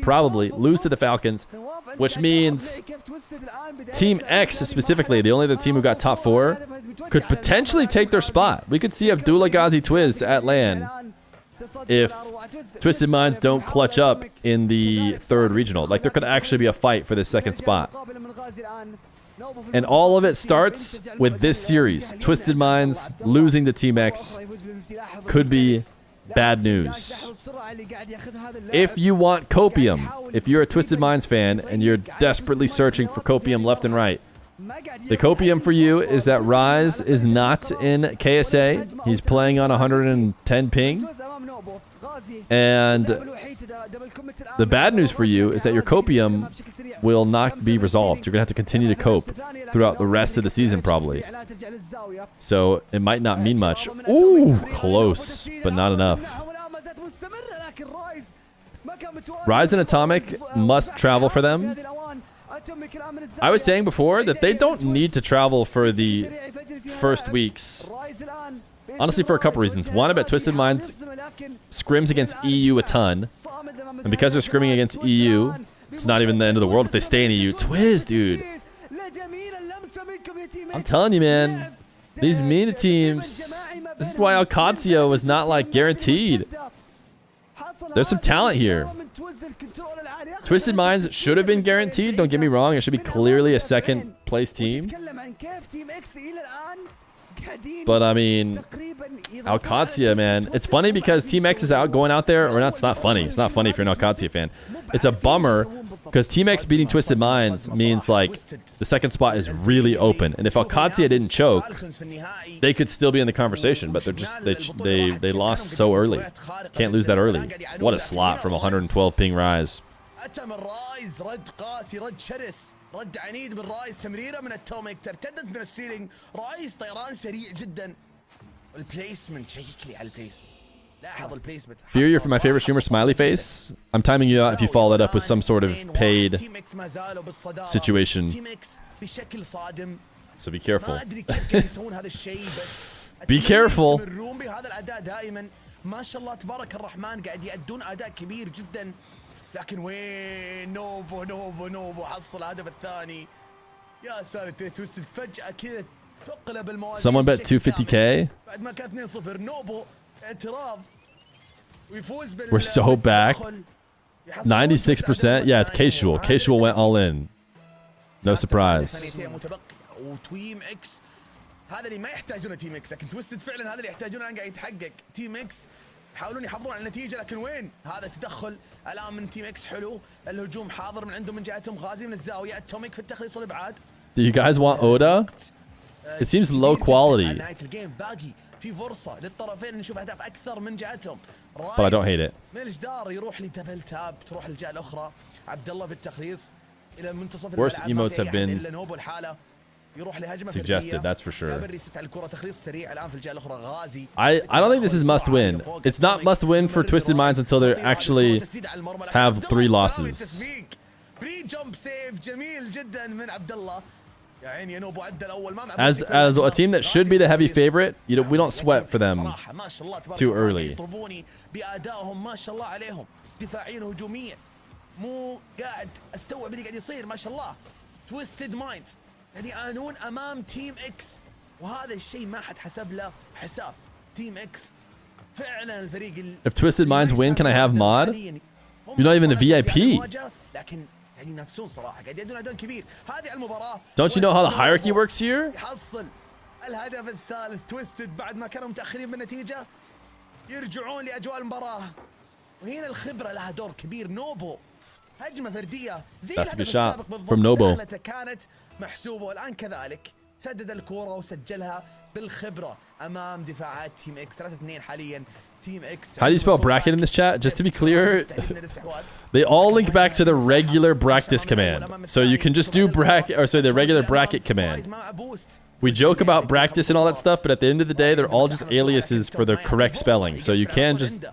probably lose to the Falcons, which means Team X specifically, the only other team who got top 4, could potentially take their spot. We could see Abdullah Ghazi Twiz at LAN if Twisted Minds don't clutch up in the 3rd regional. Like, there could actually be a fight for this 2nd spot. And all of it starts with this series. Twisted Minds losing to Team X could be bad news. If you want Copium, if you're a Twisted Minds fan and you're desperately searching for Copium left and right, the Copium for you is that Rise is not in KSA. He's playing on 110 ping. And the bad news for you is that your Copium will not be resolved. You're going to have to continue to cope throughout the rest of the season probably. So it might not mean much. Ooh, close, but not enough. Rise and Atomic must travel for them. I was saying before that they don't need to travel for the first weeks. Honestly, for a couple reasons. One, I bet Twisted Minds scrims against EU a ton. And because they're scrimming against EU, it's not even the end of the world if they stay in EU. Twiz, dude. I'm telling you, man. These Mena teams, this is why Alcancia was not, like, guaranteed. There's some talent here. Twisted Minds should have been guaranteed. Don't get me wrong. It should be clearly a 2nd place team. But, I mean, Alcancia, man. It's funny because Team X is going out there. Or not, it's not funny. It's not funny if you're an Alcancia fan. It's a bummer because Team X beating Twisted Minds means, like, the 2nd spot is really open. And if Alcancia didn't choke, they could still be in the conversation. But they're just, they lost so early. Can't lose that early. What a slot from 112 ping Rise. رد عنيد من رايز تمريره من التوميك ترتدت من السيلينج رايز طيران سريع جدا البليسمنت شيك لي على البليسمنت لاحظ البليسمنت Fear, you're from my favorite streamer, Smiley Face. I'm timing you out if you follow that up with some sort of paid situation. So be careful. Be careful. ما شاء الله تبارك الرحمن قاعد يأدون أداء كبير جدا لكن وين نوبو حصل الهدف الثاني يا ساتر تويستد فجأة كذا تقلب الموازين. Someone bet 250k. بعد ما كانت 2-0 نوبو اعتراض ويفوز بال. We're so back. 96%. Yeah, it's Casual. Casual went all in. No surprise. وتويم اكس هذا اللي ما يحتاجونه تيم اكس لكن تويستد فعلا هذا اللي يحتاجونه الان قاعد يتحقق. تيم اكس يحاولون يحافظون على النتيجه لكن وين هذا تدخل الان من تيم اكس حلو. الهجوم حاضر من عندهم من جهتهم غازي من الزاويه اتوميك في التخليص والابعاد. Do you guys want Oda? It seems low quality. نهاية الجيم باقي في فرصة للطرفين نشوف أهداف أكثر من جهتهم. But I don't hate it. من الجدار يروح لدبل تاب تروح الجهة الأخرى. عبد الله في التخليص إلى منتصف Worst الملعب. emotes have been إلا نوبو الحالة. يروح لهجمة suggested, that's for sure. جابر ريست على الكرة تخليص سريع الآن في الجهة الأخرى غازي. I don't think this is must win. It's not must win for Twisted Minds until they actually have 3 losses. بري جump save جميل جدا من عبد الله. يا عيني يا نوبو عدى الأول ما As a team that should be the heavy favorite, we don't sweat for them too early. بأدائهم ما شاء الله عليهم دفاعيا وهجوميا. مو قاعد استوعب اللي قاعد يصير ما شاء الله. تويستد مايندز يعني يعانون امام تيم اكس وهذا الشيء ما حد حسب له حساب. تيم اكس فعلا الفريق If Twisted Minds win, can I have mod? You're not even a VIP. لكن يعني ينافسون صراحه قاعد يدون اداء كبير. هذه المباراه Don't you know how the hierarchy works here? يحصل الهدف الثالث. تويستد بعد ما كانوا متاخرين بالنتيجه يرجعون لاجواء المباراه وهنا الخبره لها دور كبير. نوبو هجمه فرديه زي الهدف السابق بالضبط. دخلته كانت محسوبه والان كذلك سدد الكره وسجلها بالخبره امام دفاعات تيم اكس. 3-2 حاليا. تيم اكس. How do you spell bracket in this chat? Just to be clear, they all link back to the regular practice command. So you can just do the regular bracket command. We joke about practice and all that stuff, but at the end of the day, they're all just aliases for the correct spelling. So you can just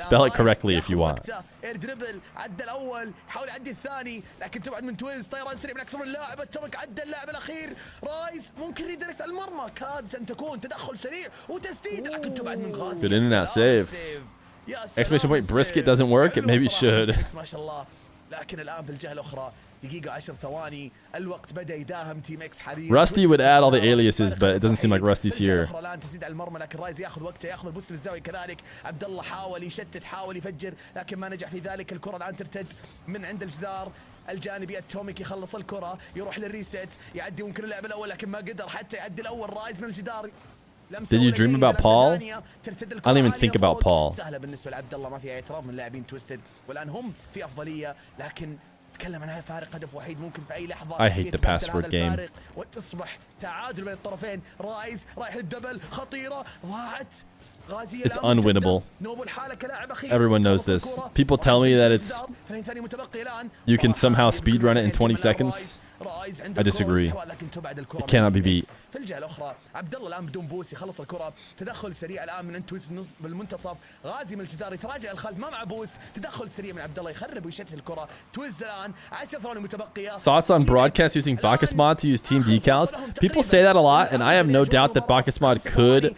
spell it correctly if you want. دربل عدى الاول حاول يعدي الثاني لكن تبعد من تويز. طيران سريع من اكثر من لاعب. التوك عدى اللاعب الاخير. رايز ممكن ريدايركت المرمى. كادت ان تكون تدخل سريع وتسديد لكن تبعد من غازي. Good in and out save. Exclamation point brisket doesn't work. It maybe should. ما شاء الله. لكن الان في الجهه الاخرى دقيقة 10 ثواني الوقت بدأ يداهم تيم اكس حاليا. Rusty would add all the aliases, but it doesn't seem like Rusty's here. الان تسديد على المرمى لكن رايز ياخذ وقته ياخذ البوست بالزاوية كذلك. عبد الله حاول يشتت حاول يفجر لكن ما نجح في ذلك. الكرة الان ترتد من عند الجدار الجانبي. التوميك يخلص الكرة يروح للريست يعدي ممكن اللعب الاول لكن ما قدر حتى يعدي الاول. رايز من الجدار. Did you dream about Paul? I don't even think about Paul. سهلة بالنسبة لعبد الله ما فيها اعتراض من لاعبين تويستد والان هم في افضلية لكن تكلم عنها فارق هدف وحيد ممكن في اي لحظه. I hate the password game. وتصبح تعادل بين الطرفين. رايز رايح للدبل خطيره ضاعت. غازي It's unwinnable. نوبو الحالة كلاعب اخير. Everyone knows this. People tell me that you can somehow speedrun it in 20 seconds. I disagree. It cannot be beat. في الجهه الاخرى عبد الله الان بدون بوس يخلص الكره. تدخل سريع الان من انتويس بالمنتصف. غازي من الجدار يتراجع الخلف ما مع بوست. تدخل سريع من عبد الله يخرب ويشتت الكره. تويز الان 10 ثواني متبقيه. Thoughts on broadcast using Bacchus mod to use team decals? People say that a lot, and I have no doubt that Bacchus mod could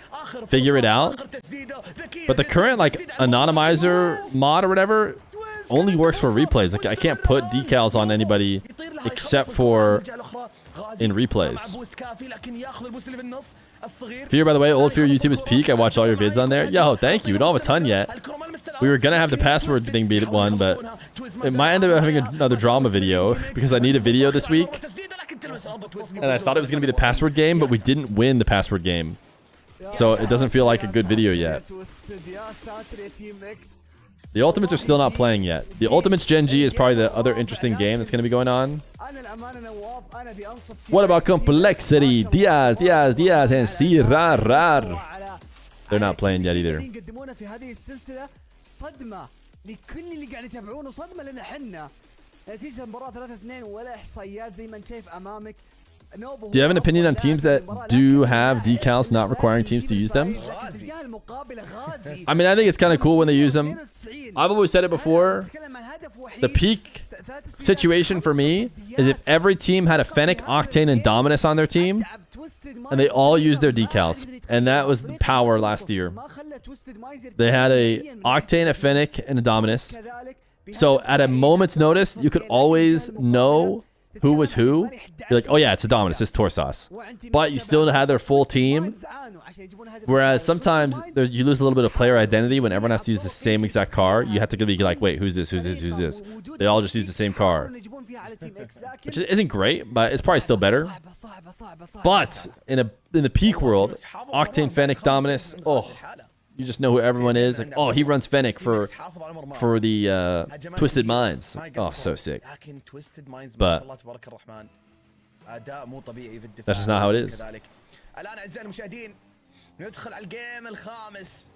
figure it out. But the current anonymizer mod or whatever only works for replays. Like I can't put decals on anybody except for in replays. Feer, by the way, old Feer YouTube is peak. I watch all your vids on there. Yo, thank you. We don't have a ton yet. We were gonna have the password thing be one, but it might end up having another drama video because I need a video this week. And I thought it was gonna be the password game, but we didn't win the password game. So it doesn't feel like a good video yet. The Ultimates are still not playing yet. The Ultimates Gen G is probably the other interesting game that's going to be going on. What about Complexity? Diaz, and Sirar. They're not playing yet either. Do you have an opinion on teams that do have decals not requiring teams to use them? I mean, I think it's kind of cool when they use them. I've always said it before. The peak situation for me is if every team had a Fennec, Octane, and Dominus on their team, and they all used their decals. And that was the power last year. They had a Octane, a Fennec, and a Dominus. So at a moment's notice, you could always know who was who. You're like, oh yeah, it's a Dominus, it's Torsos. But you still had their full team. Whereas sometimes you lose a little bit of player identity when everyone has to use the same exact car. You have to be like, wait, who's this, who's this, who's this? They all just use the same car. Which isn't great, but it's probably still better. But in the peak world, Octane, Fennec, Dominus, oh, you just know who everyone is. Like, oh, he runs Fennec for the Twisted Minds. Oh, so sick. But that's just not how it is. الان اعزائي المشاهدين ندخل على الجيم الخامس.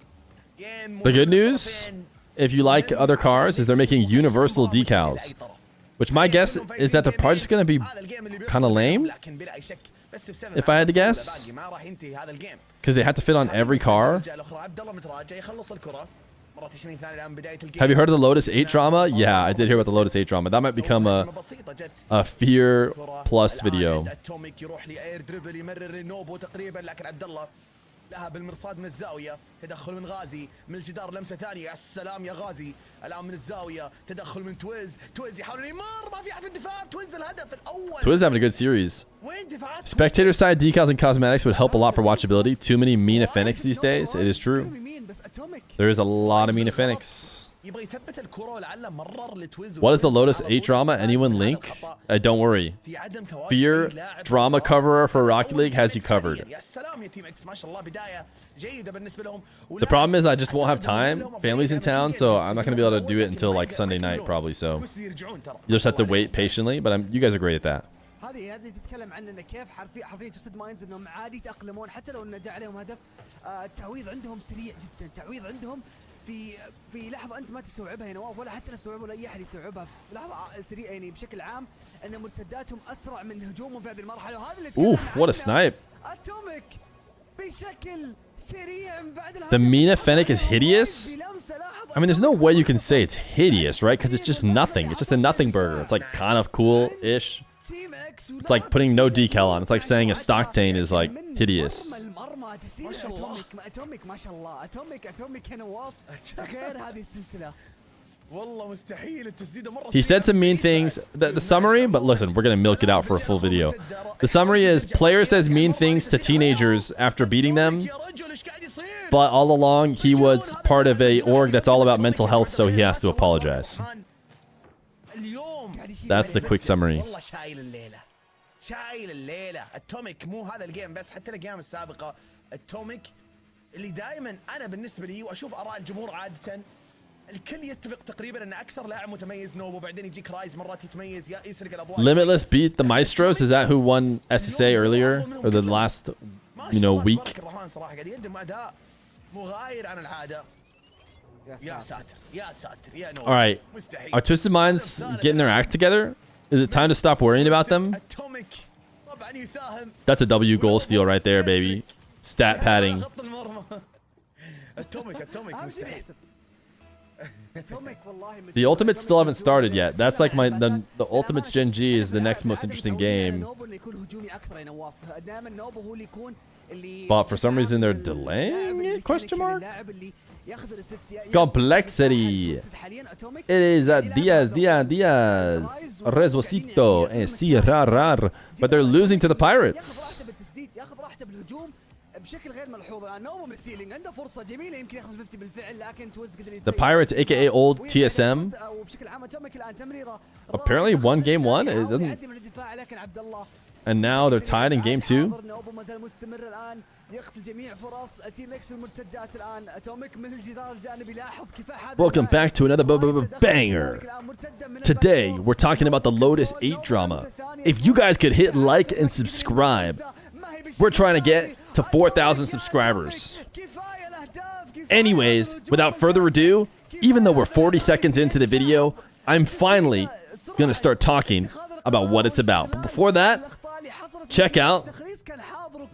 The good news, if you like other cars, is they're making universal decals. Which my guess is that they're probably just going to be kind of lame, if I had to guess. Because they had to fit on every car. Have you heard of the Lotus 8 drama? Yeah, I did hear about the Lotus 8 drama. That might become a Feer Plus video. لها بالمرصاد من الزاويه، تدخل من غازي من الجدار، لمسه ثانيه، يا سلام يا غازي. الان من الزاويه تدخل من تويز يحاول يمر، ما في احد في الدفاع. تويز الهدف الاول. Twiz having a good series. Spectator side decals and cosmetics would help a lot for watchability. Too many Mena Fenix these days. It is true. There is a lot of Mena Fenix. What is the Lotus 8 drama? Anyone link? Don't worry. Feer drama cover for Rocket League has you covered. The problem is I just won't have time. Family's in town, so I'm not going to be able to do it until like Sunday night probably. So you just have to wait patiently, but you guys are great at that. هذه تتكلم عن انه كيف حرفيا توسد ماينز انهم عادي يتاقلمون حتى لو انه جاء عليهم هدف. التعويض عندهم سريع جدا، التعويض عندهم في لحظه انت ما تستوعبها يا نواف، ولا حتى نستوعبها ولا اي احد يستوعبها في لحظه سريعه. يعني بشكل عام ان مرتداتهم اسرع من هجومهم في هذه المرحله، وهذا اللي Oof, what a snipe. اتوميك بشكل سريع بعد The Mena Fennec is hideous? I mean, there's no way you can say it's hideous, right? Because it's just nothing. It's just a nothing burger. It's like kind of cool-ish. It's like putting no decal on. It's like saying a Stocktain is like hideous. اتوميك ما شاء الله. اتوميك يا نواف غير هذه السلسله. والله مستحيل التسديده مره. He said some mean things. The summary, but listen, we're going to milk it out for a full video. The summary is player says mean things to teenagers after beating them, but all along he was part of a org that's all about mental health, so he has to apologize. That's the quick summary. والله شايل الليله اتوميك. مو هذا الجيم بس، حتى الاجيام السابقه اتوميك اللي دائما انا بالنسبه لي واشوف اراء الجمهور عاده الكل يتفق تقريبا ان اكثر لاعب متميز نوبو، بعدين يجيك رايز مرات يتميز يسرق الابواب. Limitless beat the Maestros. Is that who won SSA earlier or the last, week? الرحمن صراحه قاعد يقدم اداء مغاير عن العاده. يا ساتر يا ساتر يا نوبو. All right, are Twisted Minds getting their act together? Is it time to stop worrying about them? That's a W goal steal right there, baby. Stat padding. The Ultimates still haven't started yet. That's like the Ultimates Gen G is the next most interesting game. But for some reason they're delaying it? Question mark? Complexity. It is Diaz, Resvosito, and Cirar. But they're losing to the Pirates. بشكل غير ملحوظ. نوبو من السيلينج عنده فرصه جميله يمكن ياخذ 50 بالفعل، لكن توز قدر The Pirates, aka old TSM, وبشكل عام اتوميك الان تمريره apparently won game 1. It doesn't. And now they're tied in game 2. نوبو ما زال مستمر الان يقتل جميع فرص تيم اكس والمرتدات. الان اتوميك من الجدار الجانبي لاحظ كفاح هذا. Welcome back to another banger. Today we're talking about the Lotus 8 drama. If you guys could hit like and subscribe, we're trying to get to 4,000 subscribers. Anyways, without further ado, even though we're 40 seconds into the video, I'm finally going to start talking about what it's about. But before that, check out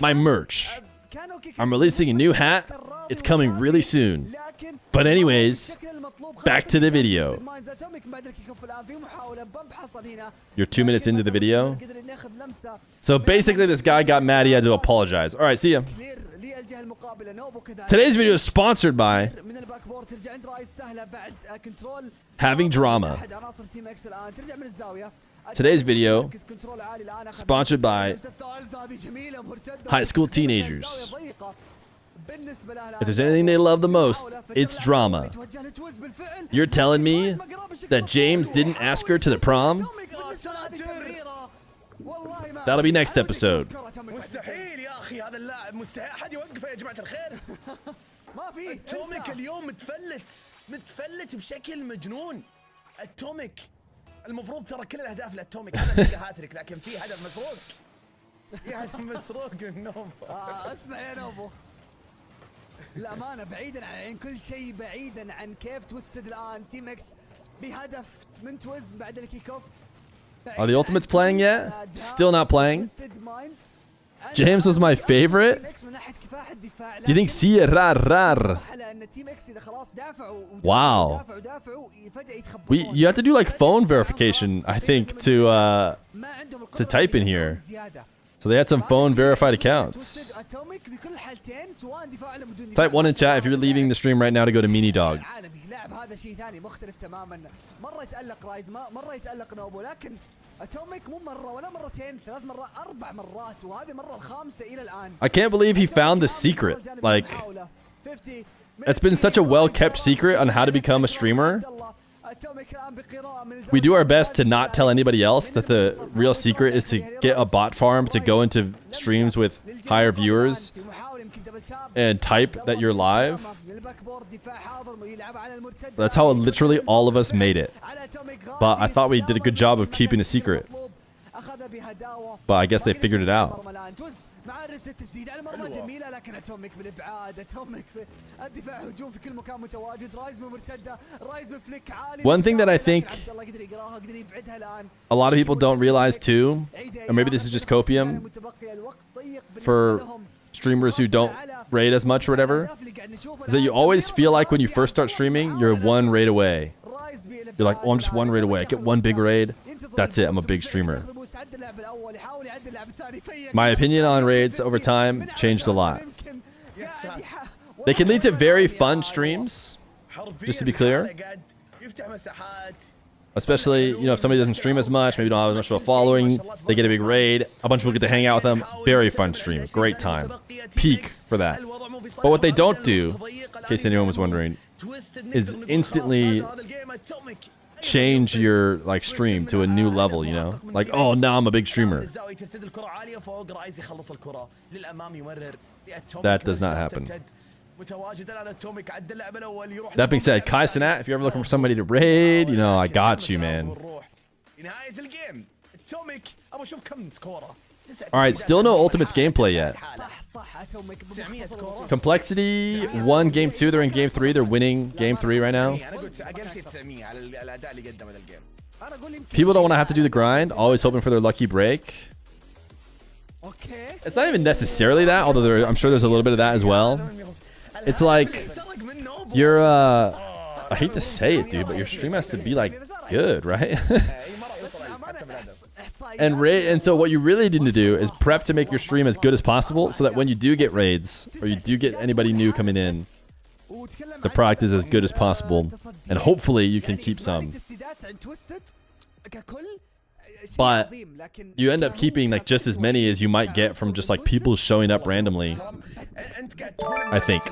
my merch. I'm releasing a new hat. It's coming really soon. But anyways, back to the video. You're 2 minutes into the video. So basically this guy got mad, he had to apologize. Alright, see ya. Today's video is sponsored by Having Drama. Today's video sponsored by high school teenagers. If there's anything they love the most, it's drama. You're telling me that James didn't ask her to the prom? That'll be next episode. مستحيل يا اخي هذا اللاعب مستحيل احد يوقفه يا جماعه الخير. ما في. اتوميك اليوم متفلت بشكل مجنون. اتوميك المفروض ترى كل الاهداف لاتوميك هذا هاتريك، لكن في هدف مسروق. يا مسروق النوبه. اسمع يا نوبو، الأمانة بعيدا عن كل شيء، بعيدا عن كيف توستد الآن تيم اكس بهدف من تويز بعد الكيك اوف. Are the Ultimates playing yet? Still not playing. James was my favorite. Do you think Sia rar? Wow. You have to do like phone verification, I think, to type in here. So they had some phone verified accounts. Type 1 in chat if you're leaving the stream right now to go to Mini Dog. هذا شيء ثاني مختلف تماما. مرة يتألق رايز، مرة يتألق نوبو، لكن اتوميك مو مرة ولا مرتين، 3 مرات، 4 مرات، وهذه المرة الخامسة إلى الآن. I can't believe he found the secret. Like, it's been such a well-kept secret on how to become a streamer. We do our best to not tell anybody else that the real secret is to get a bot farm to go into streams with higher viewers and type that you're live. That's how literally all of us made it. But I thought we did a good job of keeping a secret. But I guess they figured it out. معارس التسديد على المرمى جميله، لكن اتوميك بالابعاد، اتوميك في الدفاع هجوم في كل مكان متواجد. رايز من مرتده، رايز من فليك عالي. One thing that I think a lot of people don't realize too, or maybe this is just copium for streamers who don't raid as much or whatever, is that you always feel like when you first start streaming, you're 1 raid away. You're like, oh, I'm just 1 raid away. I get 1 big raid. That's it. I'm a big streamer. My opinion on raids over time changed a lot. They can lead to very fun streams, just to be clear. Especially, you know, if somebody doesn't stream as much, maybe don't have as much of a following, they get a big raid, a bunch of people get to hang out with them. Very fun stream. Great time. Peak for that. But what they don't do, in case anyone was wondering, is instantly change your like stream to a new level, you know? Like, oh, now I'm a big streamer. That does not happen. That being said, Kai Sinat, if you're ever looking for somebody to raid, you know, I got you, man. Alright, still no Ultimates gameplay yet. Complexity won game 2, they're in game 3, they're winning game 3 right now. People don't want to have to do the grind, always hoping for their lucky break. It's not even necessarily that, although I'm sure there's a little bit of that as well. It's like, you're, I hate to say it, dude, but your stream has to be like good, right? And so what you really need to do is prep to make your stream as good as possible so that when you do get raids or you do get anybody new coming in, the product is as good as possible and hopefully you can keep some. But you end up keeping like just as many as you might get from just like people showing up randomly, I think.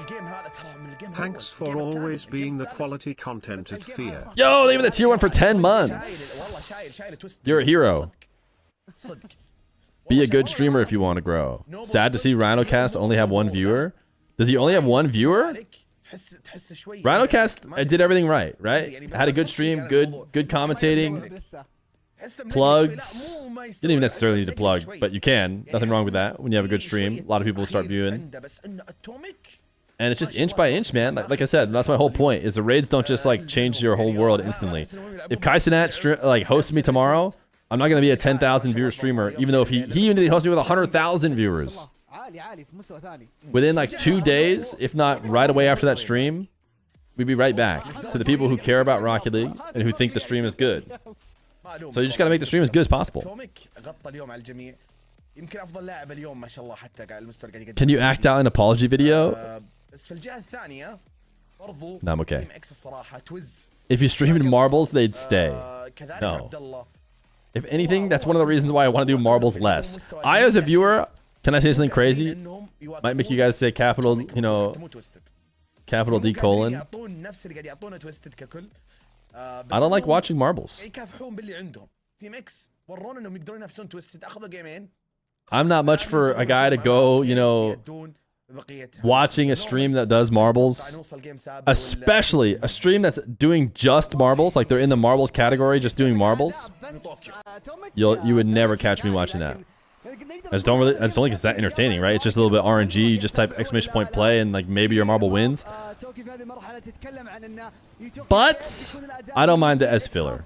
Thanks for always being the quality content at Feer. Yo, they even the tier 1 for 10 months. You're a hero. Be a good streamer if you want to grow. Sad to see Rhinocast only have 1 viewer. Does he only have 1 viewer? Rhinocast did everything right? Had a good stream, good commentating. Plugged. Didn't even necessarily need to plug, but you can. Nothing wrong with that. When you have a good stream, a lot of people will start viewing. And it's just inch by inch, man. Like I said, that's my whole point, is the raids don't just like change your whole world instantly. If Kai Sinat like hosts me tomorrow, I'm not going to be a 10,000 viewer streamer, even though if he even did host me with 100,000 viewers. Within like 2 days, if not right away after that stream, we'd be right back to the people who care about Rocket League and who think the stream is good. So you just got to make the stream as good as possible. Can you act out an apology video? No, I'm okay. If you streamed marbles, they'd stay. No. If anything, that's one of the reasons why I want to do marbles less. I, as a viewer, can I say something crazy? Might make you guys say capital, you know, capital D colon. I don't like watching marbles. I'm not much for a guy to go, you know, watching a stream that does marbles, especially a stream that's doing just marbles, like they're in the marbles category, just doing marbles. You would never catch me watching that. I just don't think it's that entertaining, right? It's just a little bit RNG. You just type exclamation point play and like maybe your marble wins. But I don't mind it as filler.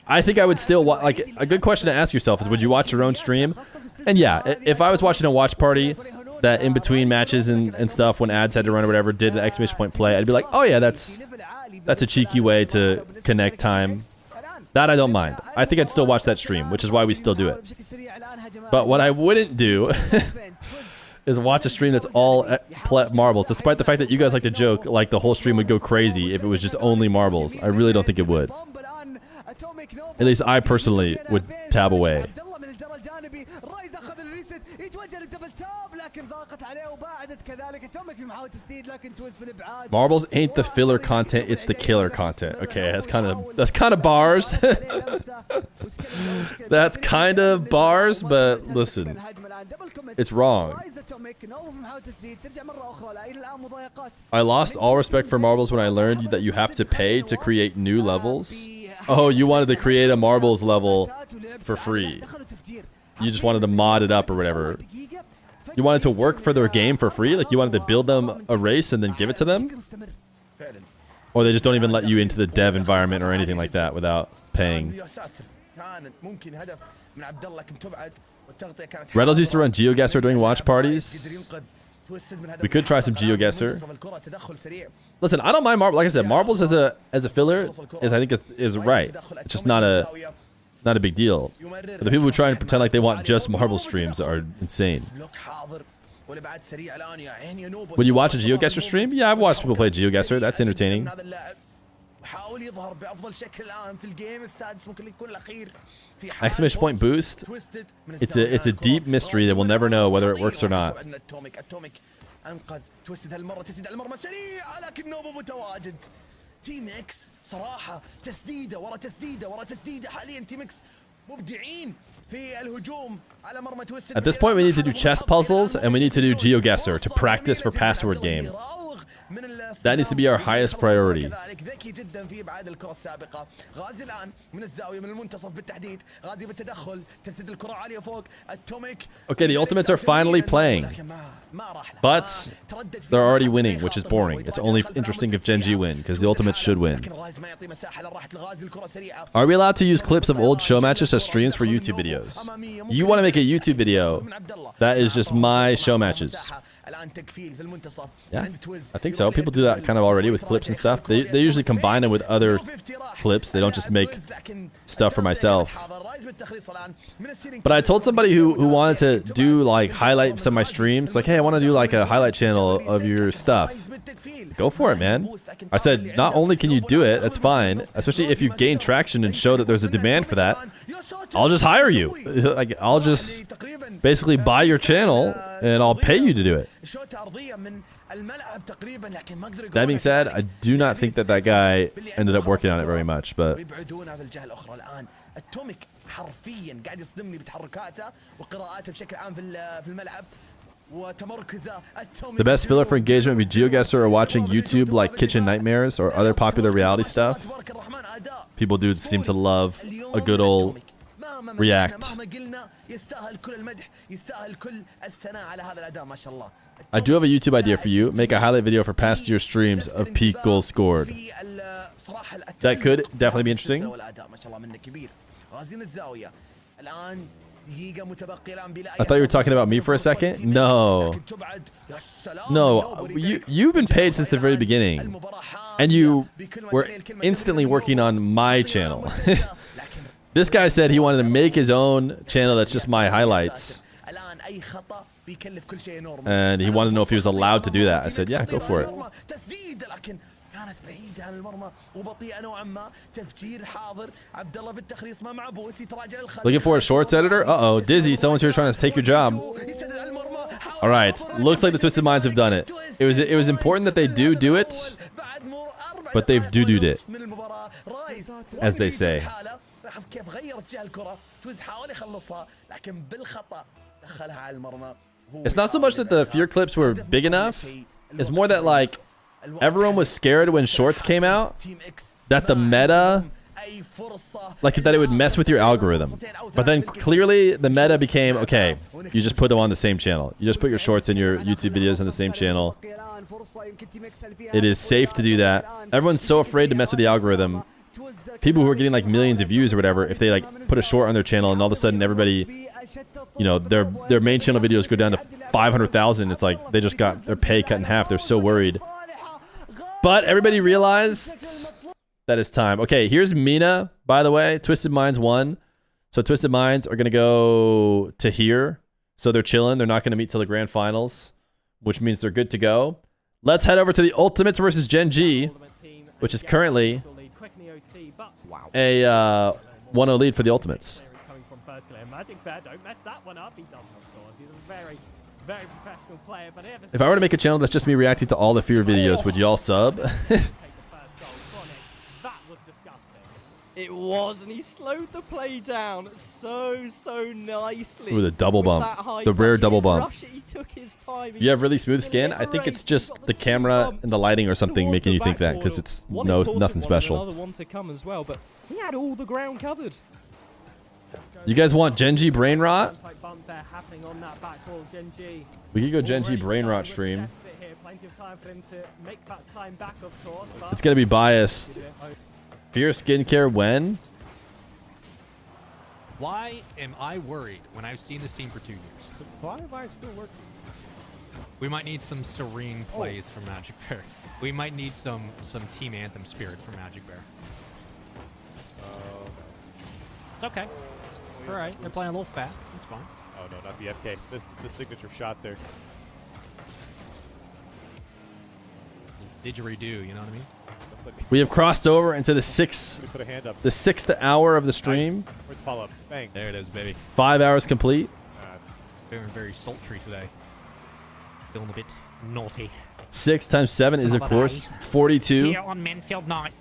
I think I would still like a good question to ask yourself is, would you watch your own stream? And yeah, if I was watching a watch party that in between matches and stuff when ads had to run or whatever did an exclamation point play, I'd be like, oh yeah, that's a cheeky way to connect time. That I don't mind. I think I'd still watch that stream, which is why we still do it. But what I wouldn't do is watch a stream that's all marbles, despite the fact that you guys like to joke like the whole stream would go crazy if it was just only marbles. I really don't think it would. At least I personally would tab away. Marbles ain't the filler content, it's the killer content. Okay, that's kind of bars. That's kind of bars, but listen, it's wrong. I lost all respect for marbles when I learned that you have to pay to create new levels. Oh, you wanted to create a marbles level for free. You just wanted to mod it up or whatever. You wanted to work for their game for free? Like you wanted to build them a race and then give it to them? Or they just don't even let you into the dev environment or anything like that without paying. Rlcs used to run GeoGuessr during watch parties. We could try some GeoGuessr. Listen, I don't mind marbles. Like I said, marbles as a filler is right. It's just not a big deal. But the people who try and pretend like they want just marble streams are insane. Would you watch a GeoGuessr stream? Yeah, I've watched people play GeoGuessr. That's entertaining. Exclamation point boost. It's a deep mystery that we'll never know whether it works or not. تيم اكس صراحة تسديدة ورا تسديدة ورا تسديدة حاليا تيم اكس مبدعين في الهجوم على مرمى تويستد. At this point, we need to do chess puzzles and we need to do GeoGuessr to practice for password game. That needs to be our highest priority. ذكي جدا في ابعاد الكرة السابقة. غازي الآن من الزاوية من المنتصف بالتحديد. غازي بالتدخل ترتد الكرة عالية فوق. اتوميك. Okay, the ultimates are finally playing. But they're already winning, which is boring. It's only interesting if Gen G win, because the ultimates should win. Are we allowed to use clips of old show matches as streams for YouTube videos? You want to make a YouTube video that is just my show matches. Yeah, I think so. People do that kind of already with clips and stuff. They usually combine them with other clips. They don't just make stuff for myself. But I told somebody who wanted to do like highlights of my streams, like, hey, I want to do like a highlight channel of your stuff. Go for it, man. I said, not only can you do it, that's fine, especially if you gain traction and show that there's a demand for that, I'll just hire you. Like, I'll just basically buy your channel and I'll pay you to do it. That being said, I do not think that guy ended up working on it very much, but the best filler for engagement would be GeoGuessr or watching YouTube like Kitchen Nightmares or other popular reality stuff. People do seem to love a good old react. I do have a YouTube idea for you. Make a highlight video for past year streams of peak goals scored. That could definitely be interesting. I thought you were talking about me for a second. No. No, you've been paid since the very beginning. And you were instantly working on my channel. This guy said he wanted to make his own channel that's just my highlights. And he wanted to know if he was allowed to do that. I said, yeah, go for it. Looking for a shorts editor? Uh-oh, Dizzy, someone's here trying to take your job. All right, looks like the Twisted Minds have done it. It was important that they do it, but they've do-doed it, as they say. It's not so much that the Feer clips were big enough. It's more that, like, everyone was scared when shorts came out that the meta like that it would mess with your algorithm. But then clearly the meta became, okay, you just put them on the same channel. You just put your shorts and your YouTube videos on the same channel. It is safe to do that. Everyone's so afraid to mess with the algorithm. People who are getting like millions of views or whatever, if they like put a short on their channel and all of a sudden everybody, you know, their main channel videos go down to 500,000, it's like they just got their pay cut in half. They're so worried. But everybody realized that it's time. Okay, here's Mena, by the way. Twisted Minds won. So Twisted Minds are going to go to here. So they're chilling. They're not going to meet till the grand finals, which means they're good to go. Let's head over to the Ultimates versus Gen G, which is currently a 1-0 lead for the Ultimates. If I were to make a channel that's just me reacting to all the Fear videos, would y'all sub? It was, and he slowed the play down so nicely. Ooh, the double bump. The rare double bump. He took his time. You have really smooth skin? I think it's just the camera and the lighting or something making you think that, because it's nothing special. Another one to come as well, but he had all the ground covered. You guys want Gen G Brain Rot? We could go Gen G Brain Rot stream. It's going to be biased. Fear skincare when? Why am I worried when I've seen this team for 2 years? Why am I still working? We might need some serene plays from Magic Bear. We might need some team anthem spirit from Magic Bear. It's okay. All right, they're playing a little fast. It's fine. Oh no, not the FK. That's the signature shot there. Didgeridoo, you know what I mean? We have crossed over into the sixth hour of the stream. Where's the follow-up? Bang. There it is, baby. 5 hours complete. Feeling very sultry today. Feeling a bit naughty. 6 times 7 is, of course, 42. Here on Menfield Night.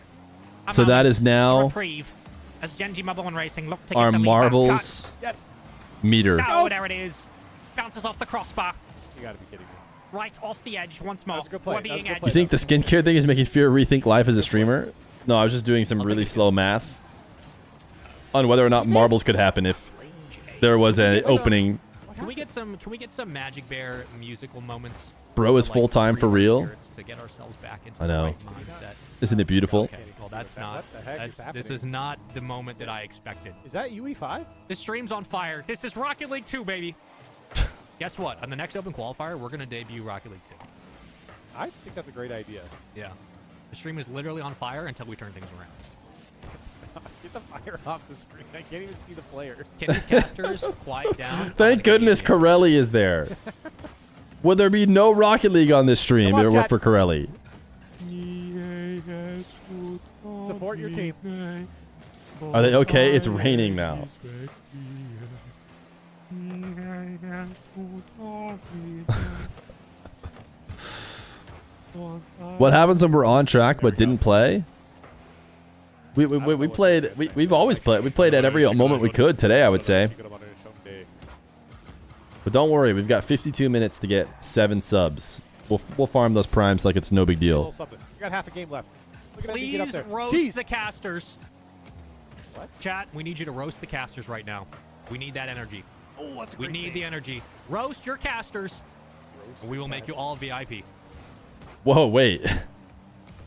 So that is now as Gen G Mobile and Racing look to our get the lead marbles meter. Oh, there it is. Bounces off the crossbar. You gotta be kidding me. Right off the edge once more. You think the skincare thing is making Fear rethink life as a streamer? No, I was just doing some really slow math on whether or not marbles could happen if there was an opening. Can we get some Magic Bear musical moments? Bro is full time for real. To get ourselves back into I know. the right mindset. Isn't it beautiful? Okay, well, that's not. This is not the moment that I expected. Is that UE5? This stream's on fire. This is Rocket League 2, baby. Guess what? On the next Open Qualifier, we're going to debut Rocket League 2. I think that's a great idea. Yeah. The stream is literally on fire until we turn things around. Get the fire off the screen. I can't even see the player. Can these casters quiet down? Thank goodness Corelli is there. Would there be no Rocket League on this stream if it weren't for Corelli? Support your team. Are they okay? It's raining now. What happens when we're on track but didn't play? We played. We've always played. We played at every moment we could today, I would say. But don't worry, we've got 52 minutes to get 7 subs. We'll farm those primes like it's no big deal. We got half a game left. Please roast the casters. What? Chat, we need you to roast the casters right now. We need that energy. Oh, that's we need the energy. Roast your casters. And we will make you all VIP. Whoa, wait.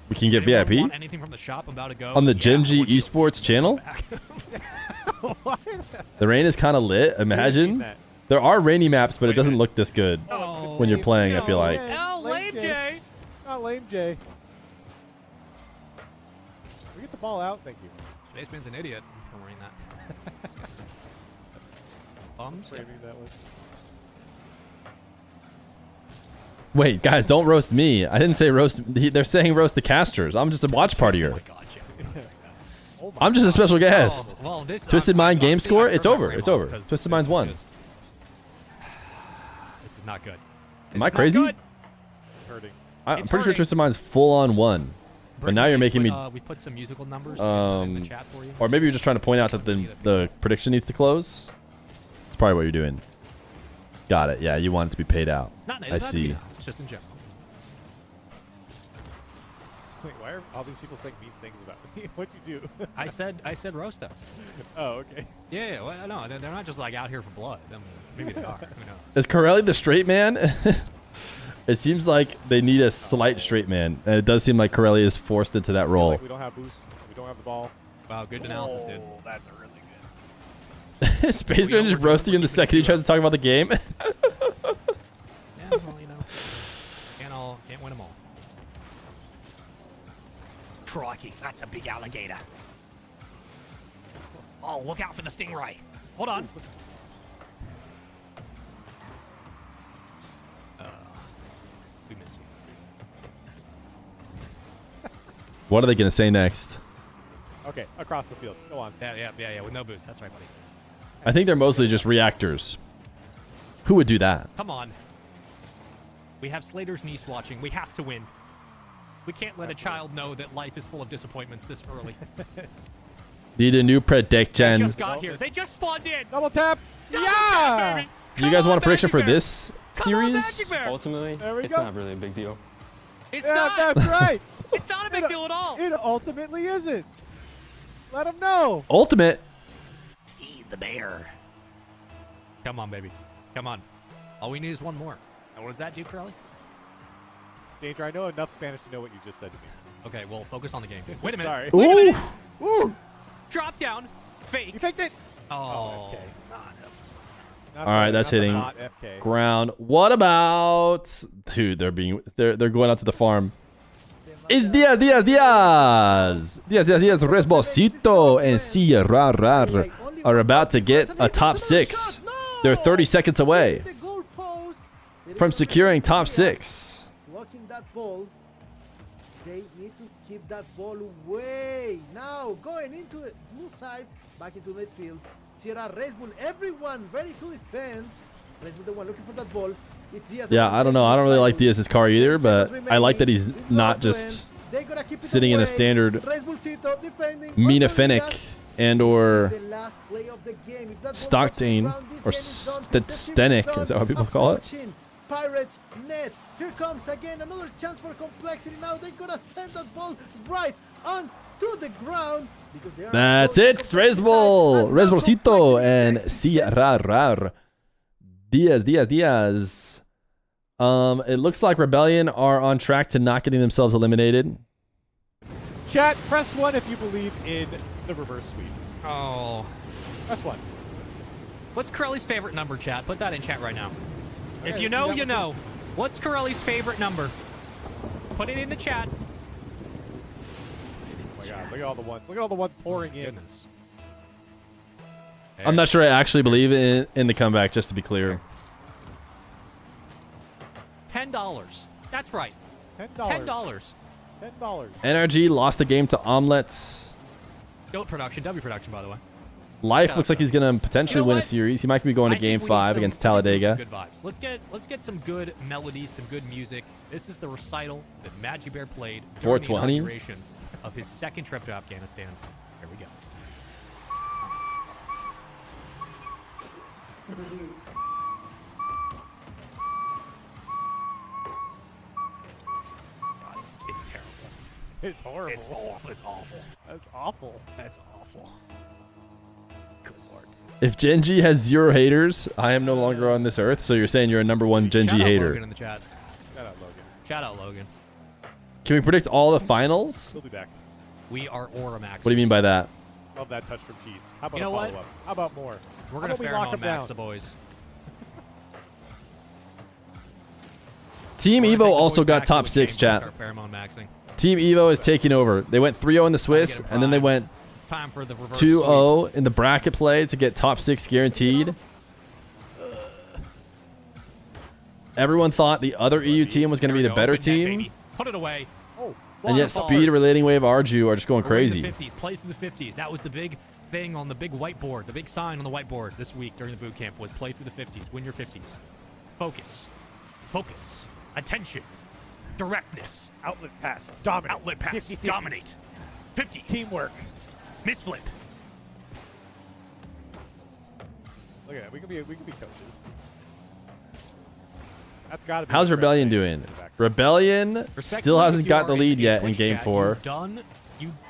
We can get VIP? Want anything from the shop? I'm about to go. On the Gen G Esports channel? The rain is kind of lit. Imagine. There are rainy maps, but it doesn't look this good when you're playing, I feel like. Oh, Lame J. Oh, Lame J. We get the ball out. Thank you. Spaceman's an idiot for running that. Bums? Framing that one. Wait, guys, don't roast me. I didn't say roast. They're saying roast the casters. I'm just a watch partier. Oh my God, I'm just a special guest. Oh, well, Twisted Mind game score? It's over. It's over. Twisted Mind's won. This is not good. Am I crazy? It's hurting. I'm pretty sure Twisted Mind's full on won. But now you're making me. We put some musical numbers in the chat for you. Or maybe you're just trying to point out that the prediction needs to close. That's probably what you're doing. Got it. Yeah, you want it to be paid out. I see. It's just in general. Wait, why are all these people saying mean things about me? What'd you do? I said roast us. Oh, okay. Yeah, well, no, they're not just like out here for blood. I mean, maybe they are. Who knows? Is Corelli the straight man? It seems like they need a slight straight man, and it does seem like Corelli is forced into that role. Like we don't have boost. We don't have the ball. Wow, good analysis, dude. That's a really good. Space Ranger just roasting him the second he tries to talk about the game. Yeah, well, you know, can't win them all. Crikey, that's a big alligator. Oh, look out for the stingray. Hold on. We miss you, Steve. What are they going to say next? Okay, across the field. Go on. Yeah, with no boost. That's right, buddy. I think they're mostly just reactors. Who would do that? Come on. We have Slater's niece watching. We have to win. We can't let a child know that life is full of disappointments this early. Need a new They prediction. just got here. They just spawned in. Double tap. Double tap, baby. Do you guys want a prediction for Magic Bear. this Come on, series? Magic Bear. Ultimately, There we it's go. not really a big deal. It's Yeah, not. that's right. It's not a big deal at all. It ultimately isn't. Let them know. Ultimate. Feed the bear. Come on, baby. Come on. All we need is one more. And what does that do, Crowley? Danger, I know enough Spanish to know what you just said to me. Okay, well, focus on the game. Wait a minute. Sorry. Wait a minute. Ooh. Drop down. Fake. You faked it. Oh. FK. All right, that's hitting Not FK. ground. What about, dude? They're going out to the farm. It's Diaz, Resbosito, and Sierra are about to get a top 6. They're 30 seconds away from securing top 6. Blocking that ball. They need to keep that ball away. Now going into the blue side, back into midfield. Sierra, Red Bull, everyone ready to defend. Red Bull the one looking for that ball. It's Diaz. Yeah, I don't know. I don't really like Diaz's car either, but I like that he's not just sitting in a standard Mena Fennec and or Stockton or Stenic. Is that what people call it? Pirates net. Here comes again another chance for complexity. Now they're gonna send that ball right on to the ground. That's it. Resbolcito and Sierra. Diaz. It looks like Rebellion are on track to not getting themselves eliminated. Chat, press 1 if you believe in the reverse sweep. Oh. Press 1. What's Corelli's favorite number, chat? Put that in chat right now. Okay, If you know, you know. What's Corelli's favorite number? Put it in the chat. Oh my god, look at all the ones. Look at all the ones pouring in. Goodness. I'm not sure I actually believe in the comeback, just to be clear. $10. That's right. $10. $10. $10. NRG lost the game to Omelets. Goat production, W production, by the way. Life looks like he's going to potentially win a series. He might be going to Game 5 against Talladega. Good vibes. Let's get some good melodies, some good music. This is the recital that Magic Bear played during the 420 inauguration of his second trip to Afghanistan. Here we go. God, it's terrible. It's horrible. It's awful. It's awful. That's awful. That's awful. Good lord. If Genji has 0 haters, I am no longer on this earth. So you're saying you're a #1 Genji Shout out hater. Logan in the chat. Shout out Logan. Shout out Logan. Can we predict all the finals? He'll be back. We are Aura Max. What do you mean by that? Love that touch from Cheese. How about You know a what? follow-up? How about more? We're How gonna about we lock pheromone him max down? the boys. Team We're gonna Evo take the also boys got back top to a 6, game chat. and start pheromone maxing. Team Evo is taking over. They went 3-0 in the Swiss, and then they went It's time for the reverse 2-0 in the bracket play to get top 6 guaranteed. Everyone thought the other EU team was going to be the better team, Put it away. and yet Speed, Relating Wave, Arju are just going We're in the crazy. 50s. Play through the 50s. That was the big thing on the big whiteboard. The big sign on the whiteboard this week during the boot camp was play through the 50s. Win your 50s. Focus. Focus. Attention. Directness. Outlet pass. Dominate. Outlet pass. 50-50s. Dominate. 50. Teamwork. Misflip. Look at that. We could be coaches. That's got to be. How's what Rebellion Red's saying doing? in the back Rebellion still hasn't got the lead yet in game 4.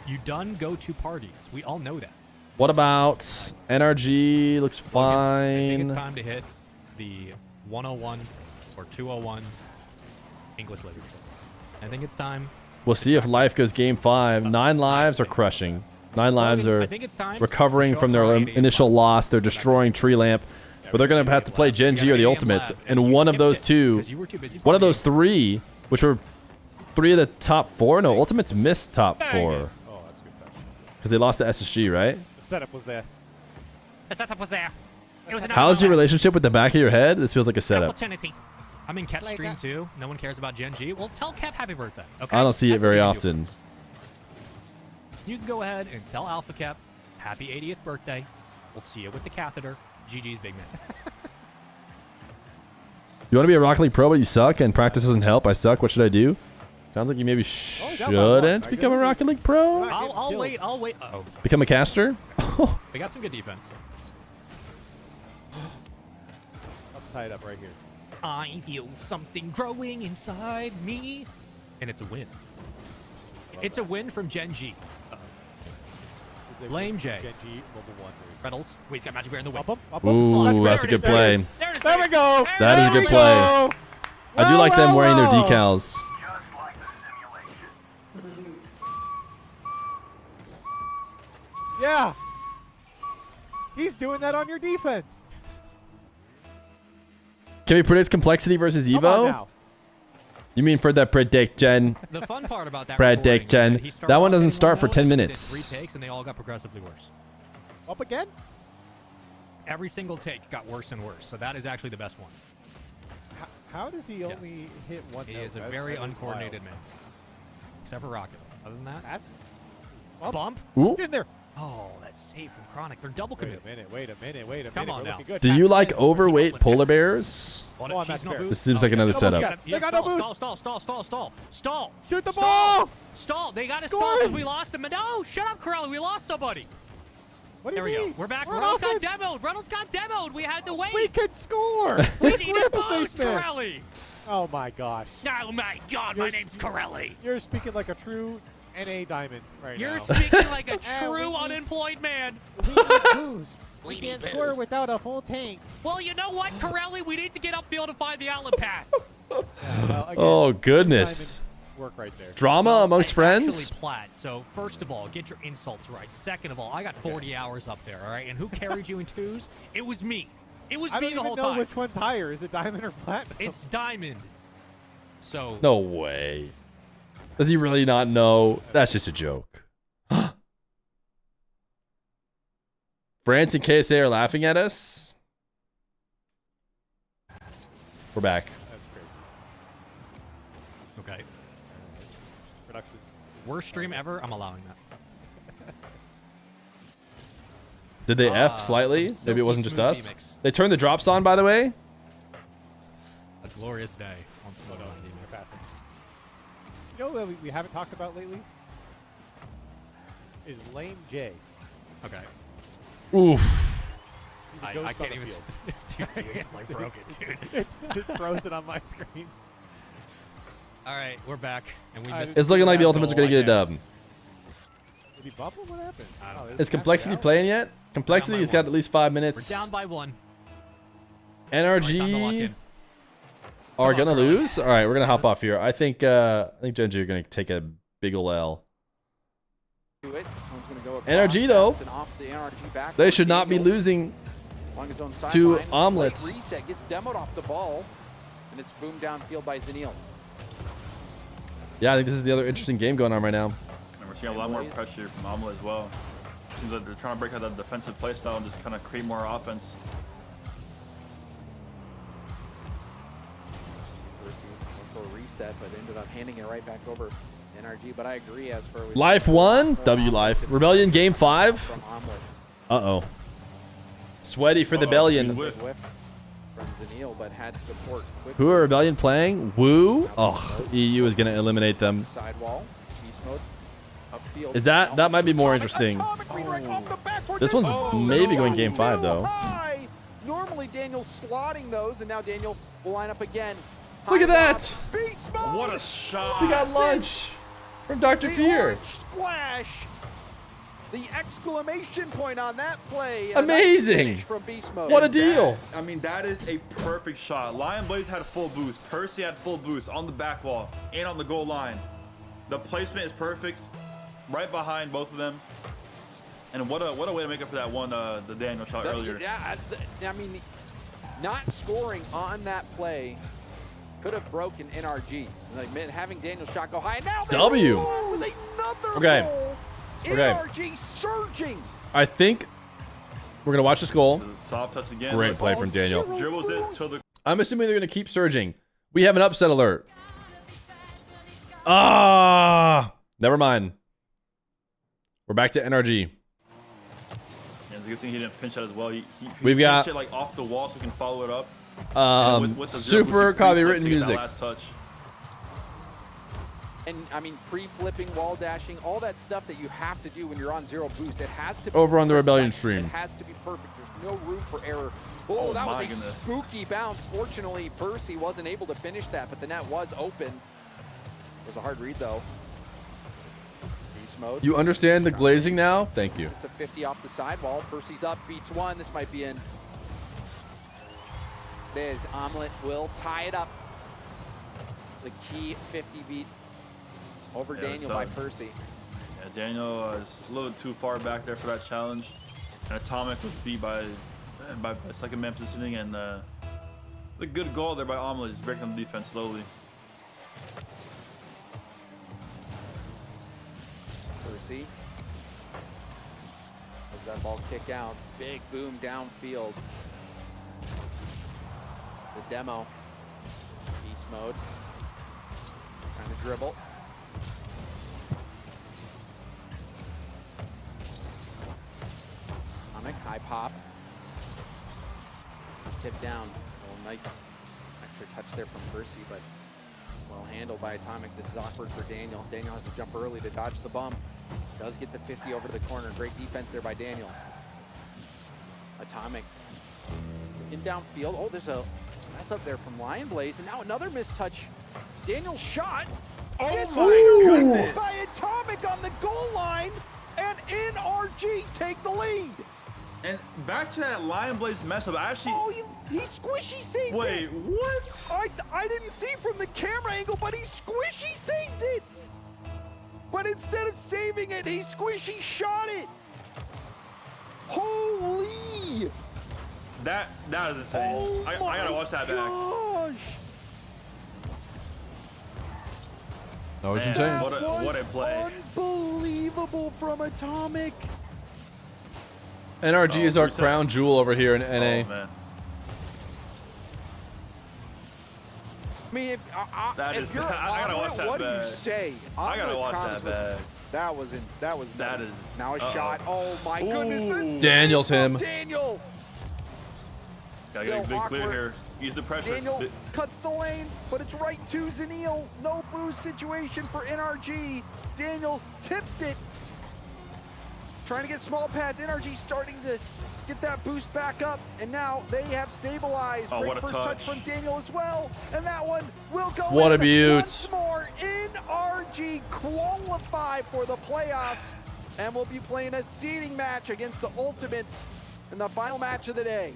You done go to parties. We all know that. What about NRG? Looks I think fine. it's time to hit the 101 or 201 English literature. I think it's time. We'll see if life goes game 5. 9 lives are crushing. 9 lives Logan, are I think it's time recovering to from show their up for 8 initial loss. They're destroying Tree Lamp. But they're going to have to play Gen G or the Ultimates. And one of those two, one of those 3, which were 3 of the top 4. No, Ultimates missed top 4. Oh, that's a good touch. Because they lost to SSG, right? The setup was there. The setup was there. It was How's your relationship with the back of your head? This feels like a setup. opportunity. I'm in Kep's stream too. No one cares about Gen G. Well, tell Kep happy birthday. Okay. I don't see it That's very what you do. often. You can go ahead and tell Alpha Kep happy 80th birthday. We'll see you with the catheter. GG's big man. You want to be a Rocket League pro, but you suck, and practice doesn't help. I suck. What should I do? Sounds like you maybe shouldn't become a Rocket League pro. I'll wait. I'll wait. Uh-oh. Become a caster. They got some good defense. I'm tied up right here. I feel something growing inside me. And it's a win. It's a win from Gen G. Lame J. Gen G level 1. Reynolds. Wait, he's got Magic Bear in the win. Ooh, that's a good play. There we go. That is a good play. I do like them wearing their decals. Yeah. He's doing that on your defense. Can we predict complexity versus Come on Evo? now. You mean for the prediction? The fun part about that Prediction. That one doesn't start for 10 minutes. 3 takes and they all got progressively worse. Up again? Every single take got worse and worse. So that is actually the best one. How does he only hit one He note? is a very uncoordinated man. Except for Rocket. Other than that, That's bump. Ooh. Get in there. Oh, that's safe from Chronic. They're double Wait commit. a minute. Come on We're now. looking good. Do you like overweight polar bears? On Come on, cheese, Magic no Bear. boost. This seems like another no setup. boost. They got no boost. Stall. Shoot the Stall. ball. Stall. They got to Score stall because him. we lost him. No, shut up, Corelli. We lost somebody. What do There you we mean? go. We're back. We're Reynolds got offense. demoed. Reynolds got demoed. We had to wait. We can score. We With need a Rip boost, Spaceman. Corelli. Oh my gosh. Oh my God, my name's Corelli. You're speaking like a true NA diamond right now. You're speaking like a And we true need- unemployed man. We need boost. We can't score without a full tank. Well, you know what, Corelli? We need to get upfield and find the outlet pass. Yeah, well, again, Oh, goodness. diamond work right there. Drama amongst It's friends? actually Plaid. So first of all, get your insults right. Second of all, I got 40 hours up there, all right? And who carried you in twos? It was me. It was I me don't the whole even know time. which one's higher. Is it diamond or platinum? It's diamond. So No way. Does he really not know? That's just a joke. France and KSA are laughing at us. We're back. That's crazy. okay. Production. Worst stream ever. I'm allowing that. Did they F slightly? some Maybe it wasn't silky just us. smoothie mix. They turned the drops on, by the way. A glorious day on Smodo and DMX. Passing. You know what we haven't talked about lately? Is Lame J. Okay. Oof. He's a I ghost on can't the even. field. Dude, you just like broke it, dude. It's frozen on my screen. All right, we're back, and we I missed. It's looking like the that Ultimates are goal, going to get a I guess. dub. Did he bubble? What happened? I don't know. Is Complexity playing yet? Complexity has by got one. at least 5 We're minutes. down by 1. All right, time to lock NRG in. are Come on, going to Corelli. lose. All right, we're going to hop off here. I think Gen G are going to take a big ol' L. NRG, though, they should not be losing to Omelets. Reset gets demoed off the ball, and it's boomed downfield by Zaniel. Yeah, I think this is the other interesting game going on right now. And we're seeing a lot more pressure from Omelet as well. Seems like they're trying to break out that defensive play style and just kind of create more offense. For a reset, but ended up handing it right back over NRG. But I agree as for Life 1, W Life. Rebellion game 5. from Omelet. Uh-oh. Sweaty for the Rebellion. Whiff from Zaniel, but had support quickly. Who are Rebellion playing? Woo. Oh, EU is going to eliminate them. Sidewall, beast mode, upfield. Is that might be more interesting. This one's maybe going game 5 though. Normally Daniel's slotting those, and now Daniel will line up again. Look at that! Beast mode. What a shot! We got lunch from Dr. The Feer. orange splash. The exclamation point on that play. Amazing! From Beast mode. What a deal! I mean, that is a perfect shot. Lion Blaze had full boost. Percy had full boost on the back wall and on the goal line. The placement is perfect, right behind both of them. And what a way to make up for that one, the Daniel shot earlier. Yeah, I mean, not scoring on that play could have broken NRG. Like having Daniel shot go high. And now they W. move on with another Okay. goal. Okay. NRG surging. I think we're gonna watch this goal. Soft touch again. Great play from Daniel. Dribbles it to the. I'm assuming they're gonna keep surging. We have an upset alert. Ah, never mind. We're back to NRG. Yeah, it's a good thing he didn't pinch that as well. He We've got pinched it like off the wall so we can follow it up. With the super copywritten that music. last touch. And I mean, pre-flipping, wall dashing, all that stuff that you have to do when you're on zero boost, it has to be Over on the precise. Rebellion stream. It has to be perfect. There's no room for error. Oh, that was a spooky bounce. Fortunately, Percy wasn't able to finish that, but the net was open. It was a hard read, though. Beast mode. You understand the glazing now? Thank you. It's a 50 off the sidewall. Percy's up, beats one. This might be in. There's Omelet will tie it up. The key 50 beat over Daniel by Percy. Yeah, Daniel is a little too far back there for that challenge. And Atomic was beat by second man positioning, and the good goal there by Omelet is breaking the defense slowly. Percy. Does that ball kick out? Big boom downfield. The demo. Beast mode. Trying to dribble. Atomic, high pop. Tip down. Oh, nice extra touch there from Percy, but well handled by Atomic. This is awkward for Daniel. Daniel has to jump early to dodge the bump. Does get the 50 over to the corner. Great defense there by Daniel. Atomic in downfield. Oh, there's a mess up there from Lion Blaze, and now another missed touch. Daniel's shot. Oh gets my goodness! by Atomic on the goal line, and NRG take the lead. And back to that Lion Blaze mess up. I actually. Oh, he squishy saved it. Wait, what? I didn't see from the camera angle, but he squishy saved it. But instead of saving it, he squishy shot it. Holy! That is insane. Oh I gotta watch that back. Gosh. That was Man, insane. What a play. Unbelievable from Atomic. NRG is our crown jewel over here in NA. Oh, man. I mean, if you're I gotta watch that what back. do you say? I gotta watch that back. That was That is. now a shot. Oh my goodness. Daniel's him. Daniel. Gotta get a big clear here. Use the pressure. Daniel cuts the lane, but it's right to Zanil. No boost situation for NRG. Daniel tips it. Trying to get small pads. NRG starting to get that boost back up, and now they have stabilized. Oh, Great what a first touch from Daniel as well, and that one will go What in a beaut. once more. NRG qualify for the playoffs, and we'll be playing a seeding match against the Ultimates in the final match of the day.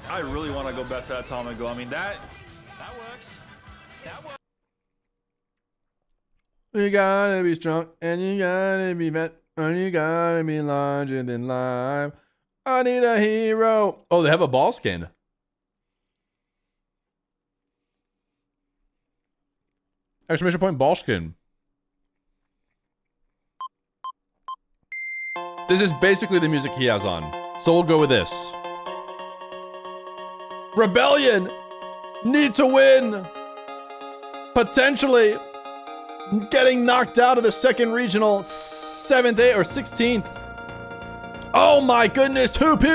I really want to go back to that Atomic goal. I mean, that works. That works. You gotta be strong and you gotta be vet and you gotta be larger than life. I need a hero. Oh, they have a ball skin. Exclamation point ball skin. This is basically the music he has on. So we'll go with this. Rebellion need to win. Potentially getting knocked out of the second regional 7th, 8th, or 16th. Oh my goodness, 2-piece!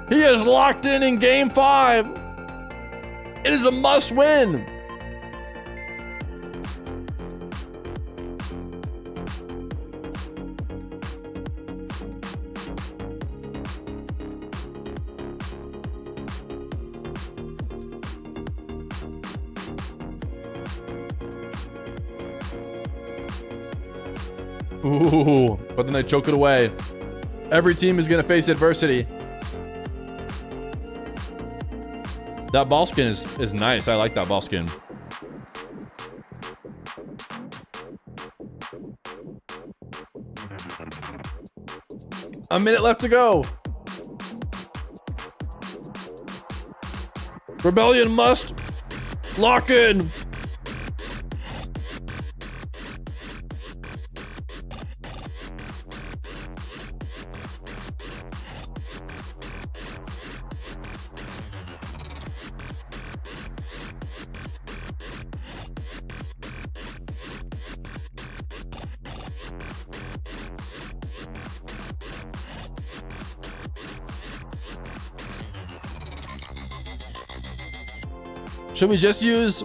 He is locked in game 5. It is a must win. Ooh, but then they choke it away. Every team is gonna face adversity. That ball skin is nice. I like that ball skin. A minute left to go. Rebellion must lock in. Should we just use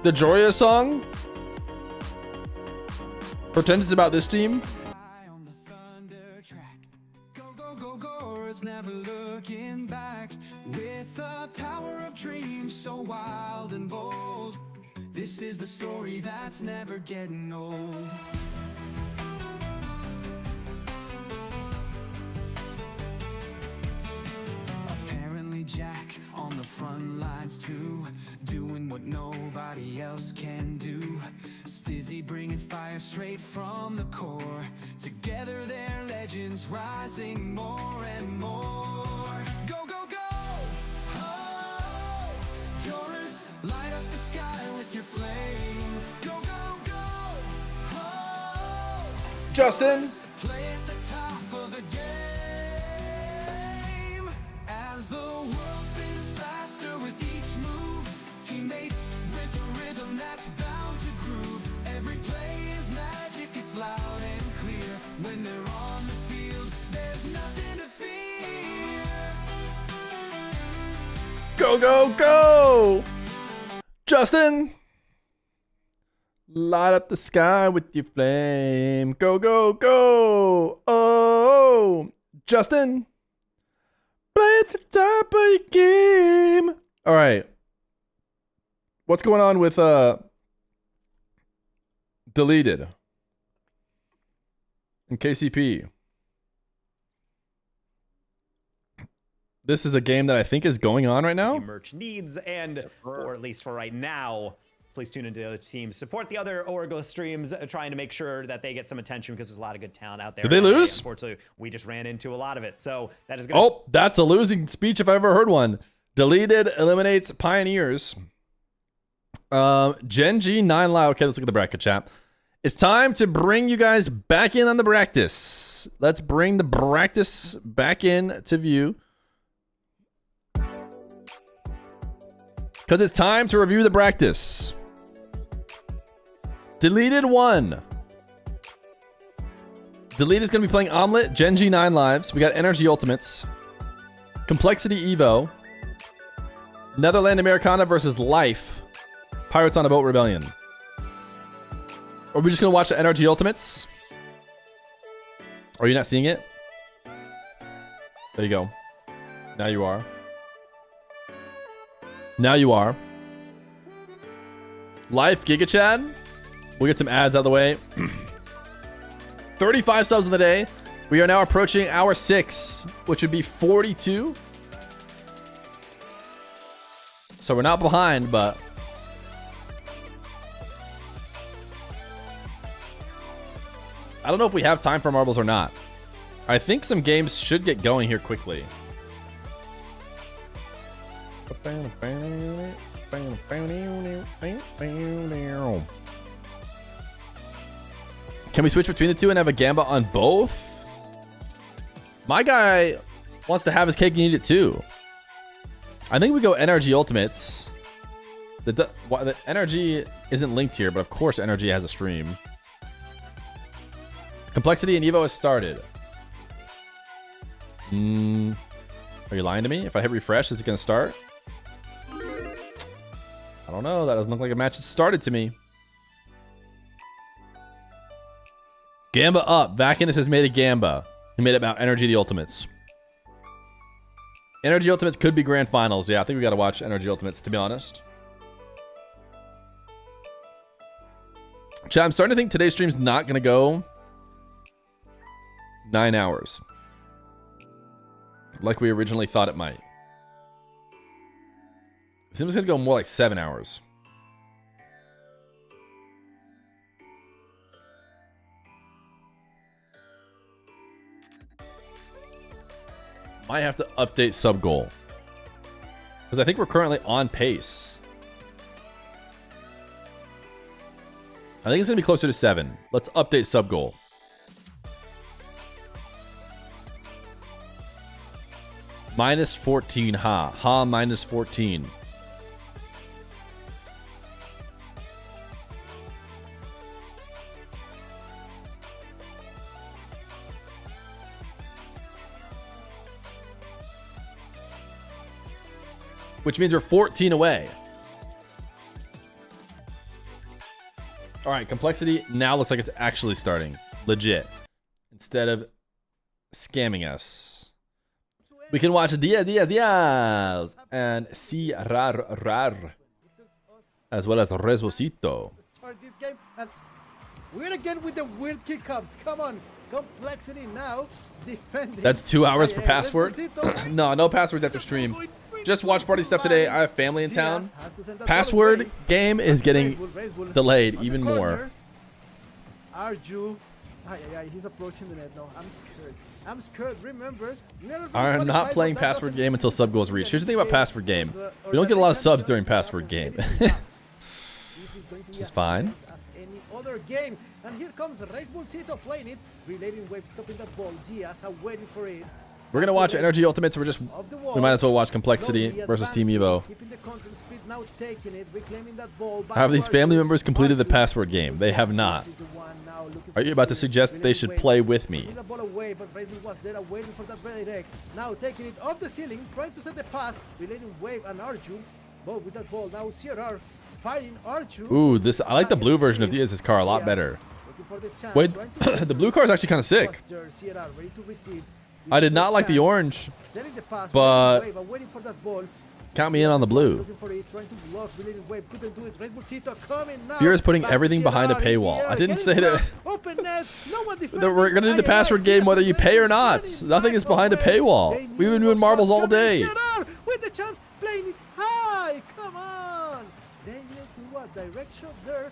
the Joria song? Pretend it's about this team? Never looking back with the power of dreams so wild and bold. This is the story that's never getting old. Apparently Jack on the front lines too, doing what nobody else can do. Stizzy bringing fire straight from the core. Together they're legends rising more and more. Go, go, go! Oh, Joris, light up the sky with your flame. Go, go, go! Oh, Justin! play at the top of the game. As the world spins faster with each move, teammates with a rhythm that's bound to groove. Every play is magic, it's loud and clear. When they're on the field, there's nothing to fear. Go, go, go! Justin! Light up the sky with your flame. Go, go, go! Oh! Justin! Play at the top of your game! Alright. What's going on with, Deleted? And KCP? This is a game that I think is going on right now. Merch needs, and or at least for right now, please tune into the other teams. Support the other Orgla streams, trying to make sure that they get some attention because there's a lot of good talent out there. Did they lose? Unfortunately, we just ran into a lot of it. So that is going to... Oh, that's a losing speech if I ever heard one. Deleted eliminates Pioneers. Gen G 9 Live. Okay, let's look at the bracket chat. It's time to bring you guys back in on the practice. Let's bring the practice back in to view. Because it's time to review the practice. Deleted 1. Deleted is going to be playing Omelet, Gen G 9 Lives. We got Energy Ultimates. Complexity Evo. Netherland Americana versus Life. Pirates on a Boat Rebellion. Are we just going to watch the Energy Ultimates? Are you not seeing it? There you go. Now you are. Now you are. Life Giga Chad. We'll get some ads out of the way. 35 subs in the day. We are now approaching hour 6, which would be 42. So we're not behind, but I don't know if we have time for marbles or not. I think some games should get going here quickly. Can we switch between the two and have a Gamba on both? My guy wants to have his cake and eat it too. I think we go Energy Ultimates. The Energy isn't linked here, but of course Energy has a stream. Complexity and Evo has started. Are you lying to me? If I hit refresh, is it going to start? I don't know. That doesn't look like a match that started to me. Gamba up. Vakinus has made a Gamba. He made it about Energy the Ultimates. Energy Ultimates could be grand finals. Yeah, I think we got to watch Energy Ultimates, to be honest. Chat, I'm starting to think today's stream's not going to go 9 hours. Like we originally thought it might. It seems it's going to go more like 7 hours. Might have to update sub goal. Because I think we're currently on pace. I think it's going to be closer to 7. Let's update sub goal. Minus 14, ha. Minus 14. Which means we're 14 away. All right, complexity now looks like it's actually starting. Legit. Instead of scamming us. We can watch Diaz and Si Rar as well as Resbosito. Start this game, and we're again with the weird kickups. Come on, complexity now. Defending. That's 2 hours for password. No passwords after stream. Just watch party stuff today. I have family in town. Password game is getting delayed even more. Arju. He's approaching the net now. I'm scared. Remember, I'm not playing password game until sub goals reach. Here's the thing about password game. We don't get a lot of subs during password game. Which is fine. Any other game. And here comes Resbosito playing it. Relating wave, stopping that ball. Gias are waiting for it. We're gonna watch Energy Ultimates. We might as well watch Complexity versus Team Evo. Have these family members completed the password game? They have not. Are you about to suggest that they should play with me? Now taking it off the ceiling, trying to set the pass, relating wave and Arju. But with that ball now, CRR fighting Arju. Ooh, I like the blue version of Diaz's car a lot better. Wait, the blue car is actually kind of sick. I did not like the orange, but count me in on the blue. Feer is putting everything behind a paywall. I didn't say that. We're going to do the password game whether you pay or not. Nothing is behind a paywall. We've been doing marbles all day. With the chance, playing it high. Come on. Daniel to what direction there?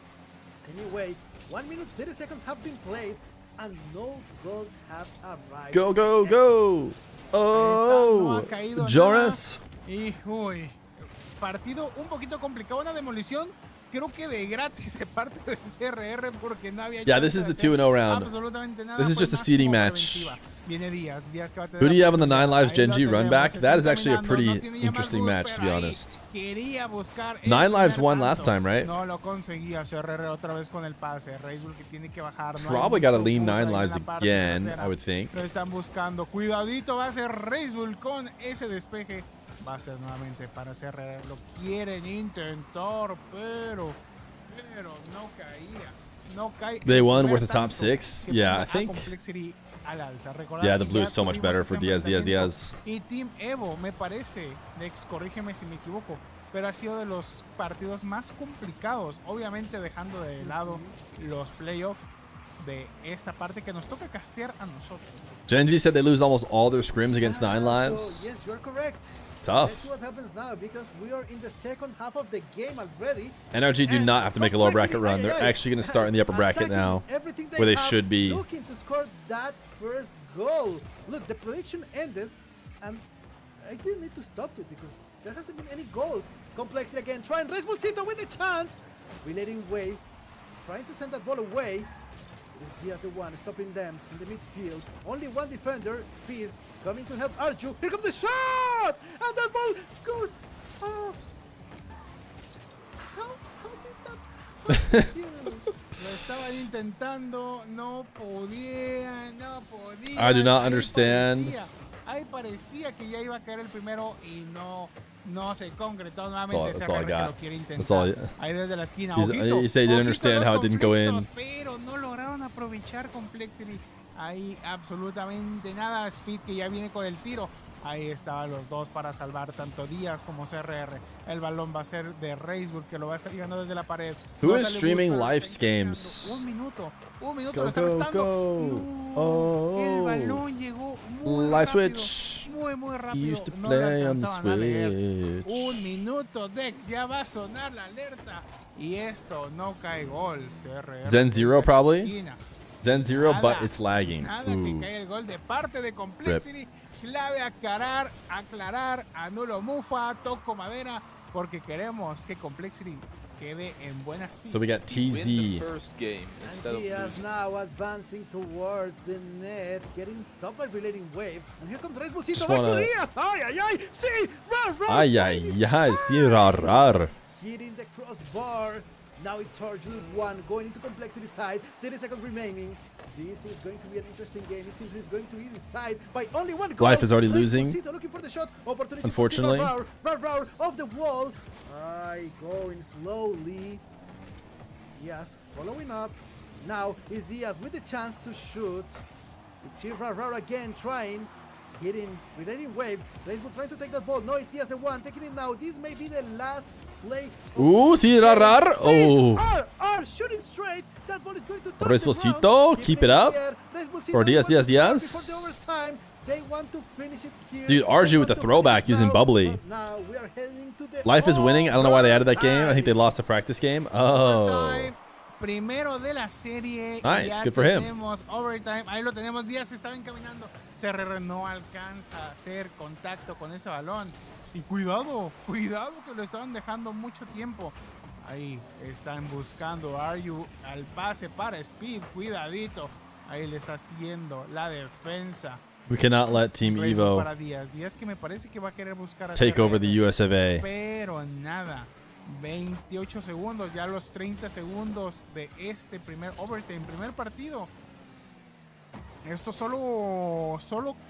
Anyway, 1 minute 30 seconds have been played. And no goals have arrived. Go, go, go. Oh, Jonas. Y uy, partido un poquito complicado, una demolición. Creo que de gratis de parte del CRR porque no había. Yeah, this is the 2-0 round. This is just a seeding match. Who do you have on the 9 Lives Genji run back? That is actually a pretty interesting match, to be honest. 9 Lives won last time, right? Probably got to lean 9 Lives again, I would think. Lo están buscando. Cuidadito va a ser Reisbull con ese despeje. Va a ser nuevamente para CRR. Lo quieren intentar, pero no caía. No cae. They won worth the top 6. Yeah, I think. Yeah, the blue is so much better for Diaz. Y Team Evo, me parece, Lex, corrígeme si me equivoco, pero ha sido de los partidos más complicados, obviamente dejando de lado los playoffs de esta parte que nos toca castear a nosotros. Genji said they lose almost all their scrims against 9 Lives. So, yes, you're correct. Tough. Let's see what happens now because we are in the second half of the game already. NRG do not have to make a lower bracket run. They're actually going to start in the upper bracket now, where they should be. Looking to score that first goal. Look, the prediction ended, and I didn't need to stop it because there hasn't been any goals. Complexity again, trying Resbosito with a chance. Relating wave, trying to send that ball away. It's just the one stopping them in the midfield. Only one defender, Speed, coming to help Arju. Here comes the shot! And that ball goes off. How did that Lo estaban intentando, no podía. I do not understand. Ahí parecía que ya iba a caer el primero y no se concretó nuevamente. That's all I got. That's all. Ahí desde la esquina. You say you didn't understand how it didn't go in. Pero no lograron aprovechar Complexity. Ahí absolutamente nada. Speed que ya viene con el tiro. Ahí estaban los dos para salvar tanto Díaz como CRR. El balón va a ser de Reisburg, que lo va a estar llegando desde la pared. Who is streaming Life's games? Un minuto, Go, lo está restando. Oh, el balón llegó muy Live rápido. Switch. Muy rápido. He used to No play lo on the alcanzaban a leer. Switch. Un minuto, Dex, ya va a sonar la alerta. Y esto no cae gol. CRR Zen 0 probably. esquina. Zen 0, Nada, but it's lagging. Nada que Ooh. cae el gol de parte de Complexity. Clave aclarar, anulo mufa, toco madera, porque queremos que Complexity quede en buena silla. So we got TZ. And Diaz now advancing towards the net, getting stopped by relating wave. And here comes Resbullcito Just back to wanna- Diaz. Ay, ay, ay. Sí, Ay, ay, ay, sí, rar. Hitting the crossbar. Now it's RG1 going into Complexity side. 30 seconds remaining. This is going to be an interesting game. It seems it's going to be decided by only one goal. Life is already losing. Resbullcito looking for the shot. Opportunity Unfortunately. Roar off the wall. Ay, going slowly. Diaz following up. Now is Diaz with the chance to shoot. It's here Roar again trying. Hitting, relating wave. Resbull trying to take that ball. No, it's Diaz the one taking it now. This may be the last play. Ooh, sí, rar. Oh. R shooting straight. That ball is going to touch Resbullcito, the ground. keep it up. Or Diaz. Before the overtime. They want to finish it here. Dude, RG with the throwback using bubbly. Now we are heading to the Life is winning. I don't know why they added that game. I think they lost the practice game. Oh. Primero de la serie. Nice, Ya good for him. tenemos overtime. Ahí lo tenemos. Díaz estaba encaminando. CRR no alcanza a hacer contacto con ese balón. Y cuidado que lo estaban dejando mucho tiempo. Ahí están buscando Aryu al pase para Speed. Cuidadito. Ahí le está haciendo la defensa. We cannot let Team Evo Para Díaz. Díaz que me parece que va a querer buscar a take CRR, over the US of A. Pero nada. 28 segundos, ya los 30 segundos de este primer overtime, primer partido. Esto solo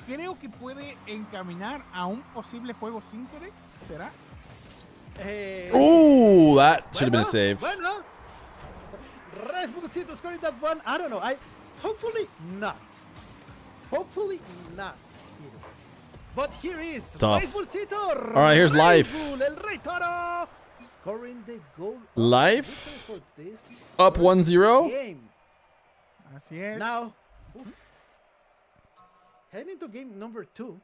creo que puede encaminar a un posible juego 5-Dex, ¿será? Ooh, that should have been a save. Bueno. Resbullcito scoring that one. I don't know. Hopefully not. But here is Tough. Resbullcito. All right, here's Life. Resbull, el Rey Toro, scoring the goal. Life For this up 1-0. game. Así es. Now, heading to game number 2,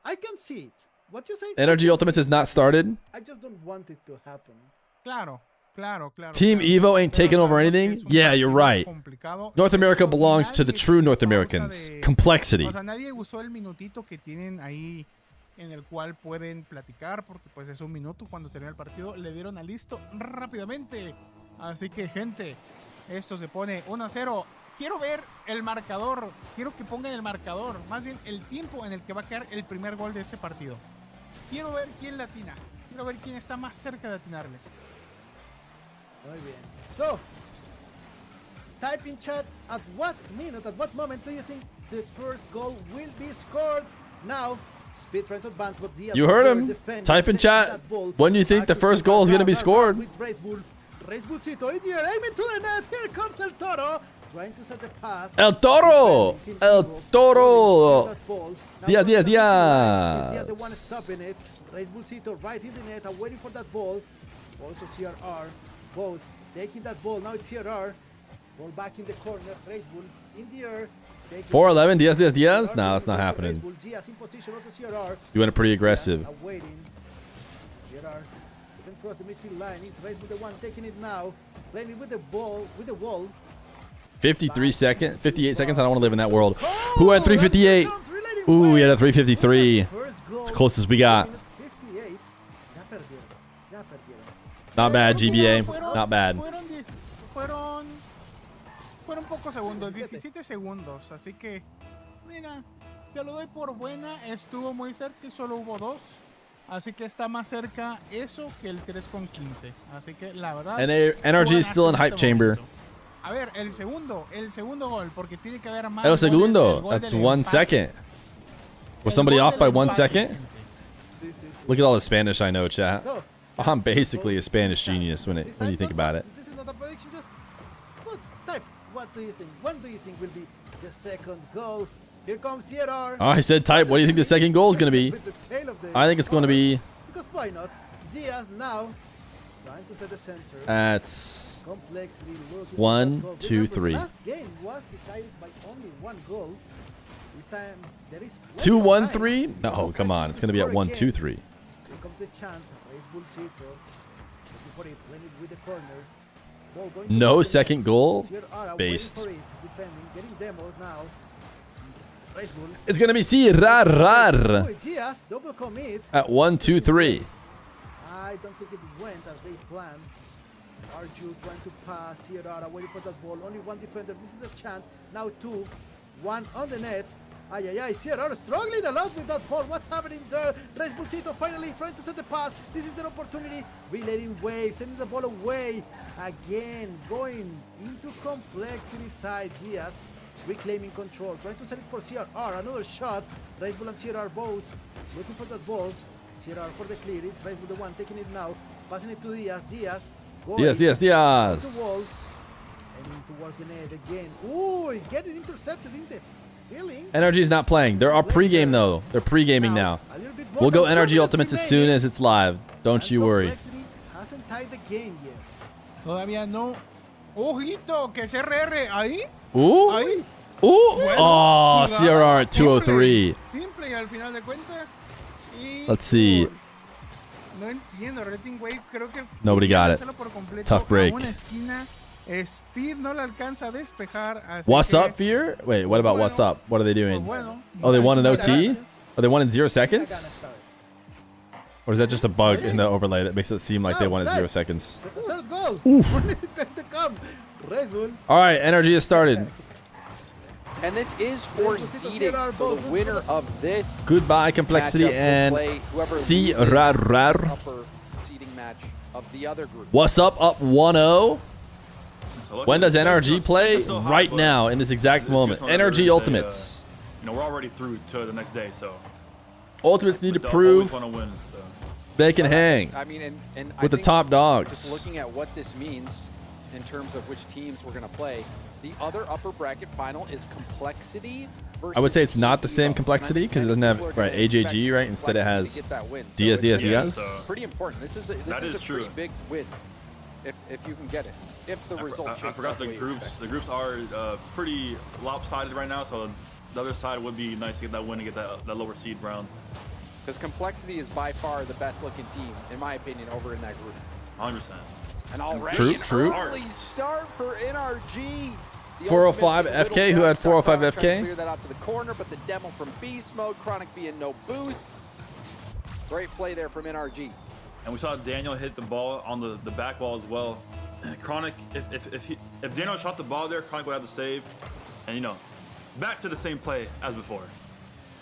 I can see it. What you say? Energy Ultimates has not started. I just don't want it to happen. Claro. Team Evo ain't taking over anything? Yeah, you're right. North America belongs to the true North Americans. Complexity. O sea, nadie usó el minutito que tienen ahí en el cual pueden platicar, porque pues es un minuto cuando termina el partido. Le dieron a listo rápidamente. Así que, gente, esto se pone 1-0. Quiero ver el marcador. Quiero que pongan el marcador. Más bien el tiempo en el que va a quedar el primer gol de este partido. Quiero ver quién latina. Quiero ver quién está más cerca de atinarle. Muy bien. So, type in chat at what minute, at what moment do you think the first goal will be scored? Now, Speed trying to advance, but Diaz You heard him. Type in chat. When do you think the first goal is going to be scored? With Resbullcito in the air, aiming to the net. Here comes El Toro. Trying to set the pass. El Toro. El Toro. Diaz. Diaz the one stopping it. Resbullcito right in the net and waiting for that ball. Also CRR. Both taking that ball. Now it's CRR. Ball back in the corner. Resbull in the air. 4-11. Diaz. Nah, that's not happening. Diaz in position. Also CRR. You went pretty aggressive. Waiting. CRR. Then cross the midfield line. It's Resbull the one taking it now. Playing with the ball, with the wall. 58 seconds. I don't want to live in that world. Who had 358? Ooh, we had a 353. It's the closest we got. Not bad, GBA. Not bad. Fueron pocos segundos, 17 segundos. Así que, mira, te lo doy por buena. Estuvo muy cerca y solo hubo 2. Así que está más cerca eso que el 3.15. Así que, la verdad. NRG is still in hype chamber. A ver, el segundo gol, porque tiene que haber más. El segundo. That's 1 second. Was somebody off by 1 second? Look at all the Spanish I know, chat. I'm basically a Spanish genius when you think about it. This is not a prediction, just type. What do you think? When do you think will be the second goal? Here comes CRR. Oh, I said type. What do you think the second goal is going to be? With the tail of the I think it's going to be because why not? Diaz now trying to set the center. at Complexity looking 1, for that goal. 2, Remember, 3. Last game was decided by only one goal. This time there is 2, 1, time. 3. No, come on. It's going to be at 1, 2, 3. Here comes the chance. Race Bull Circle. Looking for it. Playing it with the corner. Ball going to No the second goal. Sierra waiting Based. for it, defending, getting demoed now. Race Bull. It's going to be CRR Oh, Diaz, double commit. at 1, 2, 3. I don't think it went as they planned. Arju trying to pass. Sierra waiting for that ball. Only one defender. This is a chance. Now 2. 1 on the net. Ay, ay, ay. Sierra struggling a lot with that ball. What's happening there? Race Bullcito finally trying to set the pass. This is their opportunity. Relaying wave. Sending the ball away. Again, going into complexity side. Diaz reclaiming control. Trying to set it for CRR. Another shot. Race Bull and CRR both looking for that ball. CRR for the clear. It's Race Bull the one taking it now. Passing it to Diaz. Diaz. Diaz, Diaz, The wall. Diaz. Aiming towards the net again. Ooh, getting intercepted in the ceiling. NRG's not playing. They're all pre-game though. They're pre-gaming now. We'll go NRG Ultimates as soon as it's live. Don't you worry. Complexity hasn't tied the game yet. Todavía no. Ojito, que es RR. Ahí. Ooh. Ahí. Ooh. Bueno, Oh, jugada CRR at 203. Simple y al final de cuentas. Y Let's see. no entiendo, Rating Wave creo que Nobody got it. hacerlo por completo Tough break. a una esquina. Speed no le alcanza a despejar. Así What's que, up, Fear? Wait, what about what's up? What are they doing? bueno, Oh, they won an muchas OT? gracias. Oh, they won in 0 seconds? Or is that just a bug in the overlay that makes it seem like they won in 0 seconds? The third goal. Oof. When is it going to come? Race Bull. All right, energy has started. And this is for seeding. So the winner of this Goodbye, Complexity matchup will and play whoever CRR. loses upper seeding match of the other group. What's up 1-0? When does NRG play? Still hot, Right but now, in this exact moment. NRG Ultimates. You know, we're already through to the next day, so. Ultimates need to They'll prove always wanna win, so. they can hang I mean, and I with the think top just dogs. looking at what this means in terms of which teams we're going to play, the other upper bracket final is Complexity versus I would say it's not the same Evo. complexity because it doesn't have right AJG, right? Instead, it has Complexity to get that win. So Diaz, it's Diaz, Diaz. pretty important. This is a pretty big win if you can get it. If the result I shakes forgot out the way you groups. expect. The groups are pretty lopsided right now, so the other side would be nice to get that win and get that lower seed round. Because Complexity is by far the best looking team, in my opinion, over in that group. 100%. And already True, an true. early start for NRG. The 405 Ultimates FK, get a who little had down. 405 Chronic tries to FK? clear that out to the corner, but the demo from beast mode, Chronic being no boost. Great play there from NRG. And we saw Daniel hit the ball on the back wall as well. Chronic, if Daniel shot the ball there, Chronic would have to save. And you know, back to the same play as before.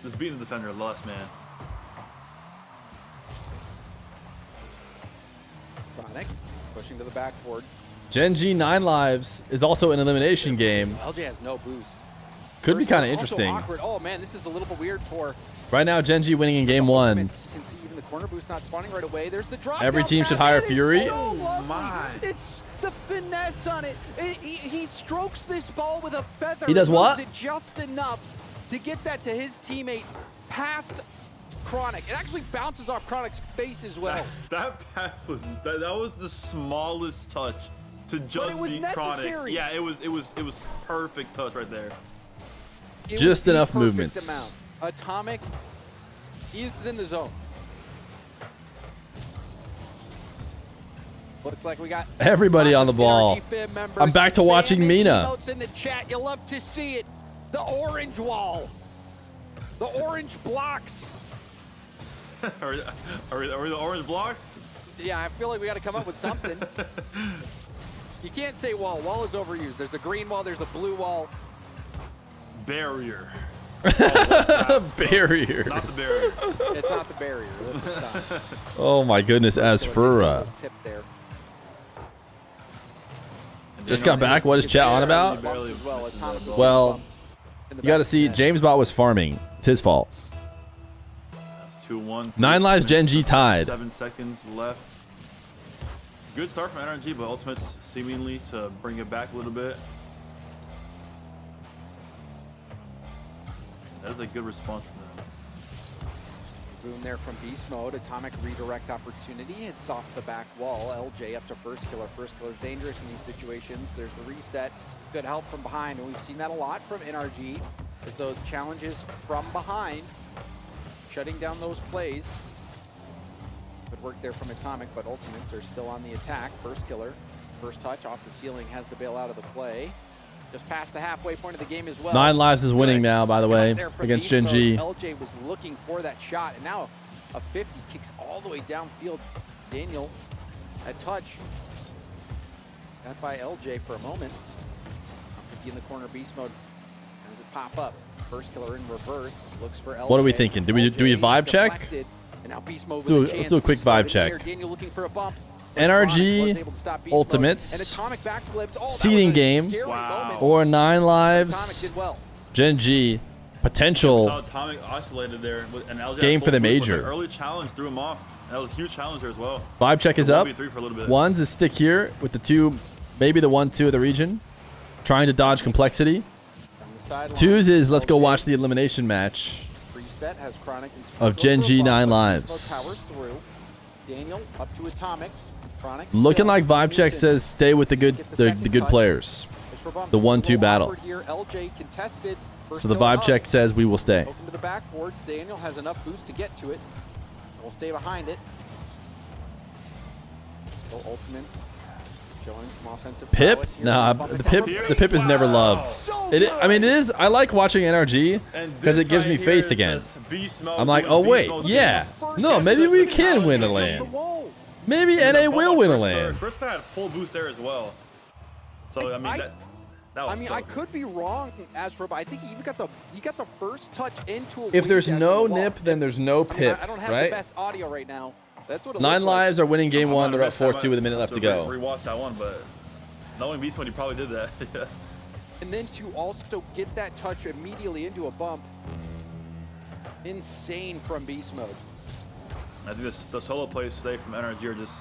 Just beating the defender less, man. Chronic pushing to the backboard. Gen G 9 lives is also an elimination game. LJ has no boost. Could be First kind of one also interesting. awkward. Oh man, this is a little bit weird for Right now, Gen G winning in game 1. You can see even the corner boost not spawning right away. There's the drop. Every down team should pass. hire It is Fury. So lovely. It's the finesse on it. He strokes this ball with a feather. He does and moves what? it just enough to get that to his teammate past Chronic. It actually bounces off Chronic's face as well. That pass was that was the smallest touch to just it was beat necessary. Chronic. Yeah, it was perfect touch right there. It Just was the enough perfect movements. amount. Atomic is in the zone. Looks like we got Everybody on the ball. I'm back to watching Mena. Emotes in the chat. You love to see it. The orange wall. The orange blocks. are the orange blocks? Yeah, I feel like we got to come up with something. You can't say wall. Wall is overused. There's a green wall. There's a blue wall. Barrier. Barrier. Not the barrier. It's not the barrier. That's the sign. Oh my goodness, as for Tip there. just got back. What is chat on about? Bumps as well. Atomic was Well, bumped in the you got to back see of the net. James Bot was farming. It's his fault. 2-1. 9 lives, Gen G tied. 7 seconds left. Good start from NRG, but Ultimates seemingly to bring it back a little bit. That was a good response from them. Boom there from Beast Mode. Atomic redirect opportunity. It's off the back wall. LJ up to First Killer. First Killer's dangerous in these situations. There's the reset. Good help from behind, and we've seen that a lot from NRG. As those challenges from behind, shutting down those plays. Good work there from Atomic, but Ultimates are still on the attack. First Killer, first touch off the ceiling, has to bail out of the play. Just past the halfway point of the game as well. 9 Lives is winning now, by the way, against Gen G. LJ was looking for that shot, and now a 50 kicks all the way downfield. Daniel, a touch. Got by LJ for a moment. 50 in the corner, Beast Mode. Has it pop up? First Killer in reverse. Looks for LJ. What are we thinking? Do we a vibe check? And now Beast Mode Let's do a quick vibe check. Daniel looking for a bump. NRG Ultimates, seeding game, or 9 Lives, Gen G, potential Atomic isolated there, and LJ game for the major. Early challenge threw him off. That was a huge challenge there as well. Vibe check is up. 1v3 for a little bit. Ones is stick here with the 2, maybe the 1-2 of the region, trying to dodge complexity. 2s is let's go watch the elimination match of Gen G 9 Lives. Daniel up to Atomic. Looking like Vibe Check says stay with the good players. The 1-2 battle. So the Vibe Check says we will stay. Open to the backboard. Daniel has enough boost to get to it. We'll stay behind it. So Ultimates showing some offensive Pip? prowess here. Nah, the Pip is never loved. I mean, it is. I like watching NRG because it gives me faith again. I'm like, oh wait, yeah, no, maybe we can win a LAN. Maybe NA will win a LAN. First I had full boost there as well. So I mean that was I mean, I could be wrong, Astro, but I think he even got the first touch into a If there's weak no wall. nip, then there's no Pip, I don't have right? the best audio right now. That's what it 9 looked like. Lives are winning game 1. They're up 4-2 with a minute left to go. Rewatch that one, but knowing Beast Mode, he probably did that. And then to also get that touch immediately into a bump. Insane from Beast Mode. I think the solo plays today from NRG are just,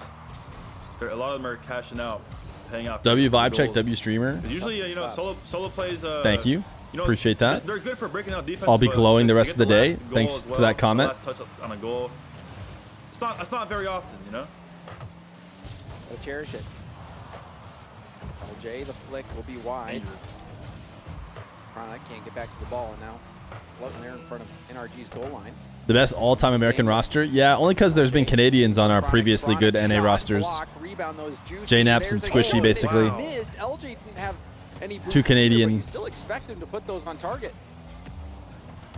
a lot of them are cashing out, paying out. W Vibe Check, W Streamer. Usually, you know, solo plays. Thank you. Appreciate that. They're good for breaking out defense. I'll be glowing the rest of the day. Thanks to that comment. Last touch on a goal. It's not very often, you know. Gotta cherish it. LJ, the flick will be wide. Chronic can't get back to the ball, and now floating there in front of NRG's goal line. The best all-time American roster? Yeah, only because there's been Canadians on our previously good NA rosters. J-Naps and Squishy, basically. LJ didn't have any 2 Canadian. you still expect him to put those on target.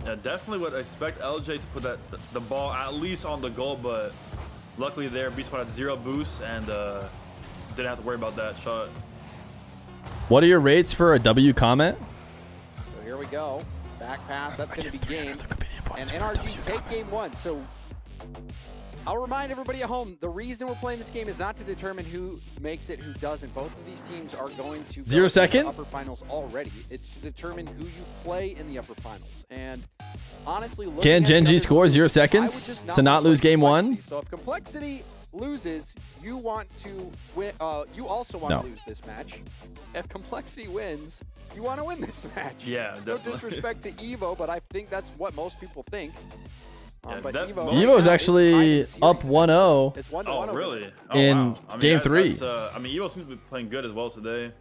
Yeah, definitely would expect LJ to put the ball at least on the goal, but luckily there, Beast Mode had 0 boost and didn't have to worry about that shot. What are your rates for a W comment? So here we go. Back pass, that's going to be game. And NRG take game 1. So I'll remind everybody at home, the reason we're playing this game is not to determine who makes it, who doesn't. Both of these teams are going to 0 second? the upper finals already. It's to determine who you play in the upper finals. And honestly, can Gen G score 0 seconds to not lose game 1? So if Complexity loses, you want to win. You also want to lose this match. If Complexity wins, you want to win this match. Yeah, definitely. No disrespect to Evo, but I think that's what most people think. Yeah, but Evo is actually up 1-0 It's 1-1 oh, really? in wow. I mean, game 3. I mean, Evo seems to be playing good as well today.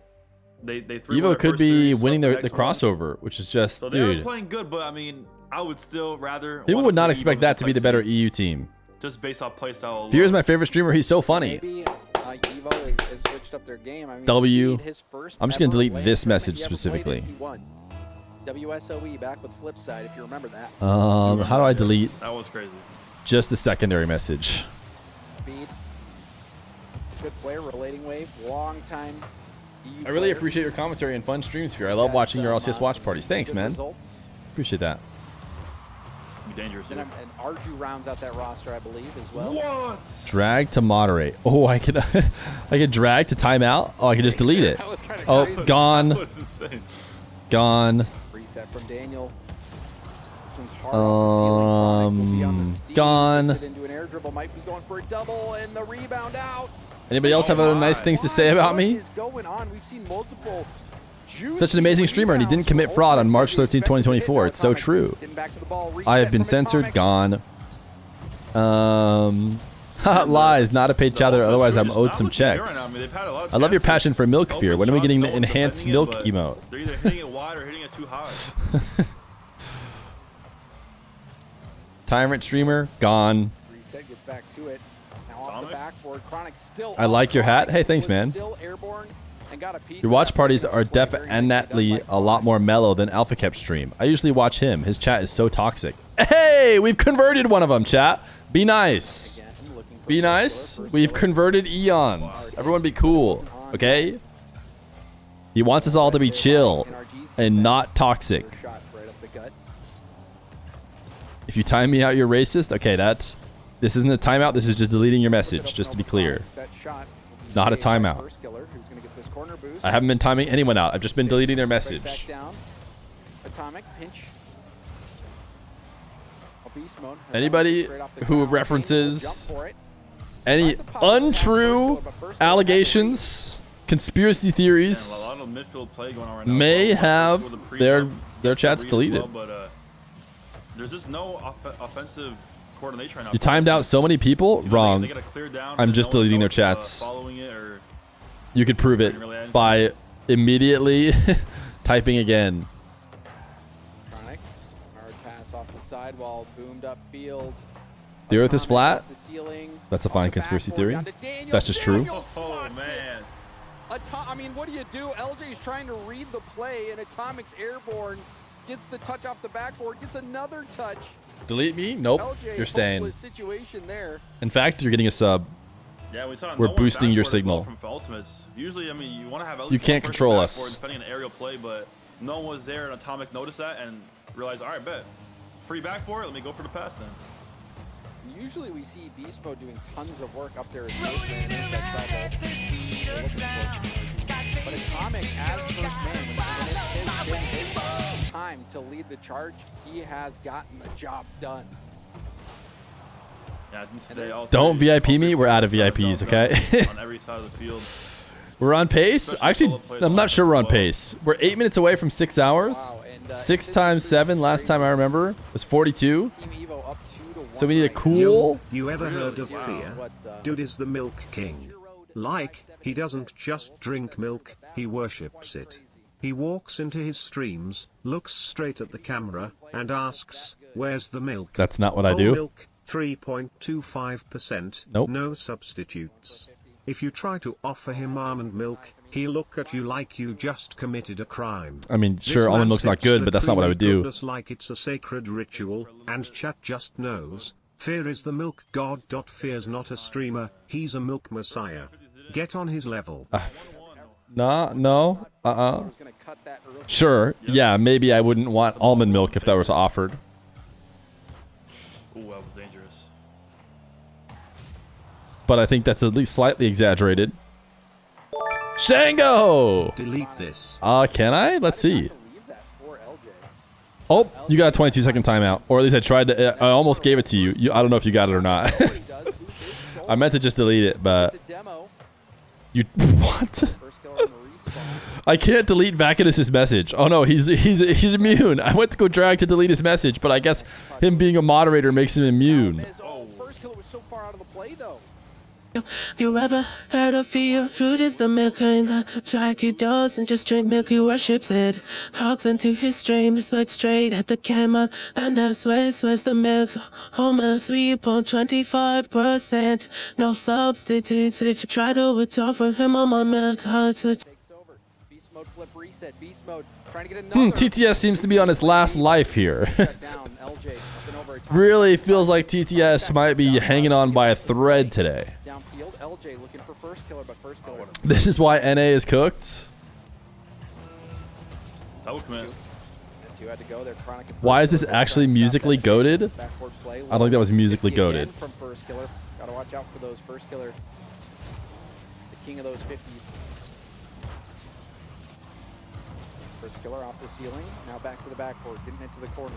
They Evo could be winning the crossover, which is just, so they dude. are playing good, but I mean, I would still rather. People would not expect that to be the better EU team. Just based off playstyle. Feer is my favorite streamer. He's so funny. Maybe Evo has switched up their game. I mean, W. his first I'm just gonna ever delete LAN this tournament message he ever played specifically. in, he won. WSOE back with Flipside, if you remember that. How do I delete? That was crazy. Just the secondary message. Speed. Good player, relating wave, long time. I really appreciate your commentary and fun streams, Feer. I love watching your LCS watch parties. Thanks, man. Appreciate that. Be dangerous. And Arju rounds out that roster, I believe, as well. What? Drag to moderate. Oh, I could I could drag to timeout. Oh, I could just delete it. That was kinda Oh, crazy. gone. That was insane. Gone. Reset from Daniel. This one's hard off the ceiling. Will be on the steam. Gone. Puts it into an air dribble. Might be going for a double, and the rebound out. Anybody else have other nice things to say about What me? is going on? We've seen multiple Such an amazing streamer, and he didn't commit fraud on March 13, 2024. It's so true. I have been censored, gone. Lies, not a paid chatter, otherwise I'm owed some checks. I love your passion for milk, Fear. When are we getting the enhanced milk emote? They're either hitting it wide or hitting it too high. Tyrant streamer, gone. Reset gets back to it. Now off the backboard, Chronic still. I like your hat. Hey, thanks, man. Still airborne and got a piece. Your watch parties are definitely a lot more mellow than Alpha Kept stream. I usually watch him. His chat is so toxic. Hey, we've converted one of them, chat. Be nice. Be nice. We've converted eons. Everyone be cool, okay? He wants us all to be chill and not toxic. If you time me out, you're racist. Okay, this isn't a timeout. This is just deleting your message, just to be clear. Not a timeout. I haven't been timing anyone out. I've just been deleting their message. Atomic pinch. Anybody who references any untrue allegations, conspiracy theories, may have their chats deleted. There's just no offensive coordination right now. You timed out so many people? Wrong. I'm just deleting their chats. You could prove it by immediately typing again. Chronic, hard pass off the sidewall, boomed up field. The earth is flat? That's a fine conspiracy theory. That's just true. Oh, man. I mean, what do you do? LJ's trying to read the play, and Atomic's airborne. Gets the touch off the backboard, gets another touch. Delete me? Nope. LJ, you're staying. Situation there. In fact, you're getting a sub. Yeah, we saw We're boosting your signal. From Ultimates. Usually, I mean, you want to have at you least can't control us. Defending an aerial play, but no one was there, and Atomic noticed that and realized, all right, bet. Free backboard, let me go for the pass then. Usually we see Beast Mode doing tons of work up there as but Atomic, as first man, when it's his time to lead the charge, he has gotten the job done. Yeah, today, don't VIP me. We're out of VIPs, okay? On every side of the field. We're on pace. Actually, I'm not sure we're on pace. We're 8 minutes away from 6 hours. 6 times 7, last time I remember, was 42. So we need a cool. You ever heard of Feer? Dude is the milk king. Like, he doesn't just drink milk, he worships it. He walks into his streams, looks straight at the camera, and asks, "Where's the milk?" That's not what I do. Milk, 3.25%. Nope. No substitutes. If you try to offer him almond milk, he'll look at you like you just committed a crime. I mean, sure, almond milk's not good, but that's not what I would do. Like it's a sacred ritual, and chat just knows. Fear is the milk god. Fear's not a streamer, he's a milk messiah. Get on his level. No. Sure, yeah, maybe I wouldn't want almond milk if that was offered. Ooh, that was dangerous. But I think that's at least slightly exaggerated. Shango! Delete this. Can I? Let's see. Oh, you got a 22-second timeout. Or at least I tried to. I almost gave it to you. I don't know if you got it or not. I meant to just delete it, but... You... What? I can't delete Vacadus's message. Oh no, he's immune. I went to go drag to delete his message, but I guess him being a moderator makes him immune. First killer was so far out of the play, though. You ever heard of Fear? Fruit is the milk kind that track he doesn't just drink milk, he worships it. Hogs into his stream, just look straight at the camera, and I swears the milk. Home 3.25%. No substitutes. If you try to offer him almond milk, hard to. Beast mode flip reset. Beast mode trying to get another. TTS seems to be on his last life here. Really feels like TTS might be hanging on by a thread today. Downfield, LJ looking for first killer, but first killer. This is why NA is cooked. That would commit. Why is this actually musically goated? I don't think that was musically goated. From first killer, gotta watch out for those first killer. The king of those 50s. First killer off the ceiling, now back to the backboard, getting into the corner.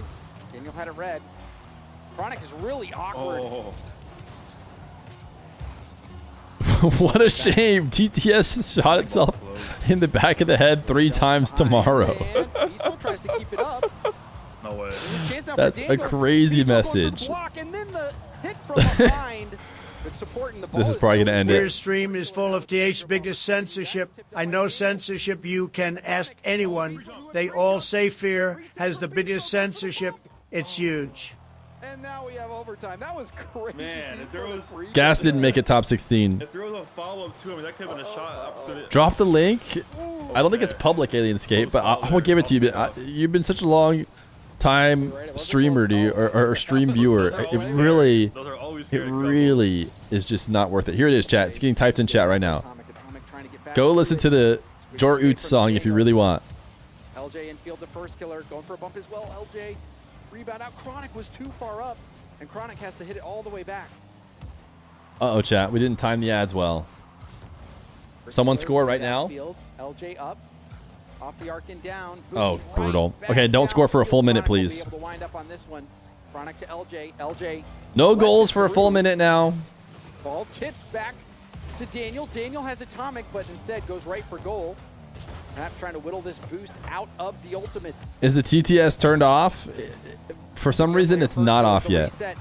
Daniel had it red. Chronic is really awkward. What a shame. TTS shot itself in the back of the head 3 times tomorrow. tries to keep it up. No way. That's a crazy message. And then the hit from behind. This is probably going to end Your it. stream is full of TH's biggest censorship. I know censorship. You can ask anyone. They all say Fear has the biggest censorship. It's huge. And now we have overtime. That was crazy. Man, if there was Gas didn't make it top 16. If there was a follow-up to him, that could have been a shot opportunity. Drop the link. I don't think it's public, Alienscape, but I will give it to you. You've been such a long time streamer, dude, or stream viewer. It really is just not worth it. Here it is, chat. It's getting typed in chat right now. Go listen to the Jor Oots song if you really want. LJ infield the first killer, going for a bump as well. LJ rebound out. Chronic was too far up, and Chronic has to hit it all the way back. Uh-oh, chat. We didn't time the ads well. Someone score right now. LJ up, off the arc and down. Oh, brutal. Okay, don't score for a full minute, please. Able to wind up on this one. Chronic to LJ. LJ. No goals for a full minute now. Ball tipped back to Daniel. Daniel has atomic, but instead goes right for goal. Perhaps trying to whittle this boost out of the ultimates. Is the TTS turned off? For some reason, it's not off yet.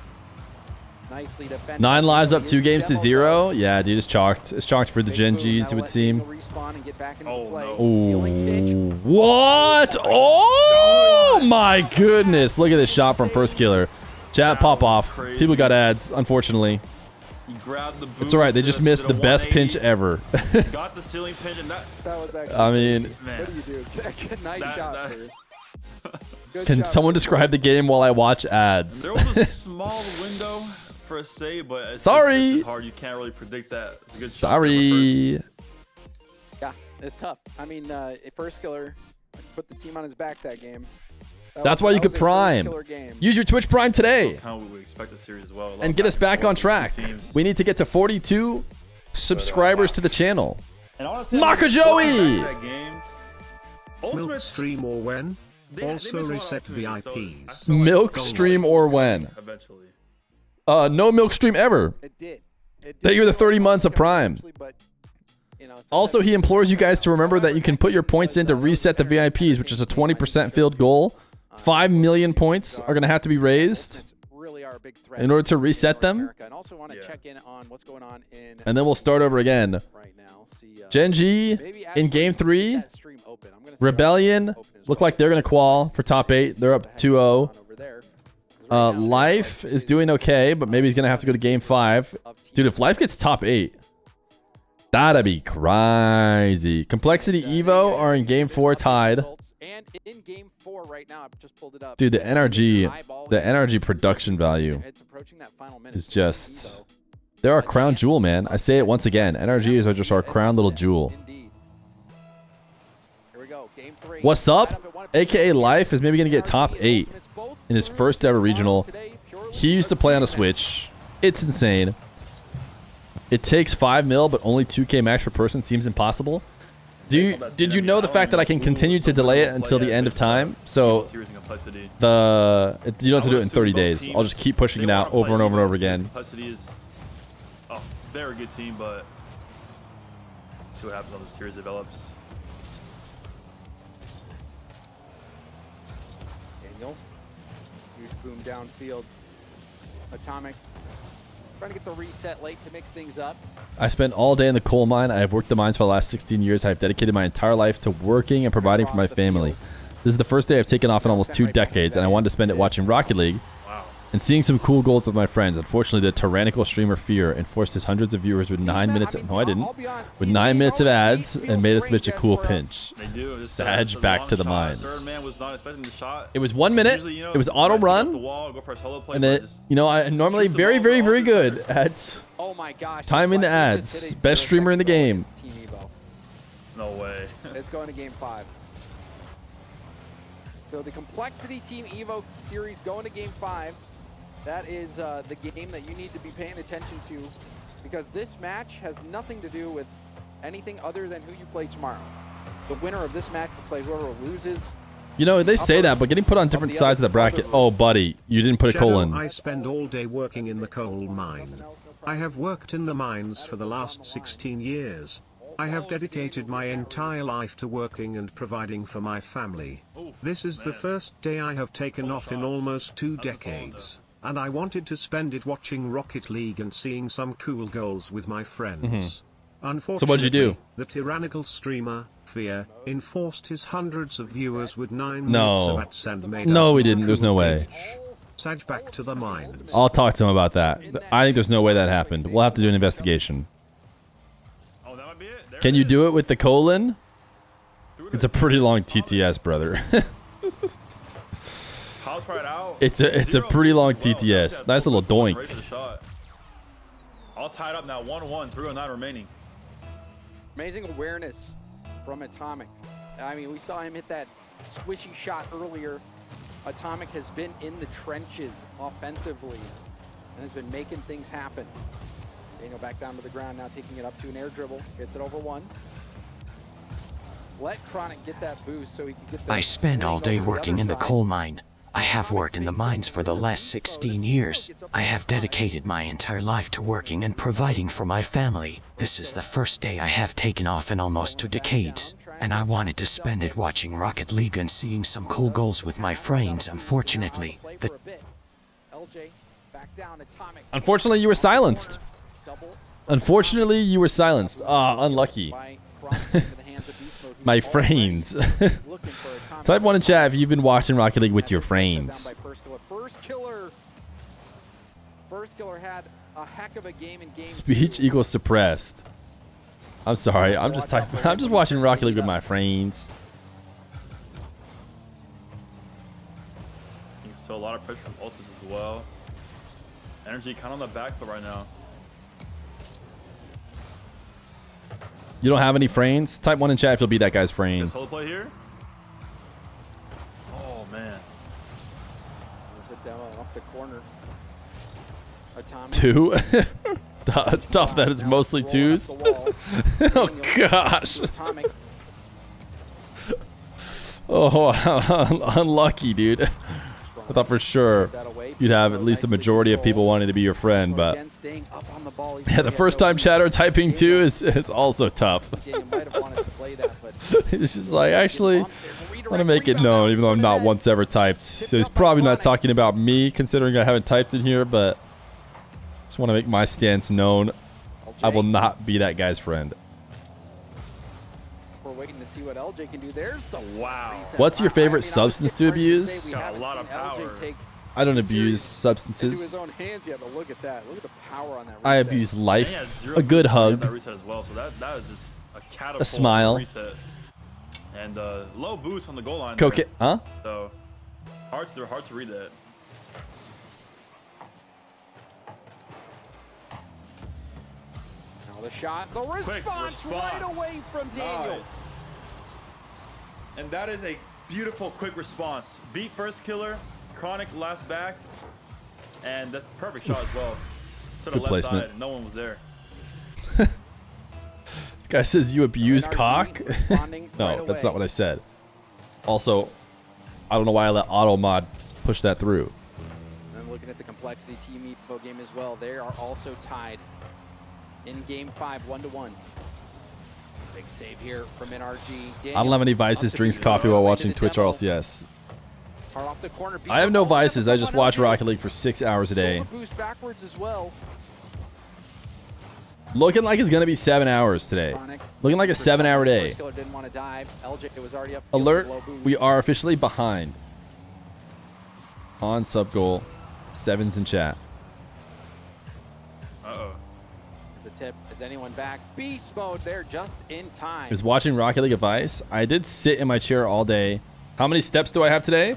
Nicely defended. 9 lives up 2 games to 0. Yeah, dude, it's chalked. It's chalked for the Gen Gs, it would seem. Oh, what? Oh my goodness. Look at this shot from First Killer. Chat, pop off. People got ads, unfortunately. He grabbed the boost. It's all right. They just missed the best pinch ever. Got the ceiling pinch, and that was actually. I mean, what do you do? Nice shot, First. Can someone describe the game while I watch ads? There was a small window for a save, but it's Sorry. Just hard. You can't really predict that. It's a good shot Sorry. Yeah, it's tough. I mean, First Killer put the team on his back that game. That's why you could Prime. Use your Twitch Prime today. Kind of what we expect the series as well. And get us back on track. We need to get to 42 subscribers to the channel. Maka Joey! Milk stream or when? Also reset VIPs. Milk stream or when? No milk stream ever. Thank you for the 30 months of Prime. Also, he implores you guys to remember that you can put your points in to reset the VIPs, which is a 20% field goal. 5 million points are going to have to be raised in order to reset them. And then we'll start over again. Gen G in Game 3. Rebellion look like they're going to qual for top 8. They're up 2-0. Life is doing okay, but maybe he's going to have to go to Game 5. Dude, if Life gets top 8, that'd be crazy. Complexity Evo are in Game 4 tied. And in Game 4 right now, I've just pulled it up. Dude, the NRG production value is just... They're our crown jewel, man. I say it once again. NRGs are just our crown little jewel. What's up? AKA Life is maybe going to get top 8 in his first ever regional. He used to play on a Switch. It's insane. It takes 5 mil, but only 2K max per person seems impossible. Did you know the fact that I can continue to delay it until the end of time? So you don't have to do it in 30 days. I'll just keep pushing it out over and over and over again. Complexity is a very good team, but see what happens when the series develops. Daniel, huge boom downfield. Atomic. Trying to get the reset late to mix things up. I spent all day in the coal mine. I have worked the mines for the last 16 years. I have dedicated my entire life to working and providing for my family. This is the first day I've taken off in almost 2 decades, and I wanted to spend it watching Rocket League and seeing some cool goals with my friends. Unfortunately, the tyrannical streamer Feer enforced his hundreds of viewers with 9 minutes. No, I didn't. With 9 minutes of ads and made us bitch a cool pinch. Sag back to the mines. It was 1 minute. It was auto run. And then, you know, I'm normally very, very, very good at timing the ads. Best streamer in the game. No way. It's going to Game 5. So the Complexity Team Evo series going to Game 5. That is the game that you need to be paying attention to, because this match has nothing to do with anything other than who you play tomorrow. The winner of this match will play whoever loses. You know, they say that, but getting put on different sides of the bracket. Oh, buddy, you didn't put a colon. I spend all day working in the coal mine. I have worked in the mines for the last 16 years. I have dedicated my entire life to working and providing for my family. This is the first day I have taken off in almost 2 decades, and I wanted to spend it watching Rocket League and seeing some cool goals with my friends. Unfortunately, So what'd you do? the tyrannical streamer, Feer, enforced his hundreds of viewers with 9 No. minutes of ads and made No, us we look didn't. There's no cool way. Sag back to the mines. I'll talk to him about that. I think there's no way that happened. We'll have to do an investigation. Can you do it with the colon? It's a pretty long TTS, brother. It's a pretty long TTS. Nice little doink. All tied up now, 1-1, 309 remaining. Amazing awareness from Atomic. I mean, we saw him hit that squishy shot earlier. Atomic has been in the trenches offensively and has been making things happen. Daniel back down to the ground now, taking it up to an air dribble. Gets it over one. Let Chronic get that boost so he can get the... I spend all day working in the coal mine. I have worked in the mines for the last 16 years. I have dedicated my entire life to working and providing for my family. This is the first day I have taken off in almost 2 decades, and I wanted to spend it watching Rocket League and seeing some cool goals with my friends. Unfortunately, Unfortunately, you were silenced. Unfortunately, you were silenced. Ah, unlucky. My friends. Type 1 in chat if you've been watching Rocket League with your friends. First killer had a heck of a game in game Speech equals suppressed. I'm sorry. I'm just typing. I'm just watching Rocket League with my friends. So a lot of pressure from ultimates as well. Energy kind of on the back foot right now. You don't have any frames? Type 1 in chat if you'll be that guy's frame. Solo play here. Oh man. Moves it down off the corner. Atomic. 2? Tough that it's mostly 2s. Oh gosh. Oh, unlucky, dude. I thought for sure you'd have at least a majority of people wanting to be your friend, but yeah, the first time chatter typing 2 is also tough. It's just like, actually, I want to make it known, even though I'm not once ever typed. So he's probably not talking about me, considering I haven't typed in here, but just want to make my stance known. I will not be that guy's friend. We're waiting to see what LJ can do. There's the What's your favorite substance to abuse? Got a lot of power. I don't abuse substances. his own hands yet, but look at that. Look at the power on that reset. I abuse life, a good hug, that reset as well. So that is just a catapult a smile, reset. And low boost on the goal line. cocaine, huh? So they're hard to read that. Now the shot, the response right away from Daniel. Nice. And that is a beautiful quick response. Beat first killer, Chronic last back, and that's perfect shot as well. To the Good left placement. side, no one was there. This guy says you abuse cock. No, that's not what I said. Also, I don't know why I let AutoMod push that through. And looking at the complexity team Evo game as well, they are also tied in game 5, 1-1. Big save here from NRG. I don't have any vices, drinks coffee while watching Twitch RLCS. Off the corner, I have no vices. I just watch Rocket League for 6 hours a day. boost backwards as well. Looking like it's going to be 7 hours today. Looking like a 7-hour day. Didn't want to dive. LJ was already up. Alert, we are officially behind. On sub goal. 7s in chat. Uh-oh. The tip, is anyone back? Beast mode there just in time. Is watching Rocket League a vice? I did sit in my chair all day. How many steps do I have today?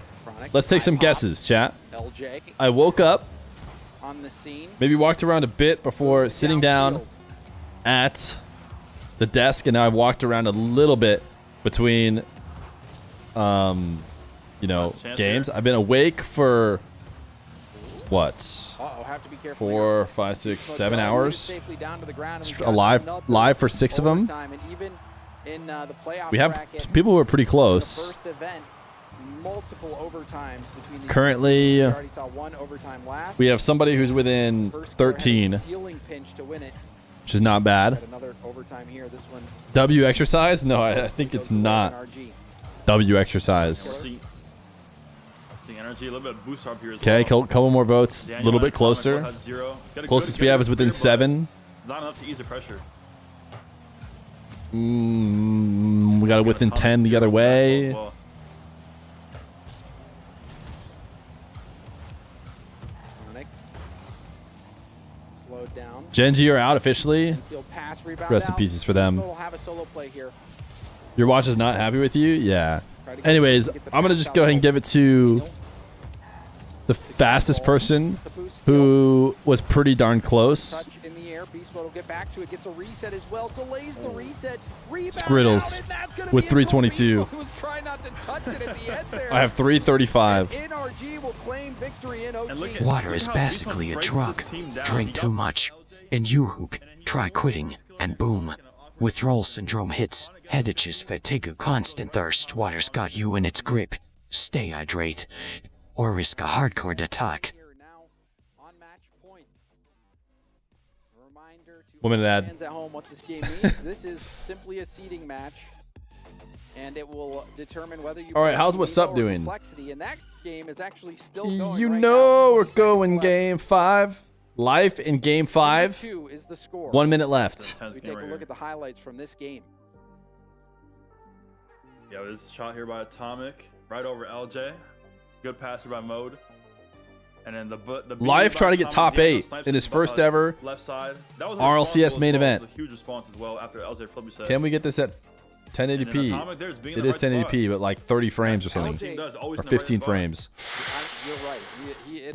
Let's take some guesses, chat. LJ I woke up, on the scene. maybe walked around a bit before sitting down at the desk, and now I walked around a little bit between, games. I've been awake for what? Have to be careful 4, 5, 6, 7 hours. Live for 6 of them. And even in the playoff We have bracket, some people who are pretty close. first event, multiple overtimes between these Currently, two teams. We already saw one overtime last. we have somebody who's within First killer had a 13, ceiling pinch to win it. which is not bad. Got another overtime here. This one W exercise? No, I think it's not W exercise. Seeing energy, a little bit of boost up here as Okay, well. couple more votes. A Daniel little bit and Atomic closer. both had 0. Got a Closest good we have get is within but 7. Not enough to ease the pressure. We got it within 10 the other way. Well, slowed down. Genji are out officially. Infield pass, rebound Rest in out. pieces for them. We'll have a solo play here. Your watch is not happy with you? Yeah. Anyways, I'm going to just go ahead and give it to the fastest person who was pretty darn close. Touch in the air. Beast Mode will get back to it. Gets a reset as well. Delays the reset. Rebound Skrittles out, and that's gonna with be it for 322. Beast Mode, who's trying not to touch it at the end there. I have 335. NRG will claim victory in OG. Water is basically a drug. Drink too much, and you hook. Try quitting, and boom. Withdrawal syndrome hits, headaches, fatigue, constant thirst. Water's got you in its grip. Stay hydrated, or risk a hardcore attack. 1 minute ad. Fans at home, what this game means. This is simply a seeding match, and it will determine whether you. All right, play how's Team What's Evo Up or doing? Complexity, and that game is actually still going. You right know now. we're going game 5. Life in game 5. 2 is the score. 1 minute left. We take a look at the highlights from this game. yeah, this shot here by Atomic, right over LJ. Good passer by Mode. And then the Life trying to get top Daniel 8 snipes in his the, first ever left side. That was RLCS main responsible as well. event. It was a huge response as well after LJ flipped reset. Can we get this at And then 1080p? Atomic there's being It in the is right 1080p, but like 30 frames or something. LJ does, always Or in the right 15 spot. frames. You're right.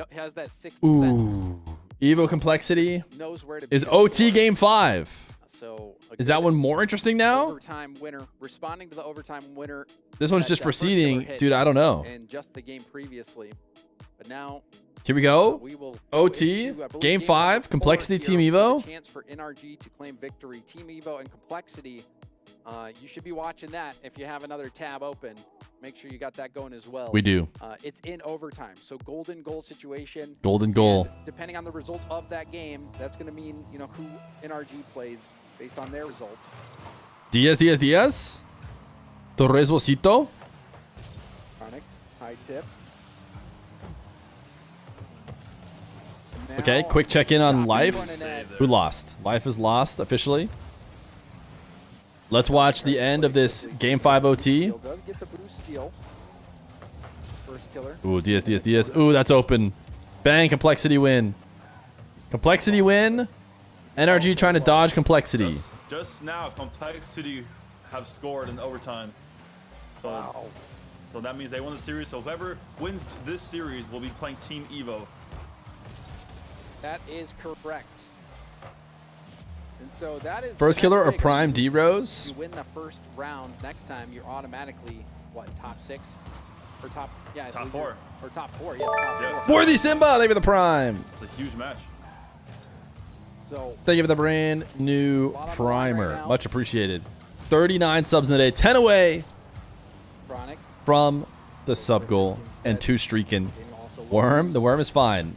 It has that sixth sense. Ooh. Evo Complexity Knows where to is be. OT game 5. So Is that one more interesting now? overtime winner, responding to the overtime winner. This one's that just got for first killer seeding. hit Dude, I don't know. in just the game previously, but now Here we go. we will go OT, into, I believe, game 5, four Complexity here Team with a Evo. Chance for NRG to claim victory. Team Evo and Complexity. You should be watching that. If you have another tab open, make sure you got that going as well. We do. It's in overtime, so golden goal situation. Golden goal. And depending on the result of that game, that's going to mean who NRG plays based on their result. Diaz. Torres Bocito. Chronic, high tip. Okay, Now, quick check-in on stop Life. running at- Who lost? Life is lost officially. Let's watch the end of this game 5 OT. Does get the boost steal. First killer. Ooh, Diaz. Ooh, that's open. Bang, Complexity win. Complexity win. NRG trying to dodge Complexity. Just now, Complexity have scored in overtime. So, so that means they won the series. So whoever wins this series will be playing Team Evo. That is correct. And so that is First killer or big. Prime D-Rose? You win the first round. Next time, you're automatically top 6 or top I Top believe 4 or top 4. Yeah, top 4. Worthy Simba, they were the Prime. It's a huge match. So Thank you for the brand new primer. Much appreciated. 39 subs in a day. 10 away Chronic. from the sub goal and 2 streaking. Worm. The worm is fine.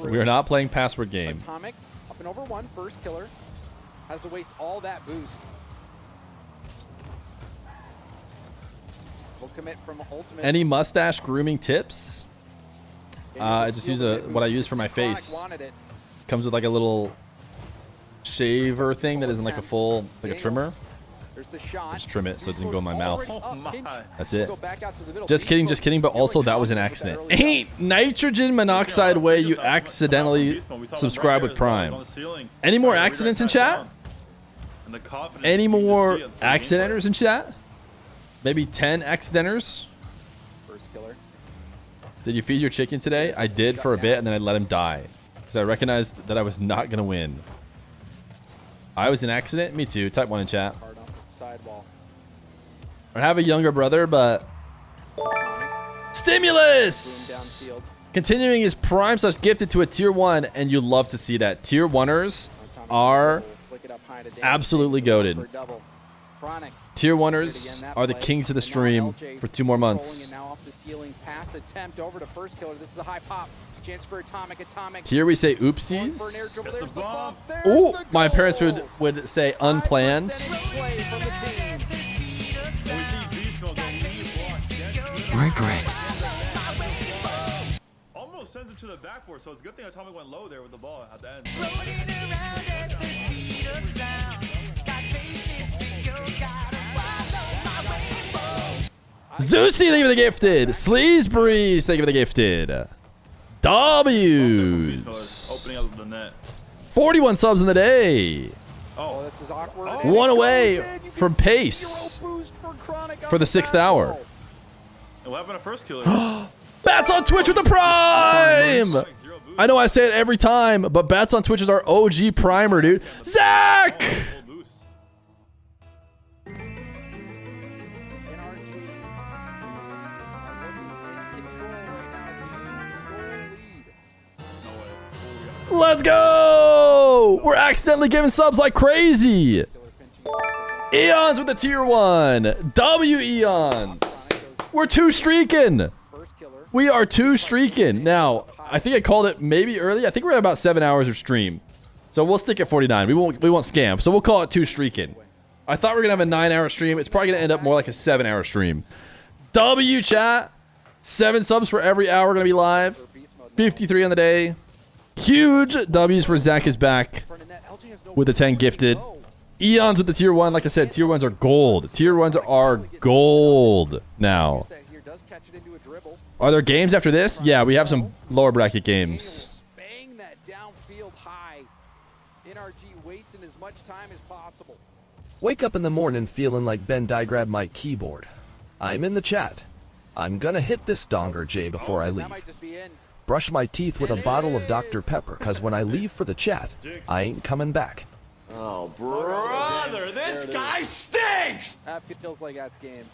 We are not playing password game. Atomic up and over 1. First killer has to waste all that boost. Will commit from ultimate. Any mustache grooming tips? I just use what I use for my face. Comes with like a little shaver thing that isn't like a full, like a trimmer. There's the shot. Just trim it so it doesn't go in my mouth. That's it. Go back out to the middle. Just kidding, but also that was an accident. Ain't nitrogen monoxide way you accidentally subscribe with Prime. Any more accidents in chat? Any more accidenters in chat? Maybe 10 accidenters? First killer. Did you feed your chicken today? I did for a bit and then I let him die. Because I recognized that I was not going to win. I was an accident? Me too. Type 1 in chat. Sidewall. I have a younger brother, but... Stimulus! Continuing his prime / gifted to a tier 1, and you love to see that. Tier 1ers are absolutely goated. Chronic. Tier 1ers are the kings of the stream for 2 more months. Now off the ceiling, pass attempt over to first killer. This is a high pop. Chance for Atomic. Here we say oopsies. Oh, my parents would say unplanned. Regret. Almost sends it to the backboard, so it's a good thing Atomic went low there with the ball at the end. Zeusy, thank you for the gifted. Sleazebreeze, thank you for the gifted. W's. Opening up the net. 41 subs in the day. Oh, this is awkward. One away from pace for the 6th hour. And what happened to first killer? Bats on Twitch with the prime. I know I say it every time, but Bats on Twitch is our OG primer, dude. Zach! Let's go! We're accidentally giving subs like crazy. Eons with the tier 1. W Eons. We're 2 streaking. We are 2 streaking. Now, I think I called it maybe early. I think we're at about 7 hours of stream. So we'll stick at 49. We won't scam. So we'll call it 2 streaking. I thought we were going to have a 9-hour stream. It's probably going to end up more like a 7-hour stream. W chat. 7 subs for every hour going to be live. 53 on the day. Huge W's for Zach is back with the 10 gifted. Eons with the tier 1. Like I said, tier 1s are gold. Tier 1s are gold now. Are there games after this? Yeah, we have some lower bracket games. Bang that downfield high. NRG wasting as much time as possible. Wake up in the morning feeling like Ben grabbed my keyboard. I'm in the chat. I'm gonna hit this donger J before I leave. Brush my teeth with a bottle of Dr. Pepper, cause when I leave for the chat, I ain't coming back. Oh, brother, this guy stinks! That feels like that's game.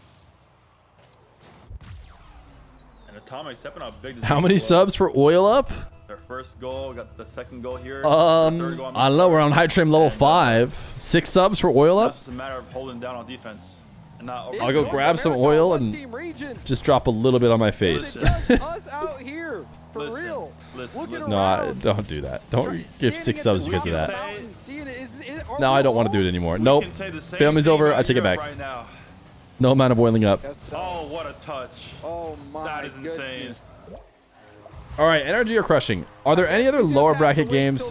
And Atomic stepping up big. How many subs for Oil Up? Their first goal, got the second goal here. I don't know. We're on High Trim level 5. 6 subs for Oil Up. It's just a matter of holding down on defense. And not I'll go grab some oil and just drop a little bit on my face. Us out here, for real. No, don't do that. Don't give 6 subs because of that. No, I don't want to do it anymore. Nope. Family's over. I take it back. No amount of oiling up. Oh, what a touch. Oh my. That is insane. All right, NRG or crushing. Are there any other lower bracket games?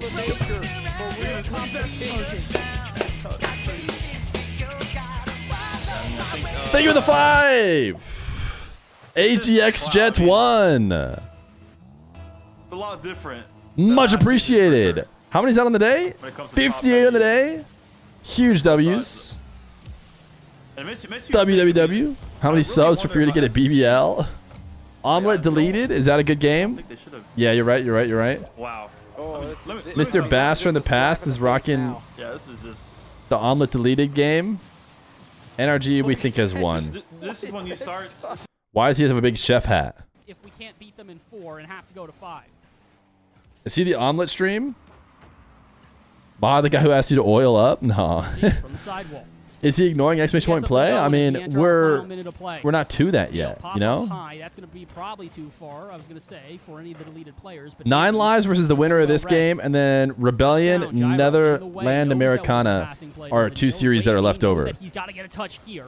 Thank you for the 5. AGX Jet 1. It's a lot different. Much appreciated. How many's out on the day? 58 on the day. Huge W's. WWW. How many subs for Feer to get a BBL? Omelet deleted. Is that a good game? Yeah, you're right. You're right. You're right. Wow. Mr. Bass from the past is rocking the Omelet deleted game. NRG we think has won. This is when you start. Why does he have a big chef hat? If we can't beat them in 4 and have to go to 5. Is he the omelet stream? The guy who asked you to oil up? No. From the sidewall. Is he ignoring exclamation point play? I mean, we're not to that yet, you know? High, that's going to be probably too far, I was going to say, for any of the deleted players. But 9 lives versus the winner of this game, and then Rebellion, Netherland Americana are 2 series that are left over. He's got to get a touch here.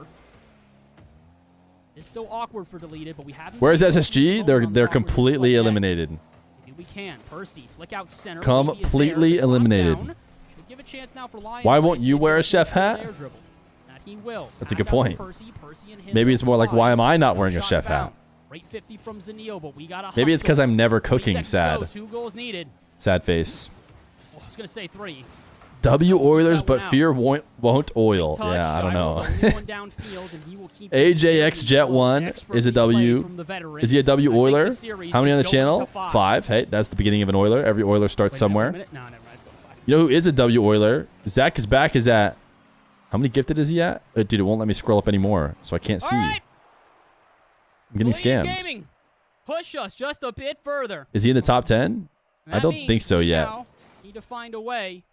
It's still awkward for deleted, but we haven't. Where's SSG? They're completely eliminated. Maybe we can. Percy, flick out center. Completely eliminated. Give a chance now for Lion. Why won't you wear a chef hat? He will. That's a good point. Maybe it's more like, why am I not wearing a chef hat? Maybe it's because I'm never cooking, sad. 2 goals needed. Sad face. Oh, I was going to say 3. W Oilers, but Feer won't oil. Yeah, I don't know. AJX Jet 1 is a W. Is he a W Oiler? How many on the channel? 5. Hey, that's the beginning of an Oiler. Every Oiler starts somewhere. You know who is a W Oiler? Zach is back. Is at... How many gifted is he at? Dude, it won't let me scroll up anymore, so I can't see. I'm getting scammed. Gaming. Push us just a bit further. Is he in the top 10? I don't think so yet. Need to find a way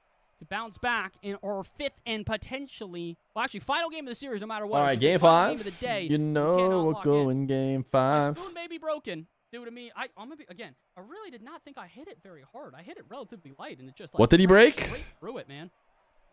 to bounce back in our 5th and potentially, well, actually, final game of the series, no matter what. All right, game final 5. Game of the day, You know we'll go in game 5. My spoon may be broken. Due to me, I'm gonna be, again, I really did not think I hit it very hard. I hit it relatively light, and it just like, What did he break? Straight through it, man.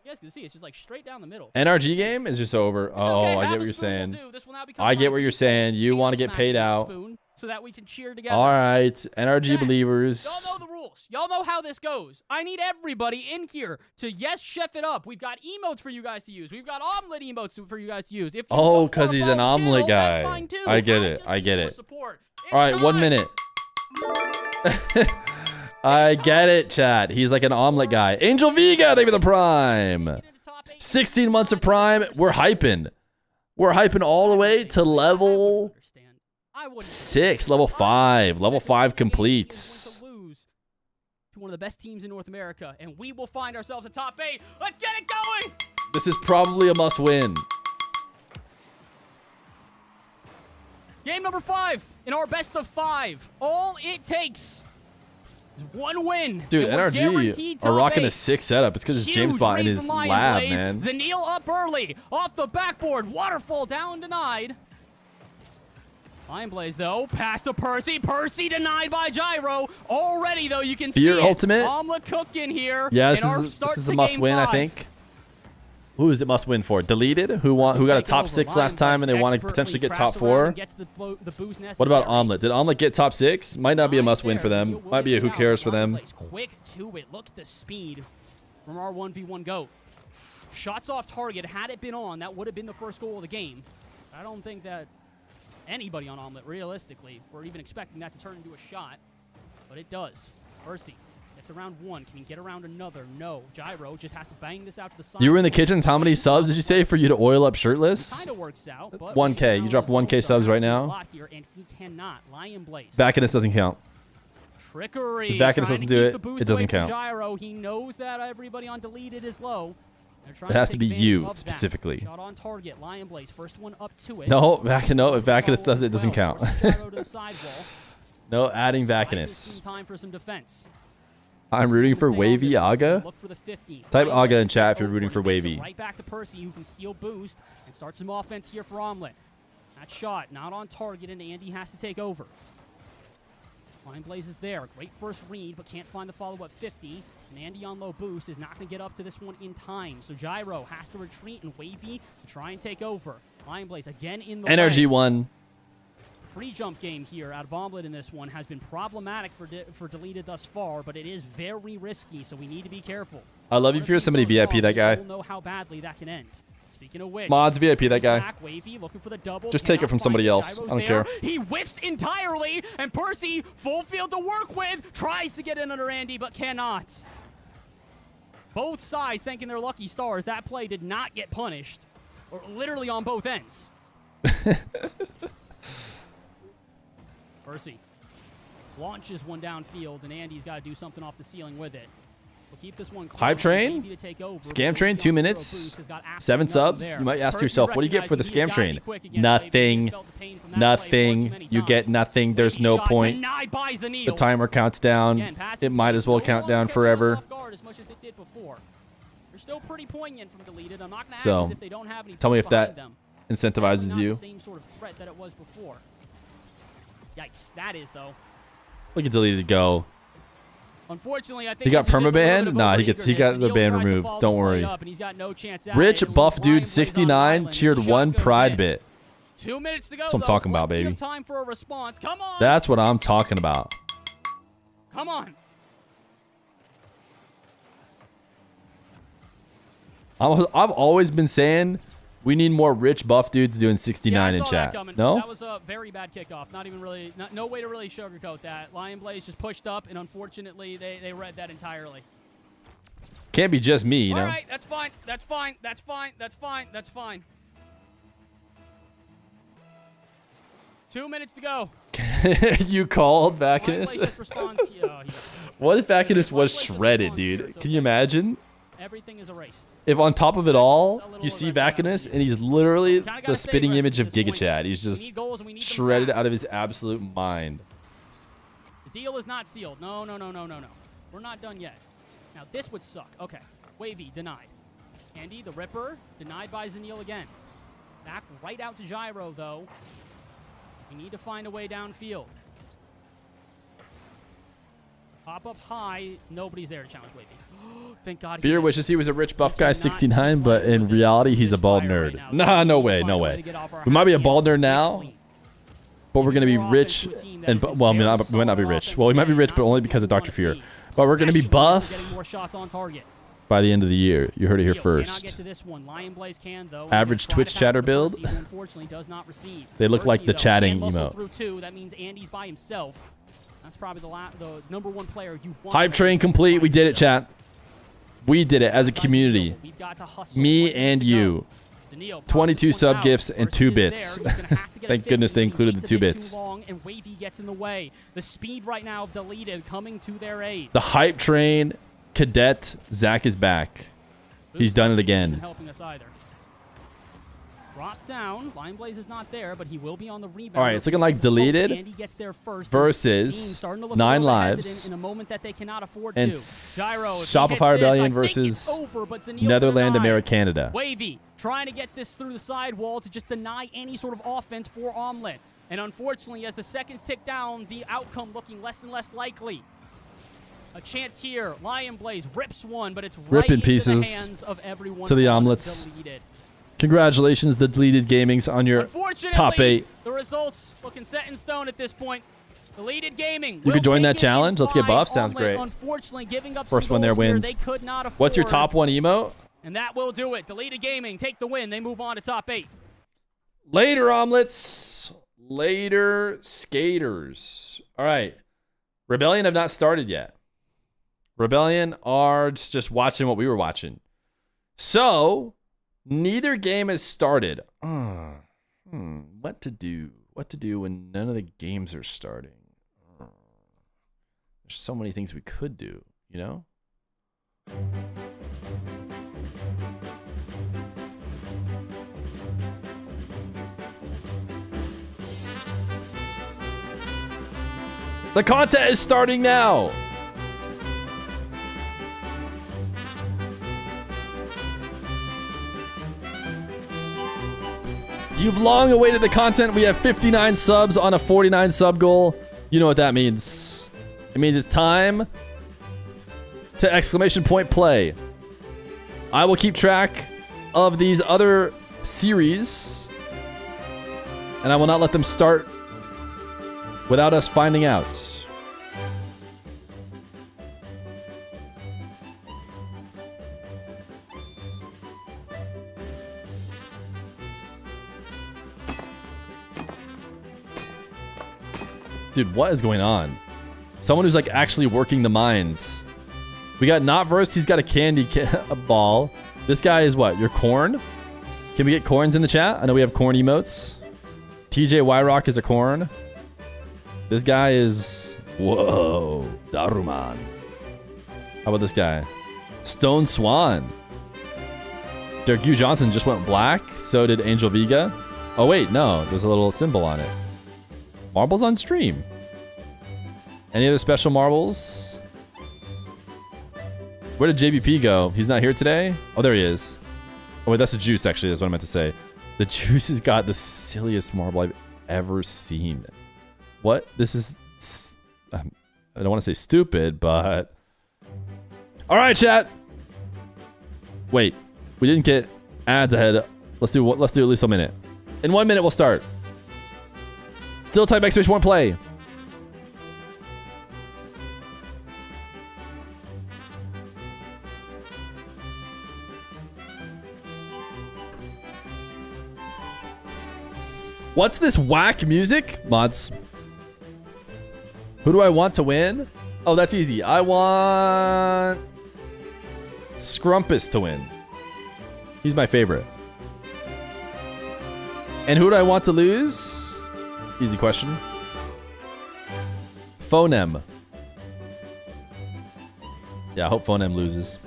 You guys can see it's just like straight down the middle. NRG game is just over. Oh, okay, I half get a what you're spoon will saying. do. This will now become I get my what you're piece. saying. You want to get Smack paid the out. spoon so that we can cheer together. All right, NRG Chat, believers. Y'all know the rules. Y'all know how this goes. I need everybody in here to chef it up. We've got emotes for you guys to use. We've got omelet emotes for you guys to use. If you Oh, don't because wanna he's follow an the omelet channel, guy. that's fine too. I get it. I get it. All right, 1 minute. I get it, chat. He's like an omelet guy. Angel Vega, thank you for the prime. 16 months of prime. We're hyping. We're hyping all the way to level 6, level 5. Level 5 completes. To one of the best teams in North America, and we will find ourselves a top 8. Let's get it going. This is probably a must win. Game number 5 in our best of 5. All it takes is one win. Dude, and we're NRG guaranteed are top rocking 8. a sick setup. It's because it's James Huge Bot in read his from Lion lab, Blaze. man. Zanil up early, off the backboard. Waterfall down denied. Lion Blaze, though, past to Percy. Percy denied by Gyro. Already, though, you can Fear see ultimate. Omelet cooking here. Yeah, this is a must win, I think. Who is it must win for? Deleted? Who got a top 6 last time and they want to potentially get top 4? What about Omelet? Did Omelet get top 6? Might not be a must win for them. Might be a who cares for them. Quick to it. Look at the speed from our 1v1 GOAT. Shots off target. Had it been on, that would have been the first goal of the game. I don't think that anybody on Omelet, realistically, were even expecting that to turn into a shot. But it does. Percy gets around 1. Can he get around another? No. Gyro just has to bang this out to the side. You were in the kitchens. How many subs did you say for you to oil up shirtless? Kind of works out, but 1K. You dropped 1K subs right now. Here, and he cannot. Lion Blaze. Vacadus doesn't count. Trickery. If Vacadus doesn't do it, it doesn't count. Gyro. He knows that everybody on deleted is low. It has to be you specifically. Shot on target. Lion Blaze. If Vacadus does it, doesn't count. No adding Vacadus. Time for some defense. I'm rooting for Wavy Aga. Type Aga in chat if you're rooting for Wavy. Right back to Percy, who can steal boost and start some offense here for Omelet. That shot not on target, and Andy has to take over. Lion Blaze is there. Great first read, but can't find the follow-up 50. And Andy on low boost is not going to get up to this one in time. So Gyro has to retreat, and Wavy to try and take over. Lion Blaze again in the NRG way. won. Pre-jump game here out of Omelet in this one has been problematic for deleted thus far, but it is very risky, so we need to be careful. I love you if you're somebody VIP that guy. We'll know how badly that can end. Speaking of which, Mods VIP that guy. back, Wavy looking for the double. Just take it from somebody else. Gyro's I don't there. care. He whiffs entirely, and Percy, full field to work with, tries to get in under Andy, but cannot. Both sides thanking their lucky stars. That play did not get punished, or literally on both ends. Percy launches one downfield, and Andy's got to do something off the ceiling with it. We'll keep this one close. Hype train? Scam train, 2 minutes. 7 subs. You might ask yourself, what do you get for the scam train? Nothing. Nothing. You get nothing. There's no point. The timer counts down. It might as well count down forever. Still pretty poignant from deleted. I'm not going to So, ask if they don't have any tell me if that them. incentivizes you. The same sort of threat that it was before. Yikes, that is though. Look at deleted go. Unfortunately, I think he got permaban? Nah, he got the ban removed. Don't worry. Rich buff dude 69 cheered 1 pride bit. 2 minutes to go. That's what I'm talking about, baby. Time for a response. Come on. That's what I'm talking about. Come on. I've always been saying we need more rich buff dudes doing 69 in chat. No? That was a very bad kickoff. Not even really, no way to really sugarcoat that. Lion Blaze just pushed up, and unfortunately, they read that entirely. Can't be just me, you know? All right, that's fine. That's fine. That's fine. That's fine. That's fine. 2 minutes to go. You called Vacadus? What if Vacadus was shredded, dude? Can you imagine? Everything is erased. If on top of it all, you see Vacadus, and he's literally the spitting image of GigaChad. He's just shredded out of his absolute mind. The deal is not sealed. No. We're not done yet. Now, this would suck. Okay. Wavy denied. Andy, the Ripper, denied by Zanil again. Back right out to Gyro, though. We need to find a way downfield. Pop up high. Nobody's there to challenge Wavy. Thank God. Fear wishes he was a rich buff guy 69, but in reality, he's a bald nerd. Nah, no way, no way. We might be a bald nerd now, but we're going to be rich. And, well, we might not be rich. Well, we might be rich, but only because of Dr. Fear. But we're going to be buff by the end of the year. You heard it here first. Average Twitch chatter build. They look like the chatting emote. That means Andy's by himself. That's probably the number one player you want. Hype train complete. We did it, chat. We did it as a community. Me and you. 22 sub gifts and 2 bits. Thank goodness they included the 2 bits. And Wavy gets in the way. The speed right now of Deleted coming to their aid. The hype train cadet Zach is back. He's done it again. Helping us either. Drop down. Lion Blaze is not there, but he will be on the rebound. All right, it's looking like Deleted versus 9 lives in a moment that they cannot afford and to. Gyro, Shopify Rebellion versus Netherland America Canada. Wavy trying to get this through the sidewall to just deny any sort of offense for Omelette. And unfortunately, as the seconds tick down, the outcome looking less and less likely. A chance here. Lion Blaze rips one, but it's right into the hands of everyone to the Omelets. Deleted. Congratulations, the Deleted Gamings, on your top 8. The results looking set in stone at this point. Deleted Gaming. You could join that challenge. Let's get buffed. Sounds great. Unfortunately, giving up first one there wins. they could not afford. What's your top 1 emote? And that will do it. Deleted Gaming take the win. They move on to top 8. Later, Omelets. Later, skaters. All right. Rebellion have not started yet. Rebellion are just watching what we were watching. So, neither game has started. What to do? What to do when none of the games are starting? There's so many things we could do, you know? The content is starting now. You've long awaited the content. We have 59 subs on a 49 sub goal. You know what that means. It means it's time to exclamation point play. I will keep track of these other series, and I will not let them start without us finding out. Dude, what is going on? Someone who's like actually working the mines. We got Notverse. He's got a candy a ball. This guy is what? Your corn? Can we get corns in the chat? I know we have corn emotes. TJ Wyrock is a corn. This guy is... Whoa. Daruman. How about this guy? Stone Swan. Derek Hugh Johnson just went black. So did Angel Vega. Oh, wait. No. There's a little symbol on it. Marbles on stream. Any other special marbles? Where did JBP go? He's not here today? Oh, there he is. Oh, wait, that's the Juice, actually. That's what I meant to say. The Juice has got the silliest marble I've ever seen. What? This is... I don't want to say stupid, but... All right, chat. Wait. We didn't get ads ahead. Let's do at least a minute. In 1 minute, we'll start. Still type exclamation point play. What's this whack music? Mods. Who do I want to win? Oh, that's easy. I want Scrumpus to win. He's my favorite. And who do I want to lose? Easy question. Phonem. Yeah, I hope Phonem loses.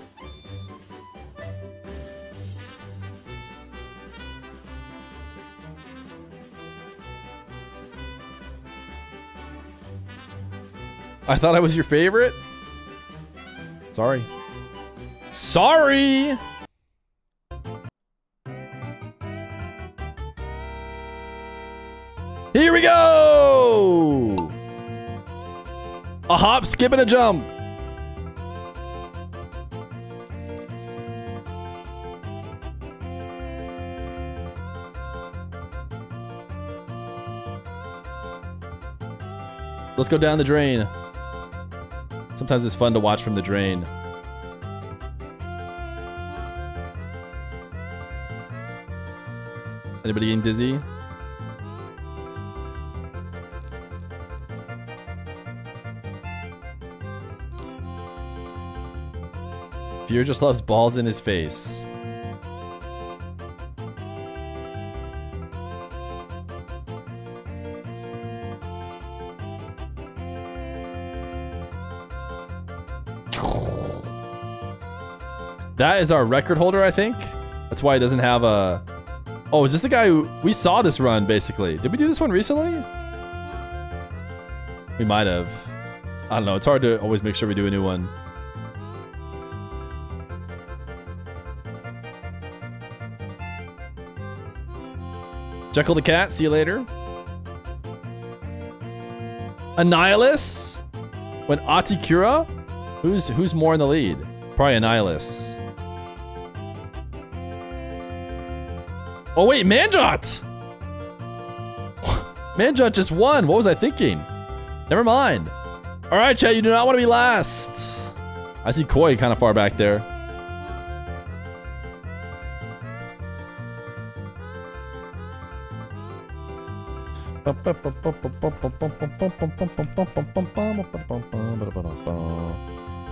I thought I was your favorite? Sorry. Sorry. Here we go. A hop, skip, and a jump. Let's go down the drain. Sometimes it's fun to watch from the drain. Anybody getting dizzy? Fear just loves balls in his face. That is our record holder, I think. That's why he doesn't have a... Oh, is this the guy who... We saw this run, basically. Did we do this one recently? We might have. I don't know. It's hard to always make sure we do a new one. Jekyll the Cat, see you later. Annihilus? When Atikura? Who's more in the lead? Probably Annihilus. Oh wait, Manjot! Manjot just won. What was I thinking? Never mind. Alright, chat, you do not want to be last. I see Koi kind of far back there.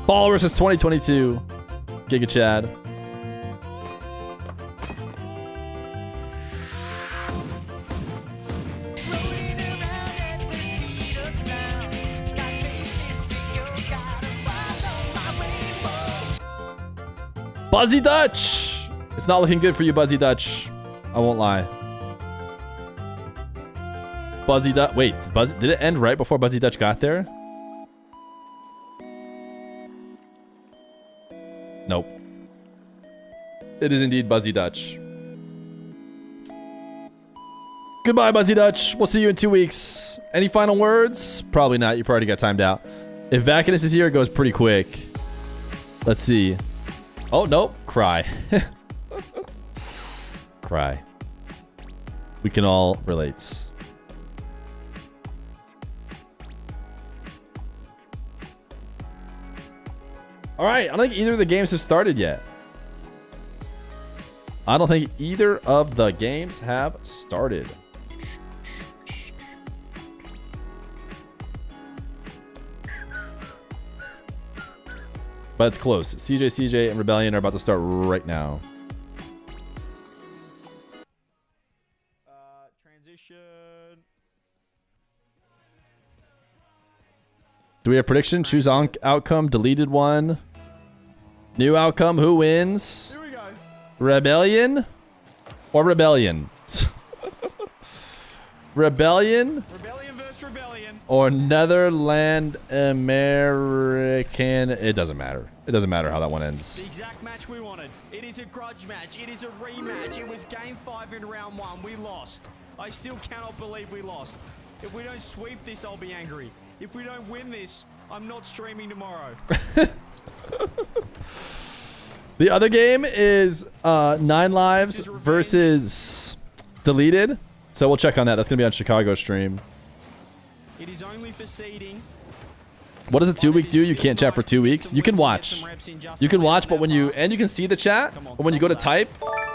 Fall versus 2022. Giga Chad. Buzzy Dutch! It's not looking good for you, Buzzy Dutch. I won't lie. Buzzy Dutch. Wait, did it end right before Buzzy Dutch got there? Nope. It is indeed Buzzy Dutch. Goodbye, Buzzy Dutch. We'll see you in 2 weeks. Any final words? Probably not. You probably got timed out. If Vacanus is here, it goes pretty quick. Let's see. Oh, nope. Cry. Cry. We can all relate. All right. I don't think either of the games have started yet. I don't think either of the games have started. But it's close. CJ, and Rebellion are about to start right now. Transition. Do we have prediction? Choose outcome. Deleted one. New outcome. Who wins? Here we go. Rebellion or Rebellion? Rebellion? Rebellion versus Rebellion. Or Netherland American. It doesn't matter. It doesn't matter how that one ends. The exact match we wanted. It is a grudge match. It is a rematch. It was game 5 in round 1. We lost. I still cannot believe we lost. If we don't sweep this, I'll be angry. If we don't win this, I'm not streaming tomorrow. The other game is 9 Lives versus Deleted. So we'll check on that. That's going to be on Chicago stream. It is only for seeding. What does a 2 week do? You can't chat for 2 weeks. You can watch. You can watch, but when you can see the chat, but when you go to type,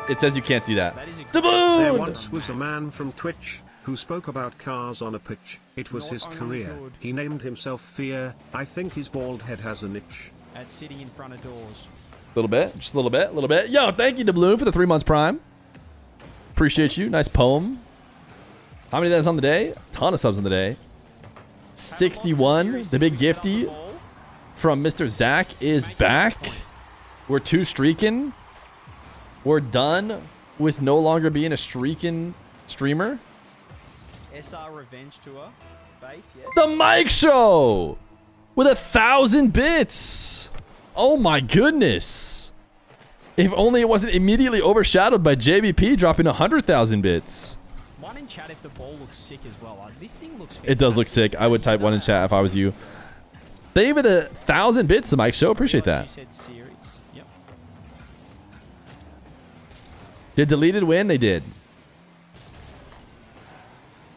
it says you can't do that. There once was a man from Twitch who spoke about cars on a pitch. It was his career. He named himself Feer. I think his bald head has a niche. At sitting in front of doors. A little bit. Just a little bit. A little bit. Yo, thank you to Bloom for the 3 months prime. Appreciate you. Nice poem. How many of that is on the day? A ton of subs on the day. 61. The big gifty from Mr. Zach is back. We're 2 streaking. We're done with no longer being a streaking streamer. SR Revenge Tour. Base, yes. The Mike Show with 1,000 bits. Oh my goodness. If only it wasn't immediately overshadowed by JBP dropping 100,000 bits. One in chat if the ball looks sick as well. This thing looks fantastic. It does look sick. I would type one in chat if I was you. Thank you for the 1,000 bits to Mike Show. Appreciate that. Yep. Did Deleted win? They did.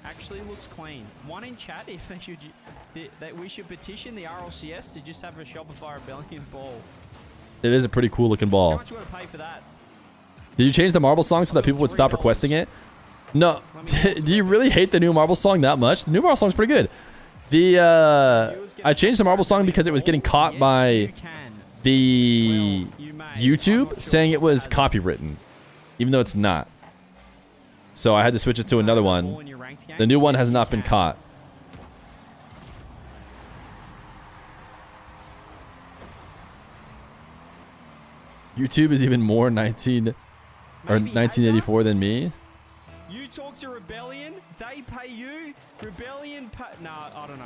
Actually looks clean. One in chat if they should, that we should petition the RLCS to just have a Shopify Rebellion ball. It is a pretty cool looking ball. How much you want to pay for that? Did you change the Marble song so that people would stop requesting it? No. Do you really hate the new Marble song that much? The new Marble song's pretty good. I changed the Marble song because it was getting caught by the YouTube saying it was copywritten, even though it's not. So I had to switch it to another one. The new one has not been caught. YouTube is even more 1984 than me. You talk to Rebellion, they pay you. Rebellion nah, I don't know.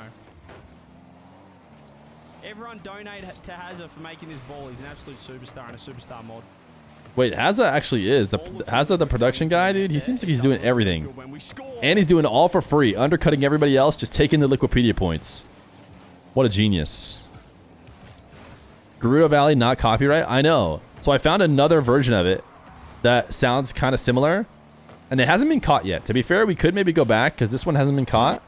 Everyone donate to Hazza for making this ball. He's an absolute superstar and a superstar mod. Wait, Hazza actually is. Hazza, the production guy, dude, he seems like he's doing everything. And he's doing it all for free, undercutting everybody else, just taking the Liquipedia points. What a genius. Gerudo Valley, not copyright? I know. So I found another version of it that sounds kind of similar. And it hasn't been caught yet. To be fair, we could maybe go back because this one hasn't been caught.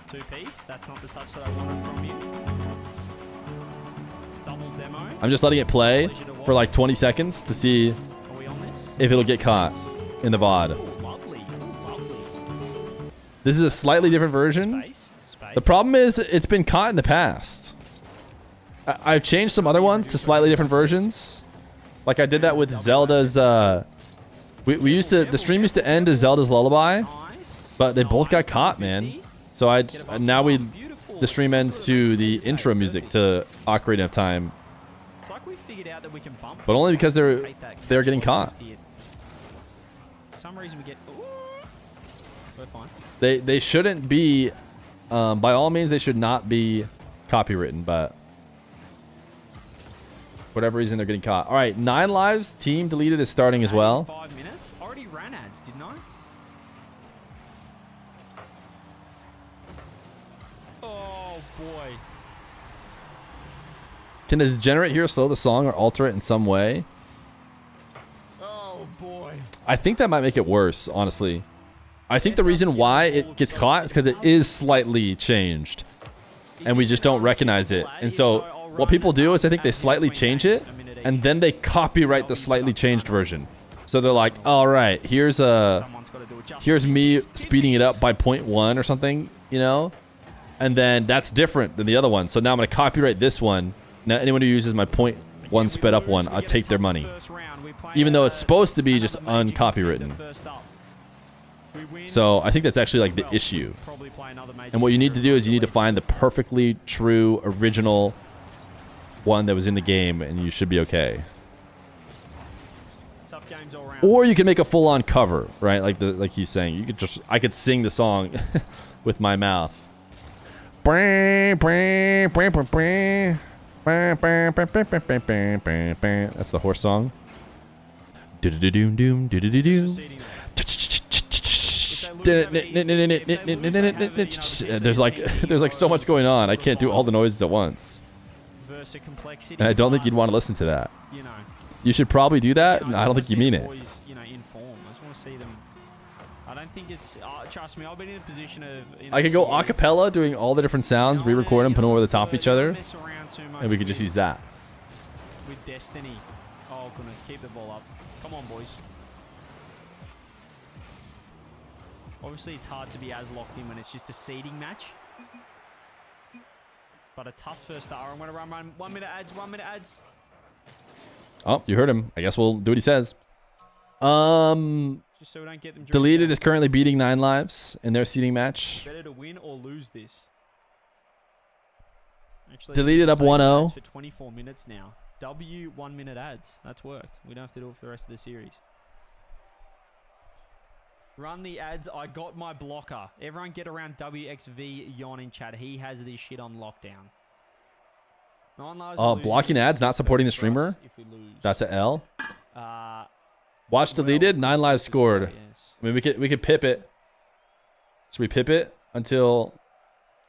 Two piece. That's not the touch that I wanted from you. Double demo. I'm just letting it play for like 20 seconds to see if it'll get caught in the VOD. This is a slightly different version. The problem is it's been caught in the past. I've changed some other ones to slightly different versions. Like I did that with Zelda's, the stream used to end as Zelda's Lullaby, but they both got caught, man. So the stream ends to the intro music to Ocarina of Time. It's like we figured out that we can bump. But only because they're getting caught. For some reason we get, we're fine. They shouldn't be, by all means they should not be copywritten, but whatever reason they're getting caught. All right, 9 lives. Team Deleted is starting as well. 5 minutes. Already ran ads, didn't I? Oh boy. Can a degenerate here slow the song or alter it in some way? Oh boy. I think that might make it worse, honestly. I think the reason why it gets caught is because it is slightly changed. And we just don't recognize it. And so what people do is I think they slightly change it and then they copyright the slightly changed version. So they're like, all right, here's me speeding it up by 0.1 or something, you know? And then that's different than the other one. So now I'm going to copyright this one. Now anyone who uses my 0.1 sped up one, I'll take their money. Even though it's supposed to be just uncopywritten. So I think that's actually like the issue. And what you need to do is you need to find the perfectly true original one that was in the game and you should be okay. Or you can make a full-on cover, right? Like he's saying. You could just I could sing the song with my mouth. That's the horse song. There's like so much going on. I can't do all the noises at once. And I don't think you'd want to listen to that. You should probably do that, and I don't think you mean it. I don't think it's. Trust me, I've been in a position of. I could go a cappella, doing all the different sounds, re-record them, put them over the top of each other, and we could just use that. With Destiny. Oh goodness, keep the ball up. Come on, boys. Obviously, it's hard to be as locked in when it's just a seeding match. But a tough first hour. I'm going to run 1 minute ads, 1 minute ads. Oh, you heard him. I guess we'll do what he says. Just so we don't get them Deleted is currently beating 9 lives in their seeding match. Better to win or lose this. Actually, Deleted up 1-0. For 24 minutes now. W 1 minute ads. That's worked. We don't have to do it for the rest of the series. Run the ads. I got my blocker. Everyone get around WXV Yon in chat. He has this shit on lockdown. Blocking ads, not supporting the streamer. That's a L. Watch deleted. 9 lives scored. I mean, we could pip it. Should we pip it until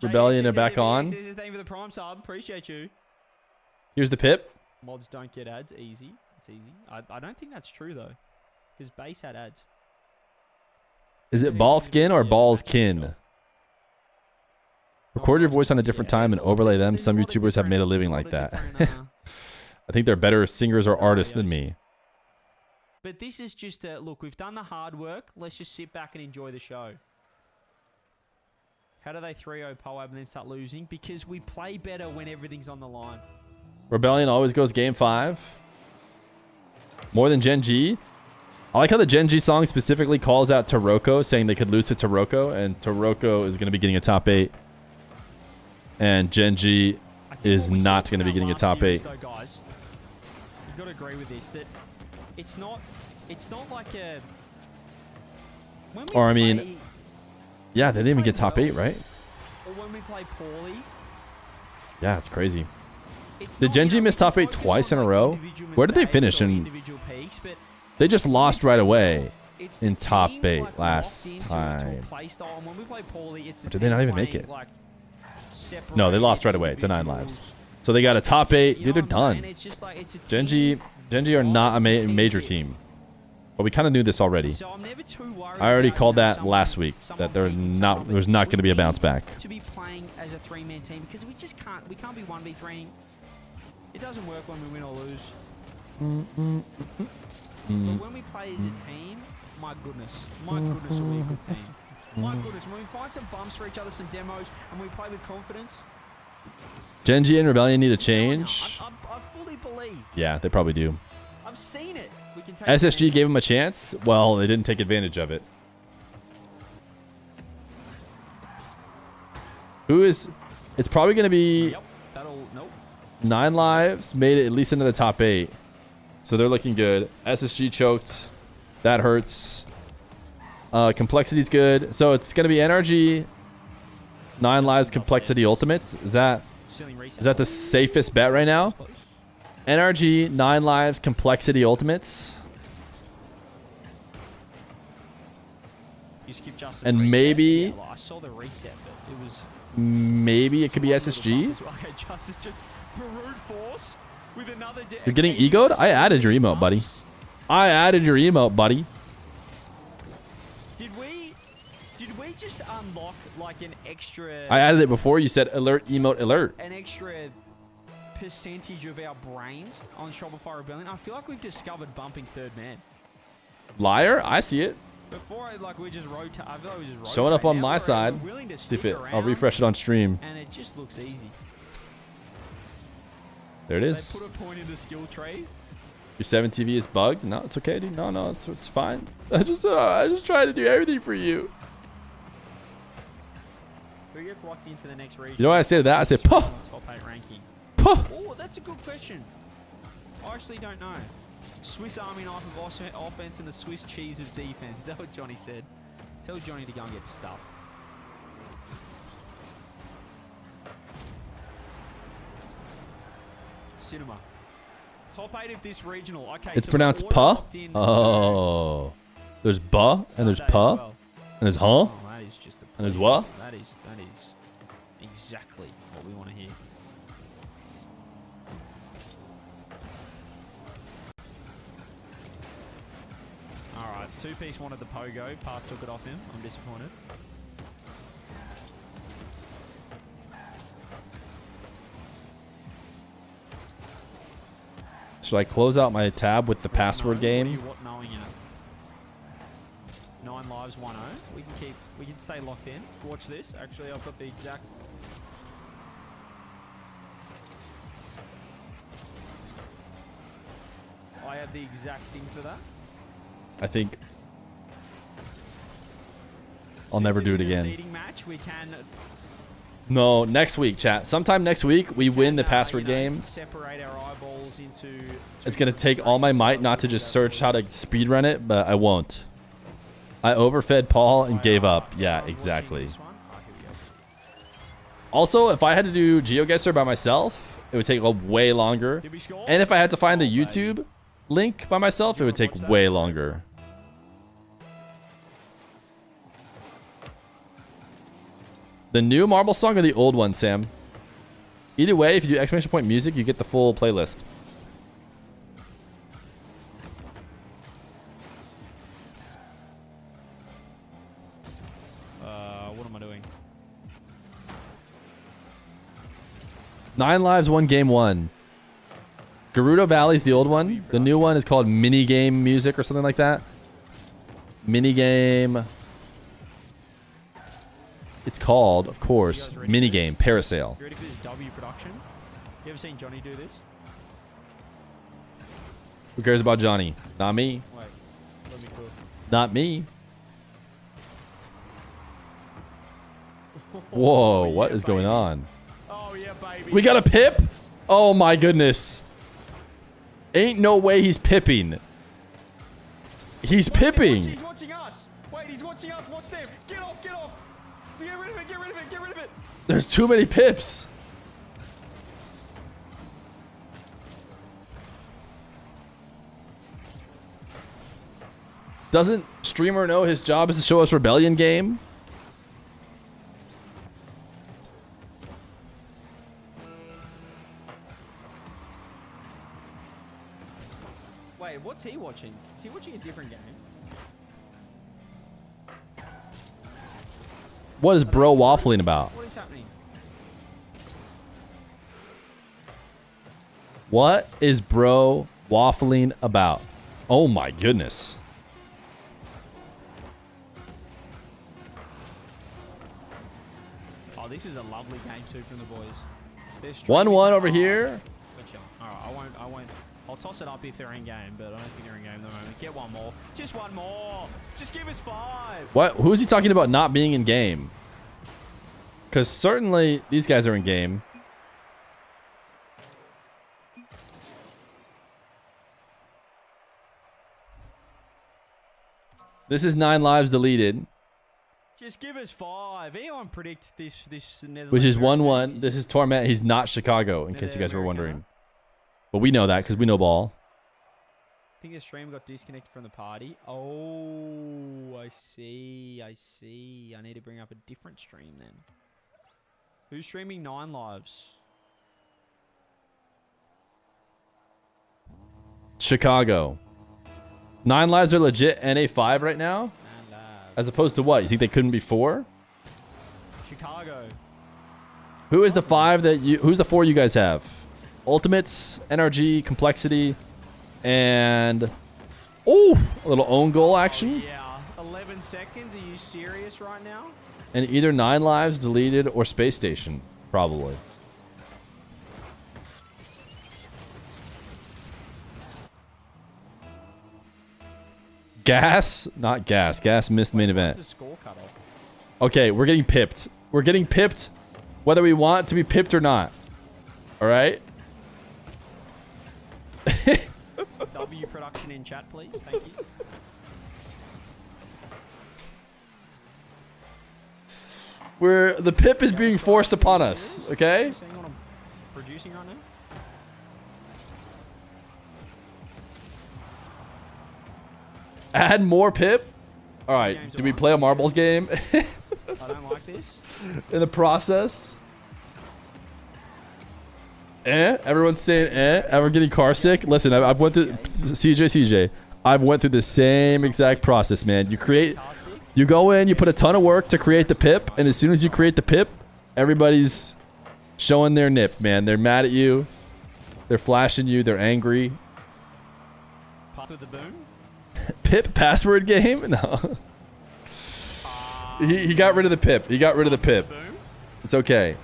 Rebellion are back on? Thank you for the prime sub. Appreciate you. Here's the pip. Mods don't get ads. Easy. It's easy. I don't think that's true though, because base had ads. Is it ball skin or balls kin? Record your voice on a different time and overlay them. Some YouTubers have made a living like that. I think they're better singers or artists than me. But this is just a look. We've done the hard work. Let's just sit back and enjoy the show. How do they 3-0 Poab and then start losing? Because we play better when everything's on the line. Rebellion always goes game 5. More than Gen G. I like how the Gen G song specifically calls out Taroko, saying they could lose to Taroko, and Taroko is going to be getting a top 8. And Gen G is not going to be getting a top 8. Though, guys, you've got to agree with this, that it's not like a... Or, I mean, yeah, they didn't even get top 8, right? Or when we play poorly. Yeah, it's crazy. Did Gen G miss top 8 twice in a row? Where did they finish? And they just lost right away in top 8 last time. Or did they not even make it? No, they lost right away. It's a 9 lives. So they got a top 8. Dude, they're done. Gen G are not a major team. But we kind of knew this already. I already called that last week, that there's not going to be a bounce back. To be playing as a 3-man team, because we can't be 1v3ing. It doesn't work when we win or lose. But when we play as a team, my goodness, are we a good team? My goodness, when we find some bumps for each other, some demos, and we play with confidence. Gen G and Rebellion need a change. I fully believe. Yeah, they probably do. I've seen it. We can take SSG gave them a chance. Well, they didn't take advantage of it. It's probably going to be 9 lives, made it at least into the top 8. So they're looking good. SSG choked. That hurts. Complexity's good. So it's going to be NRG, 9 lives, Complexity Ultimate. Is that the safest bet right now? NRG, 9 lives, Complexity Ultimates. And maybe... I saw the reset, but it was... Maybe it could be SSG. Okay, Justice just brute force with another... You're getting egoed? I added your emote, buddy. I added your emote, buddy. Did we just unlock like an extra... I added it before you said alert, emote, alert. An extra percentage of our brains on Shopify Rebellion. I feel like we've discovered bumping third man. Liar? I see it. Before, we just rotate. I feel like we just rotate. Showing up on my we're side. willing to See if stick I'll refresh it on stream. And it just looks easy. There it is. They put a point in the skill tree. Your 7 TV is bugged? No, it's okay, dude. No, it's fine. I just try to do everything for you. Who gets locked into the next region? You know what I say to that? I say, puh. Top 8 ranking. Puh. Oh, that's a good question. I actually don't know. Swiss Army knife of offense and the Swiss cheese of defense. Is that what Johnny said? Tell Johnny to go and get stuffed. Cinema. Top 8 of this regional. Okay, It's so pronounced puh? Oh. There's buh, and there's puh, and there's huh, Oh, that is just a and there's what? That is exactly what we want to hear. Alright, 2-piece wanted the pogo. Park took it off him. I'm disappointed. Should I close out my tab with the password game? What knowing in it? 9 lives, 1-0. We can stay locked in. Watch this. Actually, I've got the exact... I have the exact thing for that. I think I'll never do it again. Seeding match, we can No, next week, chat. Sometime next week, we win the password game. separate our eyeballs into... It's going to take all my might not to just search how to speedrun it, but I won't. I overfed Paul and gave up. Yeah, exactly. Also, if I had to do GeoGuessr by myself, it would take way longer. And if I had to find the YouTube link by myself, it would take way longer. The new Marble song or the old one, Sam? Either way, if you do exclamation point music, you get the full playlist. What am I doing? 9 lives, 1 game, 1. Gerudo Valley's the old one. The new one is called Minigame Music or something like that. Minigame. It's called, of course, Minigame Parasail. You ready for this W production? You ever seen Johnny do this? Who cares about Johnny? Not me. Wait, let me cook. Not me. Whoa, what is going on? Oh yeah, baby. We got a pip? Oh my goodness. Ain't no way he's pipping. He's pipping. He's watching us. Wait, he's watching us. Watch them. Get off, get off. Get rid of it, get rid of it, get rid of it. There's too many pips. Doesn't streamer know his job is to show us Rebellion game? Wait, what's he watching? Is he watching a different game? What is bro waffling about? What is happening? What is bro waffling about? Oh my goodness. Oh, this is a lovely game too from the boys. 1-1 over here. Alright, I won't. I'll toss it up if they're in game, but I don't think they're in game at the moment. Get one more. Just one more. Just give us 5. What? Who is he talking about not being in game? Because certainly these guys are in game. This is 9 lives deleted. Just give us 5. Anyone predict this Netherlands? Which is 1-1. This is Torment. He's not Chicago, in case you guys were wondering. But we know that because we know ball. I think the stream got disconnected from the party. Oh, I see. I see. I need to bring up a different stream then. Who's streaming 9 lives? Chicago. 9 lives are legit NA5 right now? As opposed to what? You think they couldn't be 4? Chicago. Who is the 5 that you... Who's the 4 you guys have? Ultimates, NRG, Complexity, and... Oh! A little own goal action. Yeah. 11 seconds. Are you serious right now? And either 9 lives, deleted, or Space Station. Probably. Gas? Not gas. Gas missed the main event. Okay, we're getting pipped. We're getting pipped whether we want to be pipped or not. Alright? W production in chat, please. Thank you. The pip is being forced upon us, okay? Seeing what I'm producing right now? Add more pip? Alright, do we play a marbles game? I don't like this. In the process? Everyone's saying Everyone getting car sick? Listen, I've went through... CJ. I've went through the same exact process, man. You go in, you put a ton of work to create the pip, and as soon as you create the pip, everybody's showing their nip, man. They're mad at you. They're flashing you. They're angry. Path with the boom? Pip password game? No. He got rid of the pip. He got rid of the pip. It's okay.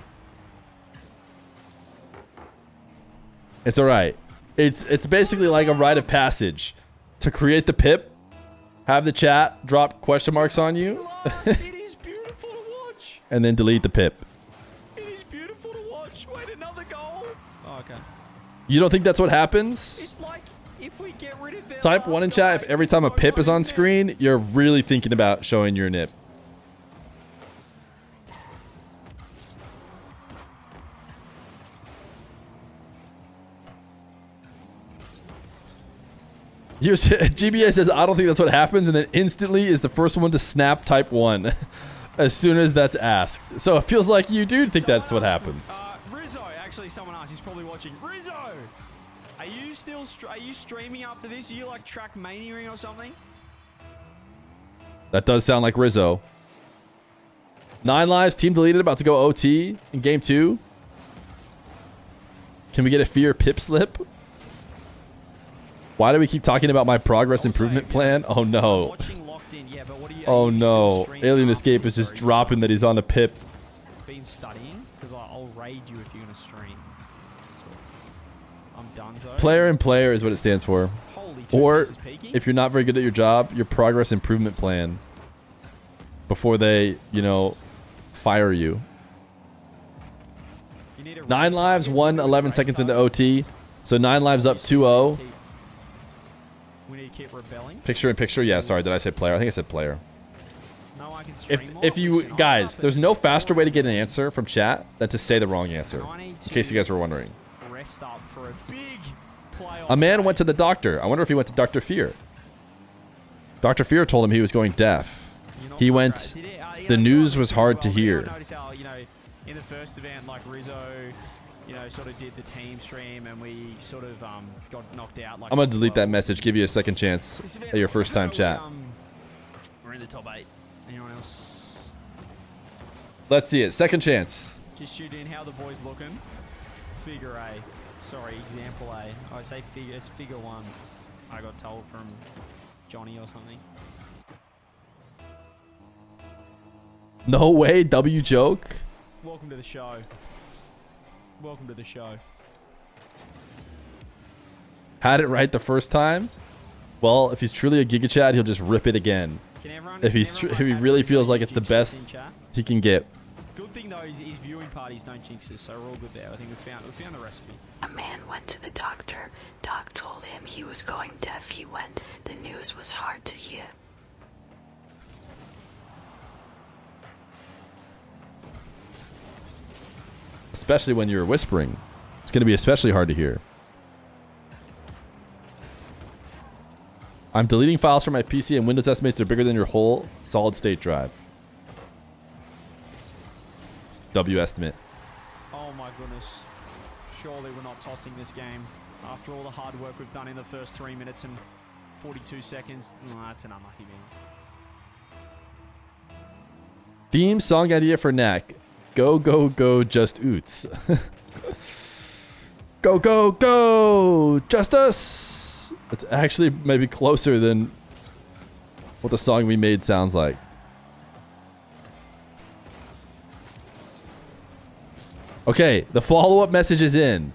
It's alright. It's basically like a rite of passage. To create the pip, have the chat drop question marks on you, It is beautiful to watch. and then delete the pip. It is beautiful to watch. Wait, another goal. Oh, okay. You don't think that's what happens? It's like if we get rid of their Type 1 in chat if every time a pip is on screen, you're really thinking about showing your nip. GBA says, I don't think that's what happens, and then instantly is the first one to snap type 1 as soon as that's asked. So it feels like you do think that's what happens. Rizzo, actually, someone asked. He's probably watching. Rizzo, are you still are you streaming after this? Are you like track maniaing or something? That does sound like Rizzo. 9 lives, team deleted, about to go OT in game 2. Can we get a Fear pip slip? Why do we keep talking about my progress improvement plan? Oh no. Oh no. Alien Escape is just dropping that he's on the pip. Been studying? Because I'll raid you if you're going to stream. I'm done, so. Player and player is what it stands for. Or, if you're not very good at your job, your progress improvement plan. Before they, you know, fire you. 9 lives, 11 seconds into OT. So 9 lives up 2-0. We need to keep rebelling. Picture in picture. Yeah, sorry. Did I say player? I think I said player. If you guys, there's no faster way to get an answer from chat than to say the wrong answer. In case you guys were wondering. Rest up for a big playoff. A man went to the doctor. I wonder if he went to Dr. Feer. Dr. Feer told him he was going deaf. He went, the news was hard to hear. Notice how, you know, in the first event, like Rizzo, you know, sort of did the team stream and we sort of got knocked out. Like I'm going to delete that message. Give you a second chance at your first time chat. We're in the top 8. Anyone else? Let's see it. Second chance. Just shoot in how the boys looking. Figure A. Sorry, example A. I say figure. It's figure 1. I got told from Johnny or something. No way. W joke. Welcome to the show. Welcome to the show. Had it right the first time? Well, if he's truly a Giga Chad, he'll just rip it again. If he really feels like it's the best he can get. Good thing though is viewing parties don't jinx us, so we're all good there. I think we found the recipe. A man went to the doctor. Doc told him he was going deaf. He went. The news was hard to hear. Especially when you're whispering. It's going to be especially hard to hear. I'm deleting files from my PC and Windows estimates they're bigger than your whole solid state drive. W estimate. Oh my goodness. Surely we're not tossing this game. After all the hard work we've done in the first 3 minutes and 42 seconds. No, that's an unlucky beans. Theme song idea for Knack. Go, go, go, just oots. Go, go, go, just us. It's actually maybe closer than what the song we made sounds like. Okay, the follow-up message is in.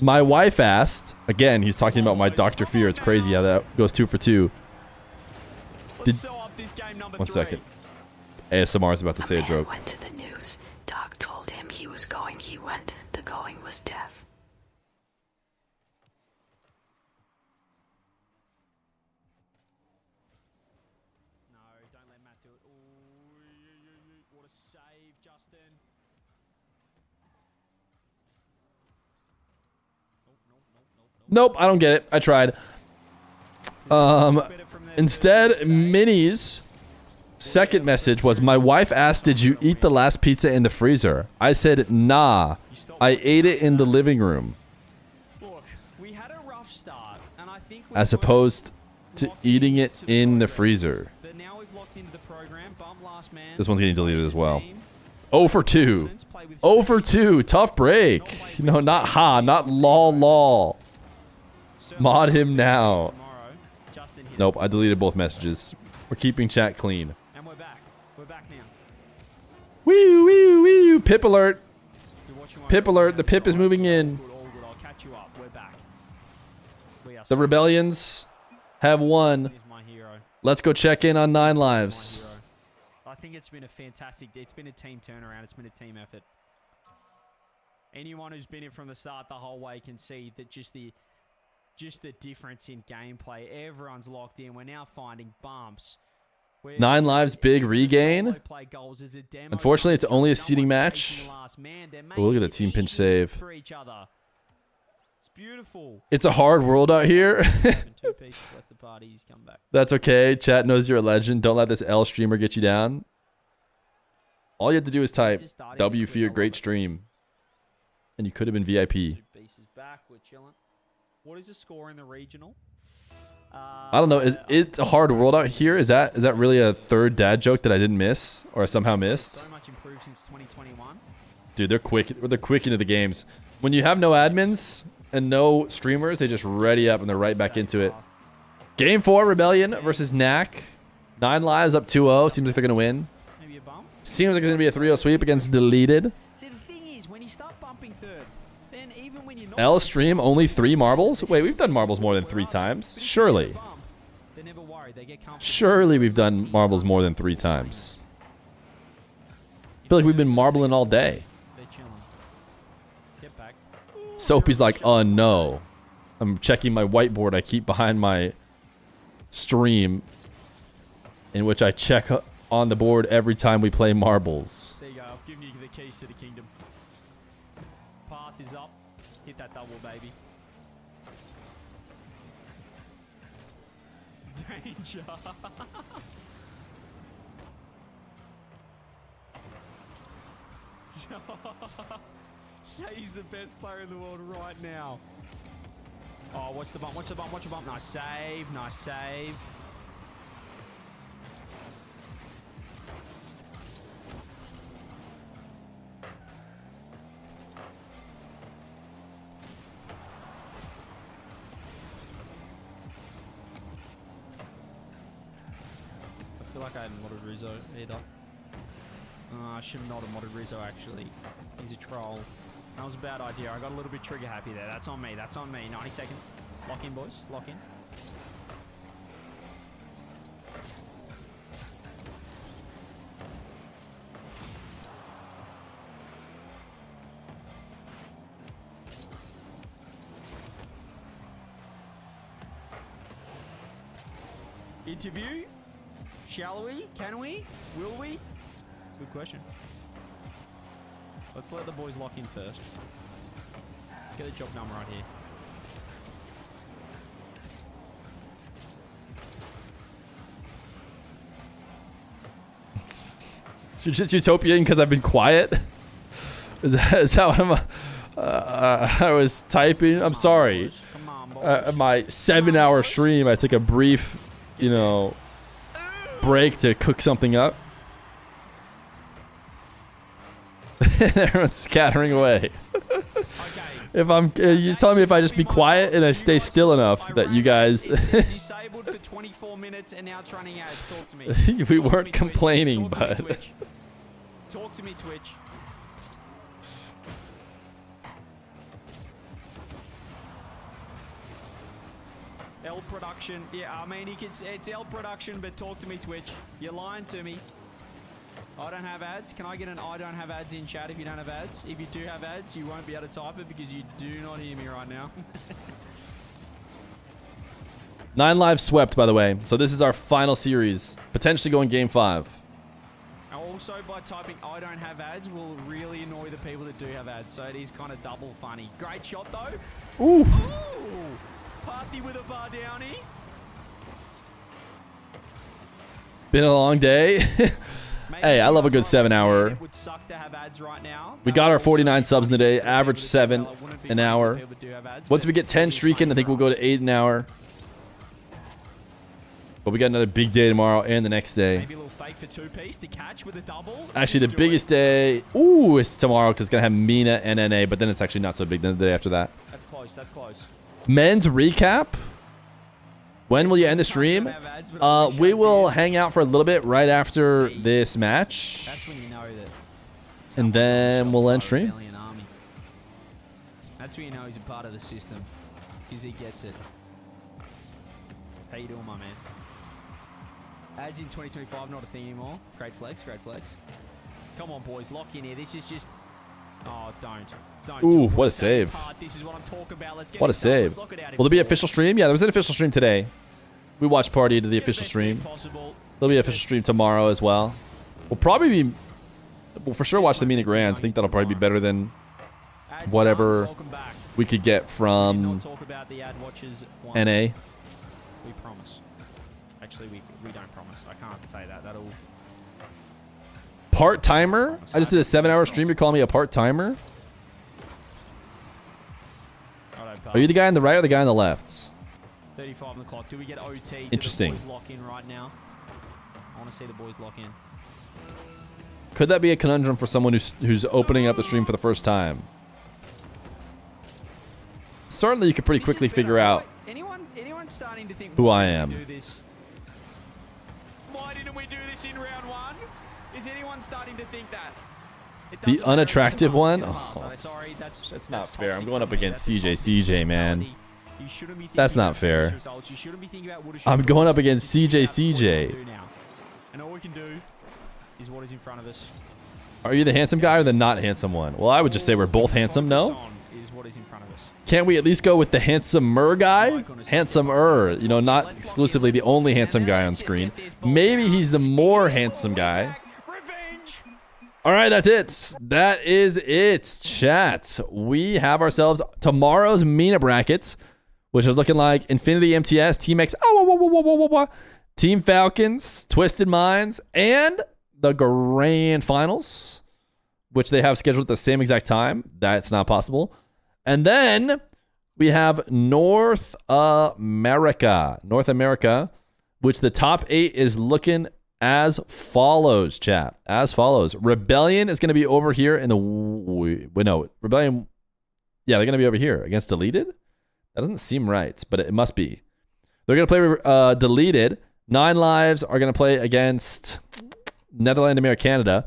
My wife asked, again, he's talking about my Dr. Feer. It's crazy how that goes 2 for 2. One second. ASMR is about to say a joke. Went to the news. Doc told him he was going. He went. The going was deaf. No, don't let Matt do it. Ooh, what a save, Justin. Nope, I don't get it. I tried. Instead, Minnie's second message was, my wife asked, did you eat the last pizza in the freezer? I said, nah. I ate it in the living room. Look, we had a rough start, and I think As opposed to eating it in the freezer. but now we've locked into the program. Bump last man. This one's getting deleted as well. 0 for 2. 0 for 2. Tough break. No, not ha. Not lol lol. Mod him now. Nope, I deleted both messages. We're keeping chat clean. And we're back. We're back now. Wee wee wee. Pip alert. Pip alert. The pip is moving in. I'll catch you up. We're back. The rebellions have won. Let's go check in on 9 lives. I think it's been a fantastic. It's been a team turnaround. It's been a team effort. Anyone who's been in from the start the whole way can see that just the difference in gameplay. Everyone's locked in. We're now finding bumps. 9 lives, big regain. Unfortunately, it's only a seeding match. Oh, look at the team pinch save. beautiful. It's a hard world out here. 2 pieces left the party. He's come back. That's okay. Chat knows you're a legend. Don't let this L streamer get you down. All you have to do is type W Fear great stream. And you could have been VIP. 2 pieces back. We're chilling. What is the score in the regional? I don't know. It's a hard world out here? Is that really a third dad joke that I didn't miss or somehow missed? So much improved since 2021. Dude, they're quick. They're quick into the games. When you have no admins and no streamers, they just ready up and they're right back into it. Game 4, Rebellion versus Knack. 9 lives up 2-0. Seems like they're gonna win. Maybe a bump. Seems like it's gonna be a 3-0 sweep against Deleted. See, the thing is, when you start bumping third, then even when you're not L stream only 3 marbles. Wait, we've done marbles more than 3 times. Surely. they're never worried. They get comfortable. Surely we've done marbles more than 3 times. I feel like we've been marbling all day. They're chilling. Get back. Soapy's like, oh no. I'm checking my whiteboard I keep behind my stream, in which I check on the board every time we play marbles. There you go. I've given you the keys to the kingdom. Path is up. Hit that double, baby. Danger. Say he's the best player in the world right now. Oh, watch the bump, watch the bump, watch the bump. Nice save, nice save. I feel like I hadn't modded Rizzo either. I should have not have modded Rizzo actually. He's a troll. That was a bad idea. I got a little bit trigger happy there. That's on me. That's on me. 90 seconds. Lock in, boys. Lock in. Interview? Shall we? Can we? Will we? It's a good question. Let's let the boys lock in first. Let's get a job done right here. So you're just utopian because I've been quiet? Is that what I was typing? I'm sorry. My 7-hour stream, I took a brief, break to cook something up. Everyone's scattering away. If I'm, you telling me if I just be quiet and I stay still enough that you guys. Disabled for 24 minutes and now it's running out. Talk to me. We weren't complaining, but. Talk to me, Twitch. L production. Yeah, I mean, it's L production, but talk to me, Twitch. You're lying to me. I don't have ads. Can I get an I don't have ads in chat if you don't have ads? If you do have ads, you won't be able to type it because you do not hear me right now. 9 lives swept, by the way. So this is our final series. Potentially going game 5. Also, by typing I don't have ads will really annoy the people that do have ads. So it is kind of double funny. Great shot, though. Ooh. Ooh. Party with a bar downy. Been a long day. Hey, I love a good 7-hour. It would suck to have ads right now. We got our 49 subs in the day, average 7 an hour. Once we get 10 streaking, I think we'll go to 8 an hour. But we got another big day tomorrow and the next day. Maybe a little fake for 2-piece to catch with a double. Actually, the biggest day, is tomorrow because it's going to have Mena and NA, but then it's actually not so big the day after that. That's close, that's close. Men's recap. When will you end the stream? We will hang out for a little bit right after this match. That's when you know that. And then we'll end stream. That's when you know he's a part of the system. Because he gets it. How you doing, my man? Ads in 2025, not a thing anymore. Great flex, great flex. Come on, boys, lock in here. This is just... Oh, don't. Ooh, what a save. This is what I'm talking about. Let's get What a save. Will there be official stream? Yeah, there was an official stream today. We watched party to the official stream. There'll be an official stream tomorrow as well. We'll for sure watch the Mena Grands. I think that'll probably be better than whatever we could get from Talk about the ad watches once. NA. We promise. Actually, we don't promise. I can't say that. That'll. Part-timer? I just did a 7-hour stream. You're calling me a part-timer? Are you the guy on the right or the guy on the left? 35 on the clock. Do we get OT? Interesting. Do the boys lock in right now? I want to see the boys lock in. Could that be a conundrum for someone who's opening up the stream for the first time? Certainly, you could pretty quickly figure out Anyone starting to think who I am. Do this? Why didn't we do this in round 1? Is anyone starting to think that? The unattractive one? Oh, Sorry, that's not fair. I'm going up against CJ, man. That's not fair. I'm going up against CJ. And all we can do is what is in front of us. Are you the handsome guy or the not handsome one? Well, I would just say we're both handsome, no? Is what is in front of us. Can't we at least go with the handsomer guy? Handsomer, you know, not exclusively the only handsome guy on screen. Maybe he's the more handsome guy. All right, that's it. That is it, chat. We have ourselves tomorrow's Mena brackets, which is looking like Infinity MTS, Team X, Team Falcons, Twisted Minds, and the Grand Finals, which they have scheduled at the same exact time. That's not possible. And then we have North America, which the top 8 is looking as follows, chat. As follows. Rebellion is going to be over here in the... Wait, no. Rebellion... Yeah, they're going to be over here against Deleted? That doesn't seem right, but it must be. They're going to play Deleted. 9 Lives are going to play against Netherlands, America, Canada.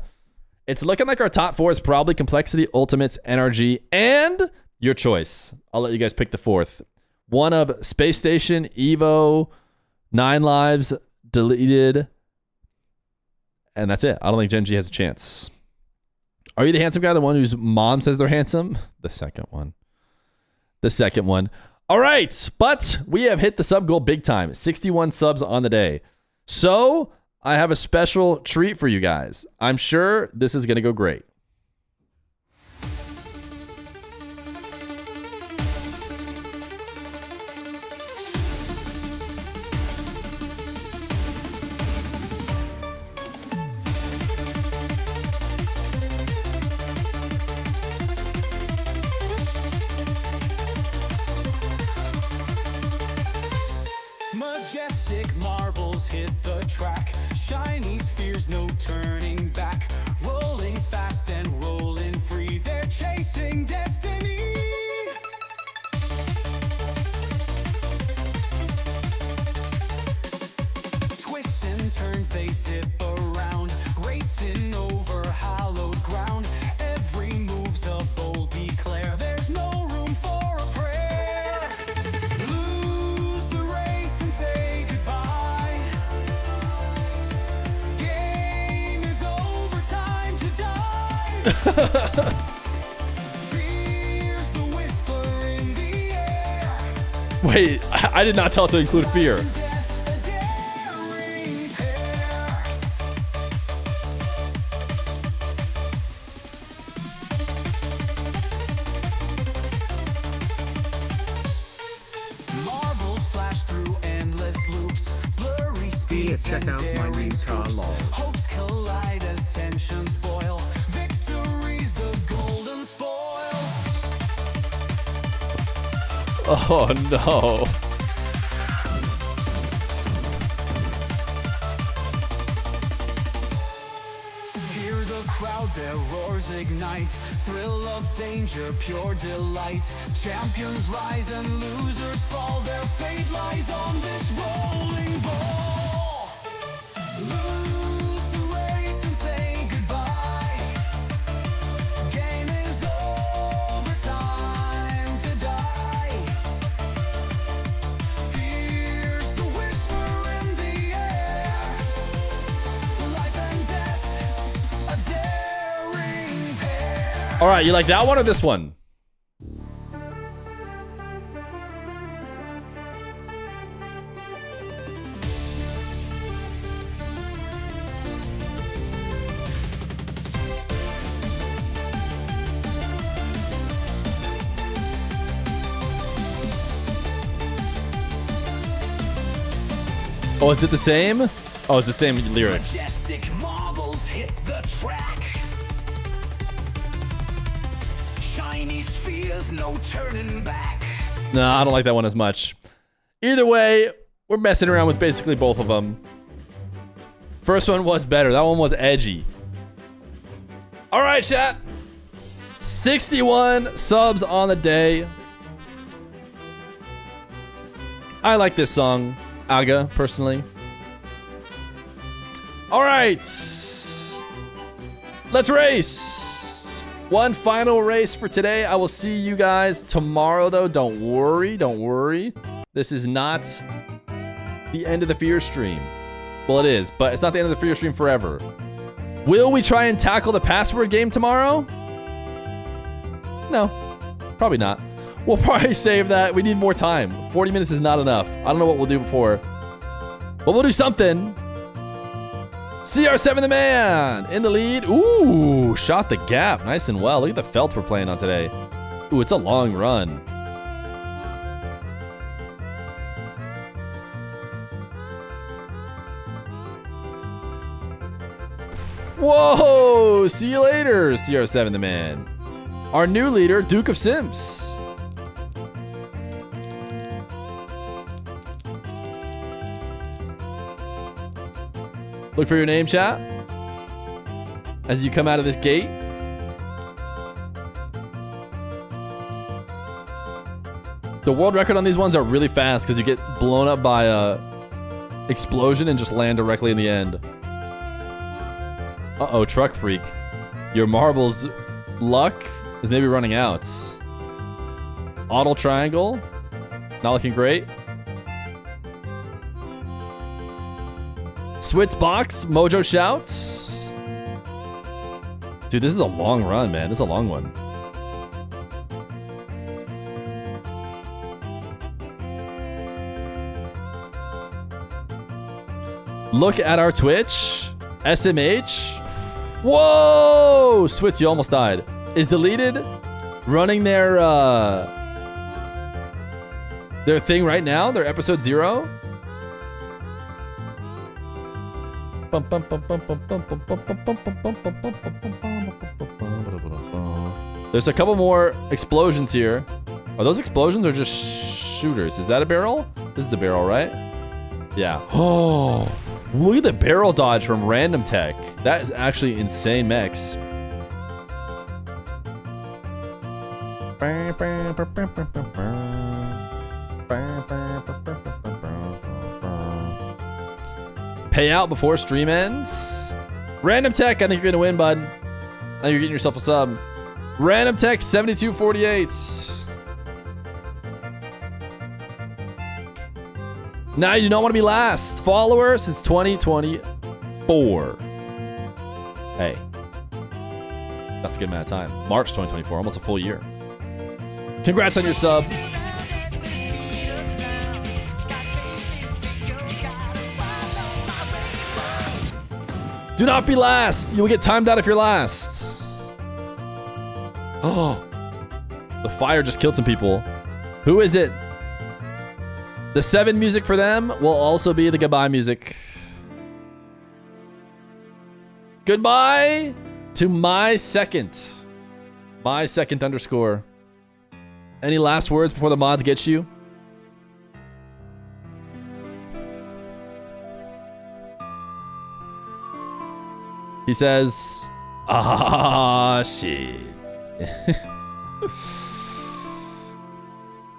It's looking like our top 4 is probably Complexity, Ultimates, NRG, and your choice. I'll let you guys pick the 4th. One of Space Station, Evo, 9 Lives, Deleted, and that's it. I don't think Gen G has a chance. Are you the handsome guy, the one whose mom says they're handsome? The second one. All right, but we have hit the sub goal big time. 61 subs on the day. So I have a special treat for you guys. I'm sure this is going to go great. Majestic marbles hit the track. Shiny spheres, no turning back. Rolling fast and rolling free. They're chasing destiny. Twists and turns, they zip around. Racing over hallowed ground. Every move's a bold declare. There's no room for a prayer. Lose the race and say goodbye. Game is over, time to die. Fear's the whisper in the air. Wait, I did not tell it to include Fear. Marbles flash through endless loops. Blurry speeds check and out my new daring car scoops. log. Hopes collide as tensions boil. Victory's the golden spoil. Oh, no. Hear the crowd, their roars ignite. Thrill of danger, pure delight. Champions rise and losers fall. Their fate lies on this rolling ball. Lose the race and say goodbye. Game is over, time to die. Fear's the whisper in the air. Life and death, a daring pair. All right, you like that one or this one? Oh, is it the same? Oh, it's the same lyrics. Majestic marbles hit the track. Shiny spheres, no turning back. No, I don't like that one as much. Either way, we're messing around with basically both of them. First one was better. That one was edgy. All right, chat. 61 subs on the day. I like this song, Aga, personally. All right. Let's race. One final race for today. I will see you guys tomorrow, though. Don't worry. Don't worry. This is not the end of the Fear stream. Well, it is, but it's not the end of the Fear stream forever. Will we try and tackle the password game tomorrow? No, probably not. We'll probably save that. We need more time. 40 minutes is not enough. I don't know what we'll do before, but we'll do something. CR7 the man in the lead. Ooh, shot the gap. Nice and well. Look at the felt we're playing on today. Ooh, it's a long run. Whoa! See you later, CR7 the man. Our new leader, Duke of Sims. Look for your name, chat, as you come out of this gate. The world record on these ones are really fast because you get blown up by a explosion and just land directly in the end. Uh-oh, truck freak. Your marbles luck is maybe running out. Auto triangle. Not looking great. Switz box. Mojo shouts. Dude, this is a long run, man. This is a long one. Look at our Twitch. SMH. Whoa! Switz, you almost died. Is deleted running their thing right now? Their episode 0? There's a couple more explosions here. Are those explosions or just shooters? Is that a barrel? This is a barrel, right? Yeah. Oh, look at the barrel dodge from Random Tech. That is actually insane mechs. Payout before stream ends. Random Tech, I think you're gonna win, bud. I think you're getting yourself a sub. Random Tech 7248. Now you don't want to be last. Follower since 2024. Hey. That's a good amount of time. March 2024, almost a full year. Congrats on your sub. Do not be last. You will get timed out if you're last. Oh. The fire just killed some people. Who is it? The 7 music for them will also be the goodbye music. Goodbye to my second. My second underscore. Any last words before the mods get you? He says, ah, shit.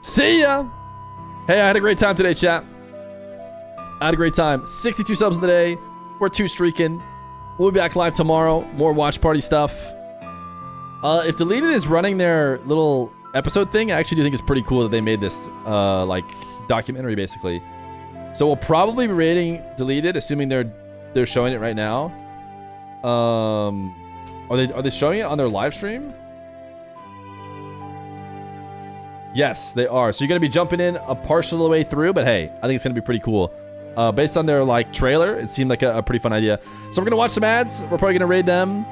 See ya. Hey, I had a great time today, chat. I had a great time. 62 subs in the day. We're 2 streaking. We'll be back live tomorrow. More watch party stuff. If Deleted is running their little episode thing, I actually do think it's pretty cool that they made this like documentary basically. So we'll probably be rating Deleted, assuming they're showing it right now. Are they showing it on their live stream? Yes, they are. So you're gonna be jumping in a partial way through, but hey, I think it's gonna be pretty cool. Based on their like trailer, it seemed like a pretty fun idea. So we're gonna watch some ads. We're probably gonna raid them.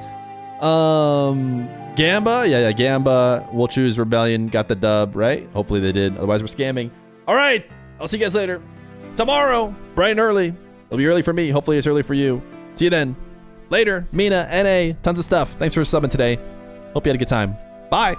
Gamba, yeah, Gamba. We'll choose Rebellion. Got the dub, right? Hopefully they did. Otherwise, we're scamming. All right, I'll see you guys later. Tomorrow, bright and early. It'll be early for me. Hopefully it's early for you. See you then. Later. Mena, NA, tons of stuff. Thanks for subbing today. Hope you had a good time. Bye.